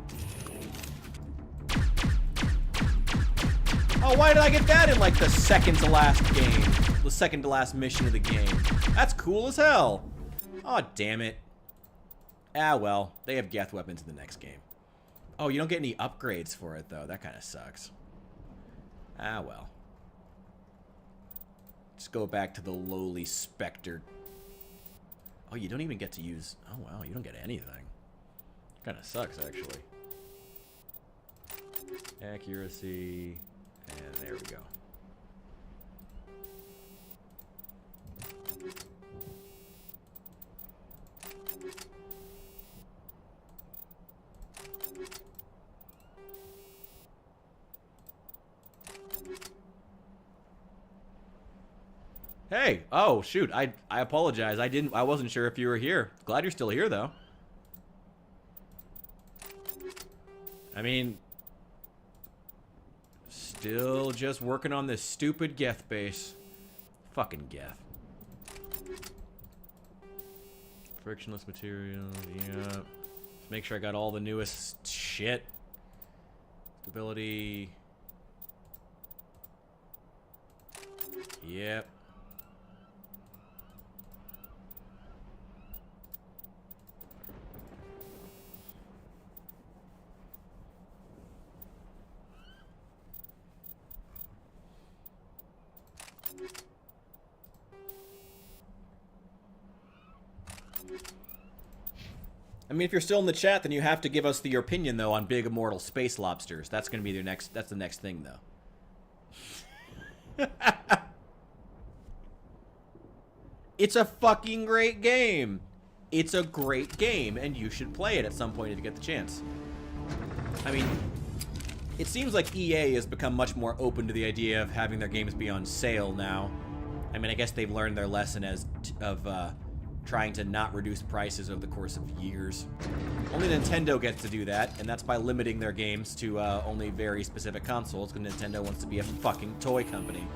Oh, why did I get that in, like, the second to last game? The second to last mission of the game. That's cool as hell. Oh, damn it. Ah, well. They have Geth weapons in the next game. Oh, you don't get any upgrades for it, though. That kind of sucks. Ah, well. Let's go back to the lowly Spectre. Oh, you don't even get to use... Oh, wow, you don't get anything. Kind of sucks, actually. Accuracy... And there we go. Hey! Oh, shoot. I apologize. I wasn't sure if you were here. Glad you're still here, though. I mean... Still just working on this stupid Geth base. Fucking Geth. Frictionless materials, yeah. Make sure I got all the newest shit. Stability. Yep. I mean, if you're still in the chat, then you have to give us your opinion, though, on big immortal space lobsters. That's going to be that's the next thing, though. It's a fucking great game. It's a great game, and you should play it at some point if you get the chance. I mean, it seems like EA has become much more open to the idea of having their games be on sale now. I mean, I guess they've learned their lesson of trying to not reduce prices over the course of years. Only Nintendo gets to do that, and that's by limiting their games to only very specific consoles, because Nintendo wants to be a fucking toy company.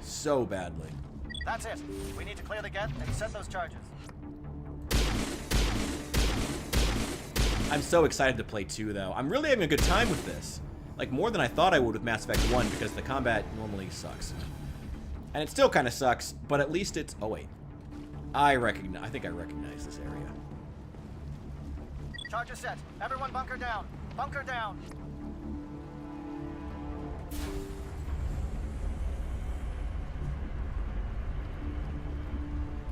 So badly. That's it. We need to clear the Geth and set those charges. I'm so excited to play 2, though. I'm really having a good time with this. Like, more than I thought I would with Mass Effect 1, because the combat normally sucks. And it still kind of sucks, but at least it's... Oh, wait. I think I recognize this area. Charges set. Everyone bunker down. Bunker down.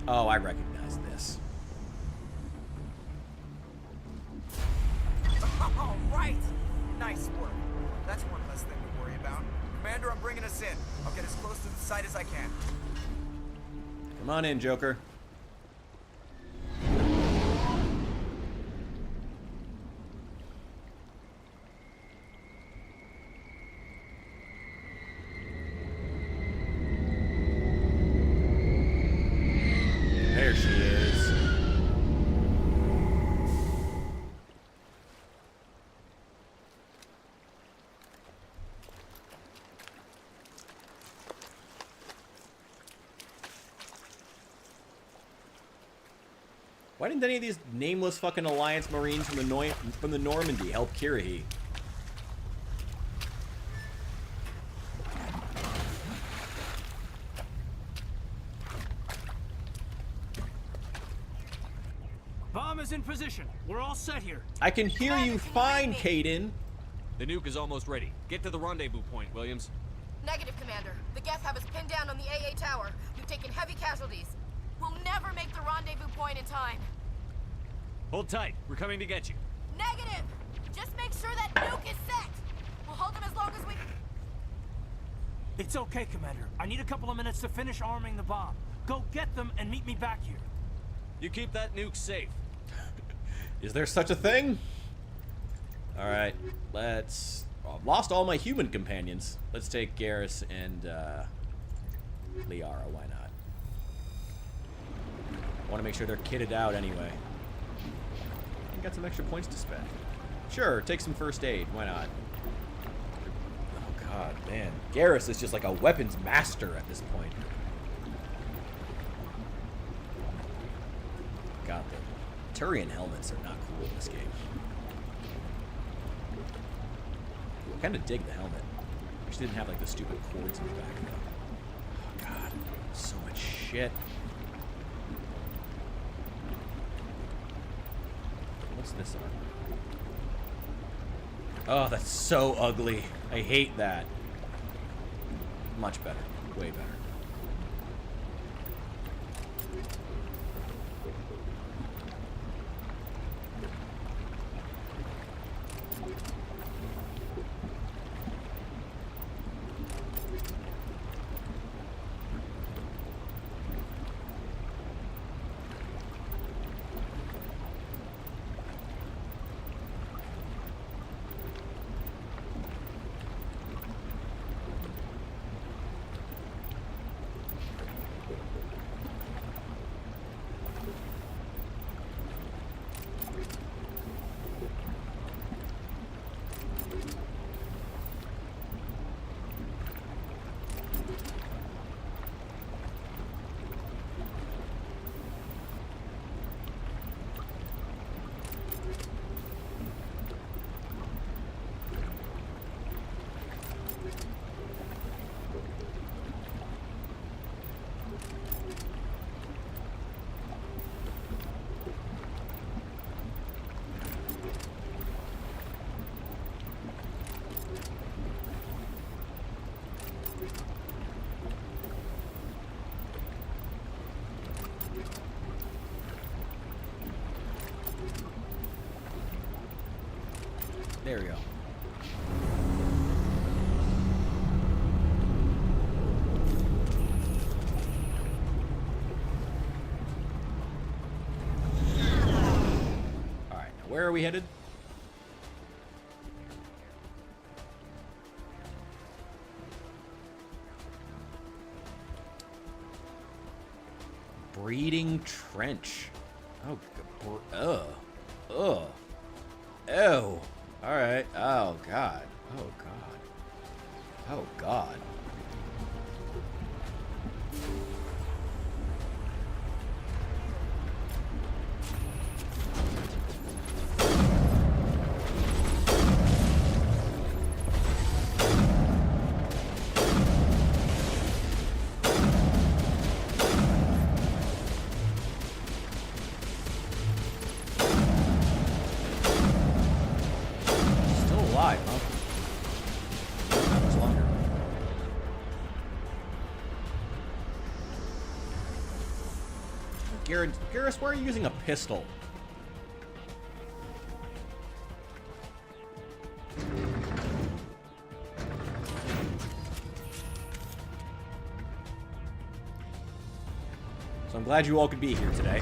Oh, I recognize this. All right. Nice work. That's one less thing to worry about. Commander, I'm bringing us in. I'll get as close to the site as I can. Come on in, Joker. There she is. Why didn't any of these nameless fucking Alliance Marines from the Normandy help Kirrahe? Bomb is in position. We're all set here. I can hear you fine, Kaidan. The nuke is almost ready. Get to the rendezvous point, Williams. Negative, Commander. The Geth have us pinned down on the AA tower. We've taken heavy casualties. We'll never make the rendezvous point in time. Hold tight. We're coming to get you. Negative! Just make sure that nuke is set! We'll hold them as It's okay, Commander. I need a couple of minutes to finish arming the bomb. Go get them and meet me back here. You keep that nuke safe. Is there such a thing? Alright, let's... Oh, I've lost all my human companions. Let's take Garrus and Liara, why not? I want to make sure they're kitted out anyway. And got some extra points to spend. Sure, take some first aid, why not? Oh god, man. Garrus is just like a weapons master at this point. God, the Turian helmets are not cool in this game. I kind of dig the helmet. Wish they didn't have like the stupid cords in the back though. Oh god, so much shit. What's this on? Oh, that's so ugly. I hate that. Much better. Way better. There we go. Alright, now where are we headed? Breeding Trench. Oh, ugh. Ew. Alright. Oh, God. Oh, God. Oh, God. Garrus, why are you using a pistol? So I'm glad you all could be here today.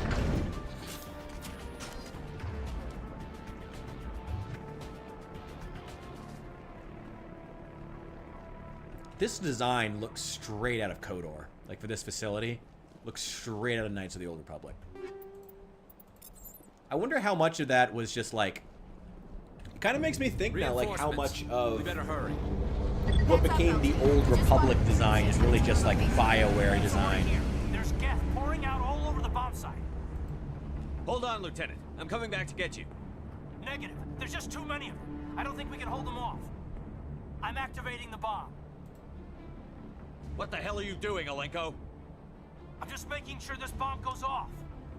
This design looks straight out of KOTOR. Like for this facility. Looks straight out of Knights of the Old Republic. I wonder how much of that was just like... It kind of makes me think now, like, how much of what became the Old Republic design is really just like BioWare design. There's gas pouring out all over the bomb site. Hold on, Lieutenant. I'm coming back to get you. Negative. There's just too many of them. I don't think we can hold them off. I'm activating the bomb. What the hell are you doing, Alenko? I'm just making sure this bomb goes off,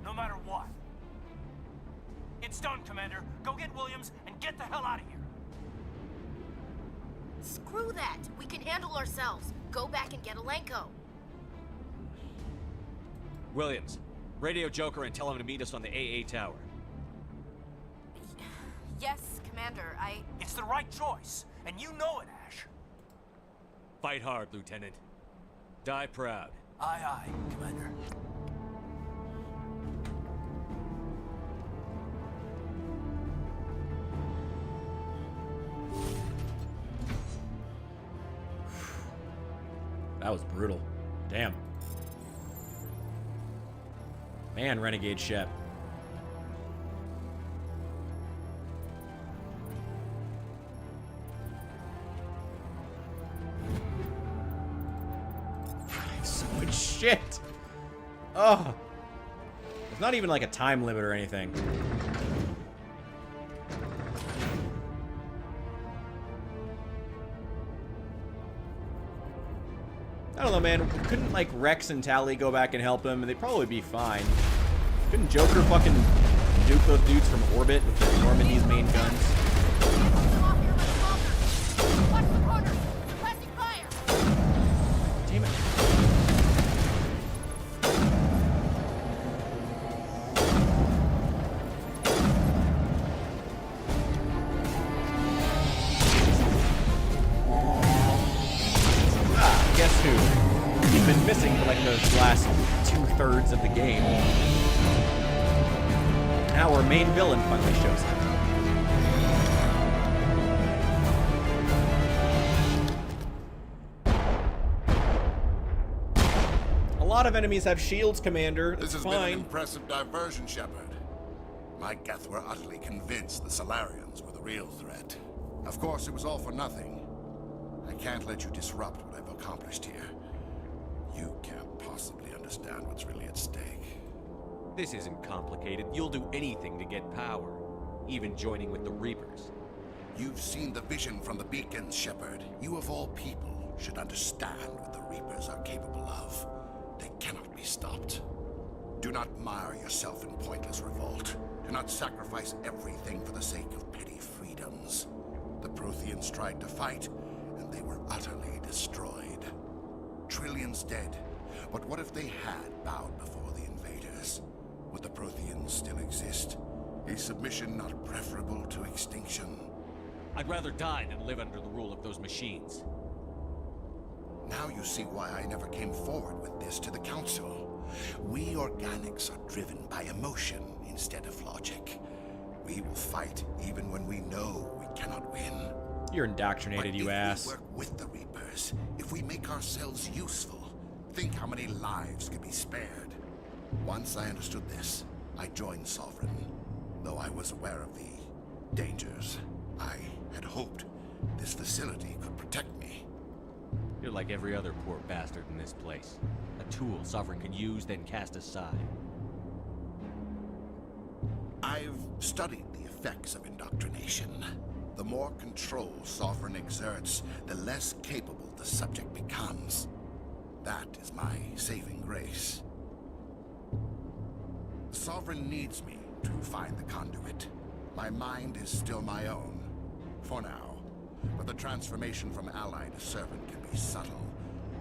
no matter what. It's done, Commander. Go get Williams and get the hell out of here. Screw that. We can handle ourselves. Go back and get Alenko. Williams, radio Joker and tell him to meet us on the AA tower. Yes, Commander, It's the right choice, and you know it, Ash. Fight hard, Lieutenant. Die proud. Aye, aye, Commander. That was brutal. Damn. Man, Renegade Shep. So much shit. Oh. There's not even like a time limit or anything. I don't know, man. Couldn't, like, Rex and Tally go back and help him? They'd probably be fine. Couldn't Joker fucking nuke those dudes from orbit with the Normandy's main guns? Damn it. Guess who? He's been missing for like those last 2/3 of the game. Now our main villain finally shows up. A lot of enemies have shields, Commander. This has It's been an fine. impressive diversion, Shepard. My Geth were utterly convinced the Solarians were the real threat. Of course, it was all for nothing. I can't let you disrupt what I've accomplished here. You can't possibly understand what's really at stake. This isn't complicated. You'll do anything to get power, even joining with the Reapers. You've seen the vision from the beacons, Shepard. You of all people should understand what the Reapers are capable of. They cannot be stopped. Do not mire yourself in pointless revolt. Do not sacrifice everything for the sake of petty freedoms. The Protheans tried to fight, and they were utterly destroyed. Trillions dead. But what if they had bowed before the invaders? Would the Protheans still exist? Is submission not preferable to extinction? I'd rather die than live under the rule of those machines. Now you see why I never came forward with this to the Council. We organics are driven by emotion instead of logic. We will fight even when we know we cannot win. You're indoctrinated, you ass. If we work with the Reapers, if we make ourselves useful, think how many lives could be spared. Once I understood this, I joined Sovereign. Though I was aware of the dangers, I had hoped this facility could protect me. You're like every other poor bastard in this place. A tool Sovereign could use, then cast aside. I've studied the effects of indoctrination. The more control Sovereign exerts, the less capable the subject becomes. That is my saving grace. Sovereign needs me to find the conduit. My mind is still my own, for now. But the transformation from ally to servant can be subtle.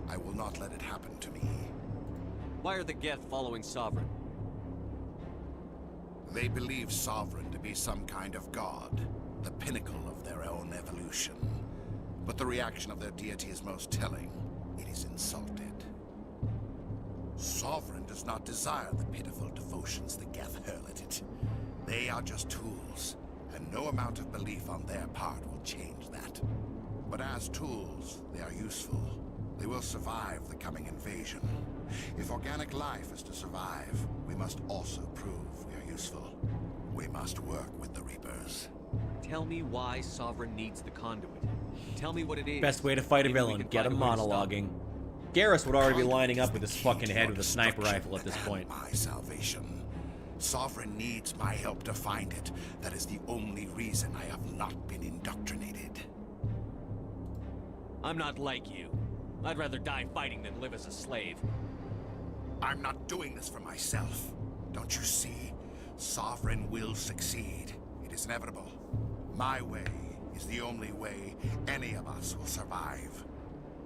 I will not let it happen to me. Why are the Geth following Sovereign? They believe Sovereign to be some kind of god, the pinnacle of their own evolution. But the reaction of their deity is most telling. It is insulted. Sovereign does not desire the pitiful devotions the Geth hurl at it. They are just tools, and no amount of belief on their part will change that. But as tools, they are useful. They will survive the coming invasion. If organic life is to survive, we must also prove we are useful. We must work with the Reapers. Tell me why Sovereign needs the conduit. Tell me what it is. Best way to fight a Maybe we villain, can get him find a way to stop monologuing. Garrus would already be lining up with his fucking head with a sniper rifle at this point. My salvation. Sovereign needs my help to find it. That is the only reason I have not been indoctrinated. I'm not like you. I'd rather die fighting than live as a slave. I'm not doing this for myself. Don't you see? Sovereign will succeed. It is inevitable. My way is the only way any of us will survive.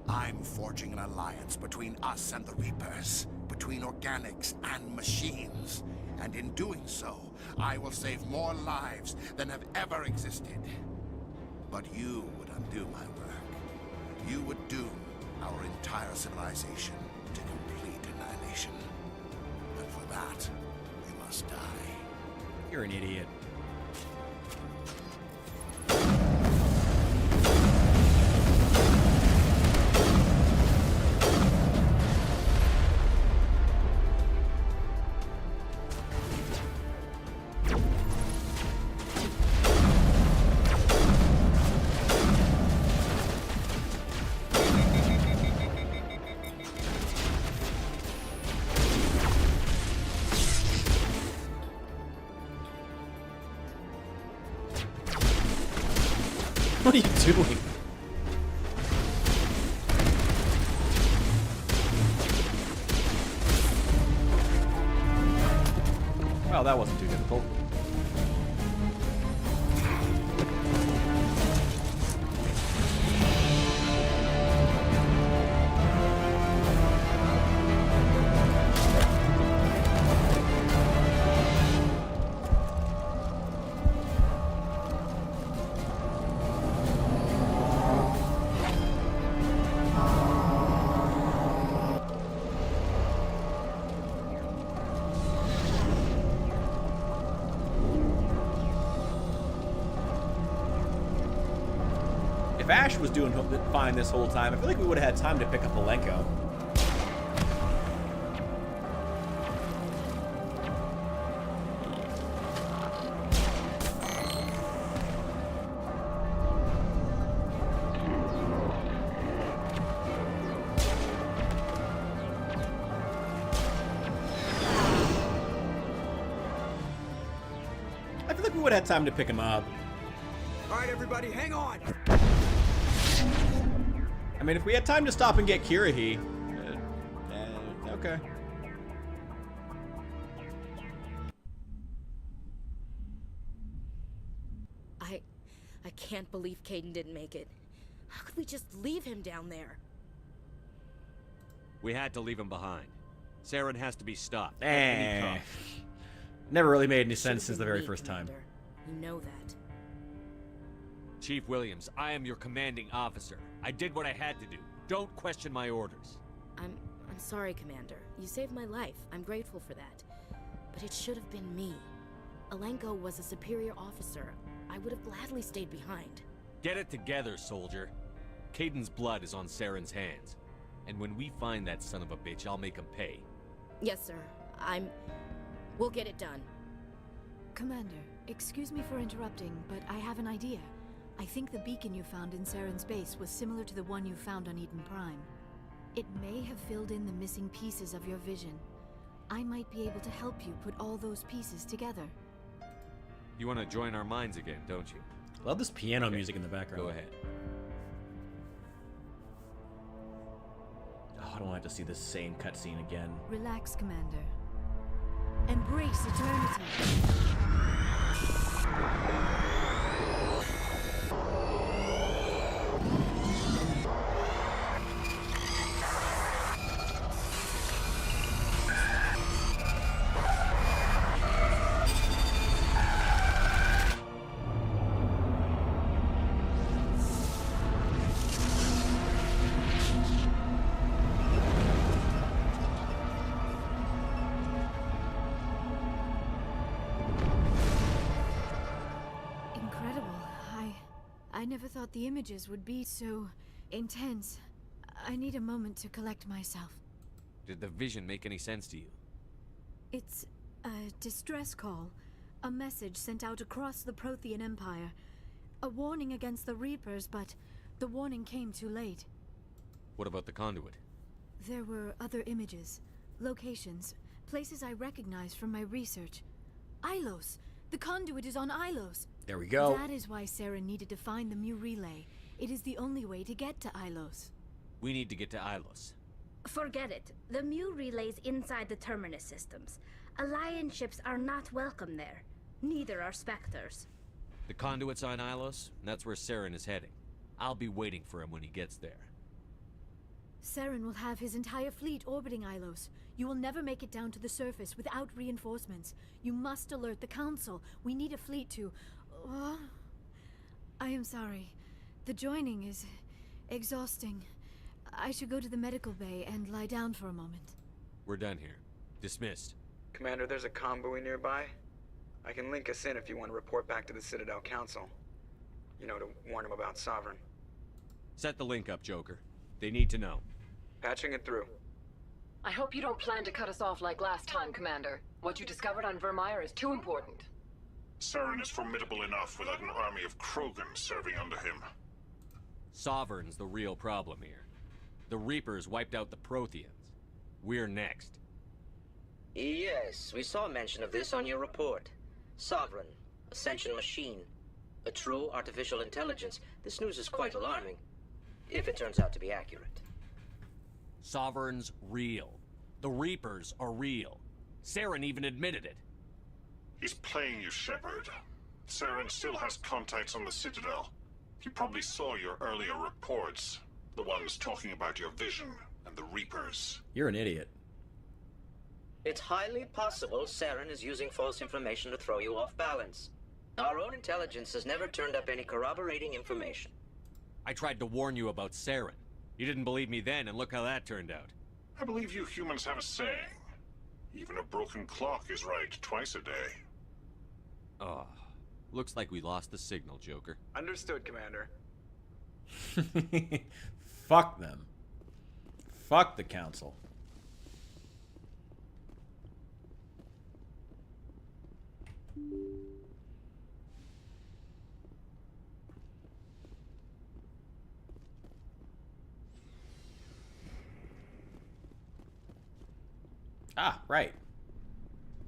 I'm forging an alliance between us and the Reapers, between organics and machines. And in doing so, I will save more lives than have ever existed. But you would undo my work. You would doom our entire civilization to complete annihilation. But for that, you must die. You're an idiot. What are you doing? Well, that wasn't too difficult. If Ash was doing fine this whole time, I feel like we would have had time to pick up Alenko. I feel like we would have had time to pick him up. All right, everybody, hang on. I mean, if we had time to stop and get Kirrahe, okay. I can't believe Kaidan didn't make it. How could we just leave him down there? We had to leave him behind. Saren has to be stopped. at any cost. Never really made any sense since the very first time. You know that. Chief Williams, I am your commanding officer. I did what I had to do. Don't question my orders. I'm sorry, Commander. You saved my life. I'm grateful for that. But it should have been me. Alenko was a superior officer. I would have gladly stayed behind. Get it together, soldier. Kaidan's blood is on Saren's hands. And when we find that son of a bitch, I'll make him pay. Yes, sir. We'll get it done. Commander, excuse me for interrupting, but I have an idea. I think the beacon you found in Saren's base was similar to the one you found on Eden Prime. It may have filled in the missing pieces of your vision. I might be able to help you put all those pieces together. You want to join our minds again, don't you? Love this piano music in the background. Go ahead. Oh, I don't want to see this same cutscene again. Relax, Commander. Embrace eternity. I never thought the images would be so intense. I need a moment to collect myself. Did the vision make any sense to you? It's a distress call. A message sent out across the Prothean Empire. A warning against the Reapers, but the warning came too late. What about the conduit? There were other images, locations, places I recognized from my research. Ilos! The conduit is on Ilos! There we go. That is why Saren needed to find the Mu Relay. It is the only way to get to Ilos. We need to get to Ilos. Forget it. The Mu Relay's inside the Terminus systems. Alliance ships are not welcome there. Neither are Spectres. The conduit's on Ilos, and that's where Saren is heading. I'll be waiting for him when he gets there. Saren will have his entire fleet orbiting Ilos. You will never make it down to the surface without reinforcements. You must alert the Council. We need a fleet to... I am sorry. The joining is exhausting. I should go to the medical bay and lie down for a moment. We're done here. Dismissed. Commander, there's a convoy nearby. I can link us in if you want to report back to the Citadel Council. You know, to warn them about Sovereign. Set the link up, Joker. They need to know. Patching it through. I hope you don't plan to cut us off like last time, Commander. What you discovered on Vermeer is too important. Saren is formidable enough without an army of Krogan serving under him. Sovereign's the real problem here. The Reapers wiped out the Protheans. We're next. Yes, we saw mention of this on your report. Sovereign, Ascension machine, a true artificial intelligence. This news is quite alarming, if it turns out to be accurate. Sovereign's real. The Reapers are real. Saren even admitted it. He's playing you, Shepard. Saren still has contacts on the Citadel. He probably saw your earlier reports. The ones talking about your vision and the Reapers. You're an idiot. It's highly possible Saren is using false information to throw you off balance. Our own intelligence has never turned up any corroborating information. I tried to warn you about Saren. You didn't believe me then, and look how that turned out. I believe you humans have a saying. Even a broken clock is right twice a day. Oh, looks like we lost the signal, Joker. Understood, Commander. Fuck them. Fuck the Council. Ah, right.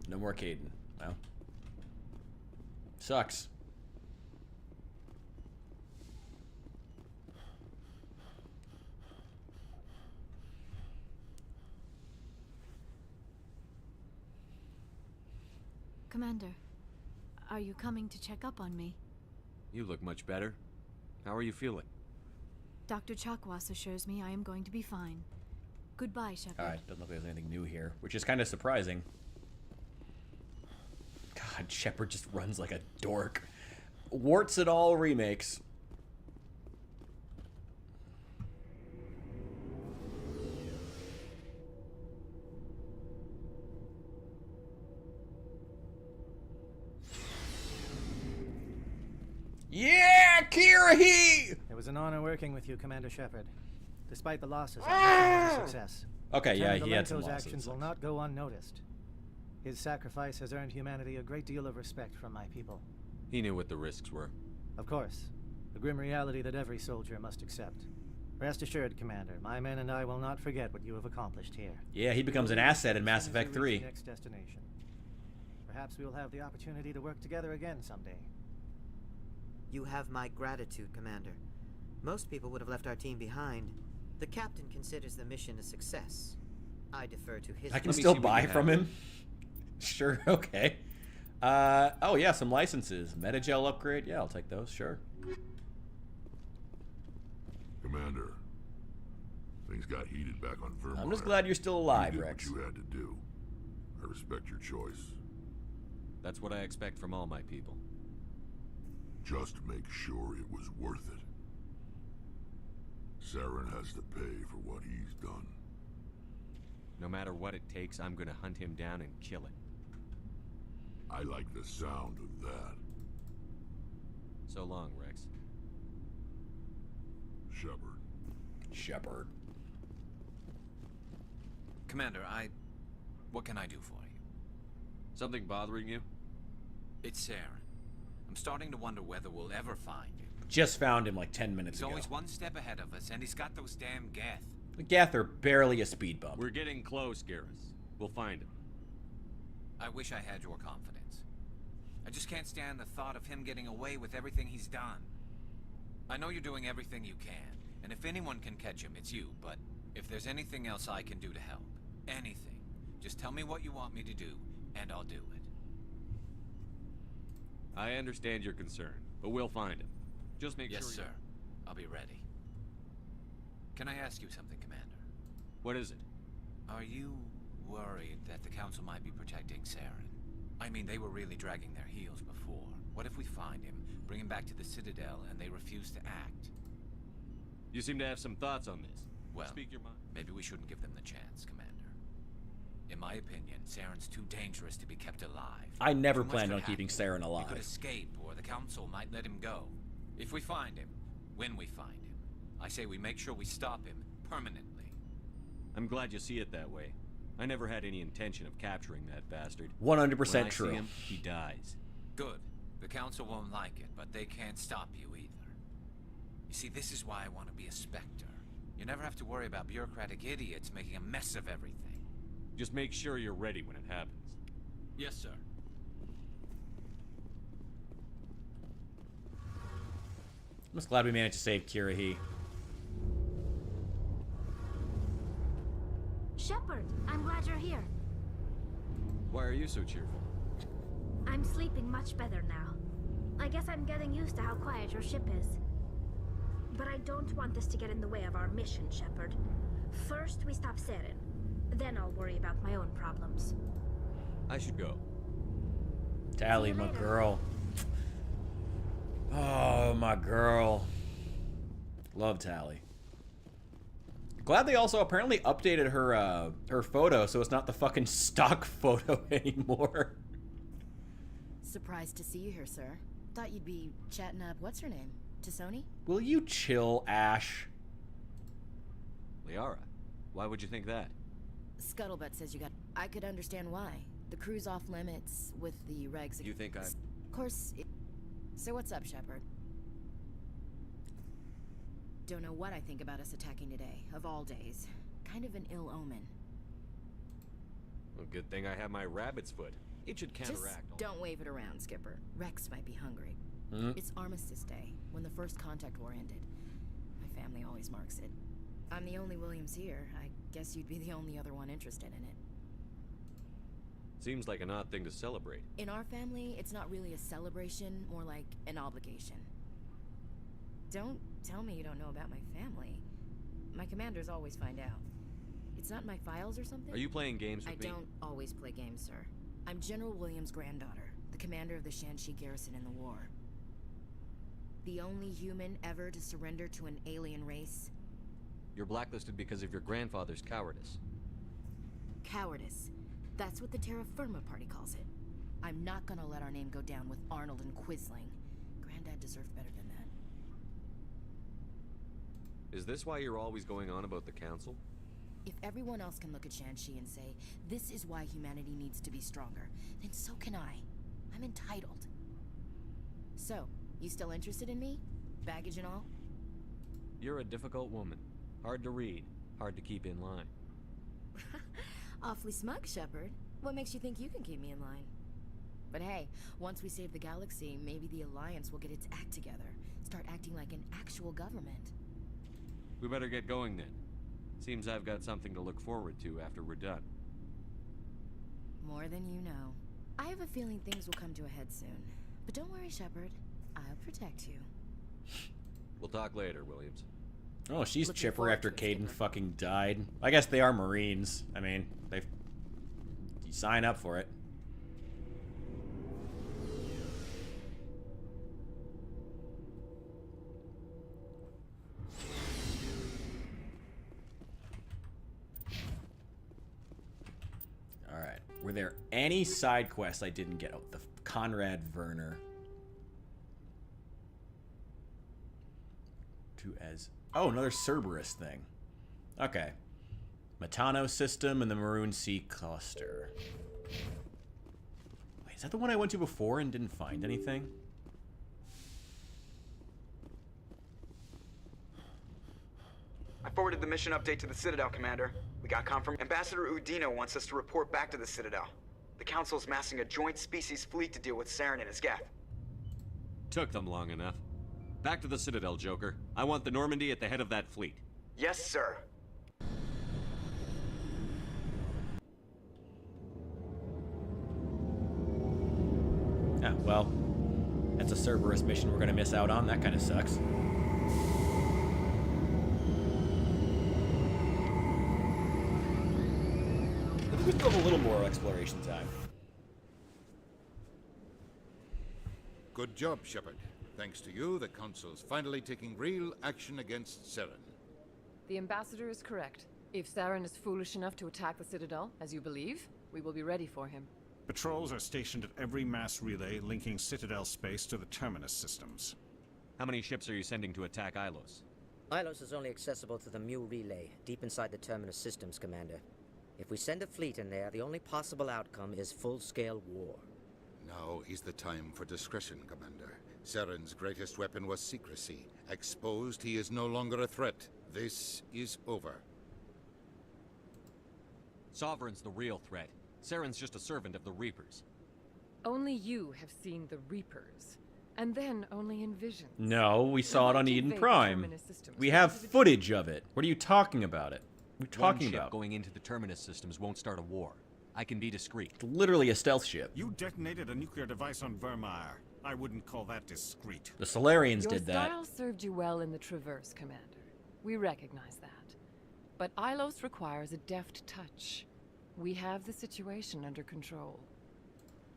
No more Kaidan. Well. Sucks. Commander, are you coming to check up on me? You look much better. How are you feeling? Dr. Chakwas assures me I am going to be fine. Goodbye, Shepard. Alright, doesn't look like there's anything new here, which is kind of surprising. God, Shepard just runs like a dork. Warts and all remakes. Yeah, Kirrahe! It was an honor working with you, Commander Shepard. Despite the losses, I was a success. Okay, yeah, Lieutenant he had some Valento's losses. actions will not go unnoticed. His sacrifice has earned humanity a great deal of respect from my people. He knew what the risks were. Of course, the grim reality that every soldier must accept. Rest assured, Commander, my men and I will not forget what you have accomplished here. Yeah, he becomes an asset in Mass As soon as Effect we reach 3. the next destination. Perhaps we will have the opportunity to work together again someday. You have my gratitude, Commander. Most people would have left our team behind. The captain considers the mission a success. I defer to his... I can still buy from him? Sure, okay. Oh yeah, some licenses. Metagel upgrade. Yeah, I'll take those, sure. Commander, things got heated back on Vermeer. I'm just glad you're still alive, You did Rex. what you had to do. I respect your choice. That's what I expect from all my people. Just make sure it was worth it. Saren has to pay for what he's done. No matter what it takes, I'm gonna hunt him down and kill him. I like the sound of that. So long, Rex. Shepard. Shepard. Commander, what can I do for you? Something bothering you? It's Saren. I'm starting to wonder whether we'll ever find him. Just found him like 10 minutes He's ago. always one step ahead of us, and he's got those damn Geth. The Geth are barely a speed bump. We're getting close, Garrus. We'll find him. I wish I had your confidence. I just can't stand the thought of him getting away with everything he's done. I know you're doing everything you can, and if anyone can catch him, it's you, but if there's anything else I can do to help, anything, just tell me what you want me to do, and I'll do it. I understand your concern, but we'll find him. Just make yes, sure. Yes, sir. I'll be ready. Can I ask you something, Commander? What is it? Are you worried that the Council might be protecting Saren? I mean, they were really dragging their heels before. What if we find him, bring him back to the Citadel, and they refuse to act? You seem to have some thoughts on this. Well, Speak your mind. maybe we shouldn't give them the chance, Commander. In my opinion, Saren's too dangerous to be kept alive. I never Too much planned could on keeping happen. Saren He alive. could escape, or the Council might let him go. If we find him, when we find him, I say we make sure we stop him permanently. I'm glad you see it that way. I never had any intention of capturing that bastard. 100% When I true. see him, he dies. Good. The Council won't like it, but they can't stop you either. You see, this is why I want to be a Spectre. You never have to worry about bureaucratic idiots making a mess of everything. Just make sure you're ready when it happens. Yes, sir. I'm just glad we managed to save Kirrahe. Shepard, I'm glad you're here. Why are you so cheerful? I'm sleeping much better now. I guess I'm getting used to how quiet your ship is. But I don't want this to get in the way of our mission, Shepard. First, we stop Saren. Then I'll worry about my own problems. I should go. Tally, my girl. Oh, my girl. Love Tally. Glad they also apparently updated her her photo so it's not the fucking stock photo anymore. Surprised to see you here, sir. Thought you'd be chatting up what's her name? T'Soni? Will you chill, Ash? Liara, why would you think that? Scuttlebutt says you got... I could understand why. The crew's off limits with the regs... You think Of course... So what's up, Shepard? Don't know what I think about us attacking today, of all days. Kind of an ill omen. Well, good thing I have my rabbit's foot. It should counteract. Just don't wave it around, Skipper. Rex might be hungry. It's Armistice Day, when the first contact war ended. My family always marks it. I'm the only Williams here. I guess you'd be the only other one interested in it. Seems like an odd thing to celebrate. In our family, it's not really a celebration, more like an obligation. Don't tell me you don't know about my family. My commanders always find out. It's not in my files or something? Are you playing games with me? I don't always play games, sir. I'm General Williams' granddaughter, the commander of the Shanxi garrison in the war. The only human ever to surrender to an alien race. You're blacklisted because of your grandfather's cowardice. Cowardice. That's what the Terra Firma Party calls it. I'm not gonna let our name go down with Arnold and Quisling. Granddad deserved better than that. Is this why you're always going on about the Council? If everyone else can look at Shanxi and say, this is why humanity needs to be stronger, then so can I. I'm entitled. So, you still interested in me? Baggage and all? You're a difficult woman. Hard to read. Hard to keep in line. Awfully smug, Shepard. What makes you think you can keep me in line? But hey, once we save the galaxy, maybe the Alliance will get its act together. Start acting like an actual government. We better get going then. Seems I've got something to look forward to after we're done. More than you know. I have a feeling things will come to a head soon. But don't worry, Shepard. I'll protect you. We'll talk later, Williams. Oh, she's Looking chipper forward after to it, Caden fucking died. I guess they are Marines. I mean, you sign up for it. Alright. Were there any side quests I didn't get? Oh, the Conrad Werner. Oh, another Cerberus thing. Okay. Metano system and the Maroon Sea cluster. Wait, is that the one I went to before and didn't find anything? I forwarded the mission update to the Citadel, Commander. We got confirmation. Ambassador Udino wants us to report back to the Citadel. The Council's massing a joint species fleet to deal with Saren and his Geth. Took them long enough. Back to the Citadel, Joker. I want the Normandy at the head of that fleet. Yes, sir. Yeah, well, that's a Cerberus mission we're gonna miss out on. That kind of sucks. I think we still have a little more exploration time. Good job, Shepard. Thanks to you, the Council's finally taking real action against Saren. The Ambassador is correct. If Saren is foolish enough to attack the Citadel, as you believe, we will be ready for him. Patrols are stationed at every mass relay linking Citadel space to the Terminus systems. How many ships are you sending to attack Ilos? Ilos is only accessible to the Mu relay, deep inside the Terminus systems, Commander. If we send a fleet in there, the only possible outcome is full-scale war. Now is the time for discretion, Commander. Saren's greatest weapon was secrecy. Exposed, he is no longer a threat. This is over. Sovereign's the real threat. Saren's just a servant of the Reapers. Only you have seen the Reapers. And then only in visions. No, we saw it on Eden Prime. We have footage of it. What are you talking about it? What are you talking One ship about? going into the Terminus systems won't start a war. I can be discreet. It's literally a stealth ship. You detonated a nuclear device on Vermeer. I wouldn't call that discreet. The Solarians did Your that. style served you well in the Traverse, Commander. We recognize that. But Ilos requires a deft touch. We have the situation under control.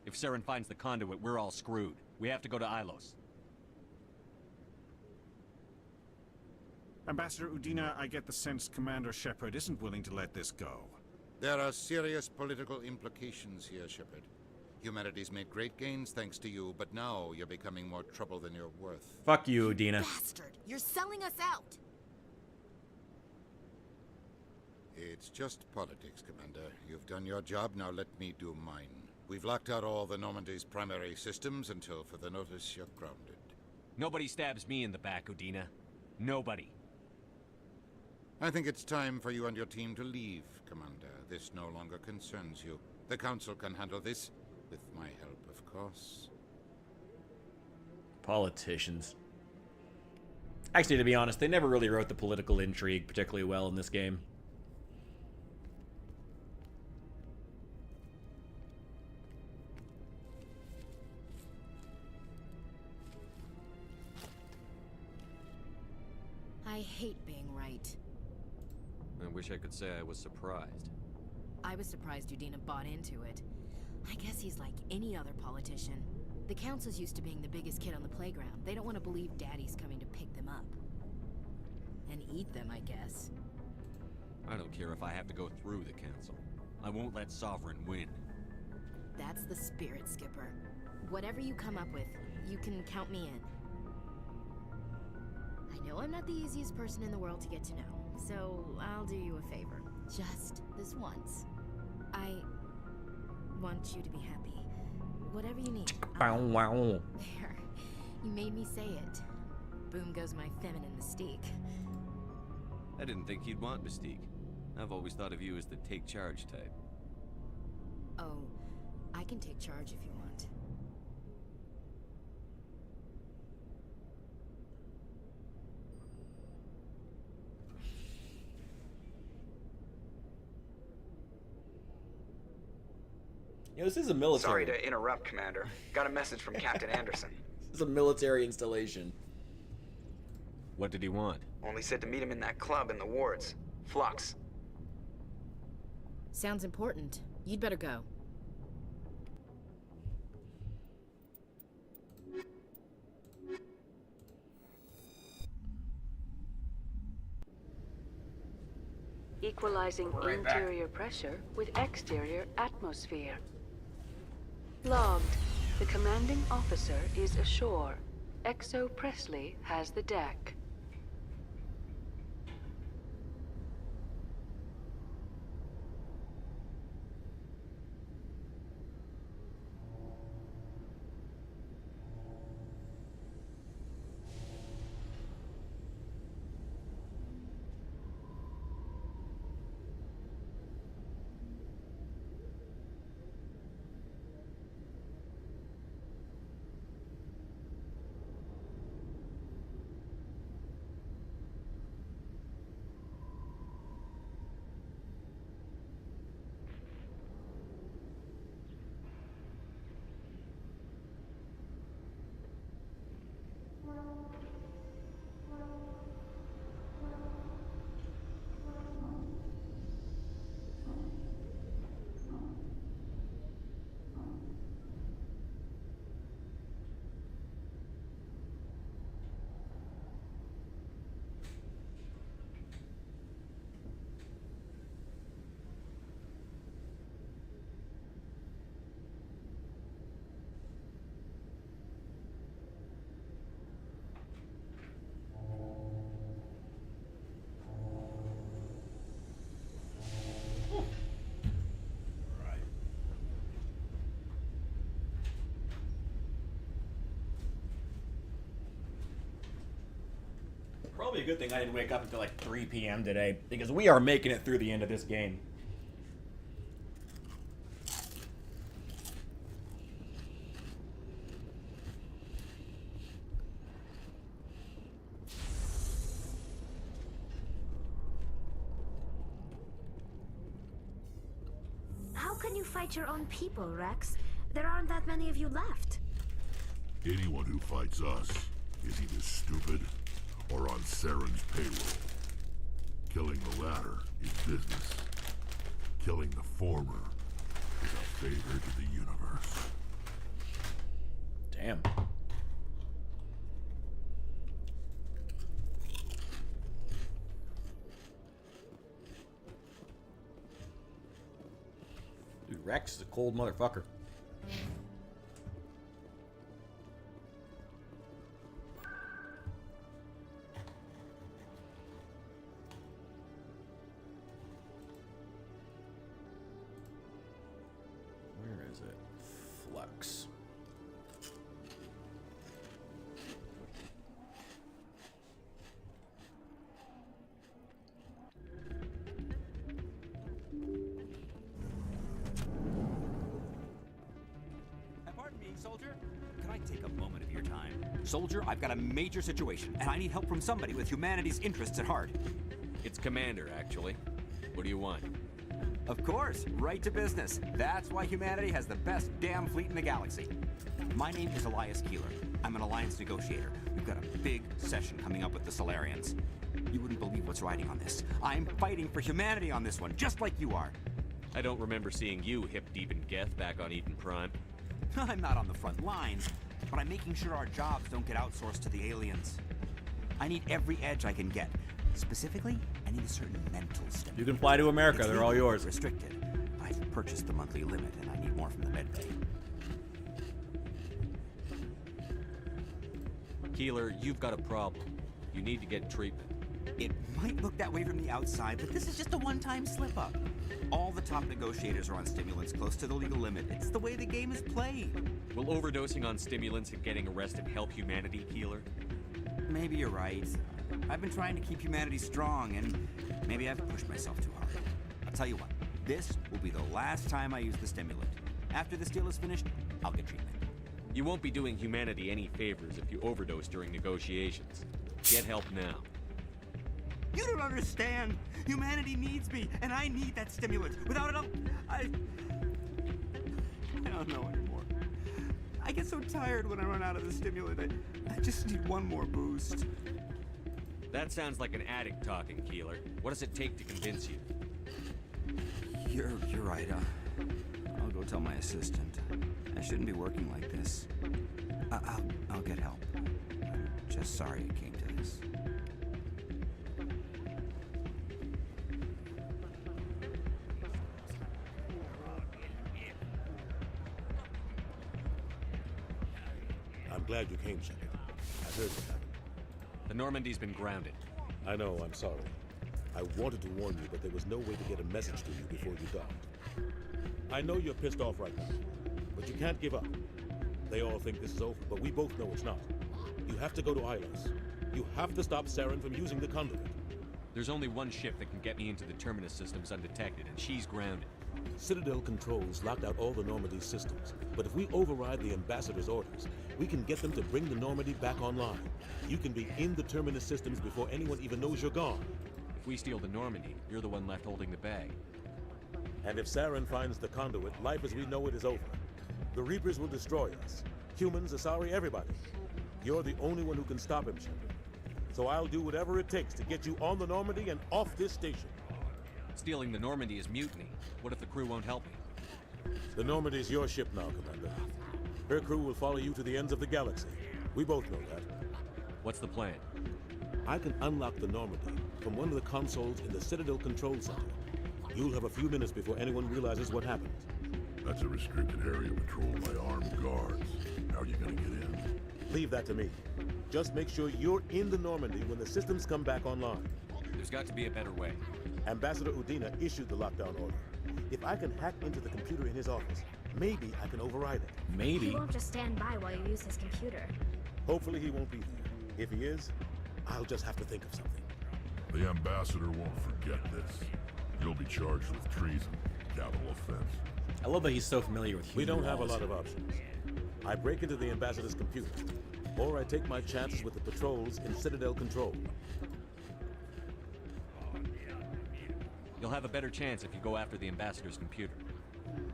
If Saren finds the conduit, we're all screwed. We have to go to Ilos. Ambassador Udina, I get the sense Commander Shepard isn't willing to let this go. There are serious political implications here, Shepard. Humanity's made great gains thanks to you, but now you're becoming more trouble than you're worth. Fuck you, Udina. Bastard! You're selling us out! It's just politics, Commander. You've done your job, now let me do mine. We've locked out all the Normandy's primary systems until further notice you're grounded. Nobody stabs me in the back, Udina. Nobody. I think it's time for you and your team to leave, Commander. This no longer concerns you. The Council can handle this, with my help, of course. Politicians. Actually, to be honest, they never really wrote the political intrigue particularly well in this game. I hate being right. I wish I could say I was surprised. I was surprised Udina bought into it. I guess he's like any other politician. The Council's used to being the biggest kid on the playground. They don't want to believe Daddy's coming to pick them up. And eat them, I guess. I don't care if I have to go through the Council. I won't let Sovereign win. That's the spirit, Skipper. Whatever you come up with, you can count me in. I know I'm not the easiest person in the world to get to know, so I'll do you a favor. Just this once. I want you to be happy. Whatever you need. Wow. There. You made me say it. Boom goes my feminine mystique. I didn't think you'd want Mystique. I've always thought of you as the take charge type. Oh, I can take charge if you want. You know, this is a military. Sorry to interrupt, Commander. Got a message from Captain Anderson. This is a military installation. What did he want? Only said to meet him in that club in the wards. Flux. Sounds important. You'd better go. Equalizing interior pressure with exterior atmosphere. Logged. The commanding officer is ashore. Exo Presley has the deck. Probably a good thing I didn't wake up until like 3 p.m. today, because we are making it through the end of this game. How can you fight your own people, Rex? There aren't that many of you left. Anyone who fights us is either stupid or on Saren's payroll. Killing the latter is business. Killing the former is a favor to the universe. Damn. Dude, Rex is a cold motherfucker. Where is it? Flux. Pardon me, soldier. Can I take a moment of your time? Soldier, I've got a major situation, and I need help from somebody with humanity's interests at heart. It's Commander, actually. What do you want? Of course, right to business. That's why humanity has the best damn fleet in the galaxy. My name is Elias Keeler. I'm an alliance negotiator. We've got a big session coming up with the Solarians. You wouldn't believe what's riding on this. I'm fighting for humanity on this one, just like you are. I don't remember seeing you hip-deep in Geth back on Eden Prime. I'm not on the front lines, but I'm making sure our jobs don't get outsourced to the aliens. I need every edge I can get. Specifically, I need a certain mental stimulus. You can fly to America. They're all yours. Restricted. I've purchased the monthly limit, and I need more from the medbay. Keeler, you've got a problem. You need to get treatment. It might look that way from the outside, but this is just a one-time slip-up. All the top negotiators are on stimulants close to the legal limit. It's the way the game is played. Will overdosing on stimulants and getting arrested help humanity, Keeler? Maybe you're right. I've been trying to keep humanity strong, and maybe I've pushed myself too hard. I'll tell you what, this will be the last time I use the stimulant. After this deal is finished, I'll get treatment. You won't be doing humanity any favors if you overdose during negotiations. Get help now. You don't understand. Humanity needs me, and I need that stimulant. Without it, I don't know anymore. I get so tired when I run out of the stimulant. I just need one more boost. That sounds like an addict talking, Keeler. What does it take to convince you? You're right. I'll go tell my assistant. I shouldn't be working like this. I'll get help. I'm just sorry it came to this. I'm glad you came, Shepard. I heard what happened. The Normandy's been grounded. I know, I'm sorry. I wanted to warn you, but there was no way to get a message to you before you docked. I know you're pissed off right now, but you can't give up. They all think this is over, but we both know it's not. You have to go to Ilos. You have to stop Saren from using the conduit. There's only one ship that can get me into the Terminus systems undetected, and she's grounded. Citadel controls locked out all the Normandy systems, but if we override the Ambassador's orders, we can get them to bring the Normandy back online. You can be in the Terminus systems before anyone even knows you're gone. If we steal the Normandy, you're the one left holding the bag. And if Saren finds the conduit, life as we know it is over. The Reapers will destroy us. Humans, Asari, everybody. You're the only one who can stop him, Shepard. So I'll do whatever it takes to get you on the Normandy and off this station. Stealing the Normandy is mutiny. What if the crew won't help me? The Normandy's your ship now, Commander. Her crew will follow you to the ends of the galaxy. We both know that. What's the plan? I can unlock the Normandy from one of the consoles in the Citadel Control Center. You'll have a few minutes before anyone realizes what happened. That's a restricted area patrolled by armed guards. How are you gonna get in? Leave that to me. Just make sure you're in the Normandy when the systems come back online. There's got to be a better way. Ambassador Udina issued the lockdown order. If I can hack into the computer in his office, maybe I can override it. He won't just stand by while you use his computer. Hopefully he won't be there. If he is, I'll just have to think of something. The ambassador won't forget this. You'll be charged with treason, capital offense. I love that he's so familiar with human We don't have a laws. lot of options. I break into the ambassador's computer, or I take my chances with the patrols in Citadel control. You'll have a better chance if you go after the ambassador's computer.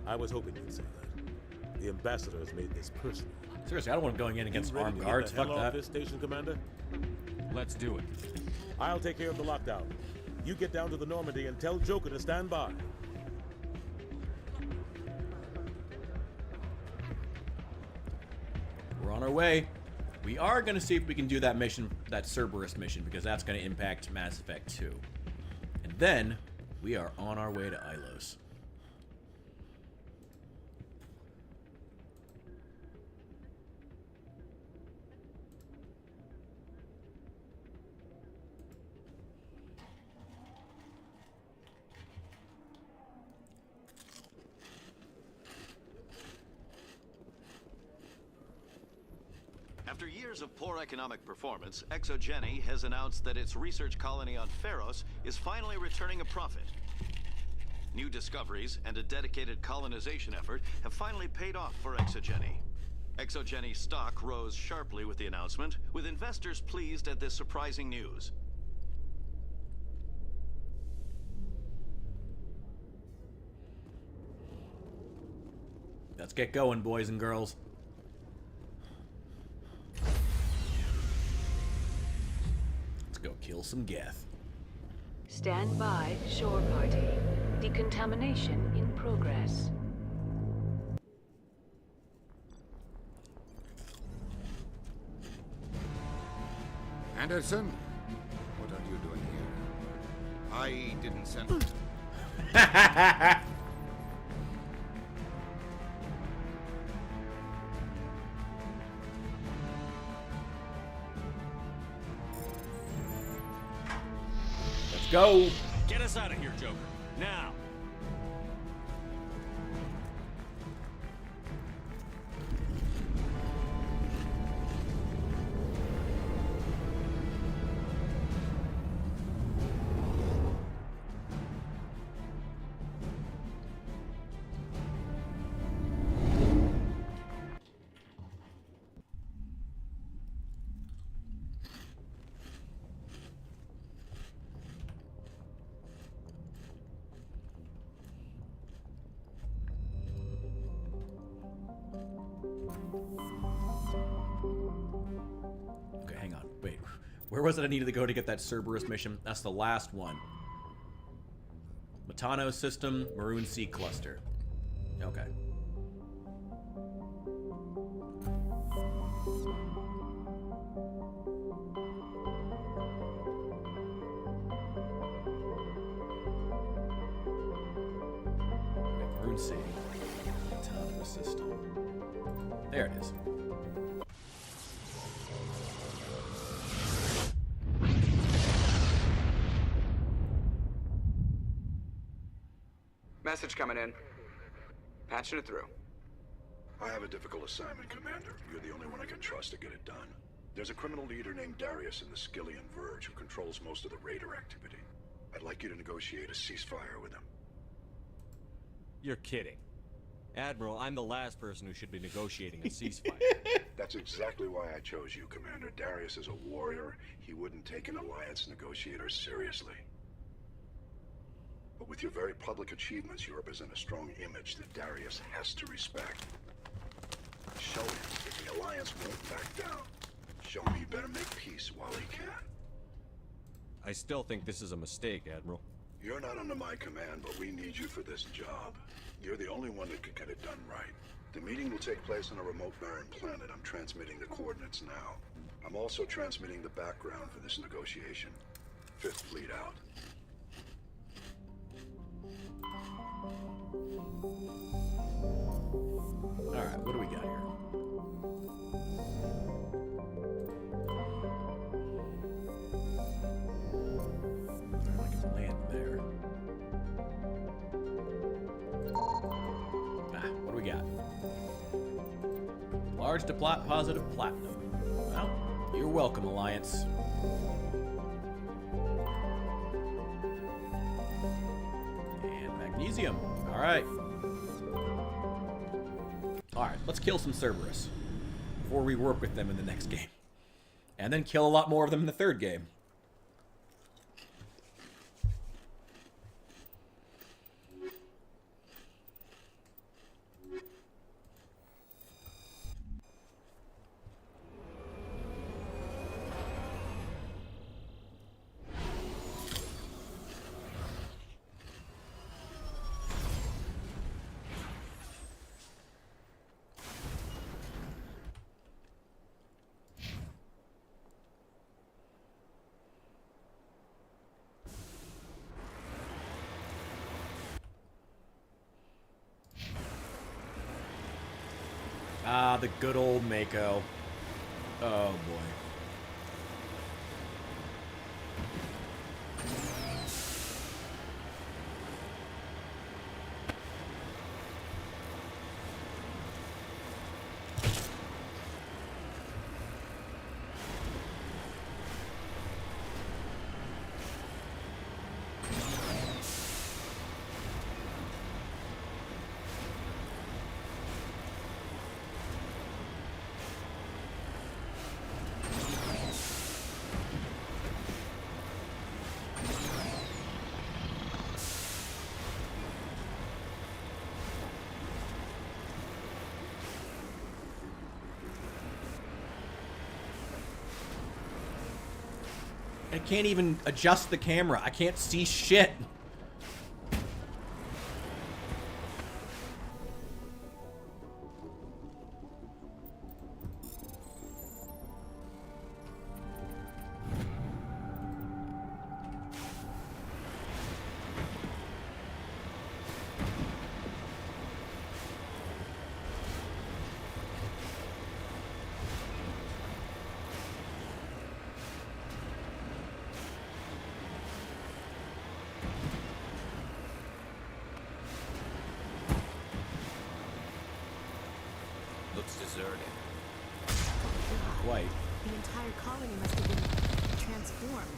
I was hoping you'd say that. The ambassador has made this personal. Seriously, I don't want him going in against You ready armed to get guards. the hell Fuck off that. this station, Commander? Let's do it. I'll take care of the lockdown. You get down to the Normandy and tell Joker to stand by. We're on our way. We are going to see if we can do that mission, that Cerberus mission, because that's going to impact Mass Effect 2. And then, we are on our way to Ilos. After years of poor economic performance, ExoGeni has announced that its research colony on Feros is finally returning a profit. New discoveries and a dedicated colonization effort have finally paid off for ExoGeni. ExoGeni stock rose sharply with the announcement, with investors pleased at this surprising news. Let's get going, boys and girls. Let's go kill some Geth. Stand by, shore party. Decontamination in progress. Anderson, what are you doing here? I didn't send... Let's go. Get us out of here, Joker. Now. Okay, hang on. Wait. Where was it I needed to go to get that Cerberus mission? That's the last one. Metano System, Maroon Sea Cluster. Okay. Okay, Maroon Sea. Metano System. There it is. Message coming in. Patching it through. I have a difficult assignment, Commander. You're the only one I can trust to get it done. There's a criminal leader named Darius in the Skillian Verge who controls most of the raider activity. I'd like you to negotiate a ceasefire with him. You're kidding. Admiral, I'm the last person who should be negotiating a ceasefire. That's exactly why I chose you, Commander. Darius is a warrior. He wouldn't take an alliance negotiator seriously. But with your very public achievements, you represent a strong image that Darius has to respect. Show him that the Alliance won't back down. Show him he better make peace while he can. I still think this is a mistake, Admiral. You're not under my command, but we need you for this job. You're the only one that could get it done right. The meeting will take place on a remote barren planet. I'm transmitting the coordinates now. I'm also transmitting the background for this negotiation. Fifth Fleet out. Alright, what do we got here? I can land there. What do we got? Large deposit of platinum. Well, you're welcome, Alliance. Magnesium. Alright. Alright, let's kill some Cerberus before we work with them in the next game. And then kill a lot more of them in the third game. Ah, the good old Mako. Oh, boy. I can't even adjust the camera. I can't see shit. Looks deserted. Quite. The entire colony must have been transformed.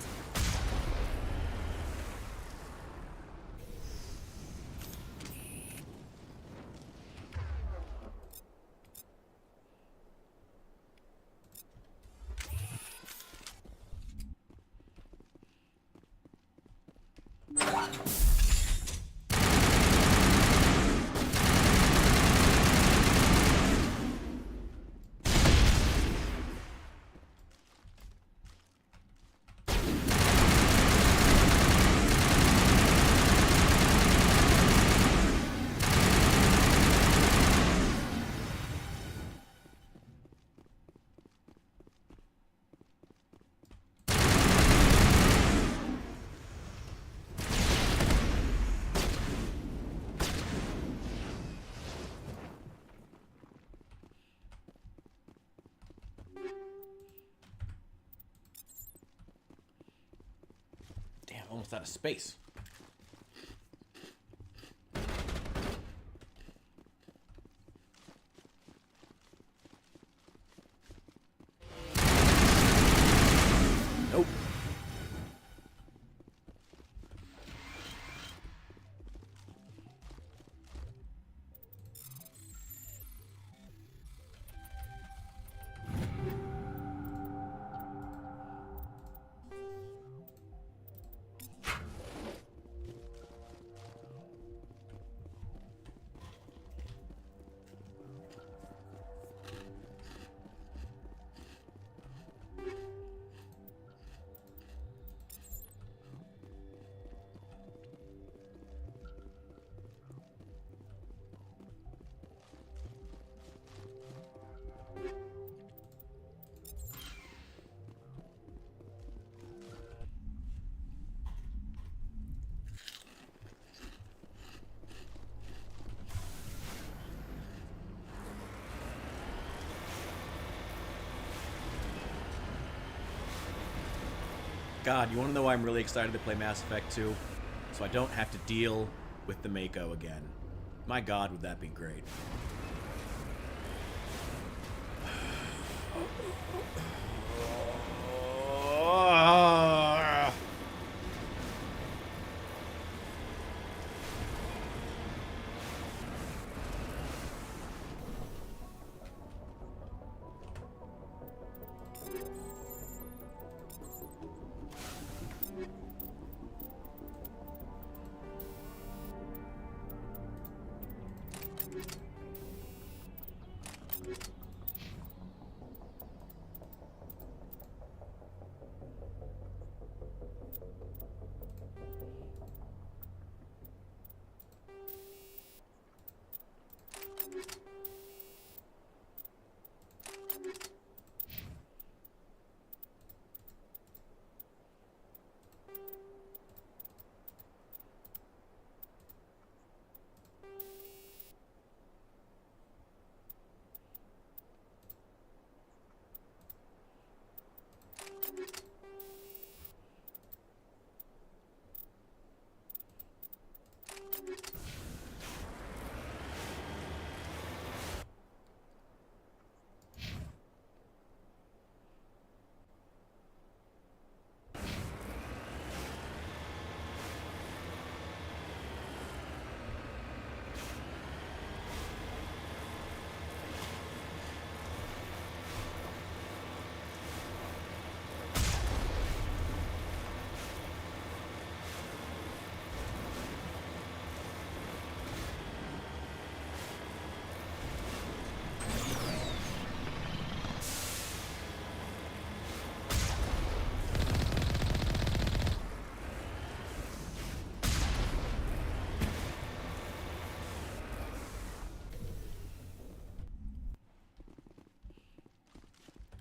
Almost out of space. Nope. God, you want to know why I'm really excited to play Mass Effect 2? So I don't have to deal with the Mako again. My God, would that be great.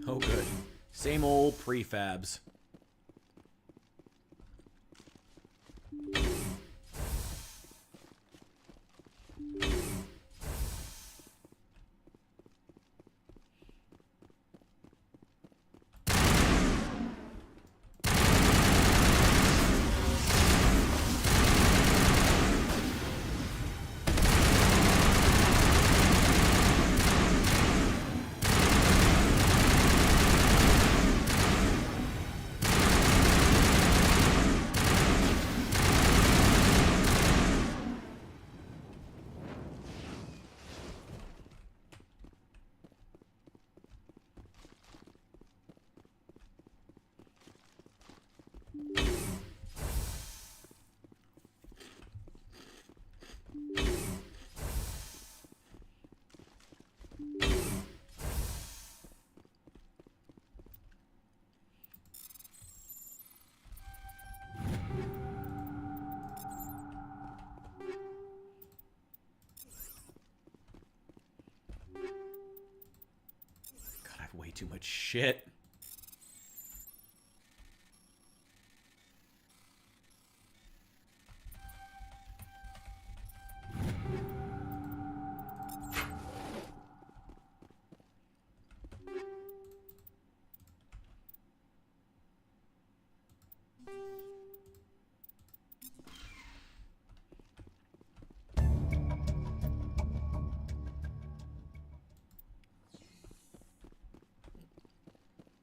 Oh, good. Same old prefabs. God, I have way too much shit.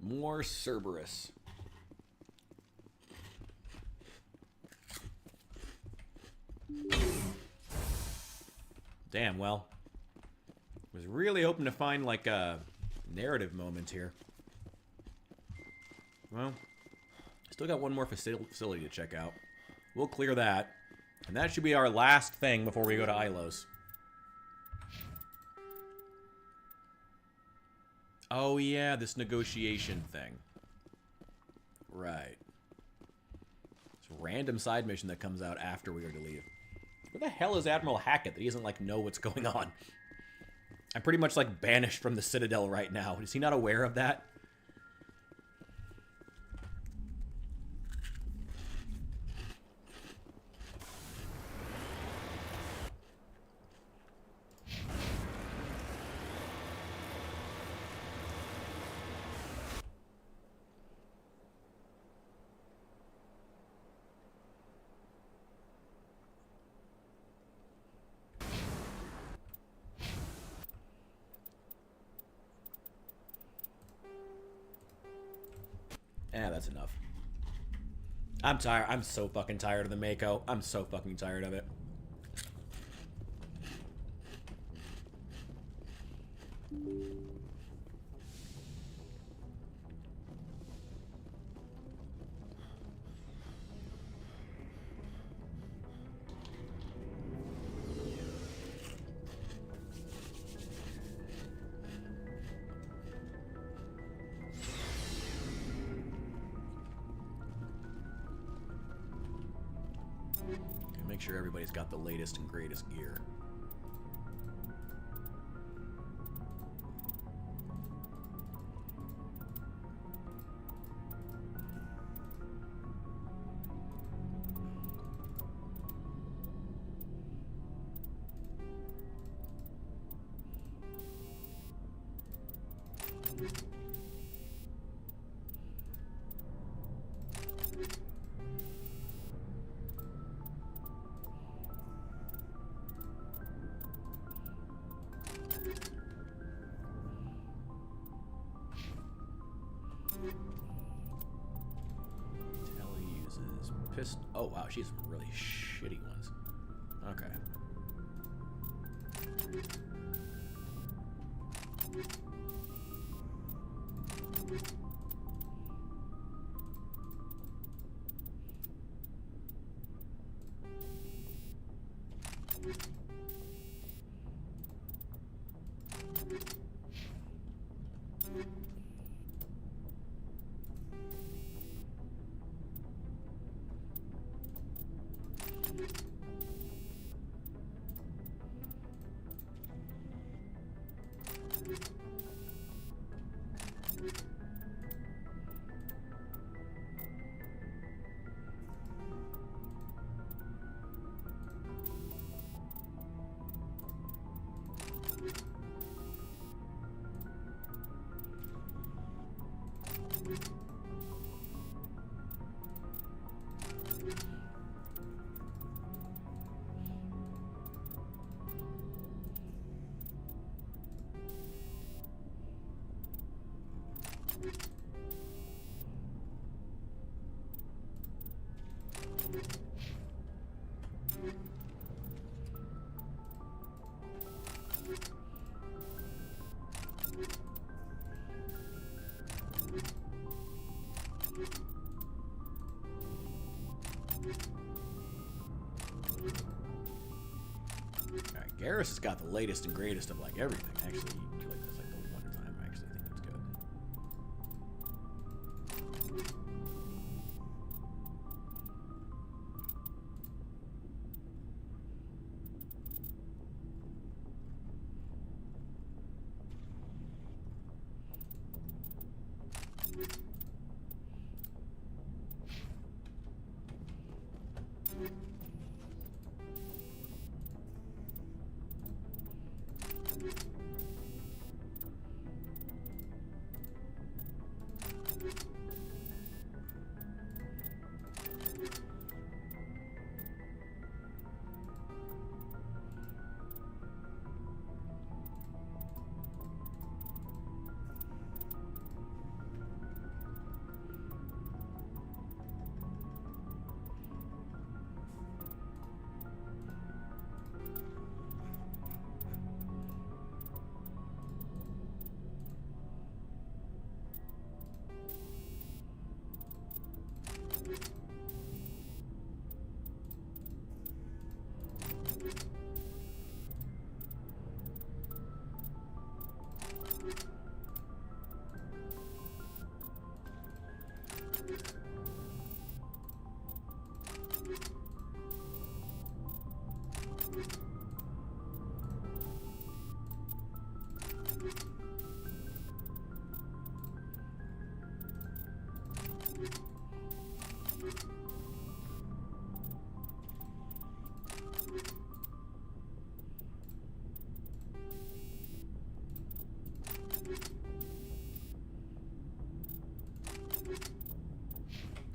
More Cerberus. Damn, well. Was really hoping to find, like, a narrative moment here. Well, still got one more facility to check out. We'll clear that. And that should be our last thing before we go to Ilos. Oh, yeah, this negotiation thing. Right. It's a random side mission that comes out after we are to leave. Where the hell is Admiral Hackett that he doesn't, like, know what's going on? I'm pretty much, like, banished from the Citadel right now. Is he not aware of that? Yeah, that's enough. I'm tired. I'm so fucking tired of the Mako. I'm so fucking tired of it. Make sure everybody's got the latest and greatest gear. Telly uses pistol. Oh wow, she has some really shitty ones. Okay. Garrus has got the latest and greatest of like everything. Actually, you like this like the one time. I actually think it's good.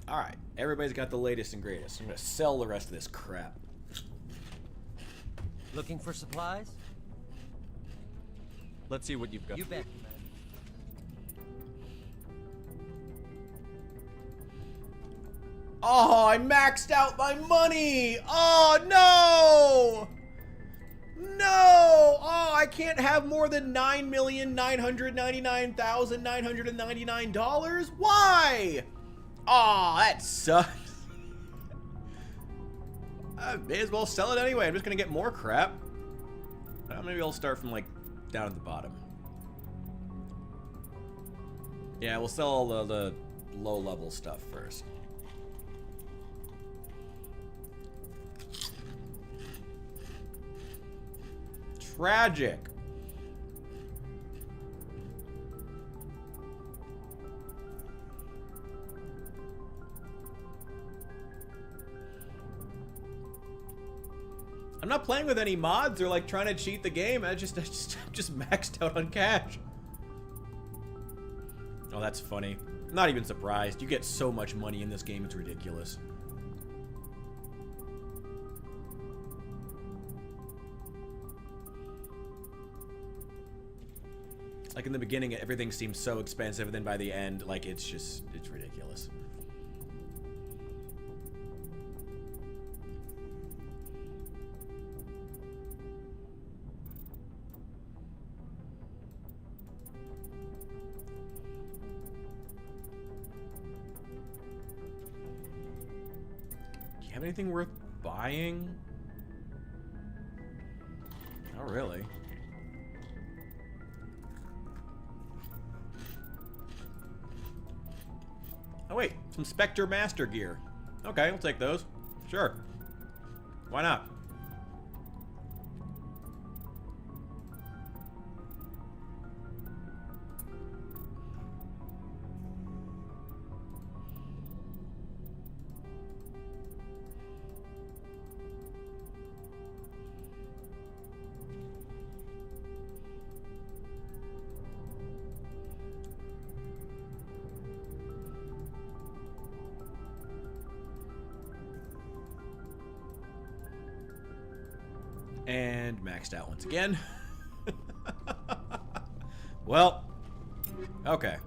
All right, everybody's got the latest and greatest. I'm gonna sell the rest of this crap. Looking for supplies? Let's see what you've got. You bet, man. Oh, I maxed out my money! Oh, no! No! Oh, I can't have more than $9,999,999. Why? Oh, that sucks. I may as well sell it anyway. I'm just gonna get more crap. Maybe I'll start from, like, down at the bottom. Yeah, we'll sell all the low-level stuff first. tragic. I'm not playing with any mods or like trying to cheat the game. I'm just maxed out on cash. Oh, that's funny. I'm not even surprised. You get so much money in this game, it's ridiculous. Like in the beginning, everything seems so expensive, and then by the end, like it's ridiculous. Do you have anything worth buying? Not really. Oh wait, some Spectre Master gear. Okay, I'll take those. Sure. Why not? And maxed out once again. Well, okay.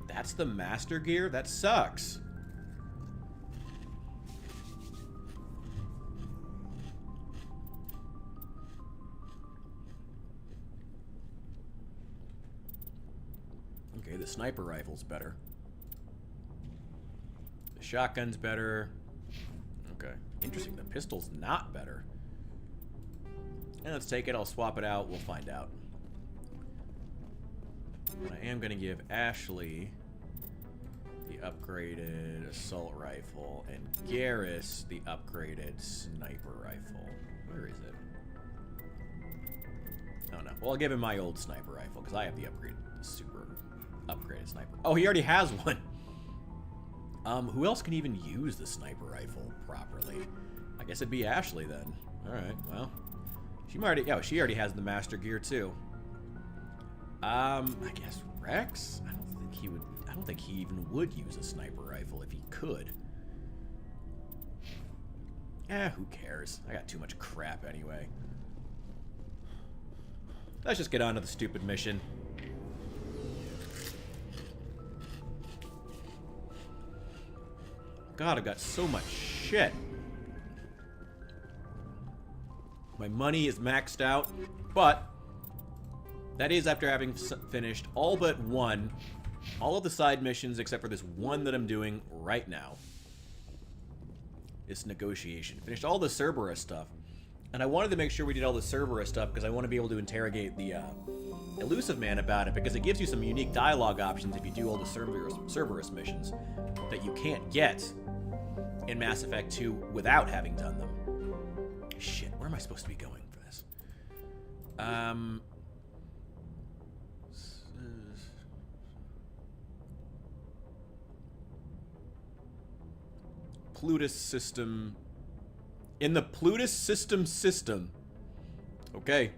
That's the master gear? That sucks. Okay, the sniper rifle's better. The shotgun's better. Okay. Interesting. The pistol's not better. And let's take it. I'll swap it out. We'll find out. But I am going to give Ashley the upgraded assault rifle and Garrus the upgraded sniper rifle. Where is it? Oh, no. Well, I'll give him my old sniper rifle because I have the super upgraded sniper. Oh, he already has one. Who else can even use the sniper rifle properly? I guess it'd be Ashley then. All right, well, she already has the master gear too. I guess Rex. I don't think he even would use a sniper rifle if he could. Who cares? I got too much crap anyway. Let's just get on to the stupid mission. God, I've got so much shit. My money is maxed out, but that is after having finished all but one, all of the side missions except for this one that I'm doing right now. This negotiation. Finished all the Cerberus stuff. And I wanted to make sure we did all the Cerberus stuff because I want to be able to interrogate the Elusive Man about it, because it gives you some unique dialogue options if you do all the Cerberus missions that you can't get in Mass Effect 2 without having done them. Shit, where am I supposed to be going for this? Plutus system. In the Plutus system. Okay.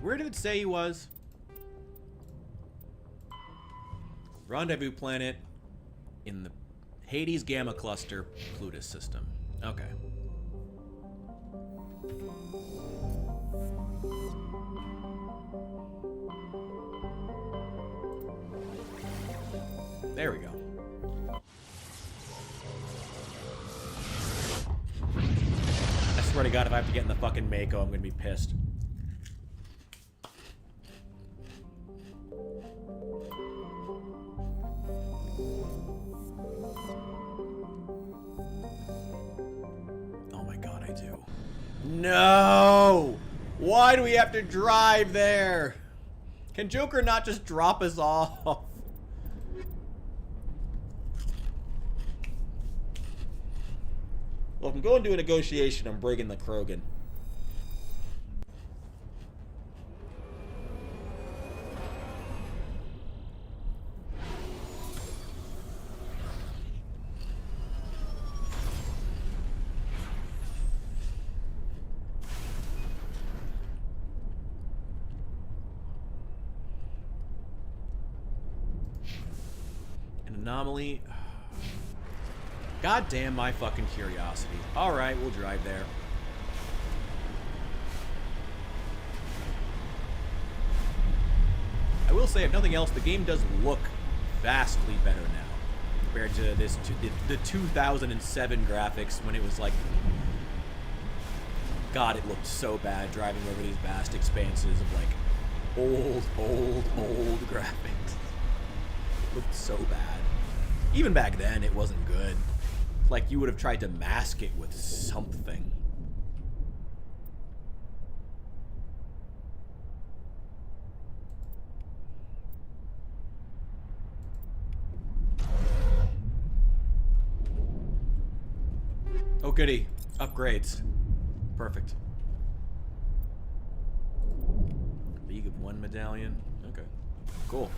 Where did it say he was? Rendezvous planet in the Hades Gamma Cluster Plutus system. Okay. There we go. swear to God, if I have to get in the fucking Mako, I'm gonna be pissed. Oh my God, I do. No! Why do we have to drive there? Can Joker not just drop us off? Well, if I'm going to a negotiation, I'm bringing the Krogan. An anomaly. God damn my fucking curiosity. Alright, we'll drive there. I will say, if nothing else, the game does look vastly better now compared to this the 2007 graphics when it was like, God, it looked so bad driving over these vast expanses of like old graphics. It looked so bad. Even back then, it wasn't good. Like you would have tried to mask it with something. Oh goody. Upgrades. Perfect. League of One medallion. Okay. Cool.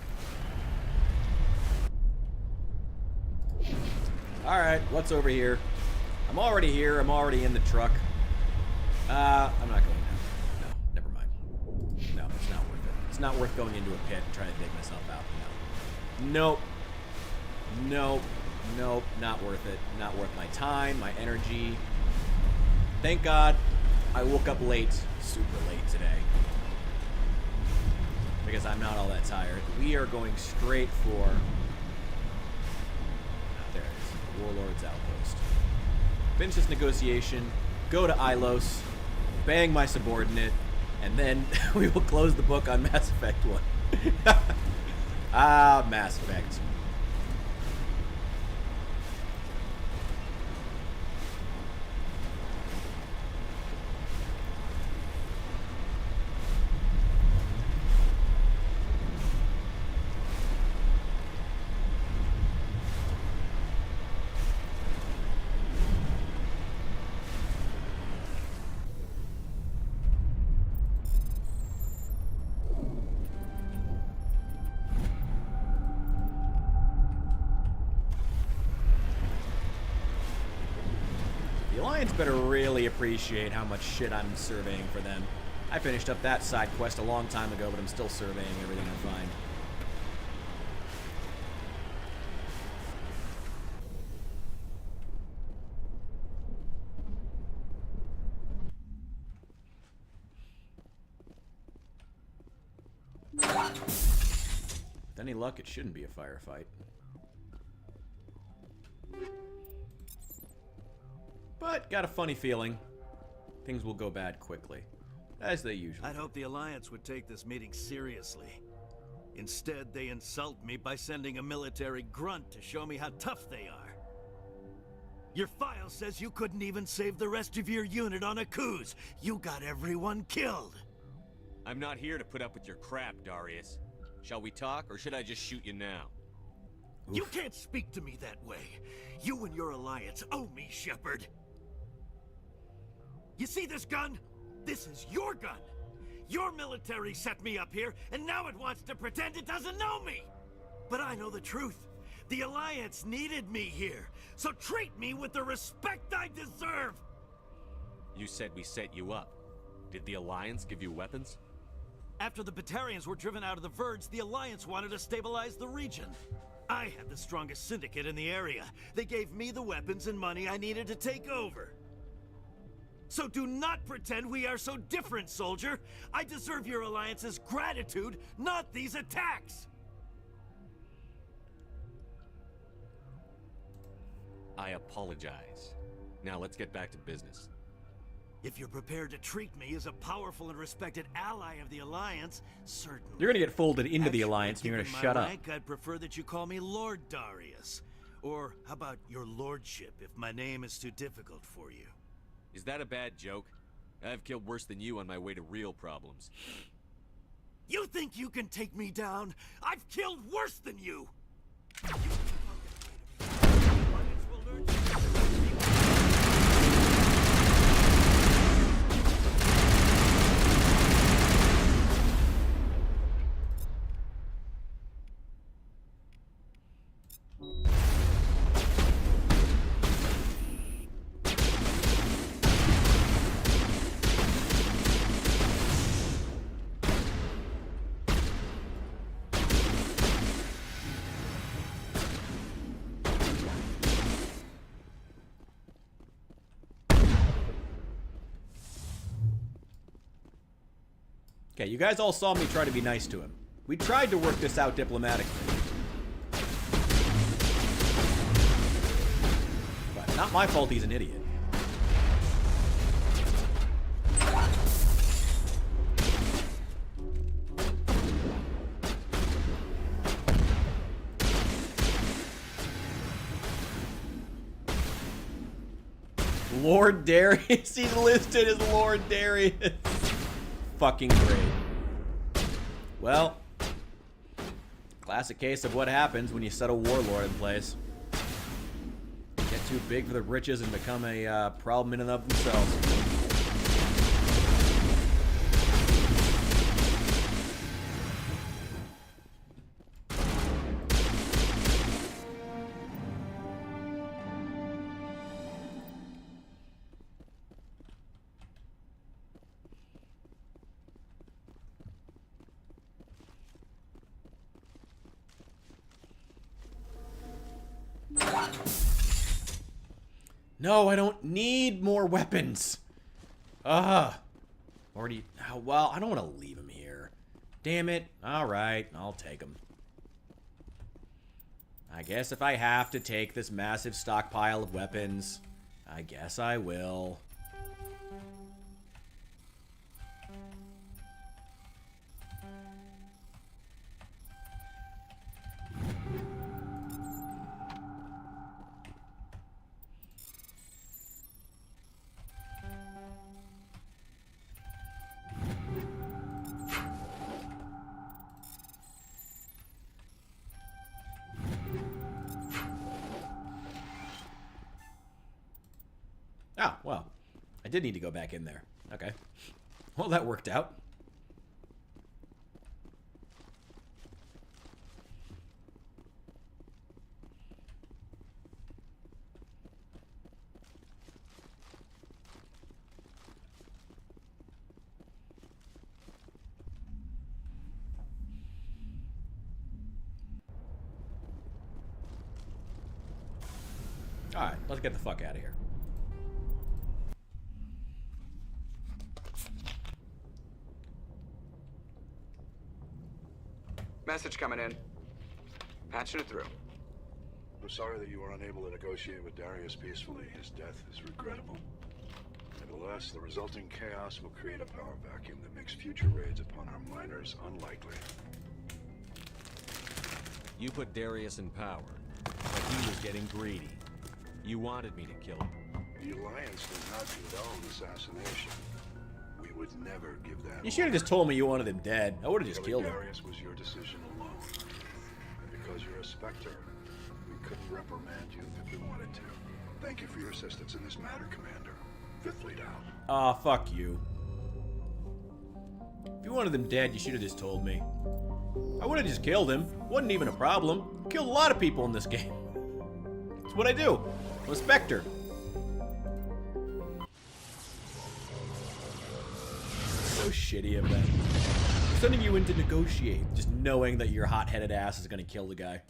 Alright, what's over here? I'm already here. I'm already in the truck. I'm not going down. No, never mind. No, it's not worth it. It's not worth going into a pit and trying to dig myself out. No. Nope. Nope. Nope. Not worth it. Not worth my time, my energy. Thank God I woke up late. Super late today. Because I'm not all that tired. We are going straight for... Warlord's Outpost. Finish this negotiation, go to Ilos, bang my subordinate, and then we will close the book on Mass Effect 1. Mass Effect. Better really appreciate how much shit I'm surveying for them. I finished up that side quest a long time ago, but I'm still surveying everything I find. With any luck, it shouldn't be a firefight. But got a funny feeling things will go bad quickly, as they usually I'd hope the Alliance would take this meeting seriously. Instead, they insult me by sending a military grunt to show me how tough they are. Your file says you couldn't even save the rest of your unit on Akuz. You got everyone killed. I'm not here to put up with your crap, Darius. Shall we talk, or should I just shoot you now? Oof. You can't speak to me that way. You and your Alliance owe me, Shepard. You see this gun? This is your gun. Your military set me up here, and now it wants to pretend it doesn't know me. But I know the truth. The Alliance needed me here, so treat me with the respect I deserve. You said we set you up. Did the Alliance give you weapons? After the Batarians were driven out of the Verge, the Alliance wanted to stabilize the region. I had the strongest syndicate in the area. They gave me the weapons and money I needed to take over. So do not pretend we are so different, soldier. I deserve your Alliance's gratitude, not these attacks. I apologize. Now let's get back to business. If you're prepared to treat me as a powerful and respected ally of the Alliance, certainly. You're gonna get folded into the Alliance, and you're Given gonna my shut up. rank, I'd prefer that you call me Lord Darius. Or how about your lordship if my name is too difficult for you? Is that a bad joke? I've killed worse than you on my way to real problems. You think you can take me down? I've killed worse than you! Okay, you guys all saw me try to be nice to him. We tried to work this out diplomatically. But not my fault he's an idiot. Lord Darius, he's listed as Lord Darius. Fucking great. Well, classic case of what happens when you set a warlord in place. Get too big for the britches and become a problem in and of themselves. No, I don't need more weapons. Already. Oh, well, I don't want to leave him here. Damn it. All right, I'll take him. I guess if I have to take this massive stockpile of weapons, I guess I will. Oh, well, I did need to go back in there. Okay. Well, that worked out. All right, let's get the fuck out of here. Message coming in. Patching it through. I'm sorry that you were unable to negotiate with Darius peacefully. His death is regrettable. Nevertheless, the resulting chaos will create a power vacuum that makes future raids upon our miners unlikely. You put Darius in power, but he was getting greedy. You wanted me to kill him. The Alliance did not condone assassination. We would never give that. You should have just told me you wanted him dead. I would have just Killing killed him. Darius was your decision alone. And because you're a Spectre, we couldn't reprimand you if we wanted to. Thank you for your assistance in this matter, Commander. Fifth Fleet out. Aw, fuck you. If you wanted him dead, you should have just told me. I would have just killed him. Wasn't even a problem. Killed a lot of people in this game. That's what I do. I'm a Spectre. So shitty of them. Sending you in to negotiate, just knowing that your hot-headed ass is gonna kill the guy.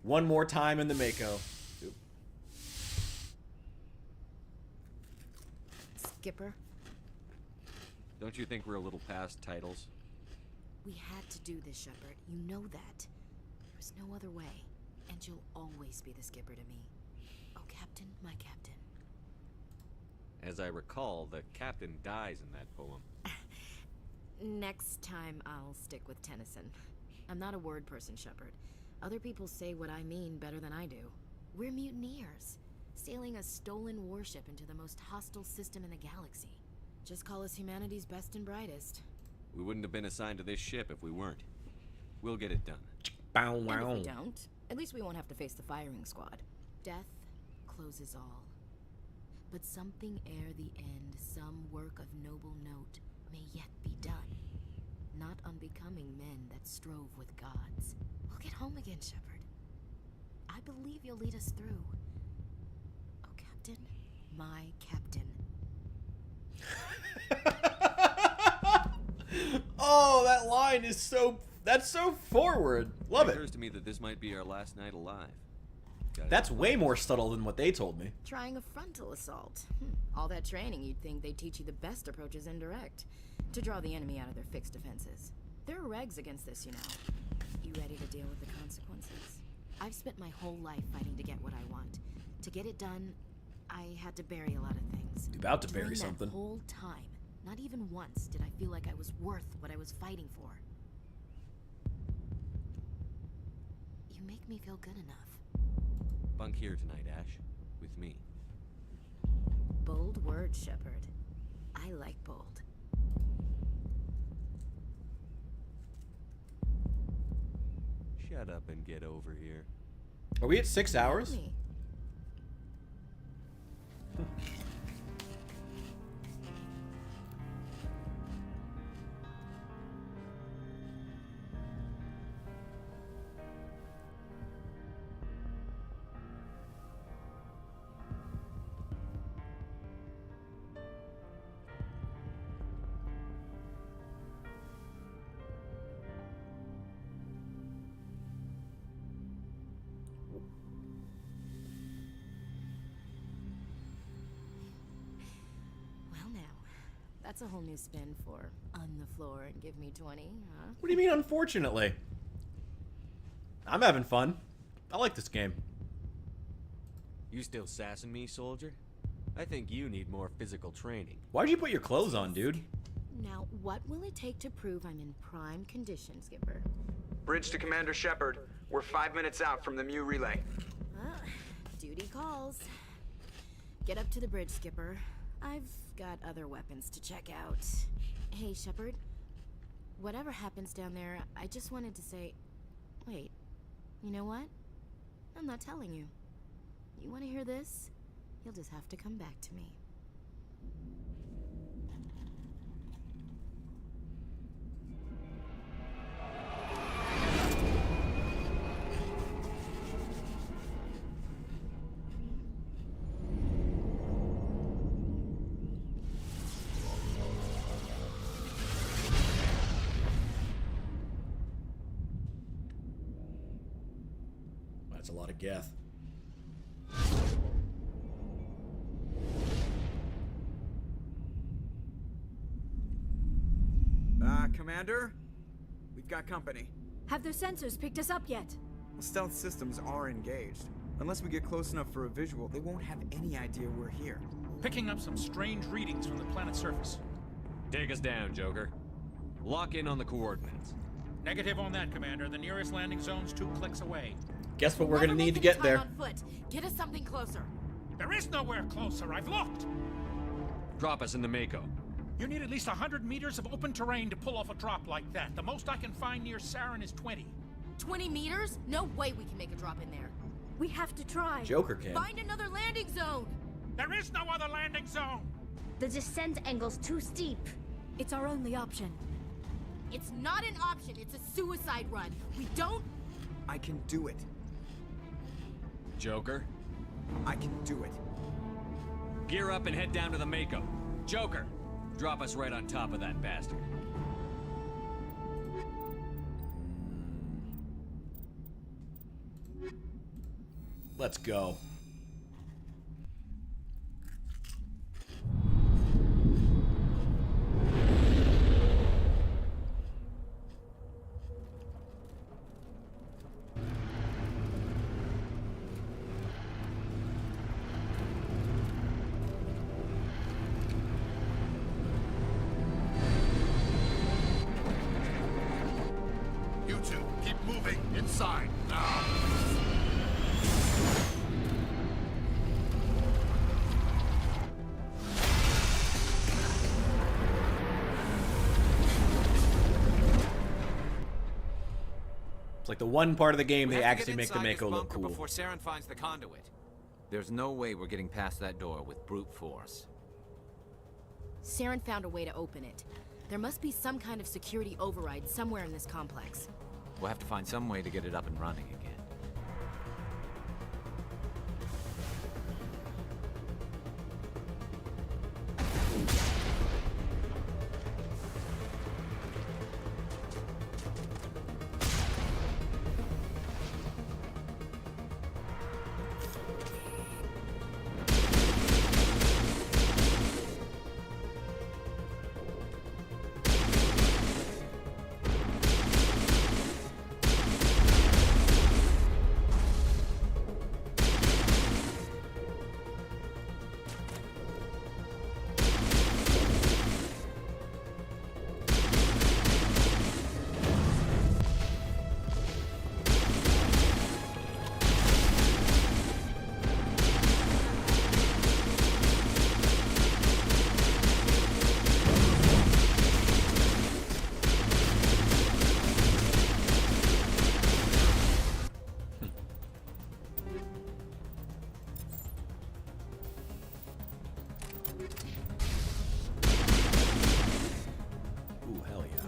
One more time in the Mako. Oop. Skipper, Don't you think we're a little past titles? we had to do this, Shepard. You know that. There was no other way. And you'll always be the skipper to me. Oh, Captain, my captain. As I recall, the captain dies in that poem. Next time, I'll stick with Tennyson. I'm not a word person, Shepard. Other people say what I mean better than I do. We're mutineers, sailing a stolen warship into the most hostile system in the galaxy. Just call us humanity's best and brightest. We wouldn't have been assigned to this ship if we weren't. We'll get it done. Bow And wow. if we don't, at least we won't have to face the firing squad. Death closes all. But something ere the end, some work of noble note, may yet be done. Not unbecoming men that strove with gods. We'll get home again, Shepard. I believe you'll lead us through. Oh, Captain, my captain. Oh, that line is that's so forward. Love It it. occurs to me that this might be our last night alive. That's way more subtle than what they told me. Trying a frontal assault. All that training, you'd think they'd teach you the best approach is indirect. To draw the enemy out of their fixed defenses. There are regs against this, you know. You ready to deal with the consequences? I've spent my whole life fighting to get what I want. To get it done, I had to bury a lot of things. You're about to bury During something. That whole time, not even once did I feel like I was worth what I was fighting for. You make me feel good enough. Bunk here tonight, Ash. With me. Bold words, Shepard. I like bold. Shut up and get over here. Are we at 6 hours? Well now, that's a whole new spin for on the floor and give me 20, huh? What do you mean, unfortunately? I'm having fun. I like this game. You still sassing me, soldier? I think you need more physical training. Why'd you put your clothes on, dude? Now, what will it take to prove I'm in prime condition, Skipper? Bridge to Commander Shepard. We're 5 minutes out from the Mu relay. Duty calls. Get up to the bridge, Skipper. I've got other weapons to check out. Hey, Shepard. Whatever happens down there, I just wanted to say... Wait, you know what? I'm not telling you. You want to hear this? You'll just have to come back to me. That's a lot of Geth. Commander? We've got company. Have their sensors picked us up yet? Well, stealth systems are engaged. Unless we get close enough for a visual, they won't have any idea we're here. Picking up some strange readings from the planet's surface. Take us down, Joker. Lock in on the coordinates. Negative on that, Commander. The nearest landing zone's 2 clicks away. Guess what we're gonna need to get there? On foot. Get us something closer. There is nowhere closer. I've looked. Drop us in the Mako. You need at least 100 meters of open terrain to pull off a drop like that. The most I can find near Saren is 20. 20 meters? No way we can make a drop in there. We have to try. Joker can. Find another landing zone. There is no other landing zone. The descent angle's too steep. It's our only option. It's not an option. It's a suicide run. We don't... I can do it. Joker? I can do it. Gear up and head down to the Mako. Joker, drop us right on top of that bastard. Let's go. like the one part of the game We they have to actually get make the inside Mako this look bunker cool. before Saren finds the conduit. There's no way we're getting past that door with brute force. Saren found a way to open it. There must be some kind of security override somewhere in this complex. We'll have to find some way to get it up and running again. Ooh, hell yeah.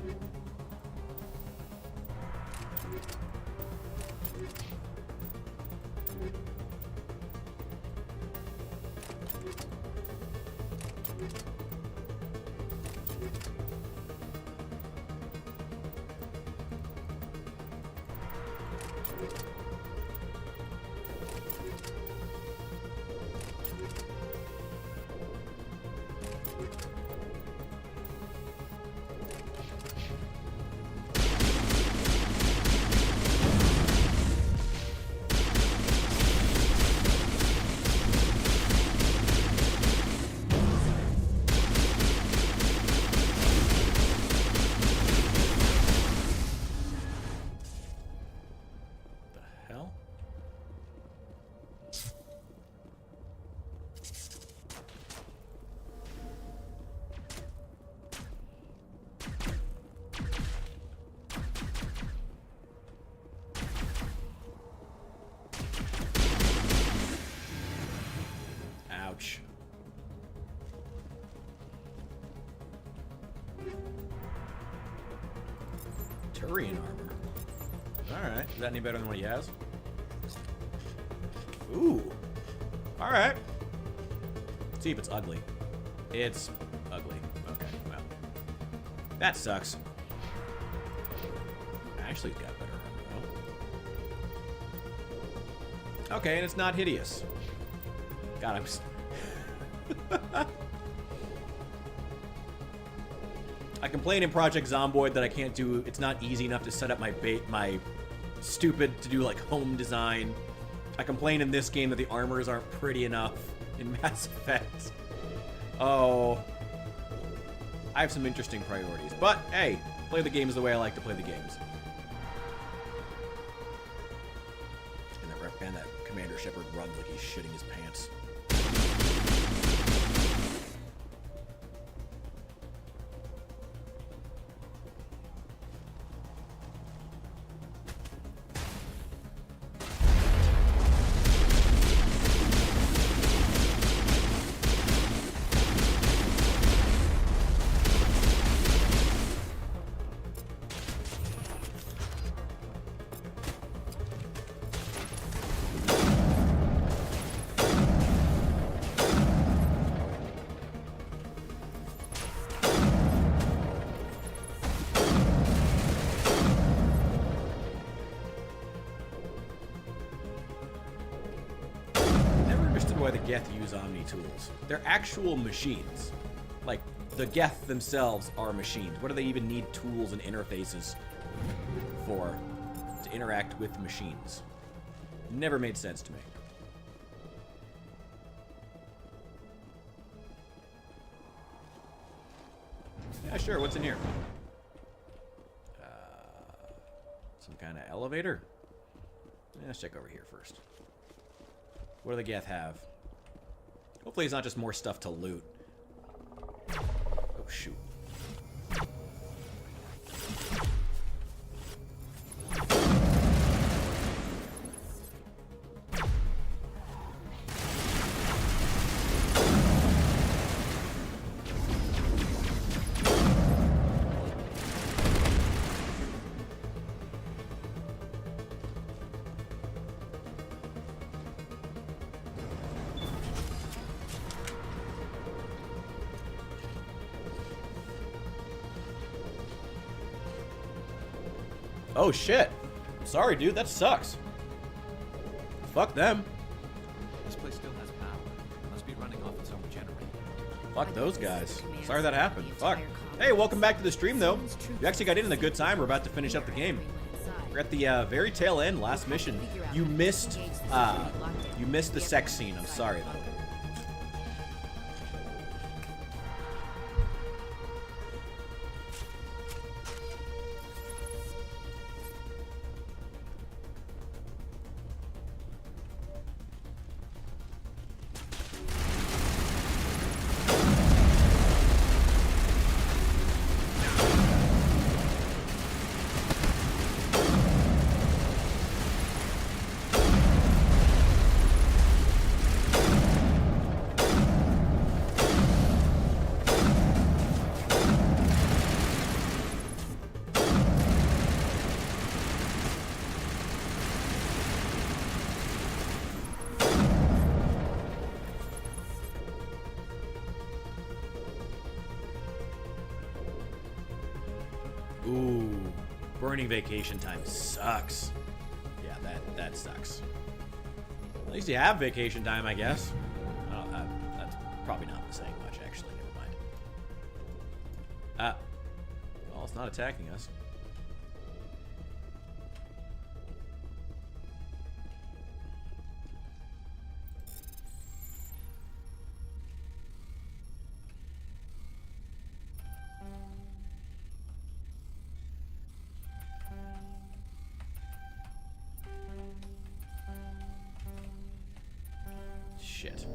The hell? Ouch. Turian armor. Alright. Is that any better than what he has? Ooh. Alright. See if it's ugly. It's ugly. Okay, well. That sucks. Actually, it's got better armor, though. Okay, and it's not hideous. God, I'm... I complain in Project Zomboid that I can't do... It's not easy enough to set up my stupid to do, like, home design. I complain in this game that the armors aren't pretty enough in Mass Effect. Oh. I have some interesting priorities. But, hey, play the games the way I like to play the games. And that Commander Shepard runs like he's shitting his pants. Why the Geth use Omni tools. They're actual machines. Like, the Geth themselves are machines. What do they even need tools and interfaces for to interact with machines? Never made sense to me. Yeah, sure. What's in here? Some kind of elevator? Yeah, let's check over here first. What do the Geth have? Hopefully it's not just more stuff to loot. Oh, shoot. Oh, shit. Sorry, dude. That sucks. Fuck them. This place still has power. Must be running off its own generator. Fuck those guys. Sorry that happened. Fuck. Hey, welcome back to the stream, though. You actually got in a good time. We're about to finish up the game. We're at the very tail end, last mission. You missed the sex scene. I'm sorry, though. Ooh, burning vacation time sucks. Yeah, that sucks. At least you have vacation time, I guess. Oh, that's probably not saying much, actually. Never mind. Well, it's not attacking us. Shit.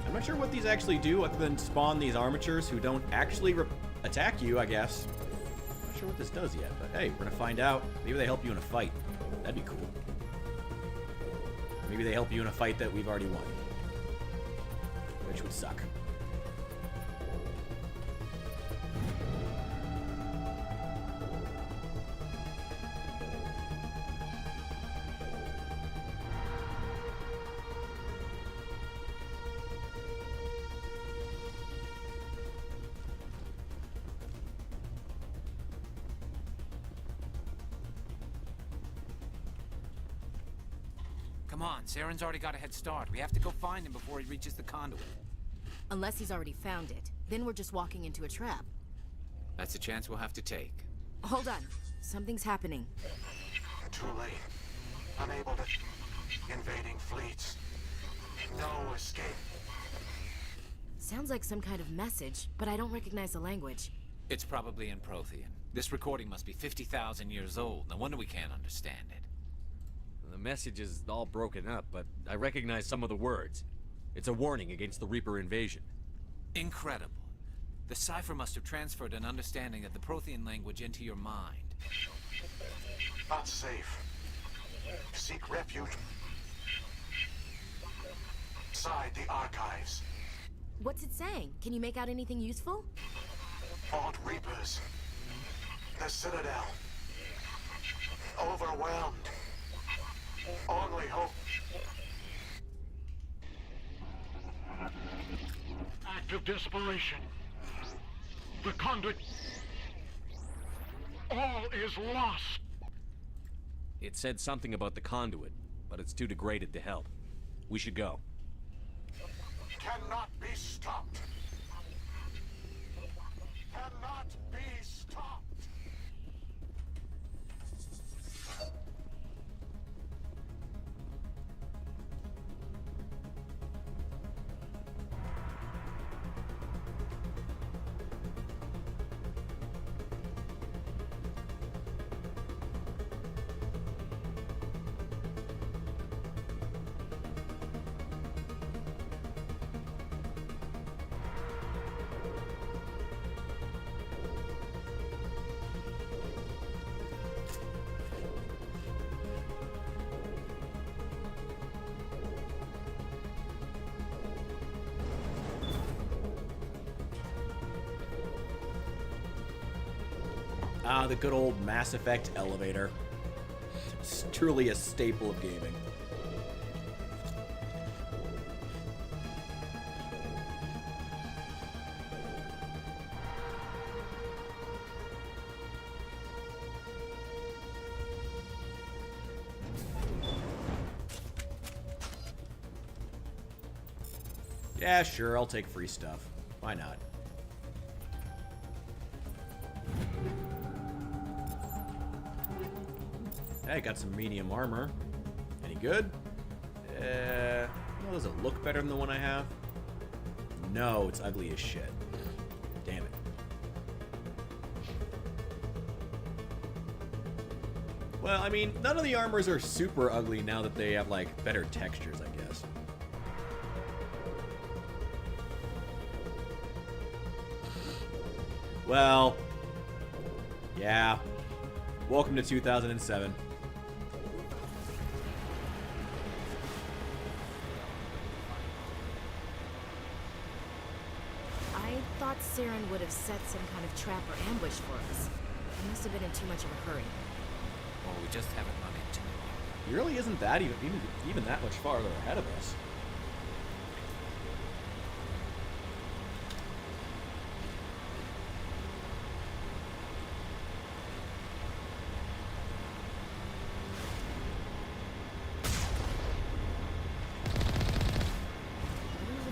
I'm not sure what these actually do other than spawn these armatures who don't actually attack you, I guess. Not sure what this does yet, but hey, we're gonna find out. Maybe they help you in a fight. That'd be cool. Maybe they help you in a fight that we've already won. Which would suck. Come on, Saren's already got a head start. We have to go find him before he reaches the conduit. Unless he's already found it. Then we're just walking into a trap. That's a chance we'll have to take. Hold on. Something's happening. Too late. Unable to... Invading fleets. No escape. Sounds like some kind of message, but I don't recognize the language. It's probably in Prothean. This recording must be 50,000 years old. No wonder we can't understand it. The message is all broken up, but I recognize some of the words. It's a warning against the Reaper invasion. Incredible. The cipher must have transferred an understanding of the Prothean language into your mind. Not safe. Seek refuge. Inside the archives. What's it saying? Can you make out anything useful? Fought Reapers. The Citadel. Overwhelmed. Only hope. Act of desperation. The conduit. All is lost. It said something about the conduit, but it's too degraded to help. We should go. Cannot be stopped. Cannot be stopped. Ah, the good old Mass Effect elevator. It's truly a staple of gaming. Yeah, sure, I'll take free stuff. Why not? Hey, got some medium armor. Any good? Well, does it look better than the one I have? No, it's ugly as shit. Damn it. Well, I mean, none of the armors are super ugly now that they have, like, better textures, I guess. Well, yeah. Welcome to 2007. I thought Saren would have set some kind of trap or ambush for us. He must have been in too much of a hurry. Or we just haven't run into him. He really isn't that even that much farther ahead of us.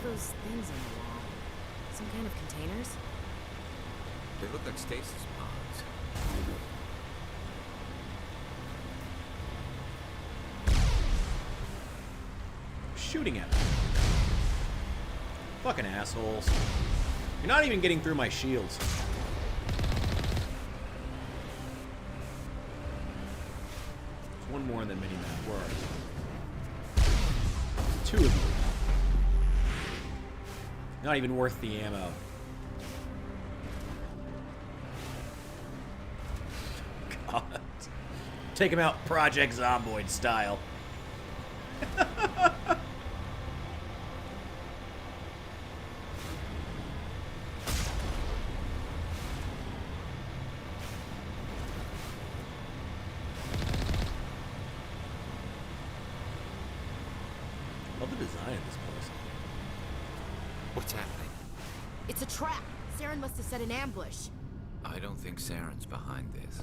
Those things on the wall. Some kind of containers? They look like stasis pods. Shooting at me. Fucking assholes. You're not even getting through my shields. There's one more in the mini-map. Where are you? Two of you. Not even worth the ammo. God. Take him out Project Zomboid style. Love the design of this place. What's happening? It's a trap! Saren must have set an ambush. I don't think Saren's behind this.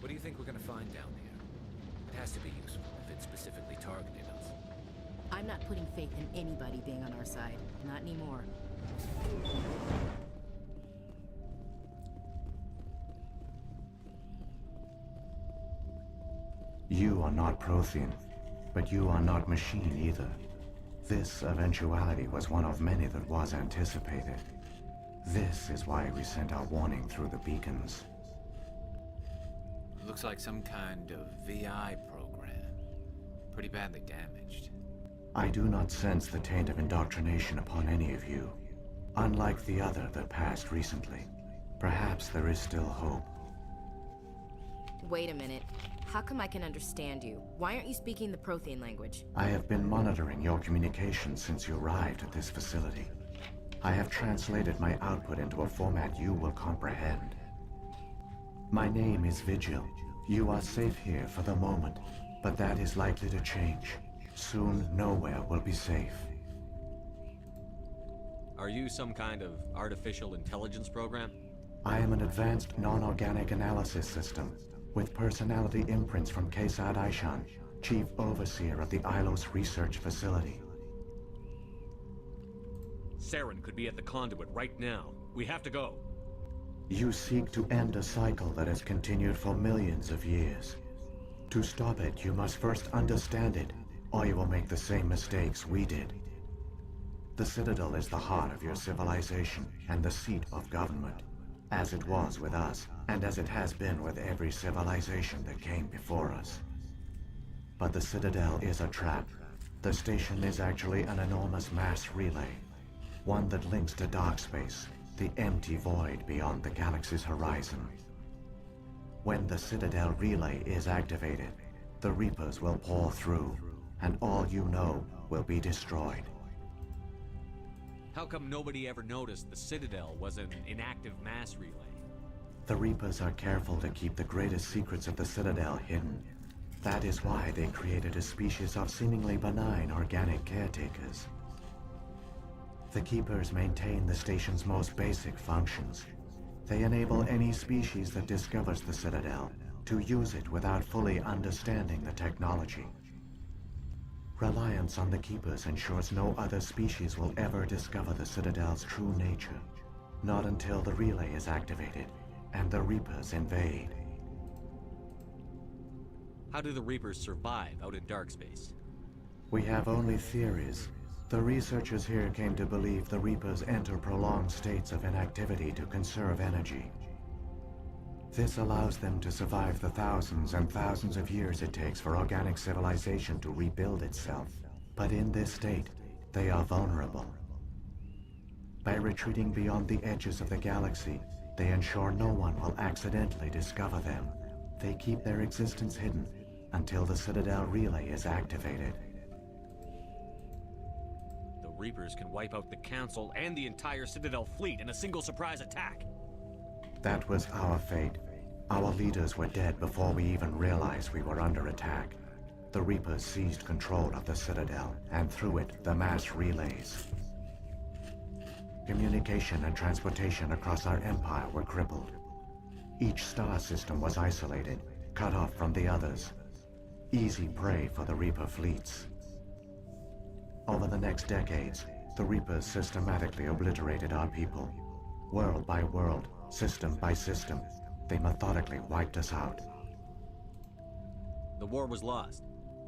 What do you think we're gonna find down here? It has to be useful if it specifically targeted us. I'm not putting faith in anybody being on our side. Not anymore. You are not Prothean, but you are not machine either. This eventuality was one of many that was anticipated. This is why we sent our warning through the beacons. Looks like some kind of VI program. Pretty badly damaged. I do not sense the taint of indoctrination upon any of you. Unlike the other that passed recently. Perhaps there is still hope. Wait a minute. How come I can understand you? Why aren't you speaking the Prothean language? I have been monitoring your communications since you arrived at this facility. I have translated my output into a format you will comprehend. My name is Vigil. You are safe here for the moment, but that is likely to change. Soon, nowhere will be safe. Are you some kind of artificial intelligence program? I am an advanced non-organic analysis system, with personality imprints from Kesad Aishan, Chief Overseer of the Ilos Research Facility. Saren could be at the conduit right now. We have to go. You seek to end a cycle that has continued for millions of years. To stop it, you must first understand it, or you will make the same mistakes we did. The Citadel is the heart of your civilization and the seat of government, as it was with us, and as it has been with every civilization that came before us. But the Citadel is a trap. The station is actually an enormous mass relay, one that links to dark space, the empty void beyond the galaxy's horizon. When the Citadel relay is activated, the Reapers will pour through, and all you know will be destroyed. How come nobody ever noticed the Citadel was an inactive mass relay? The Reapers are careful to keep the greatest secrets of the Citadel hidden. That is why they created a species of seemingly benign organic caretakers. The Keepers maintain the station's most basic functions. They enable any species that discovers the Citadel to use it without fully understanding the technology. Reliance on the Keepers ensures no other species will ever discover the Citadel's true nature. Not until the relay is activated and the Reapers invade. How do the Reapers survive out in dark space? We have only theories. The researchers here came to believe the Reapers enter prolonged states of inactivity to conserve energy. This allows them to survive the thousands and thousands of years it takes for organic civilization to rebuild itself. But in this state, they are vulnerable. By retreating beyond the edges of the galaxy, they ensure no one will accidentally discover them. They keep their existence hidden until the Citadel relay is activated. The Reapers can wipe out the Council and the entire Citadel fleet in a single surprise attack. That was our fate. Our leaders were dead before we even realized we were under attack. The Reapers seized control of the Citadel, and through it, the mass relays. Communication and transportation across our empire were crippled. Each star system was isolated, cut off from the others. Easy prey for the Reaper fleets. Over the next decades, the Reapers systematically obliterated our people. World by world, system by system, they methodically wiped us out. The war was lost.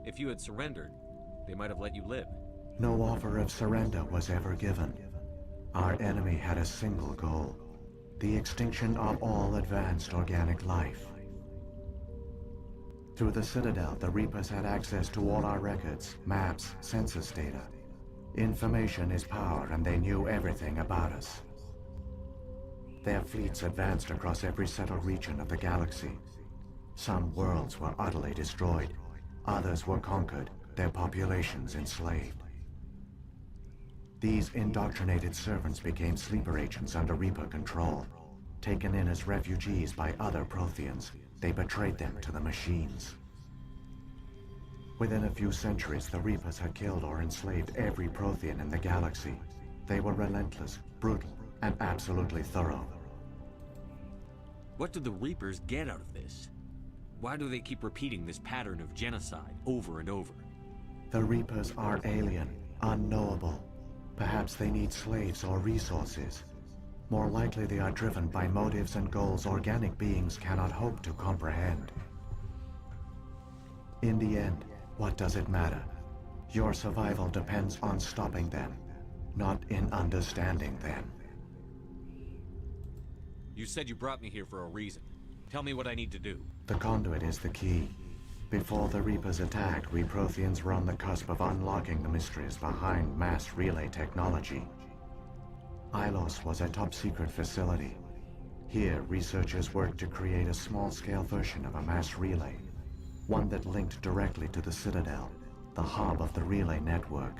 If you had surrendered, they might have let you live. No offer of surrender was ever given. Our enemy had a single goal: the extinction of all advanced organic life. Through the Citadel, the Reapers had access to all our records, maps, census data. Information is power, and they knew everything about us. Their fleets advanced across every settled region of the galaxy. Some worlds were utterly destroyed. Others were conquered, their populations enslaved. These indoctrinated servants became sleeper agents under Reaper control. Taken in as refugees by other Protheans, they betrayed them to the machines. Within a few centuries, the Reapers had killed or enslaved every Prothean in the galaxy. They were relentless, brutal, and absolutely thorough. What do the Reapers get out of this? Why do they keep repeating this pattern of genocide over and over? The Reapers are alien, unknowable. Perhaps they need slaves or resources. More likely they are driven by motives and goals organic beings cannot hope to comprehend. In the end, what does it matter? Your survival depends on stopping them, not in understanding them. You said you brought me here for a reason. Tell me what I need to do. The conduit is the key. Before the Reapers attacked, we Protheans were on the cusp of unlocking the mysteries behind mass relay technology. Ilos was a top-secret facility. Here, researchers worked to create a small-scale version of a mass relay, one that linked directly to the Citadel, the hub of the relay network.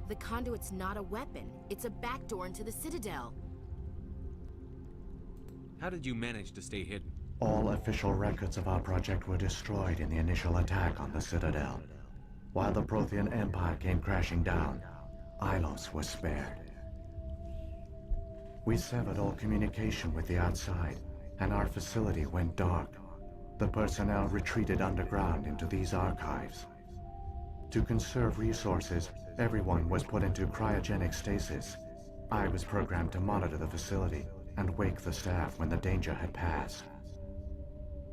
The conduit's not a weapon. It's a backdoor into the Citadel. How did you manage to stay hidden? All official records of our project were destroyed in the initial attack on the Citadel. While the Prothean Empire came crashing down, Ilos was spared. We severed all communication with the outside, and our facility went dark. The personnel retreated underground into these archives. To conserve resources, everyone was put into cryogenic stasis. I was programmed to monitor the facility and wake the staff when the danger had passed.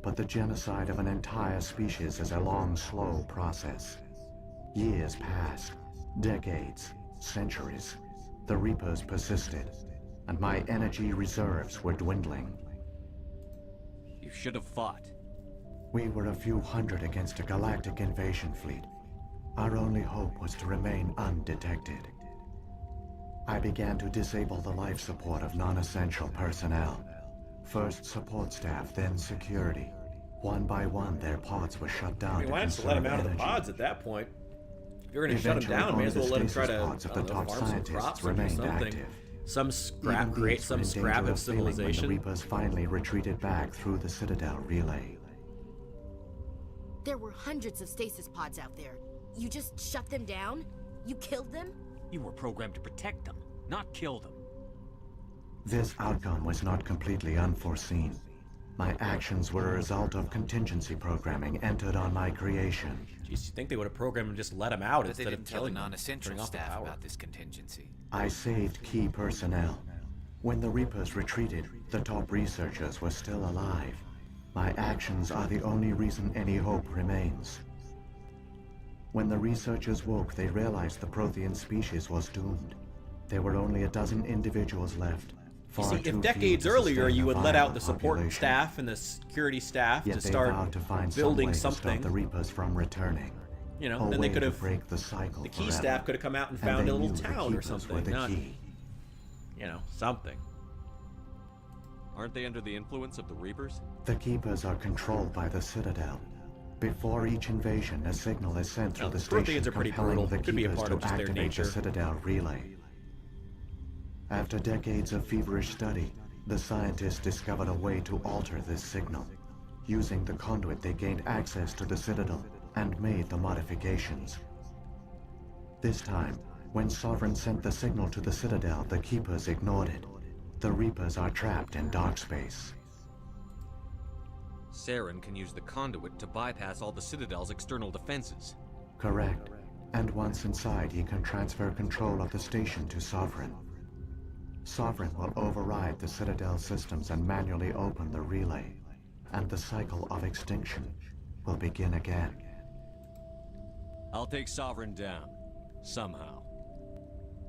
But the genocide of an entire species is a long, slow process. Years passed, decades, centuries. The Reapers persisted, and my energy reserves were dwindling. You should have fought. We were a few hundred against a galactic invasion fleet. Our only hope was to remain undetected. I began to disable the life support of non-essential personnel. First support staff, then security. One by one, their pods were shut down. I mean, why not just let them out of the pods at that point? If you're going to shut them down, may as well let them try to farm some crops or do something. Some scrap, create some scrap of civilization. When the Reapers finally retreated back through the Citadel relay. There were hundreds of stasis pods out there. You just shut them down? You killed them? You were programmed to protect them, not kill them. This outcome was not completely unforeseen. My actions were a result of contingency programming entered on my creation. Jeez, you think they would have programmed and just let them out But instead of tell the killing them, non-essential turning off the staff power. about this contingency. I saved key personnel. When the Reapers retreated, the top researchers were still alive. My actions are the only reason any hope remains. When the researchers woke, they realized the Prothean species was doomed. There were only a dozen individuals left. You see, if decades earlier you would let out the support staff and the security staff to start building something, the Reapers from returning. You know, then they could have break the cycle. The key staff could have come out and found a little town or something. Not, you know, something. Aren't they under the influence of the Reapers? The Keepers are controlled by the Citadel. Before each invasion, a signal is sent through the station are pretty compelling brutal. the Could be a Keepers part to of just their activate nature. the Citadel relay. After decades of feverish study, the scientists discovered a way to alter this signal. Using the conduit, they gained access to the Citadel and made the modifications. This time, when Sovereign sent the signal to the Citadel, the Keepers ignored it. The Reapers are trapped in dark space. Saren can use the conduit to bypass all the Citadel's external defenses. Correct. And once inside, he can transfer control of the station to Sovereign. Sovereign will override the Citadel systems and manually open the relay, and the cycle of extinction will begin again. I'll take Sovereign down. Somehow.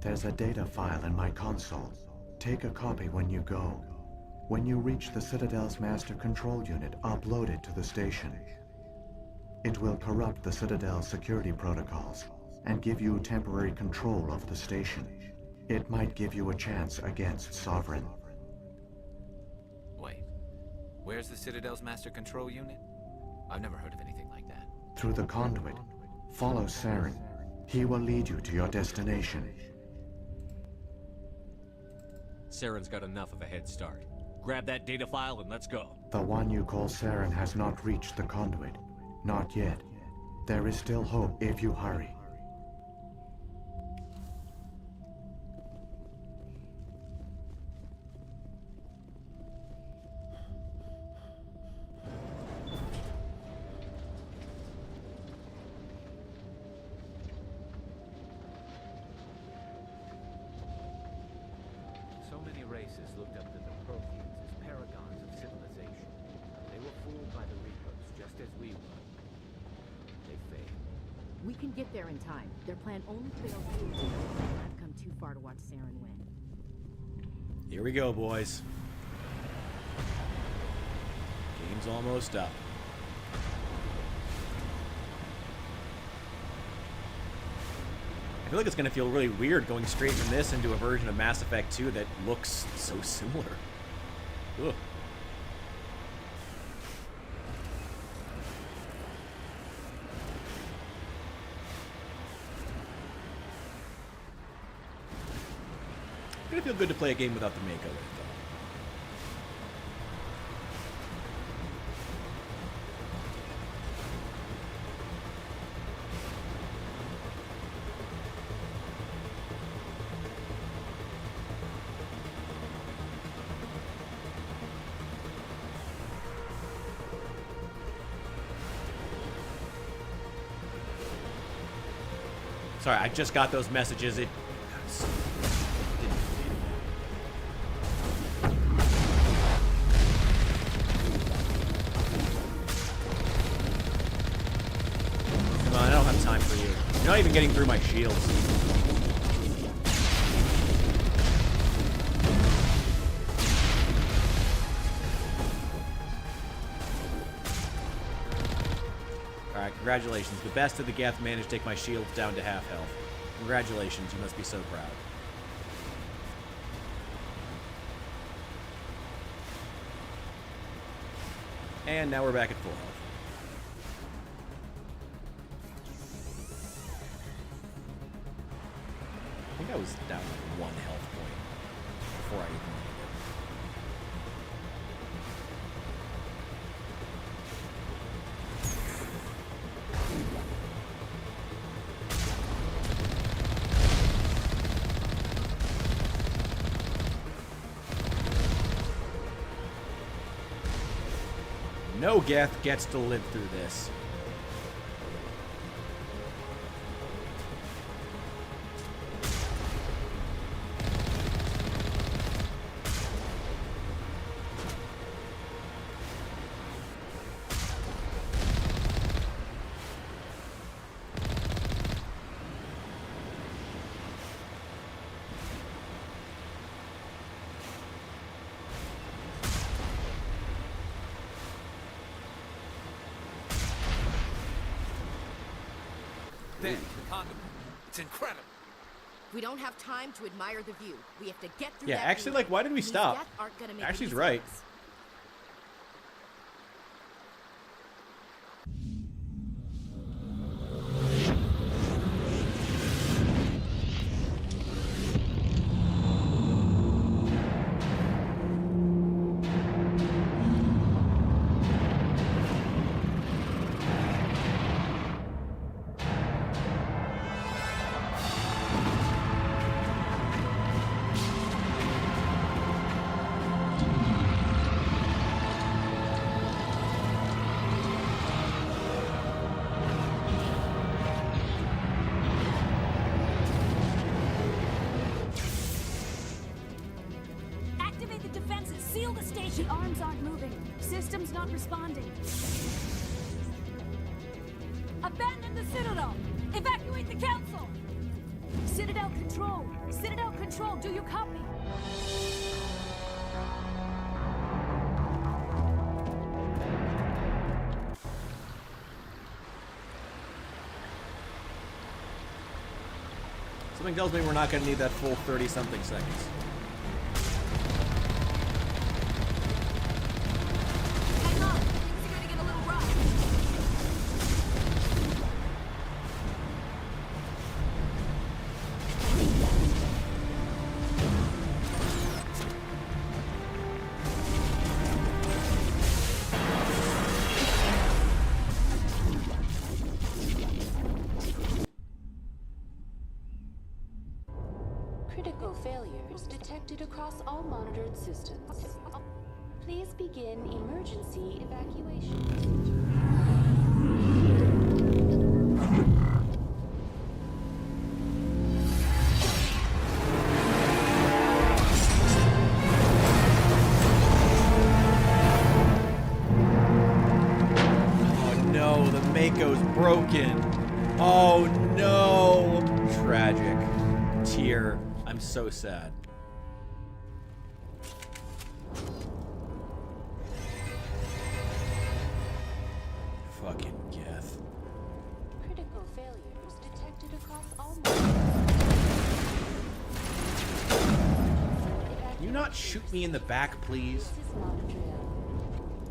There's a data file in my console. Take a copy when you go. When you reach the Citadel's master control unit, upload it to the station. It will corrupt the Citadel's security protocols and give you temporary control of the station. It might give you a chance against Sovereign. Wait, where's the Citadel's master control unit? I've never heard of anything like that. Through the conduit, follow Saren. He will lead you to your destination. Saren's got enough of a head start. Grab that data file and let's go. The one you call Saren has not reached the conduit. Not yet. There is still hope if you hurry. So many races looked up to the Protheans as paragons of civilization. They were fooled by the Reapers, just as we were. They failed. We can get there in time. Their plan only fails if I've come too far to watch Saren win. Here we go, boys. Game's almost up. I feel like it's going to feel really weird going straight from this into a version of Mass Effect 2 that looks so similar. Ugh. It's going to feel good to play a game without the Mako in it, though. Sorry, I just got those messages. Come on, I don't have time for you. You're not even getting through my shields. Alright, Congratulations. The best of the Geth managed to take my shields down to half health. Congratulations. You must be so proud. And now we're back at full health. I think I was down like 1 health point before I even needed it. No Geth gets to live through this. There, the conduit. It's incredible. We don't have time to admire the view. We have to get through Yeah, that actually, relay. like, why did we These stop? Geth aren't gonna make it Actually, he's easy right. for us. Activate the defenses. Seal the station. The arms aren't moving. Systems not responding. Abandon the Citadel. Evacuate the Council. Citadel Control. Citadel Control, do you copy? Something tells me we're not going to need that full 30-something seconds. Hang on. Things are gonna get a little rough. Critical failures detected across all monitored systems. Please begin emergency evacuation. Oh no, the Mako's broken. Oh no. Tragic. Tear. I'm so sad. Fucking Geth. Critical failures detected across all Can you not shoot me in the back, please? This is not a drill.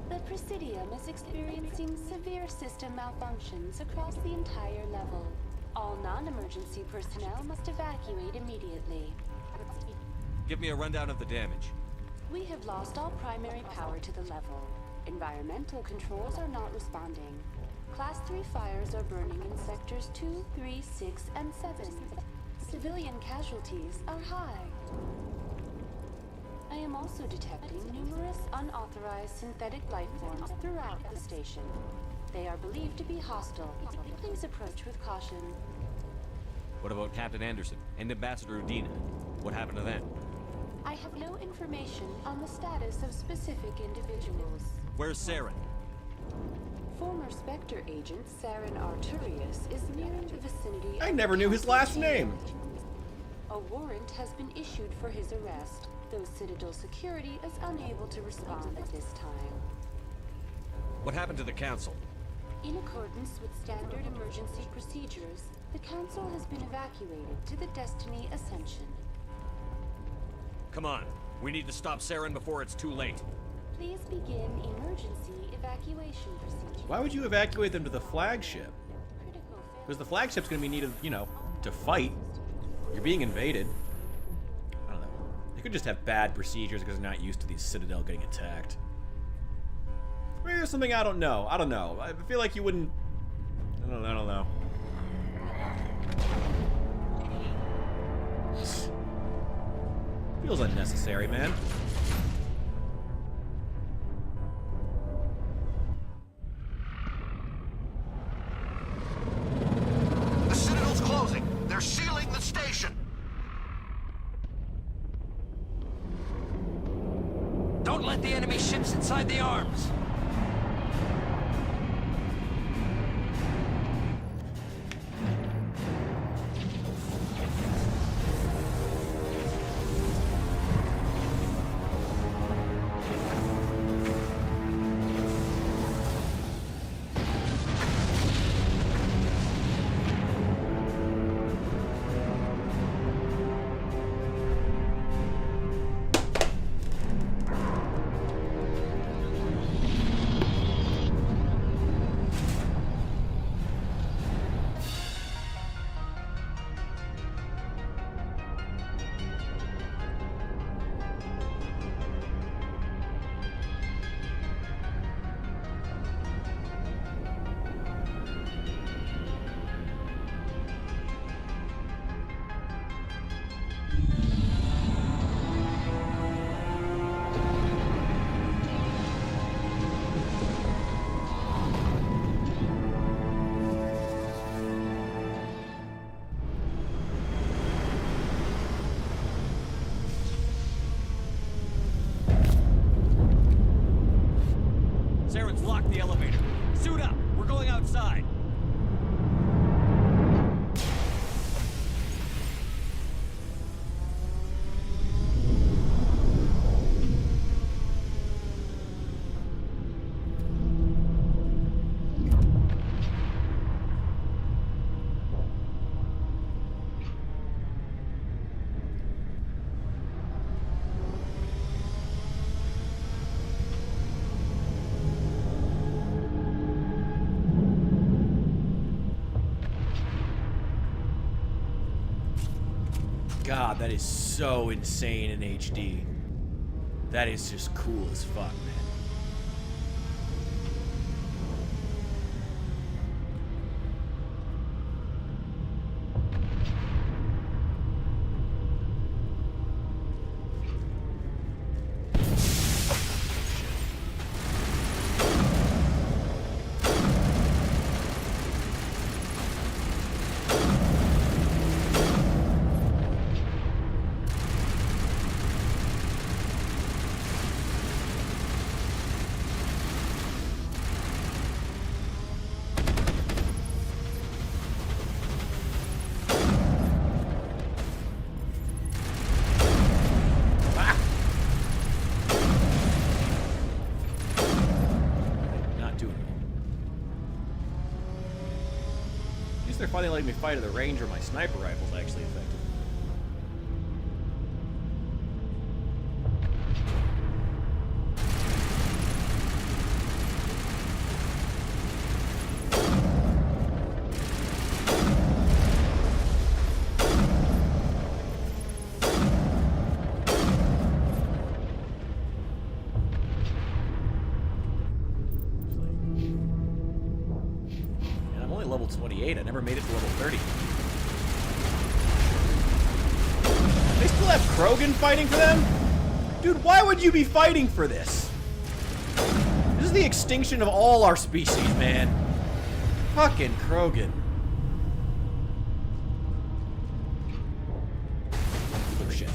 The Presidium is experiencing severe system malfunctions across the entire level. All non-emergency personnel must evacuate immediately. Give me a rundown of the damage. We have lost all primary power to the level. Environmental controls are not responding. Class 3 fires are burning in sectors 2, 3, 6, and 7. Civilian casualties are high. I am also detecting numerous unauthorized synthetic life forms throughout the station. They are believed to be hostile. Please approach with caution. What about Captain Anderson and Ambassador Udina? What happened to them? I have no information on the status of specific individuals. Where's Saren? Former Spectre agent Saren Arturius is nearing the vicinity. I of never the knew his Council last chamber. name. A warrant has been issued for his arrest, though Citadel security is unable to respond at this time. What happened to the Council? In accordance with standard emergency procedures, the Council has been evacuated to the Destiny Ascension. Come on. We need to stop Saren before it's too late. Please begin emergency evacuation procedures. Why would you evacuate them to the flagship? Because the flagship's going to be needed, you know, to fight. You're being invaded. I don't know. They could just have bad procedures because they're not used to the Citadel getting attacked. Maybe there's something I don't know. I don't know. I feel like you wouldn't... I don't know. Feels unnecessary, man. The Citadel's closing. They're sealing the station. Don't let the enemy ships inside the arms. Saren's locked the elevator. Suit up! We're going outside! God, that is so insane in HD. That is just cool as fuck, man. They're finally letting me fight at the range where my sniper rifle's actually effective. Level 28. I never made it to level 30. They still have Krogan fighting for them? Dude, why would you be fighting for this? This is the extinction of all our species, man. Fucking Krogan. Oh, shit.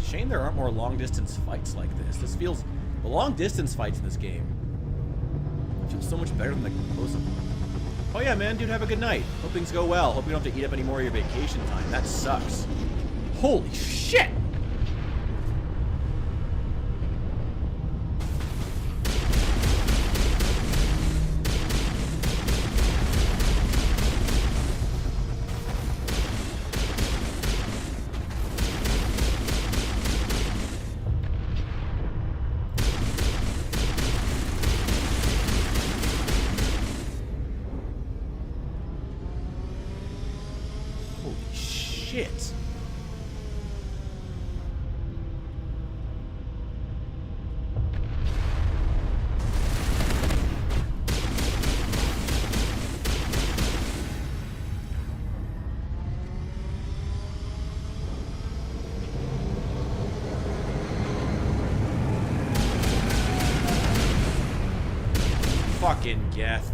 Shame there aren't more long-distance fights like this. This feels... The long-distance fights in this game feel so much better than the close-up. Oh yeah, man, dude, have a good night. Hope things go well. Hope you don't have to eat up any more of your vacation time. That sucks. Holy shit! Shit. Fucking Geth.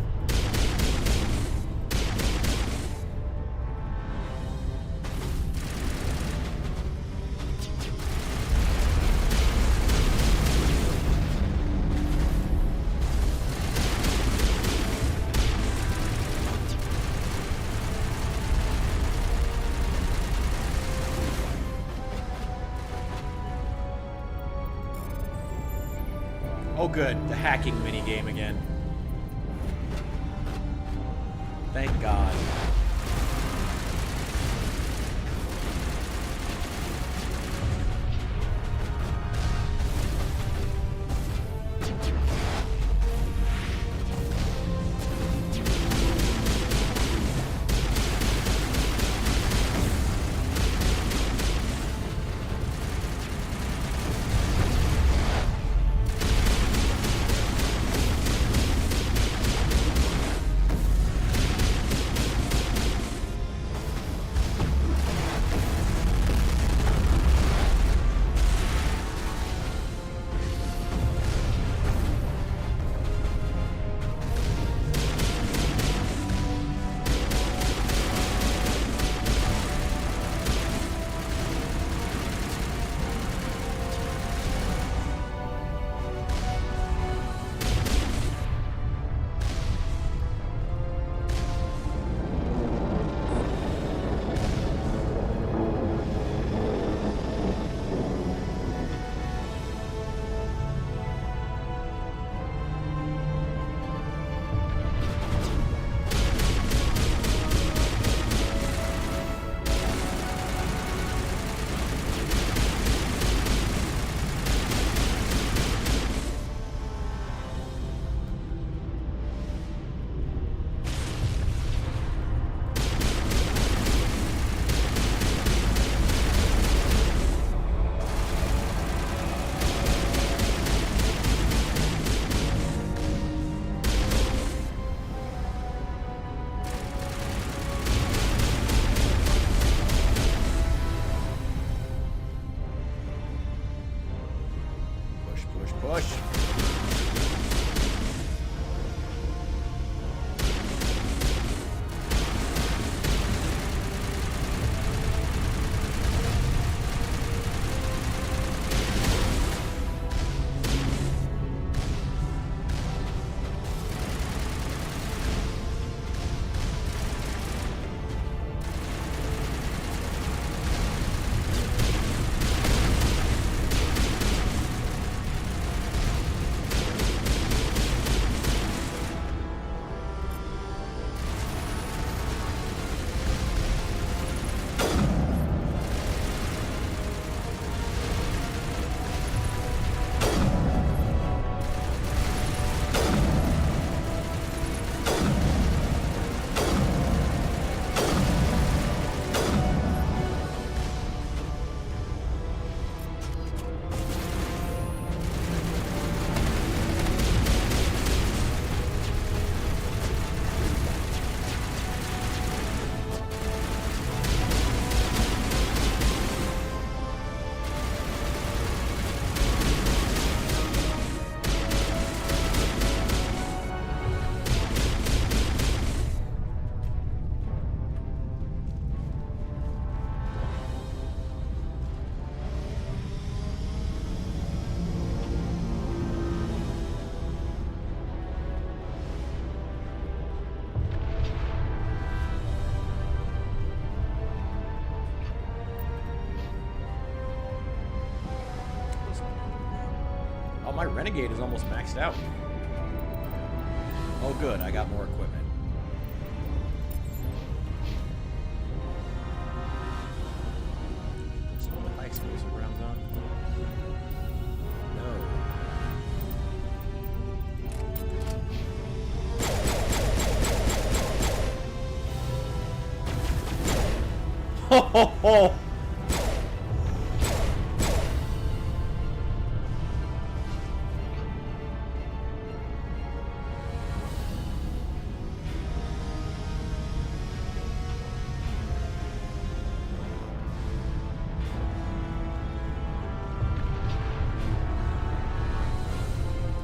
Oh good, the hacking minigame again. Thank God. Push. my Renegade is almost maxed out. Oh good, I got more equipment. There's one with high explosive rounds on. No. Ho ho ho!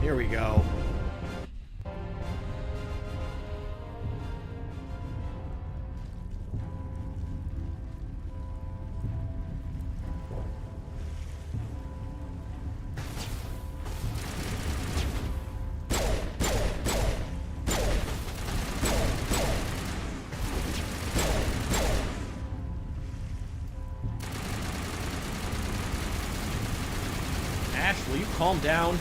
Here we go. Ash, will you calm down?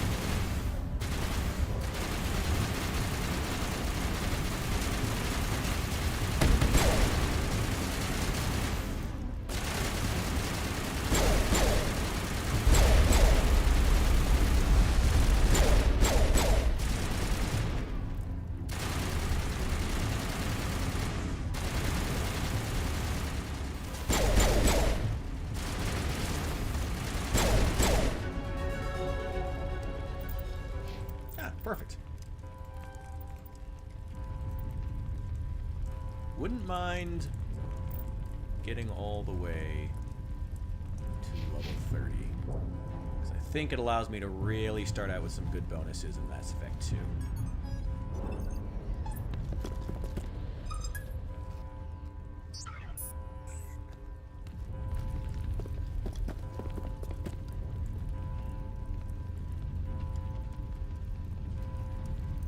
Perfect. Wouldn't mind getting all the way to level 30. Because I think it allows me to really start out with some good bonuses in Mass Effect 2.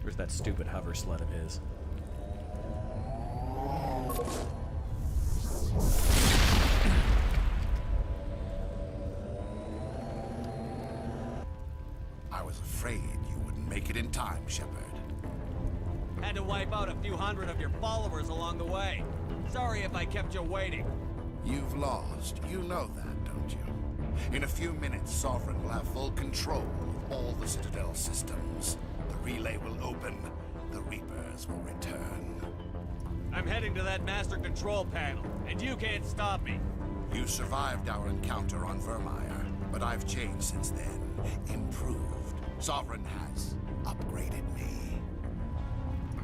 Where's that stupid hover sled of his? I was afraid you wouldn't make it in time, Shepard. Had to wipe out a few hundred of your followers along the way. Sorry if I kept you waiting. You've lost. You know that, don't you? In a few minutes, Sovereign will have full control of all the Citadel systems. The relay will open. The Reapers will return. I'm heading to that master control panel, and you can't stop me. You survived our encounter on Vermeer, but I've changed since then. Improved. Sovereign has upgraded me.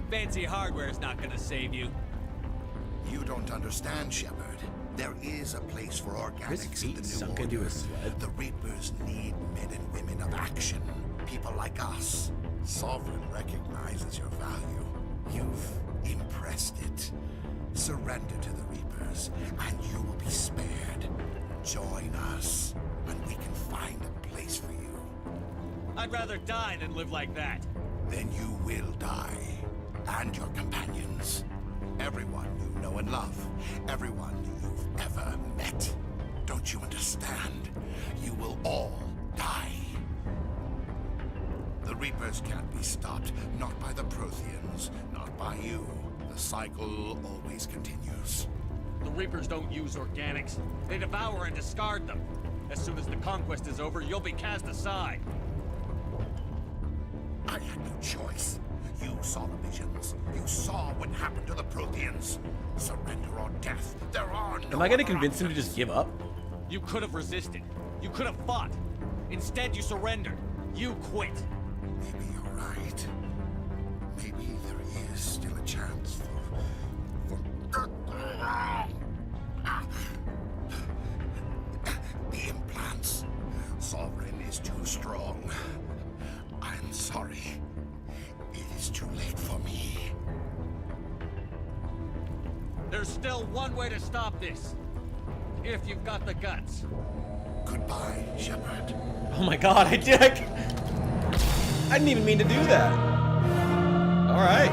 Fancy hardware's not gonna save you. You don't understand, Shepard. There is a place for organics in the New Order. The Reapers need men and women of action. People like us. Sovereign recognizes your value. You've impressed it. Surrender to the Reapers, and you will be spared. Join us, and we can find a place for you. I'd rather die than live like that. Then you will die. And your companions. Everyone you know and love. Everyone you've ever met. Don't you understand? You will all die. The Reapers can't be stopped. Not by the Protheans. Not by you. The cycle always continues. The Reapers don't use organics. They devour and discard them. As soon as the conquest is over, you'll be cast aside. I had no choice. You saw the visions. You saw what happened to the Protheans. Surrender or death. There are no Am I gonna convince him to just give up? You could have resisted. You could have fought. Instead, you surrendered. You quit. Maybe you're right. Maybe there is still a chance for the implants. Sovereign is too strong. I'm sorry. It is too late for me. There's still one way to stop this. If you've got the guts. Goodbye, Shepard. Oh my god, I didn't even mean to do that. Alright.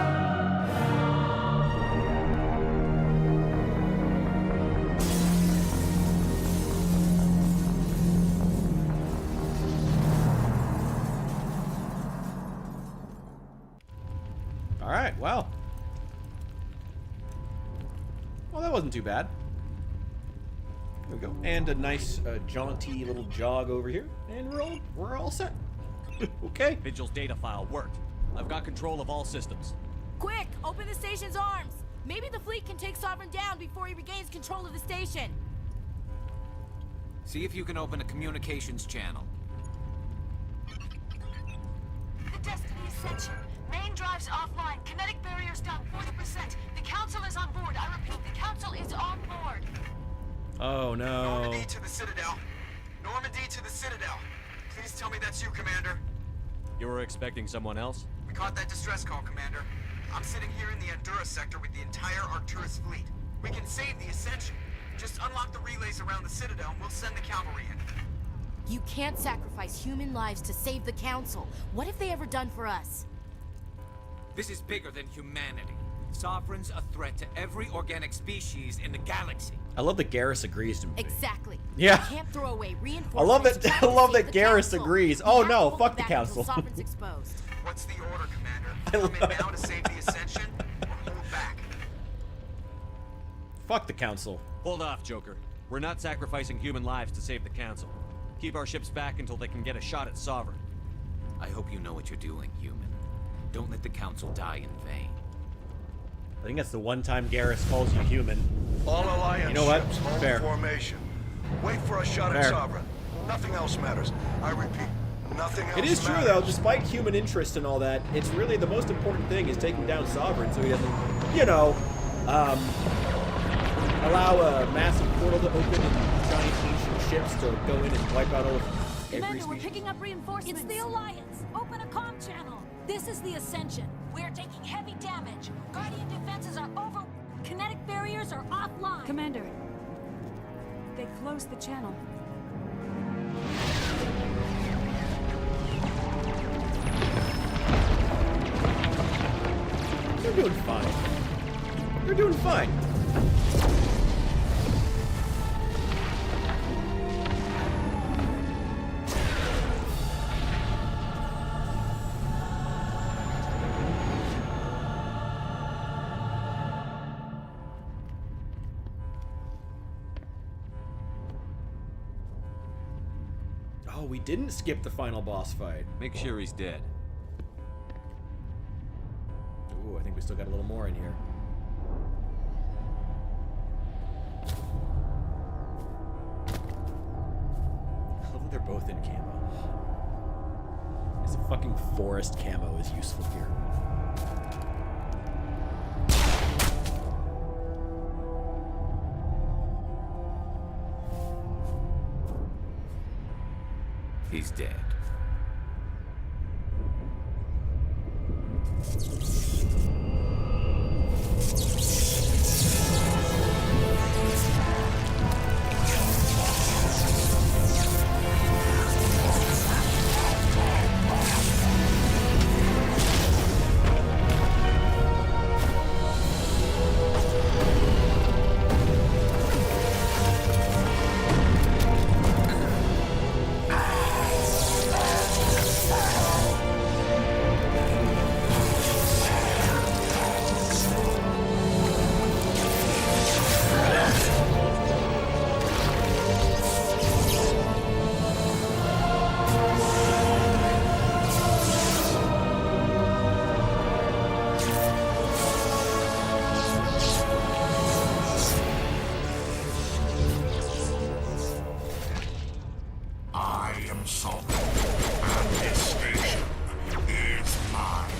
Alright, well. Well, that wasn't too bad. There we go. And a nice, jaunty little jog over here. And we're all set. Okay. Vigil's data file worked. I've got control of all systems. Quick, open the station's arms. Maybe the fleet can take Sovereign down before he regains control of the station. See if you can open a communications channel. The Destiny Ascension. Main drives offline. Kinetic barriers down 40%. The Council is on board. I repeat, the Council is on board. Oh, no. Normandy to the Citadel. Normandy to the Citadel. Please tell me that's you, Commander. You were expecting someone else? We caught that distress call, Commander. I'm sitting here in the Endura sector with the entire Arcturus fleet. We can save the Ascension. Just unlock the relays around the Citadel and we'll send the cavalry in. You can't sacrifice human lives to save the Council. What have they ever done for us? This is bigger than humanity. Sovereign's a threat to every organic species in the galaxy. I love that Garrus agrees to me. Exactly. Yeah. You can't throw away reinforcements. I love that. I love that Garrus Council. agrees. We Oh have to no! hold Fuck the them back council. until Sovereign's exposed. What's the order, Commander? Come in now to save the Ascension or hold back? Fuck the council. Hold off, Joker. We're not sacrificing human lives to save the Council. Keep our ships back until they can get a shot at Sovereign. I hope you know what you're doing, human. Don't let the Council die in vain. I think that's the one time Garrus calls you human. All Alliance You know what? ships hold Fair. formation. Wait for a shot at Fair. Sovereign. Nothing else matters. I repeat, nothing else It is true matters. though, despite human interest and all that, it's really the most important thing is taking down Sovereign so he doesn't, you know, allow a massive portal to open and giant ancient ships to go in and wipe out all of every Commander, we're species. picking up reinforcements. It's the Alliance. Open a comm channel. This is the Ascension. We're taking heavy damage. Guardian defenses are over. Kinetic barriers are offline. Commander, they closed the channel. They're doing fine. They're doing fine. Oh, we didn't skip the final boss fight. Make sure he's dead. Ooh, I think we still got a little more in here. I love that they're both in camo. This fucking forest camo is useful here. He's dead. I am Sovereign, and this station is mine.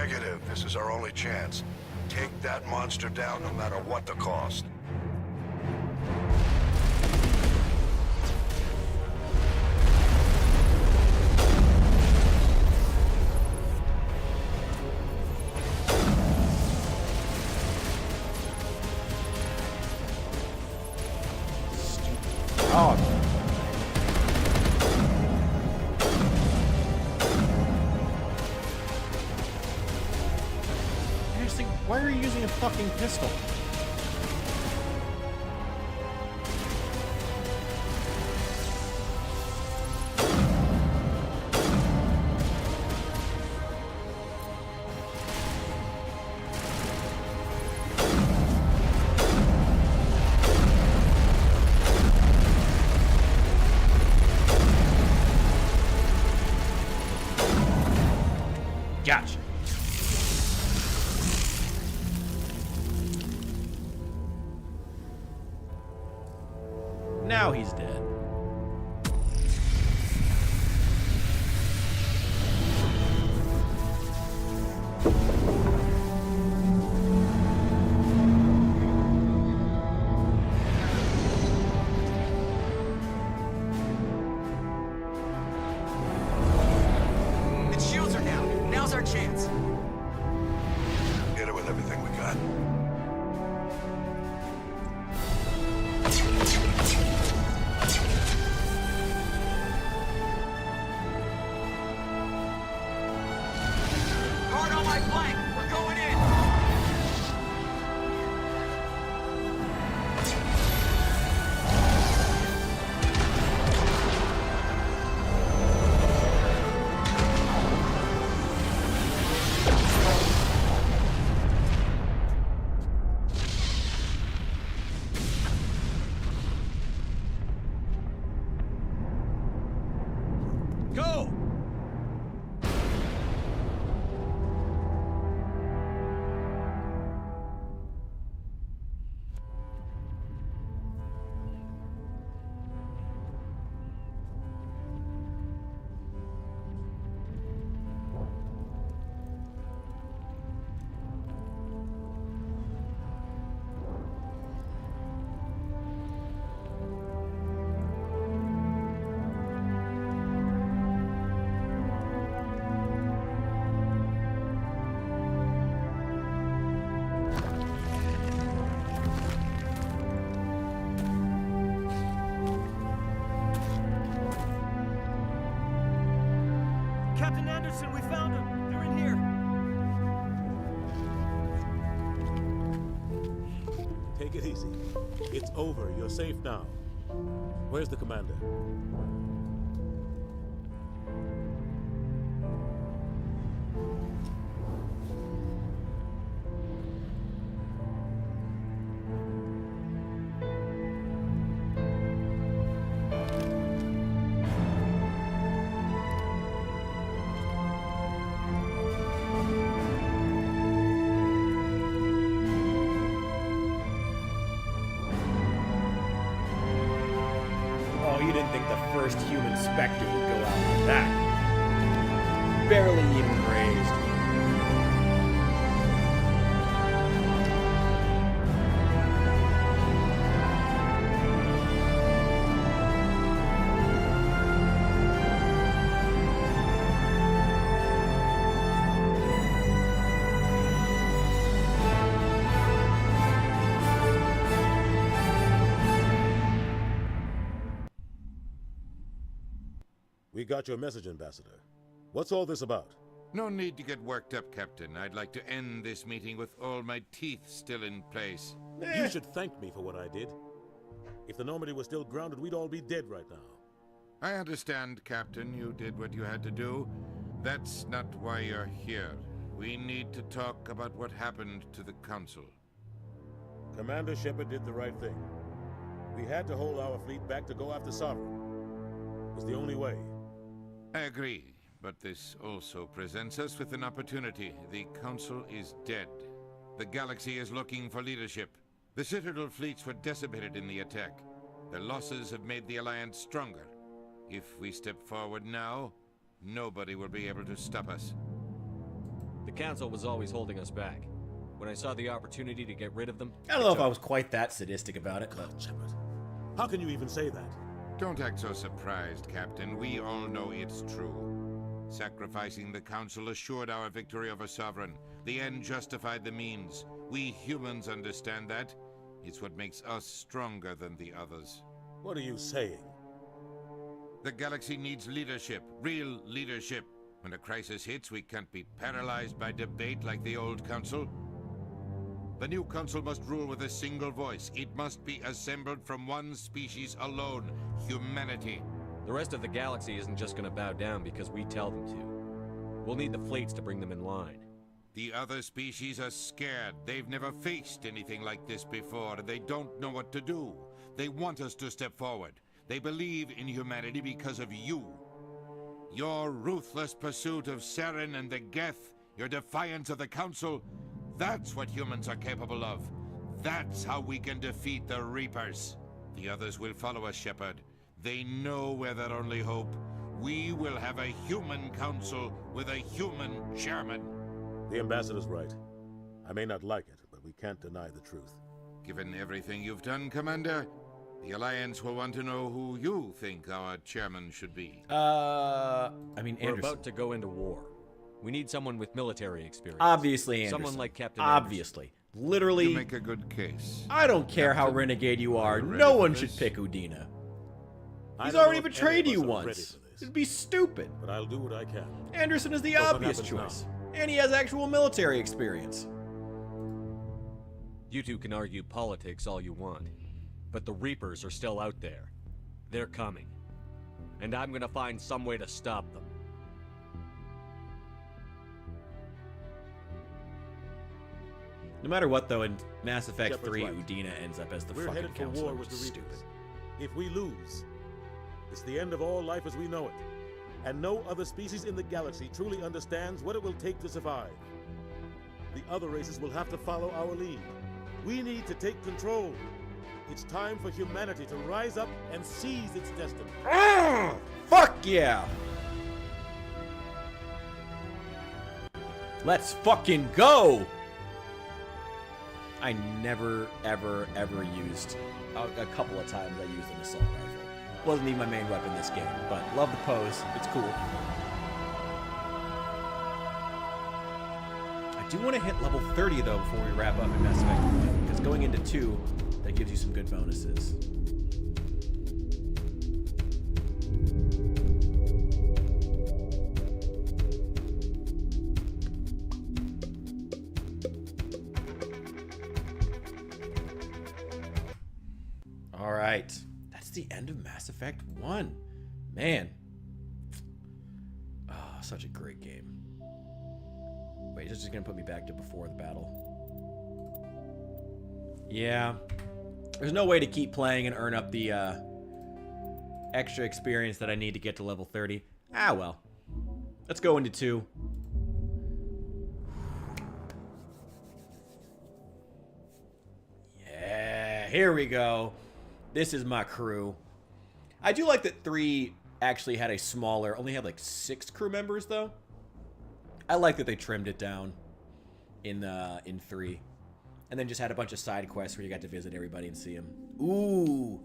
Negative. This is our only chance. Take that monster down no matter what the cost. Oh. Seriously, why are you using a fucking pistol? Gotcha. Now he's dead. Its shields are down. Now's our chance. Hit it with everything we got. Hard on my flank. We're going in. Go! Captain Anderson, we found them. They're in here. Take it easy. It's over. You're safe now. Where's the commander? Oh, you didn't think the first human Spectre would go out like that. Barely even grazed. We got your message, Ambassador. What's all this about? No need to get worked up, Captain. I'd like to end this meeting with all my teeth still in place. You should thank me for what I did. If the Normandy was still grounded, we'd all be dead right now. I understand, Captain. You did what you had to do. That's not why you're here. We need to talk about what happened to the Council. Commander Shepard did the right thing. We had to hold our fleet back to go after Sovereign. It was the only way. I agree, but this also presents us with an opportunity. The Council is dead. The galaxy is looking for leadership. The Citadel fleets were decimated in the attack. Their losses have made the Alliance stronger. If we step forward now, nobody will be able to stop us. The Council was always holding us back. When I saw the opportunity to get rid of them... I don't know if I was quite that sadistic about it, but... Shepard, how can you even say that? Don't act so surprised, Captain. We all know it's true. Sacrificing the Council assured our victory over Sovereign. The end justified the means. We humans understand that. It's what makes us stronger than the others. What are you saying? The galaxy needs leadership, real leadership. When a crisis hits, we can't be paralyzed by debate like the old Council. The new Council must rule with a single voice. It must be assembled from one species alone, humanity. The rest of the galaxy isn't just gonna bow down because we tell them to. We'll need the fleets to bring them in line. The other species are scared. They've never faced anything like this before, and they don't know what to do. They want us to step forward. They believe in humanity because of you. Your ruthless pursuit of Saren and the Geth, your defiance of the Council, that's what humans are capable of. That's how we can defeat the Reapers. The others will follow us, Shepard. They know we're their only hope. We will have a human council with a human chairman. The Ambassador's right. I may not like it, but we can't deny the truth. Given everything you've done, Commander, the Alliance will want to know who you think our chairman should be. I mean, We're Anderson. about to go into war. We need someone with military experience. Obviously, Anderson. Someone like Captain Obviously. Literally. You make a good case. I don't care how renegade you are. No one should pick Udina. He's already betrayed you once. It'd be stupid. But I'll do what I can. Anderson is the So what obvious happens choice. And he has actual military experience. You two can argue politics all you want, but the Reapers are still out there. They're coming. And I'm gonna find some way to stop them. No matter what, though, in Mass Effect Shepard's 3, right. Udina ends up as the We're fucking headed for counselor, war which with is the Reapers. stupid. If we lose, it's the end of all life as we know it. And no other species in the galaxy truly understands what it will take to survive. The other races will have to follow our lead. We need to take control. It's time for humanity to rise up and seize its destiny. Fuck yeah! Let's fucking go! I never, ever, ever used... A couple of times I used an assault rifle. Wasn't even my main weapon this game, but love the pose. It's cool. I do want to hit level 30, though, before we wrap up in Mass Effect 1, because going into 2, that gives you some good bonuses. All right. That's the end of Mass Effect 1. Man. Oh, such a great game. Wait, is this just going to put me back to before the battle? Yeah. There's no way to keep playing and earn up the extra experience that I need to get to level 30. Ah, well. Let's go into 2. Yeah, here we go. This is my crew. I do like that 3 actually had a smaller, only had like 6 crew members though. I like that they trimmed it down in 3. And then just had a bunch of side quests where you got to visit everybody and see them. Ooh.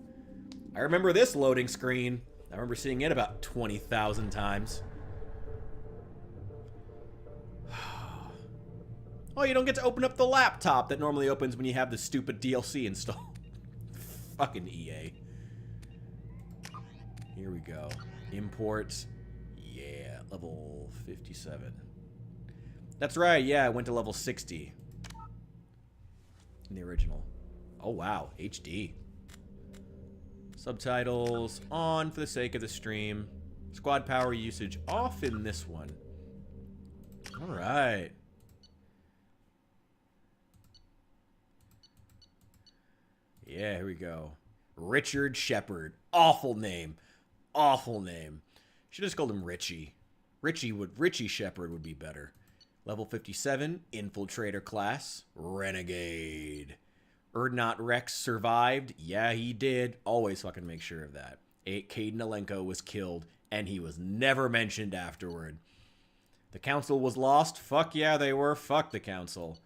I remember this loading screen. I remember seeing it about 20,000 times. Oh, you don't get to open up the laptop that normally opens when you have the stupid DLC installed. Fucking EA. Here we go. Import. Yeah, level 57. That's right, yeah, I went to level 60. In the original. Oh, wow, HD. Subtitles on for the sake of the stream. Squad power usage off in this one. Alright. Yeah, here we go. Richard Shepard. Awful name. Awful name. Should have just called him Richie. Richie Shepard would be better. Level 57, Infiltrator class, Renegade. Erdnot Rex survived. Yeah, he did. Always fucking make sure of that. Caden Alenko was killed, and he was never mentioned afterward. The council was lost? Fuck yeah, they were. Fuck the council.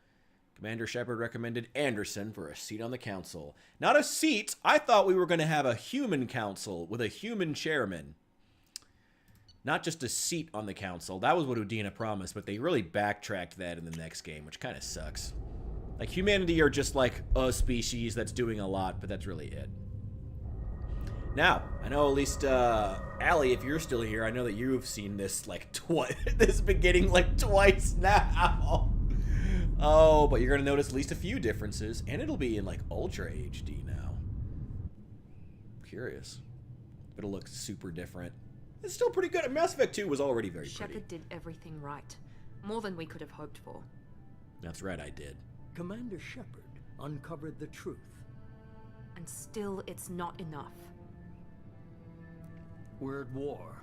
Commander Shepard recommended Anderson for a seat on the council. Not a seat! I thought we were going to have a human council with a human chairman. Not just a seat on the council. That was what Udina promised, but they really backtracked that in the next game, which kind of sucks. Like, humanity are just like a species that's doing a lot, but that's really it. Now, I know at least, Allie, if you're still here, I know that you've seen this, like, this beginning, like, twice now. Oh, but you're going to notice at least a few differences, and it'll be in, like, Ultra HD now. Curious. But it'll look super different. It's still pretty good. Mass Effect 2 was already very pretty. Shepard did everything right. More than we could have hoped for. That's right, I did. Commander Shepard uncovered the truth. And still, it's not enough. We're at war.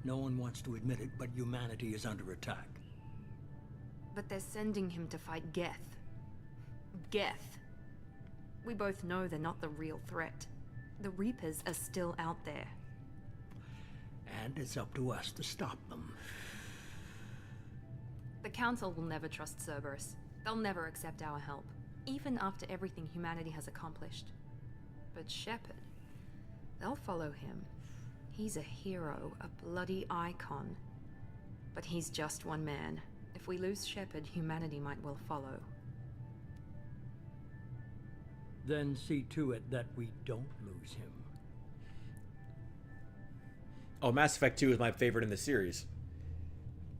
No one wants to admit it, but humanity is under attack. But they're sending him to fight Geth. Geth. We both know they're not the real threat. The Reapers are still out there. And it's up to us to stop them. The Council will never trust Cerberus. They'll never accept our help, even after everything humanity has accomplished. But Shepard, they'll follow him. He's a hero, a bloody icon. But he's just one man. If we lose Shepard, humanity might well follow. Then see to it that we don't lose him. Oh, Mass Effect 2 is my favorite in the series.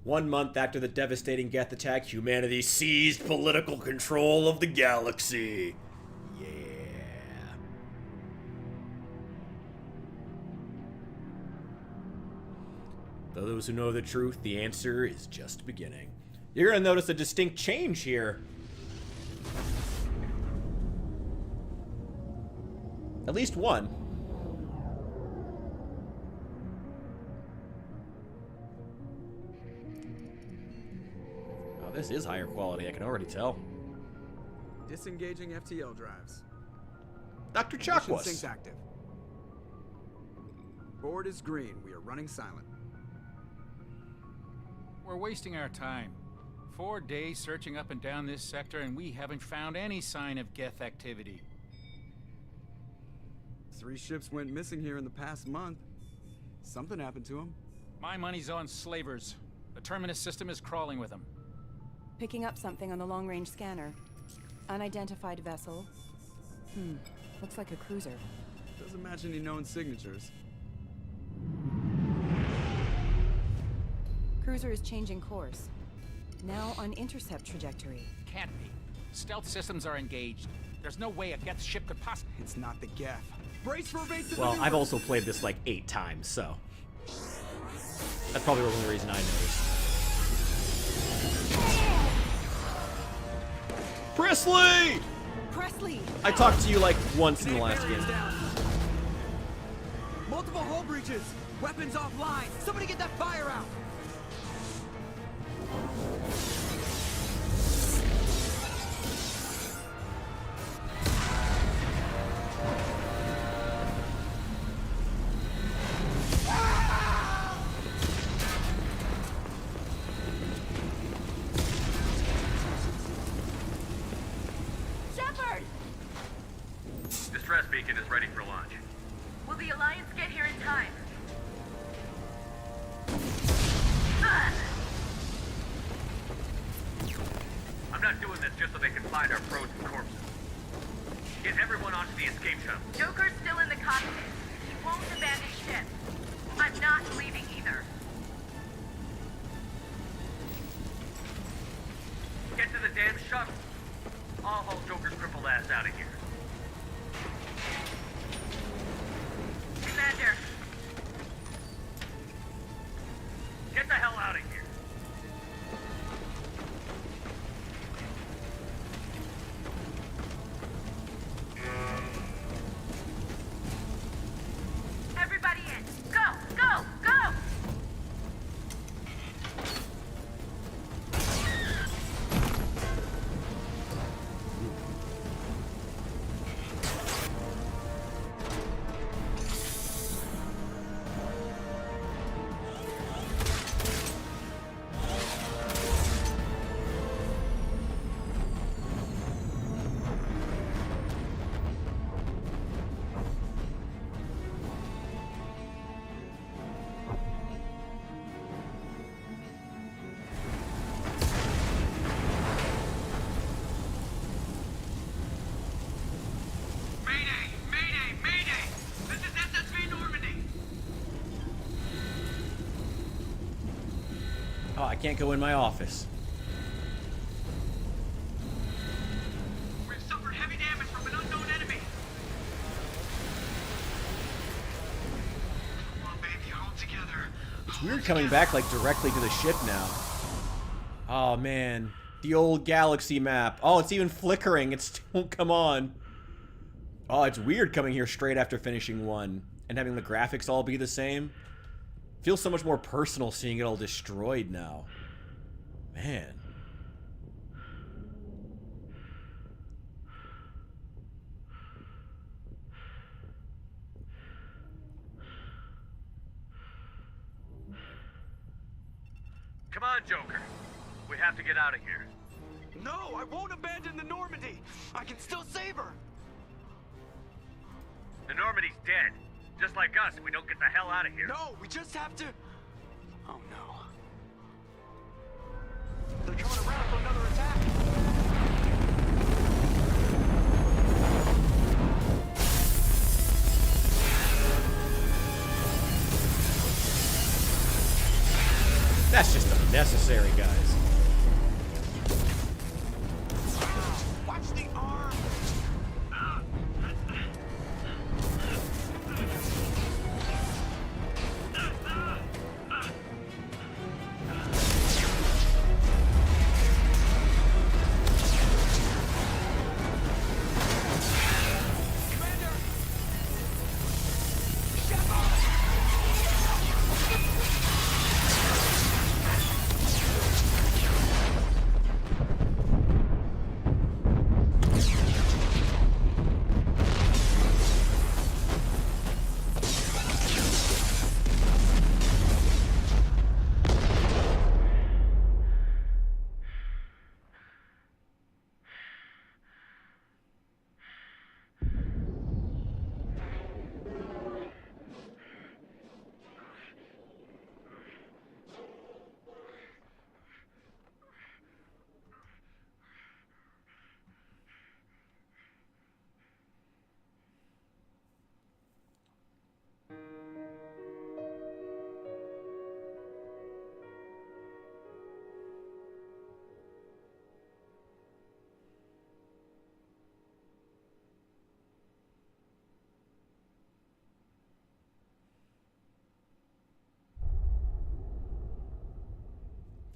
1 month after the devastating Geth attack, humanity seized political control of the galaxy. Yeah. For those who know the truth, the answer is just beginning. You're going to notice a distinct change here. At least one. Oh, this is higher quality, I can already tell. Disengaging FTL drives. Dr. Mission Chakwas. sync active. Board is green. We are running silent. We're wasting our time. 4 days searching up and down this sector, and we haven't found any sign of Geth activity. 3 ships went missing here in the past month. Something happened to them. My money's on slavers. The Terminus system is crawling with them. Picking up something on the long-range scanner. Unidentified vessel. Looks like a cruiser. Doesn't match any known signatures. Cruiser is changing course. Now on intercept trajectory. Can't be. Stealth systems are engaged. There's no way a Geth ship could possibly... It's not the Geth. Brace for evasive Well, maneuver. I've also played this like 8 times, so... That's probably the only reason I noticed. Presley! Presley! I talked to you like once in the last game. Multiple hull breaches. Weapons offline. Somebody get that fire out. Shepard! Distress beacon is ready for launch. Will the Alliance get here in time? I'm not doing this just so they can find our frozen corpses. Get everyone onto the escape shuttle. Joker's still in the cockpit. He won't abandon ship. I'm not leaving either. Get to the damn shuttle. I'll haul Joker's crippled ass out of here. Commander. Get the hell out of here. Everybody in. Go, go, go! can't go in my office. We've suffered heavy damage from an unknown enemy. Come on, baby, hold together. It's weird coming back like directly to the ship now. Oh man, the old galaxy map. Oh, it's even flickering. It still won't come on. Oh, it's weird coming here straight after finishing one and having the graphics all be the same. Feels so much more personal seeing it all destroyed now. Man. Come on, Joker. We have to get out of here. No, I won't abandon the Normandy. I can still save her. The Normandy's dead. Just like us, we don't get the hell out of here. No, we just have to... Oh, no. They're coming around for another attack. That's just unnecessary, guys. Watch the arm.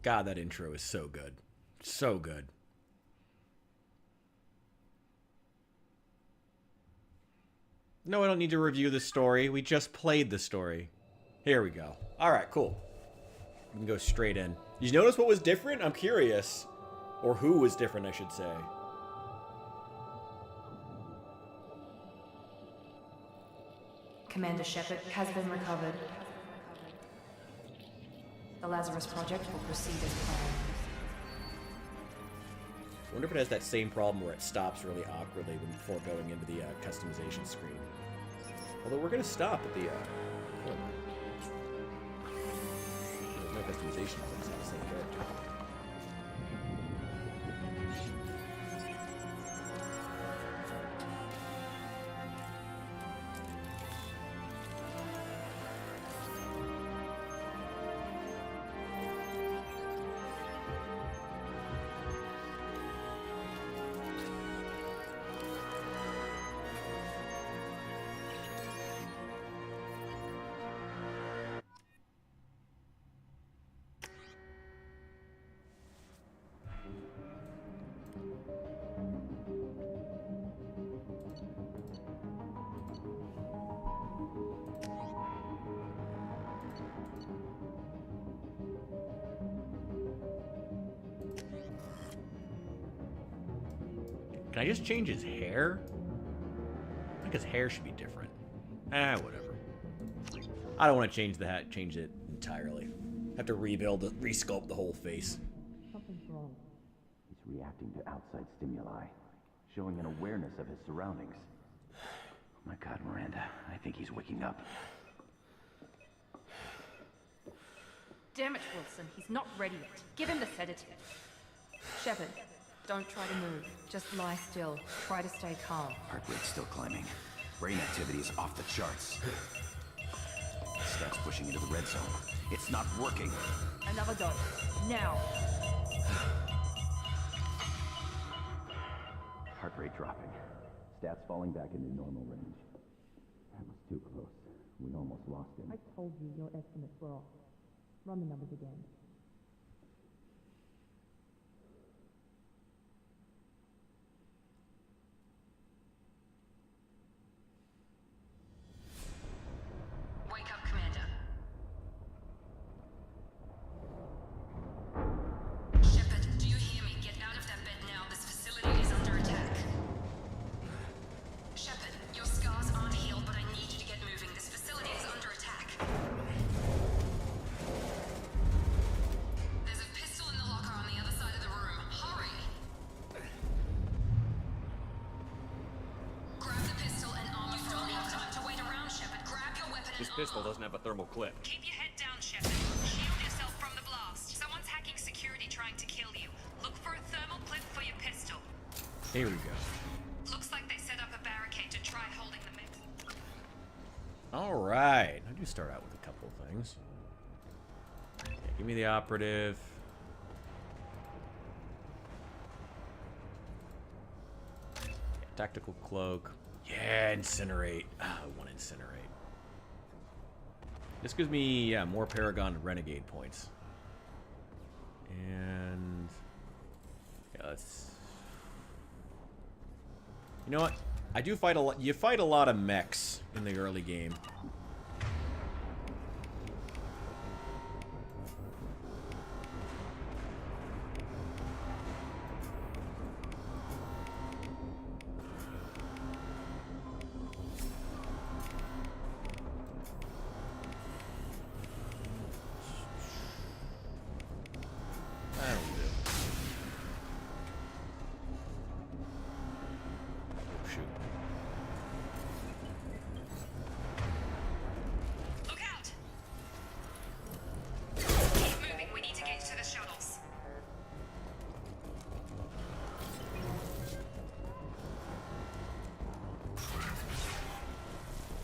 God, that intro is so good. So good. No, I don't need to review the story. We just played the story. Here we go. Alright, cool. We can go straight in. Did you notice what was different? I'm curious. Or who was different, I should say. Commander Shepard has been recovered. The Lazarus Project will proceed as planned. I wonder if it has that same problem where it stops really awkwardly before going into the customization screen. Although we're going to stop at the corner. There's no customization, I just have the same character. Can I just change his hair? I think his hair should be different. Whatever. I don't want to change the hat, change it entirely. Have to rebuild, resculpt the whole face. Something's wrong. He's reacting to outside stimuli, showing an awareness of his surroundings. Oh my God, Miranda, I think he's waking up. Damn it, Wilson. He's not ready yet. Give him the sedative. Shepard, don't try to move. Just lie still. Try to stay calm. Heart rate's still climbing. Brain activity is off the charts. Steps pushing into the red zone. It's not working. Another dose. Now. Heart rate dropping. Stats falling back into normal range. That was too close. We almost lost him. I told you your estimates were off. Run the numbers again. Wake up, Commander. Shepard, do you hear me? Get out of that bed now. This facility is under attack. Shepard, your scars aren't healed, but I need you to get moving. This facility is under attack. There's a pistol in the locker on the other side of the room. Hurry! Grab the pistol and armor from the locker. Time to wait around, Shepard. Grab your weapon and This pistol doesn't have a thermal clip. keep your head down, Shepard. Shield yourself from the blast. Someone's hacking security trying to kill you. Look for a thermal clip for your pistol. Here we go. Looks like they set up a barricade to try holding the mix. All right. I do start out with a couple of things. Yeah, give me the operative. Yeah, tactical cloak. Yeah, incinerate. Ah, I want incinerate. This gives me, yeah, more Paragon Renegade points. And yeah, let's. You know what? I do fight a lot. You fight a lot of mechs in the early game. That'll do. Oh, shoot. Look out! Keep moving. We need to get to the shuttles.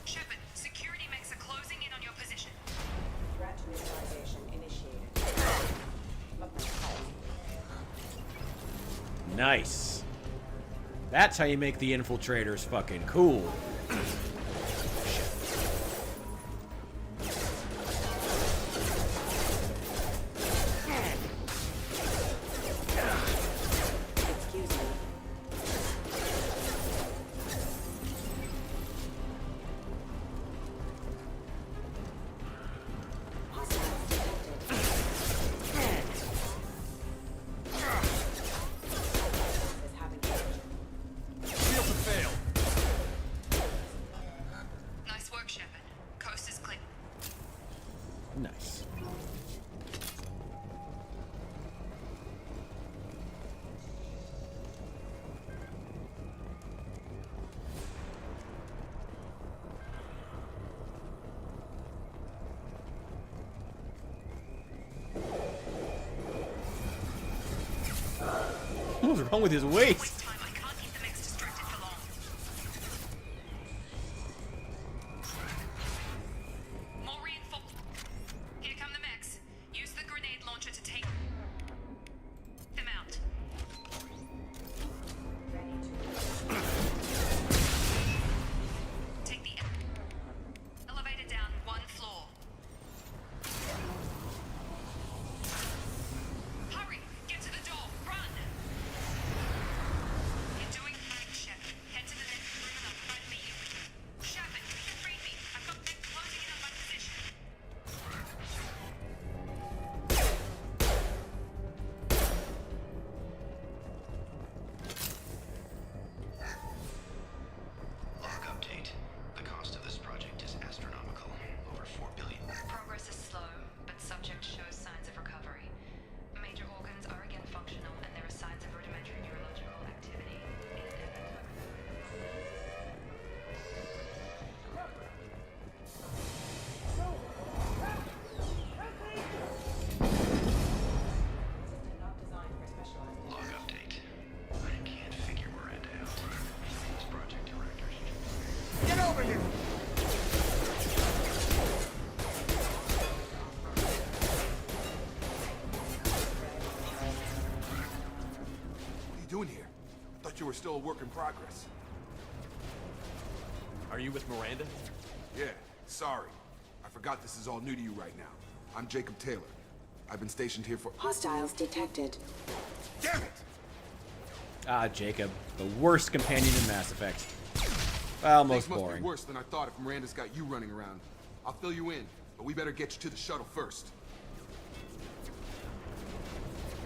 Shepard, security mechs are closing in on your position. Threat neutralization initiated. Nice. That's how you make the infiltrators fucking cool. Excuse me. Shield to fail. Nice work, Shepard. Coast is clear. Nice. What's wrong with his waist? More reinforcements. Here come the mechs. Use the grenade launcher to take them out. Take the elevator down one floor. Hurry! Get to the door! Run! doing here? I thought you were still a work in progress. Are you with Miranda? Yeah, sorry. I forgot this is all new to you right now. I'm Jacob Taylor. I've been stationed here for— Hostiles detected. Damn it! Ah, Jacob. The worst companion in Mass Effect. Well, most Things must boring. be worse than I thought if Miranda's got you running around. I'll fill you in, but we better get you to the shuttle first.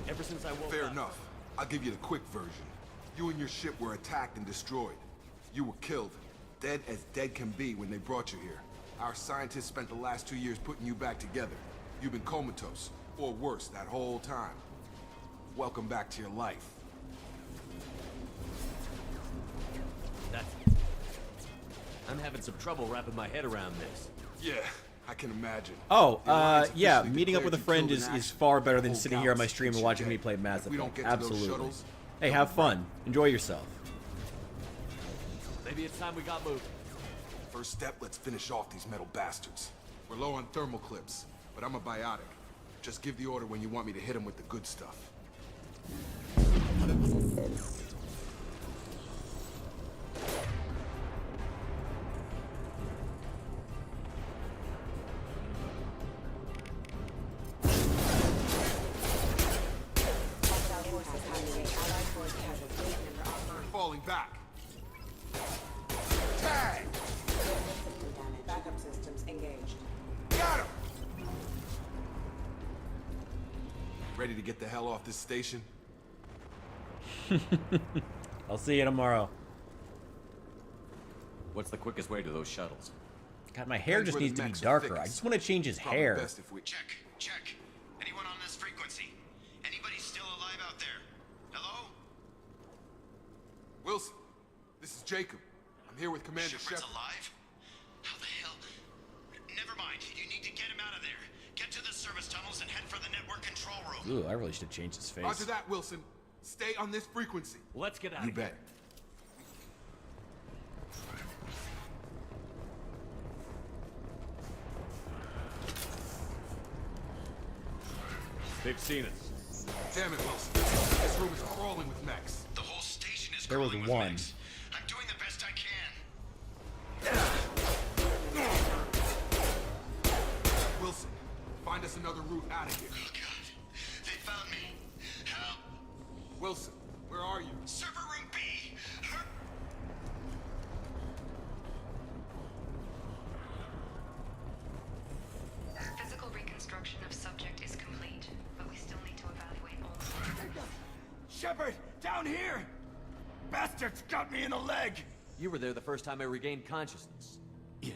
Ever since I woke Fair up. enough. I'll give you the quick version. You and your ship were attacked and destroyed. You were killed. Dead as dead can be when they brought you here. Our scientists spent the last 2 years putting you back together. You've been comatose, or worse, that whole time. Welcome back to your life. I'm having some trouble wrapping my head around this. Yeah, I can imagine. Oh, The Alliance yeah, officially meeting up with a declared you friend killed in is action. far better The than whole sitting here on my galaxy stream and thinks watching you're me dead. play Mass If we don't Effect. get to those Absolutely. shuttles, Hey, have fun. Enjoy yourself. Maybe it's time we got moving. First step, let's finish off these metal bastards. We're low on thermal clips, but I'm a biotic. Just give the order when you want me to hit them with the good stuff. Hostile forces activate Allied force casualty number online. Falling back. Tag! System damage. Backup systems engaged. Got him! Ready to get the hell off this station? I'll see you tomorrow. What's the quickest way to those shuttles? God, my hair Depends just where the needs to be mechs are darker. I thickest. just want to change his Probably hair. best if we— Check. Anyone on this frequency? Anybody still alive out there? Hello? Wilson, this is Jacob. I'm here with Commander Shepard's Shepard. alive? How the hell? Never mind. You need to get him out of there. Get to the service tunnels and head for the network control room. Ooh, I really should have changed his face. Roger that, Wilson. Stay on this frequency. Let's get out You of here. bet. They've seen us. Damn it, Wilson. This room is crawling with mechs. The whole station is There was crawling with one. mechs. I'm doing the best I can. Wilson, find us another route out of here. Oh, God. They found me. Help. Wilson, where are you? Server room B. Physical reconstruction of subject is complete, but we still need to evaluate all. Shepard, down here! Bastards got me in the leg! You were there the first time I regained consciousness. Yeah,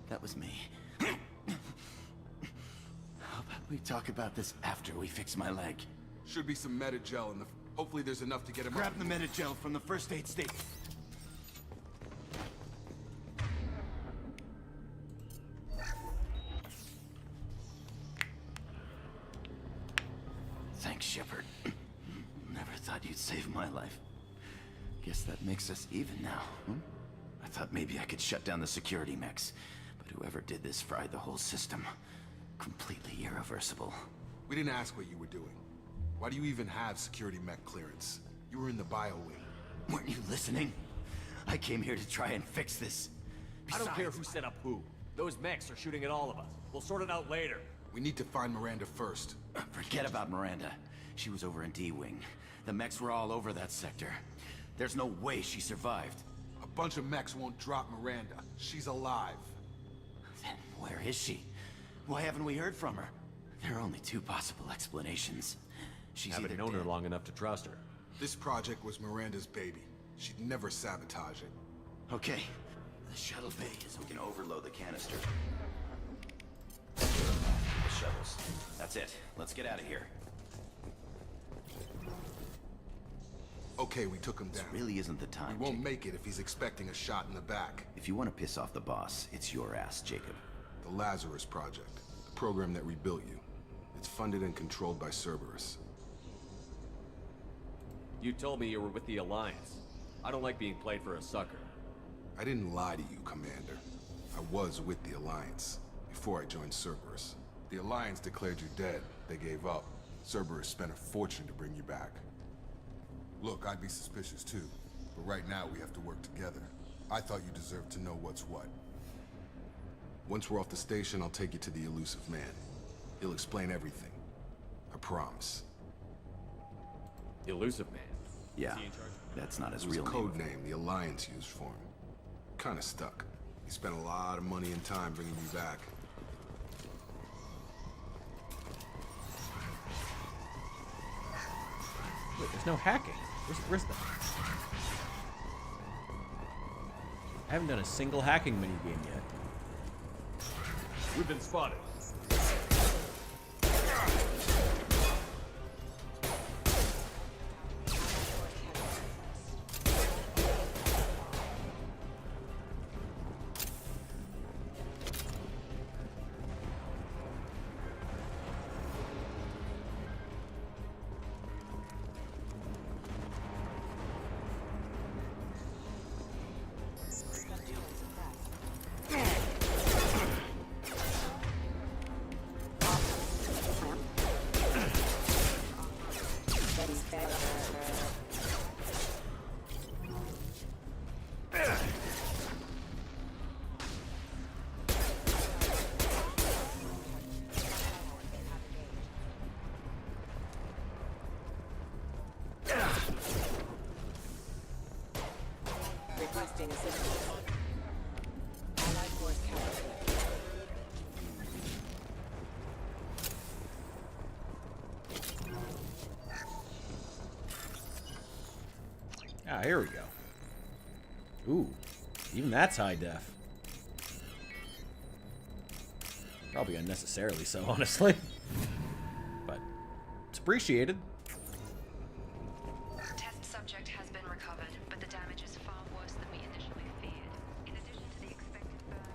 that was me. How about we talk about this after we fix my leg? Should be some metagel in the— Hopefully there's enough to get him Grab up. the metagel from the first aid station. Thanks, Shepard. Never thought you'd save my life. Guess that makes us even now, hmm? I thought maybe I could shut down the security mechs, but whoever did this fried the whole system. Completely irreversible. We didn't ask what you were doing. Why do you even have security mech clearance? You were in the bio wing. Weren't you listening? I came here to try and fix this. I don't care who set up who. Those mechs are shooting at all of us. We'll sort it out later. We need to find Miranda first. Forget about Miranda. She was over in D-Wing. The mechs were all over that sector. There's no way she survived. A bunch of mechs won't drop Miranda. She's alive. Then where is she? Why haven't we heard from her? There are only two possible explanations. She's Haven't either known her dead. long enough to trust her. This project was Miranda's baby. She'd never sabotage it. Okay. The shuttle bay is we can overload the canister. The shuttles. That's it. Let's get out of here. Okay, we took him down. This really isn't the time. We won't make it if he's expecting a shot in the back. If you want to piss off the boss, it's your ass, Jacob. The Lazarus Project. The program that rebuilt you. It's funded and controlled by Cerberus. You told me you were with the Alliance. I don't like being played for a sucker. I didn't lie to you, Commander. I was with the Alliance, before I joined Cerberus. The Alliance declared you dead. They gave up. Cerberus spent a fortune to bring you back. Look, I'd be suspicious too, but right now we have to work together. I thought you deserved to know what's what. Once we're off the station, I'll take you to the Elusive Man. He'll explain everything. I promise. Elusive Man? Yeah, that's not his It was a real code name. name the Alliance used for him. Kinda stuck. He spent a lot of money and time bringing you back. Wait, there's no hacking. Where's the... I haven't done a single hacking minigame yet. We've been spotted. Requesting assistance. Allied force captured. Ah, here we go. Ooh, even that's high def. Probably unnecessarily so, honestly. But it's appreciated. Test subject has been recovered, but the damage is far worse than we initially feared. In addition to the expected burns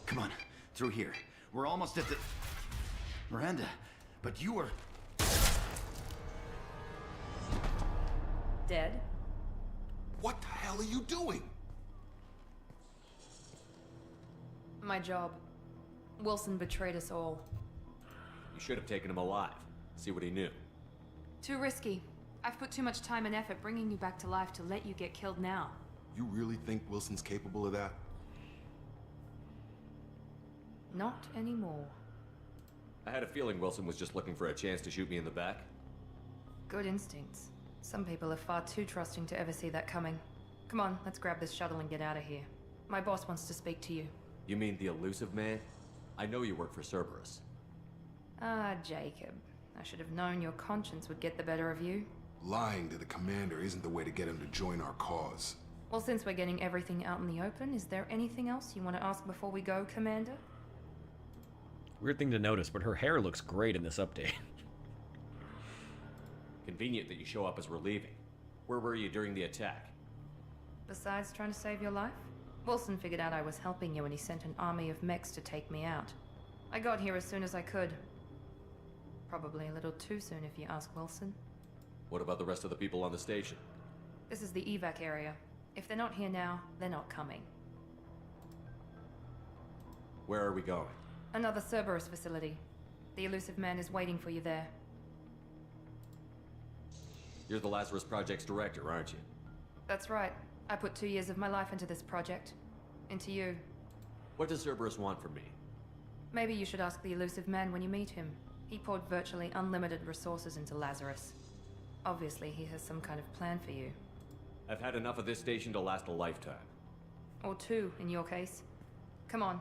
Come on, through here. We're almost at the... Miranda, but you were... dead. What the hell are you doing? My job. Wilson betrayed us all. You should have taken him alive. See what he knew. Too risky. I've put too much time and effort bringing you back to life to let you get killed now. You really think Wilson's capable of that? Not anymore. I had a feeling Wilson was just looking for a chance to shoot me in the back. Good instincts. Some people are far too trusting to ever see that coming. Come on, let's grab this shuttle and get out of here. My boss wants to speak to you. You mean the Elusive Man? I know you work for Cerberus. Ah, Jacob. I should have known your conscience would get the better of you. Lying to the commander isn't the way to get him to join our cause. Well, since we're getting everything out in the open, is there anything else you want to ask before we go, Commander? Weird thing to notice, but her hair looks great in this update. Convenient that you show up as we're leaving. Where were you during the attack? Besides trying to save your life? Wilson figured out I was helping you when he sent an army of mechs to take me out. I got here as soon as I could. Probably a little too soon if you ask Wilson. What about the rest of the people on the station? This is the evac area. If they're not here now, they're not coming. Where are we going? Another Cerberus facility. The Elusive Man is waiting for you there. You're the Lazarus Project's director, aren't you? That's right. I put 2 years of my life into this project. Into you. What does Cerberus want from me? Maybe you should ask the Elusive Man when you meet him. He poured virtually unlimited resources into Lazarus. Obviously, he has some kind of plan for you. I've had enough of this station to last a lifetime. Or 2, in your case. Come on.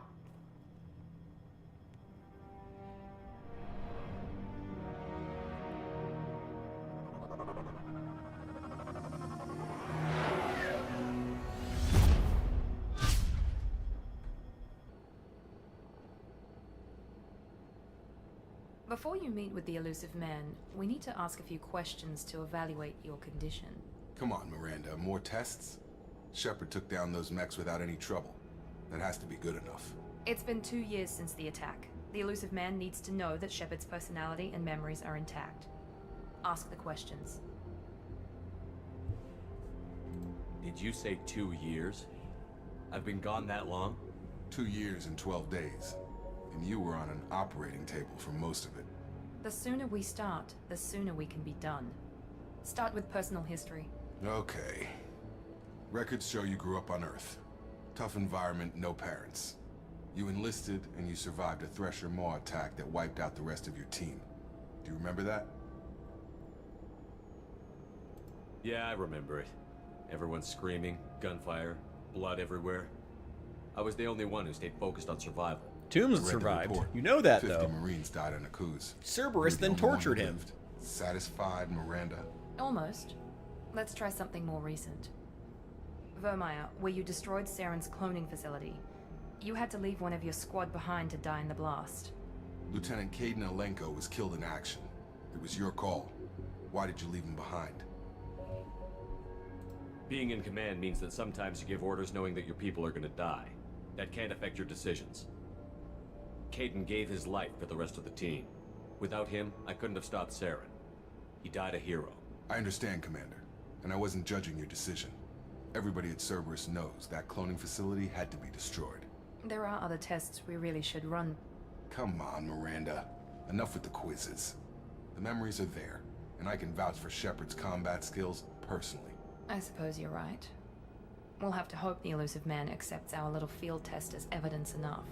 Before you meet with the Elusive Man, we need to ask a few questions to evaluate your condition. Come on, Miranda, more tests? Shepard took down those mechs without any trouble. That has to be good enough. It's been 2 years since the attack. The Elusive Man needs to know that Shepard's personality and memories are intact. Ask the questions. Did you say 2 years? I've been gone that long? 2 years and 12 days. And you were on an operating table for most of it. The sooner we start, the sooner we can be done. Start with personal history. Okay. Records show you grew up on Earth. Tough environment, no parents. You enlisted and you survived a Thresher Maw attack that wiped out the rest of your team. Do you remember that? Yeah, I remember it. Everyone screaming, gunfire, blood everywhere. I was the only one who stayed focused on survival. Toombs I read the survived. report. You know that, 50 though. Marines died on Akuz. Cerberus You were then the only one tortured who him. lived. Satisfied, Miranda? Almost. Let's try something more recent. Vermeer, where you destroyed Saren's cloning facility. You had to leave one of your squad behind to die in the blast. Lieutenant Caden Alenko was killed in action. It was your call. Why did you leave him behind? Being in command means that sometimes you give orders knowing that your people are gonna die. That can't affect your decisions. Caden gave his life for the rest of the team. Without him, I couldn't have stopped Saren. He died a hero. I understand, Commander. And I wasn't judging your decision. Everybody at Cerberus knows that cloning facility had to be destroyed. There are other tests we really should run. Come on, Miranda. Enough with the quizzes. The memories are there, and I can vouch for Shepard's combat skills personally. I suppose you're right. We'll have to hope the Elusive Man accepts our little field test as evidence enough.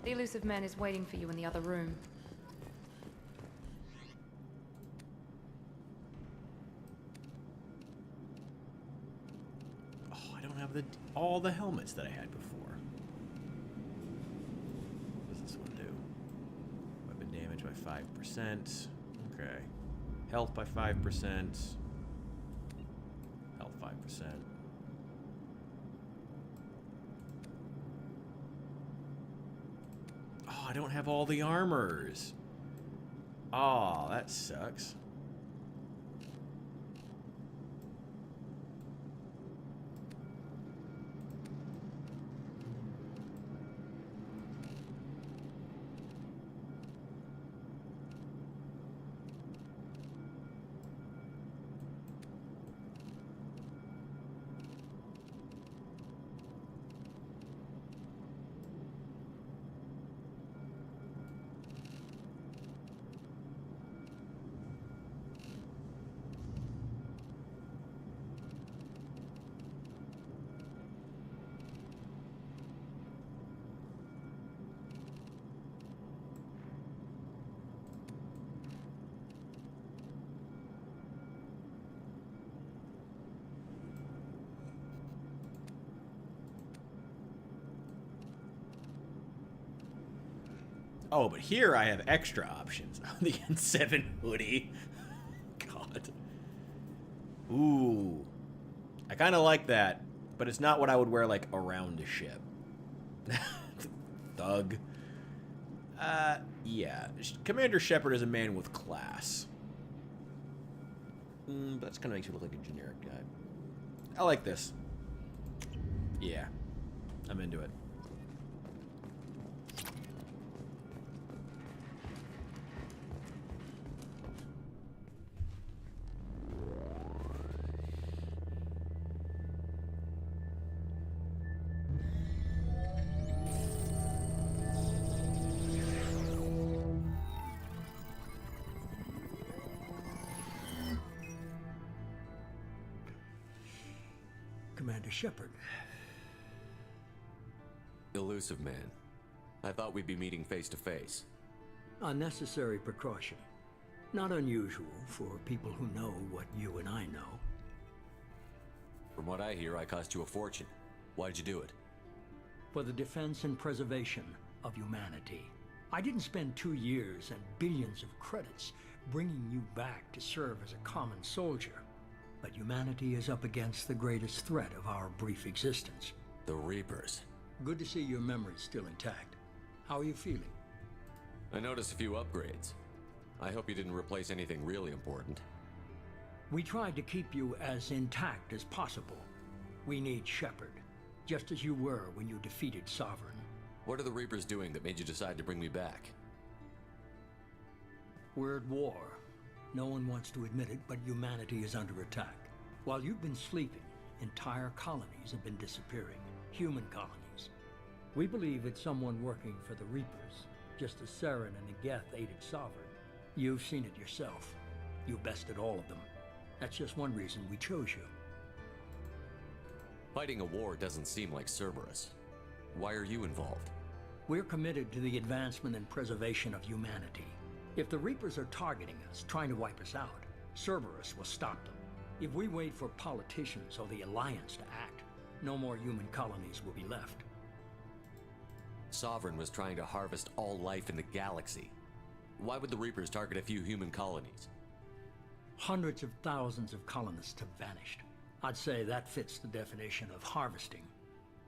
The Elusive Man is waiting for you in the other room. Oh, I don't have all the helmets that I had before. What does this one do? Weapon damage by 5%. Okay. Health by 5%. Health 5%. Oh, I don't have all the armors. Oh, that sucks. Oh, but here I have extra options. The N7 hoodie. God. Ooh. I kind of like that, but it's not what I would wear, like, around a ship. Thug. Yeah. Commander Shepard is a man with class. But that's kind of makes you look like a generic guy. I like this. Yeah. I'm into it. Commander Shepard. Elusive Man. I thought we'd be meeting face to face. Unnecessary precaution. Not unusual for people who know what you and I know. From what I hear, I cost you a fortune. Why'd you do it? For the defense and preservation of humanity. I didn't spend 2 years and billions of credits bringing you back to serve as a common soldier. But humanity is up against the greatest threat of our brief existence. The Reapers. Good to see your memory's still intact. How are you feeling? I noticed a few upgrades. I hope you didn't replace anything really important. We tried to keep you as intact as possible. We need Shepard, just as you were when you defeated Sovereign. What are the Reapers doing that made you decide to bring me back? We're at war. No one wants to admit it, but humanity is under attack. While you've been sleeping, entire colonies have been disappearing. Human colonies. We believe it's someone working for the Reapers, just as Saren and Geth aided Sovereign. You've seen it yourself. You bested all of them. That's just one reason we chose you. Fighting a war doesn't seem like Cerberus. Why are you involved? We're committed to the advancement and preservation of humanity. If the Reapers are targeting us, trying to wipe us out, Cerberus will stop them. If we wait for politicians or the Alliance to act, no more human colonies will be left. Sovereign was trying to harvest all life in the galaxy. Why would the Reapers target a few human colonies? Hundreds of thousands of colonists have vanished. I'd say that fits the definition of harvesting.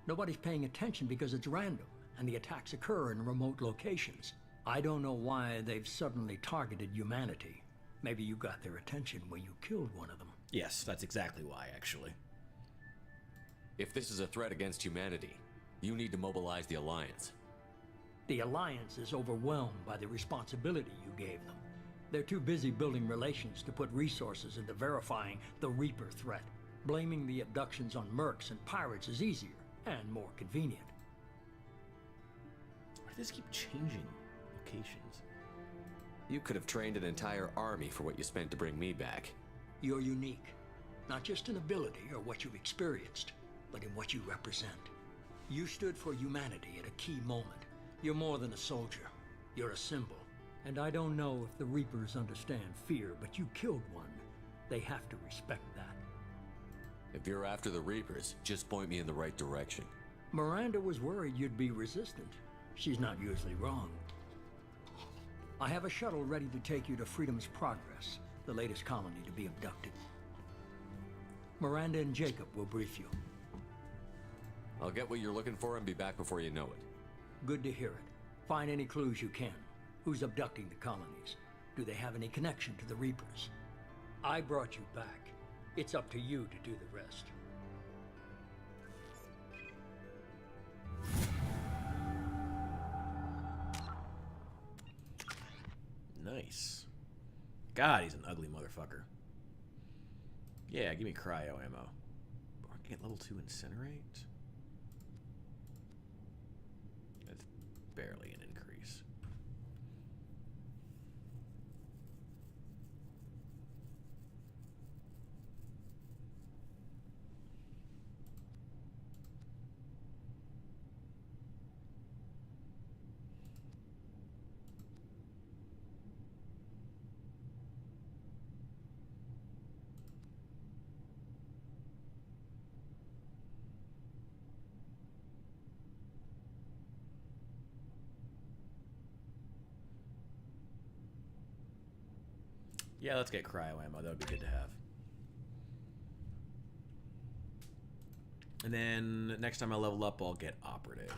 Nobody's paying attention because it's random, and the attacks occur in remote locations. I don't know why they've suddenly targeted humanity. Maybe you got their attention when you killed one of them. Yes, that's exactly why, actually. If this is a threat against humanity, you need to mobilize the Alliance. The Alliance is overwhelmed by the responsibility you gave them. They're too busy building relations to put resources into verifying the Reaper threat. Blaming the abductions on mercs and pirates is easier and more convenient. Why does this keep changing locations? You could have trained an entire army for what you spent to bring me back. You're unique, not just in ability or what you've experienced, but in what you represent. You stood for humanity at a key moment. You're more than a soldier. You're a symbol. And I don't know if the Reapers understand fear, but you killed one. They have to respect that. If you're after the Reapers, just point me in the right direction. Miranda was worried you'd be resistant. She's not usually wrong. I have a shuttle ready to take you to Freedom's Progress, the latest colony to be abducted. Miranda and Jacob will brief you. I'll get what you're looking for and be back before you know it. Good to hear it. Find any clues you can. Who's abducting the colonies? Do they have any connection to the Reapers? I brought you back. It's up to you to do the rest. Nice. God, he's an ugly motherfucker. Yeah, give me cryo ammo. Get level 2 incinerate. That's barely an increase. Yeah, let's get cryo ammo. That would be good to have. And then next time I level up, I'll get operative.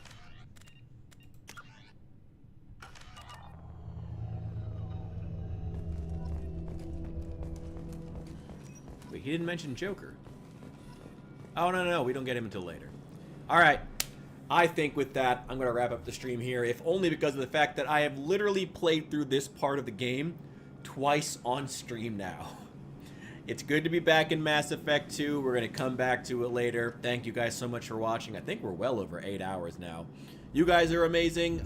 Wait, he didn't mention Joker. Oh, no, we don't get him until later. All right. I think with that, I'm going to wrap up the stream here, if only because of the fact that I have literally played through this part of the game twice on stream now. It's good to be back in Mass Effect 2. We're going to come back to it later. Thank you guys so much for watching. I think we're well over 8 hours now. You guys are amazing.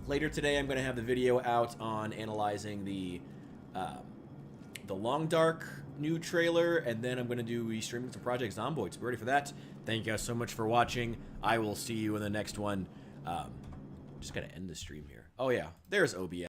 Later today, I'm going to have the video out on analyzing the Long Dark new trailer, and then I'm going to do streaming to Project Zomboid. So be ready for that. Thank you guys so much for watching. I will see you in the next one. Just got to end the stream here. Oh, yeah. There's OBS.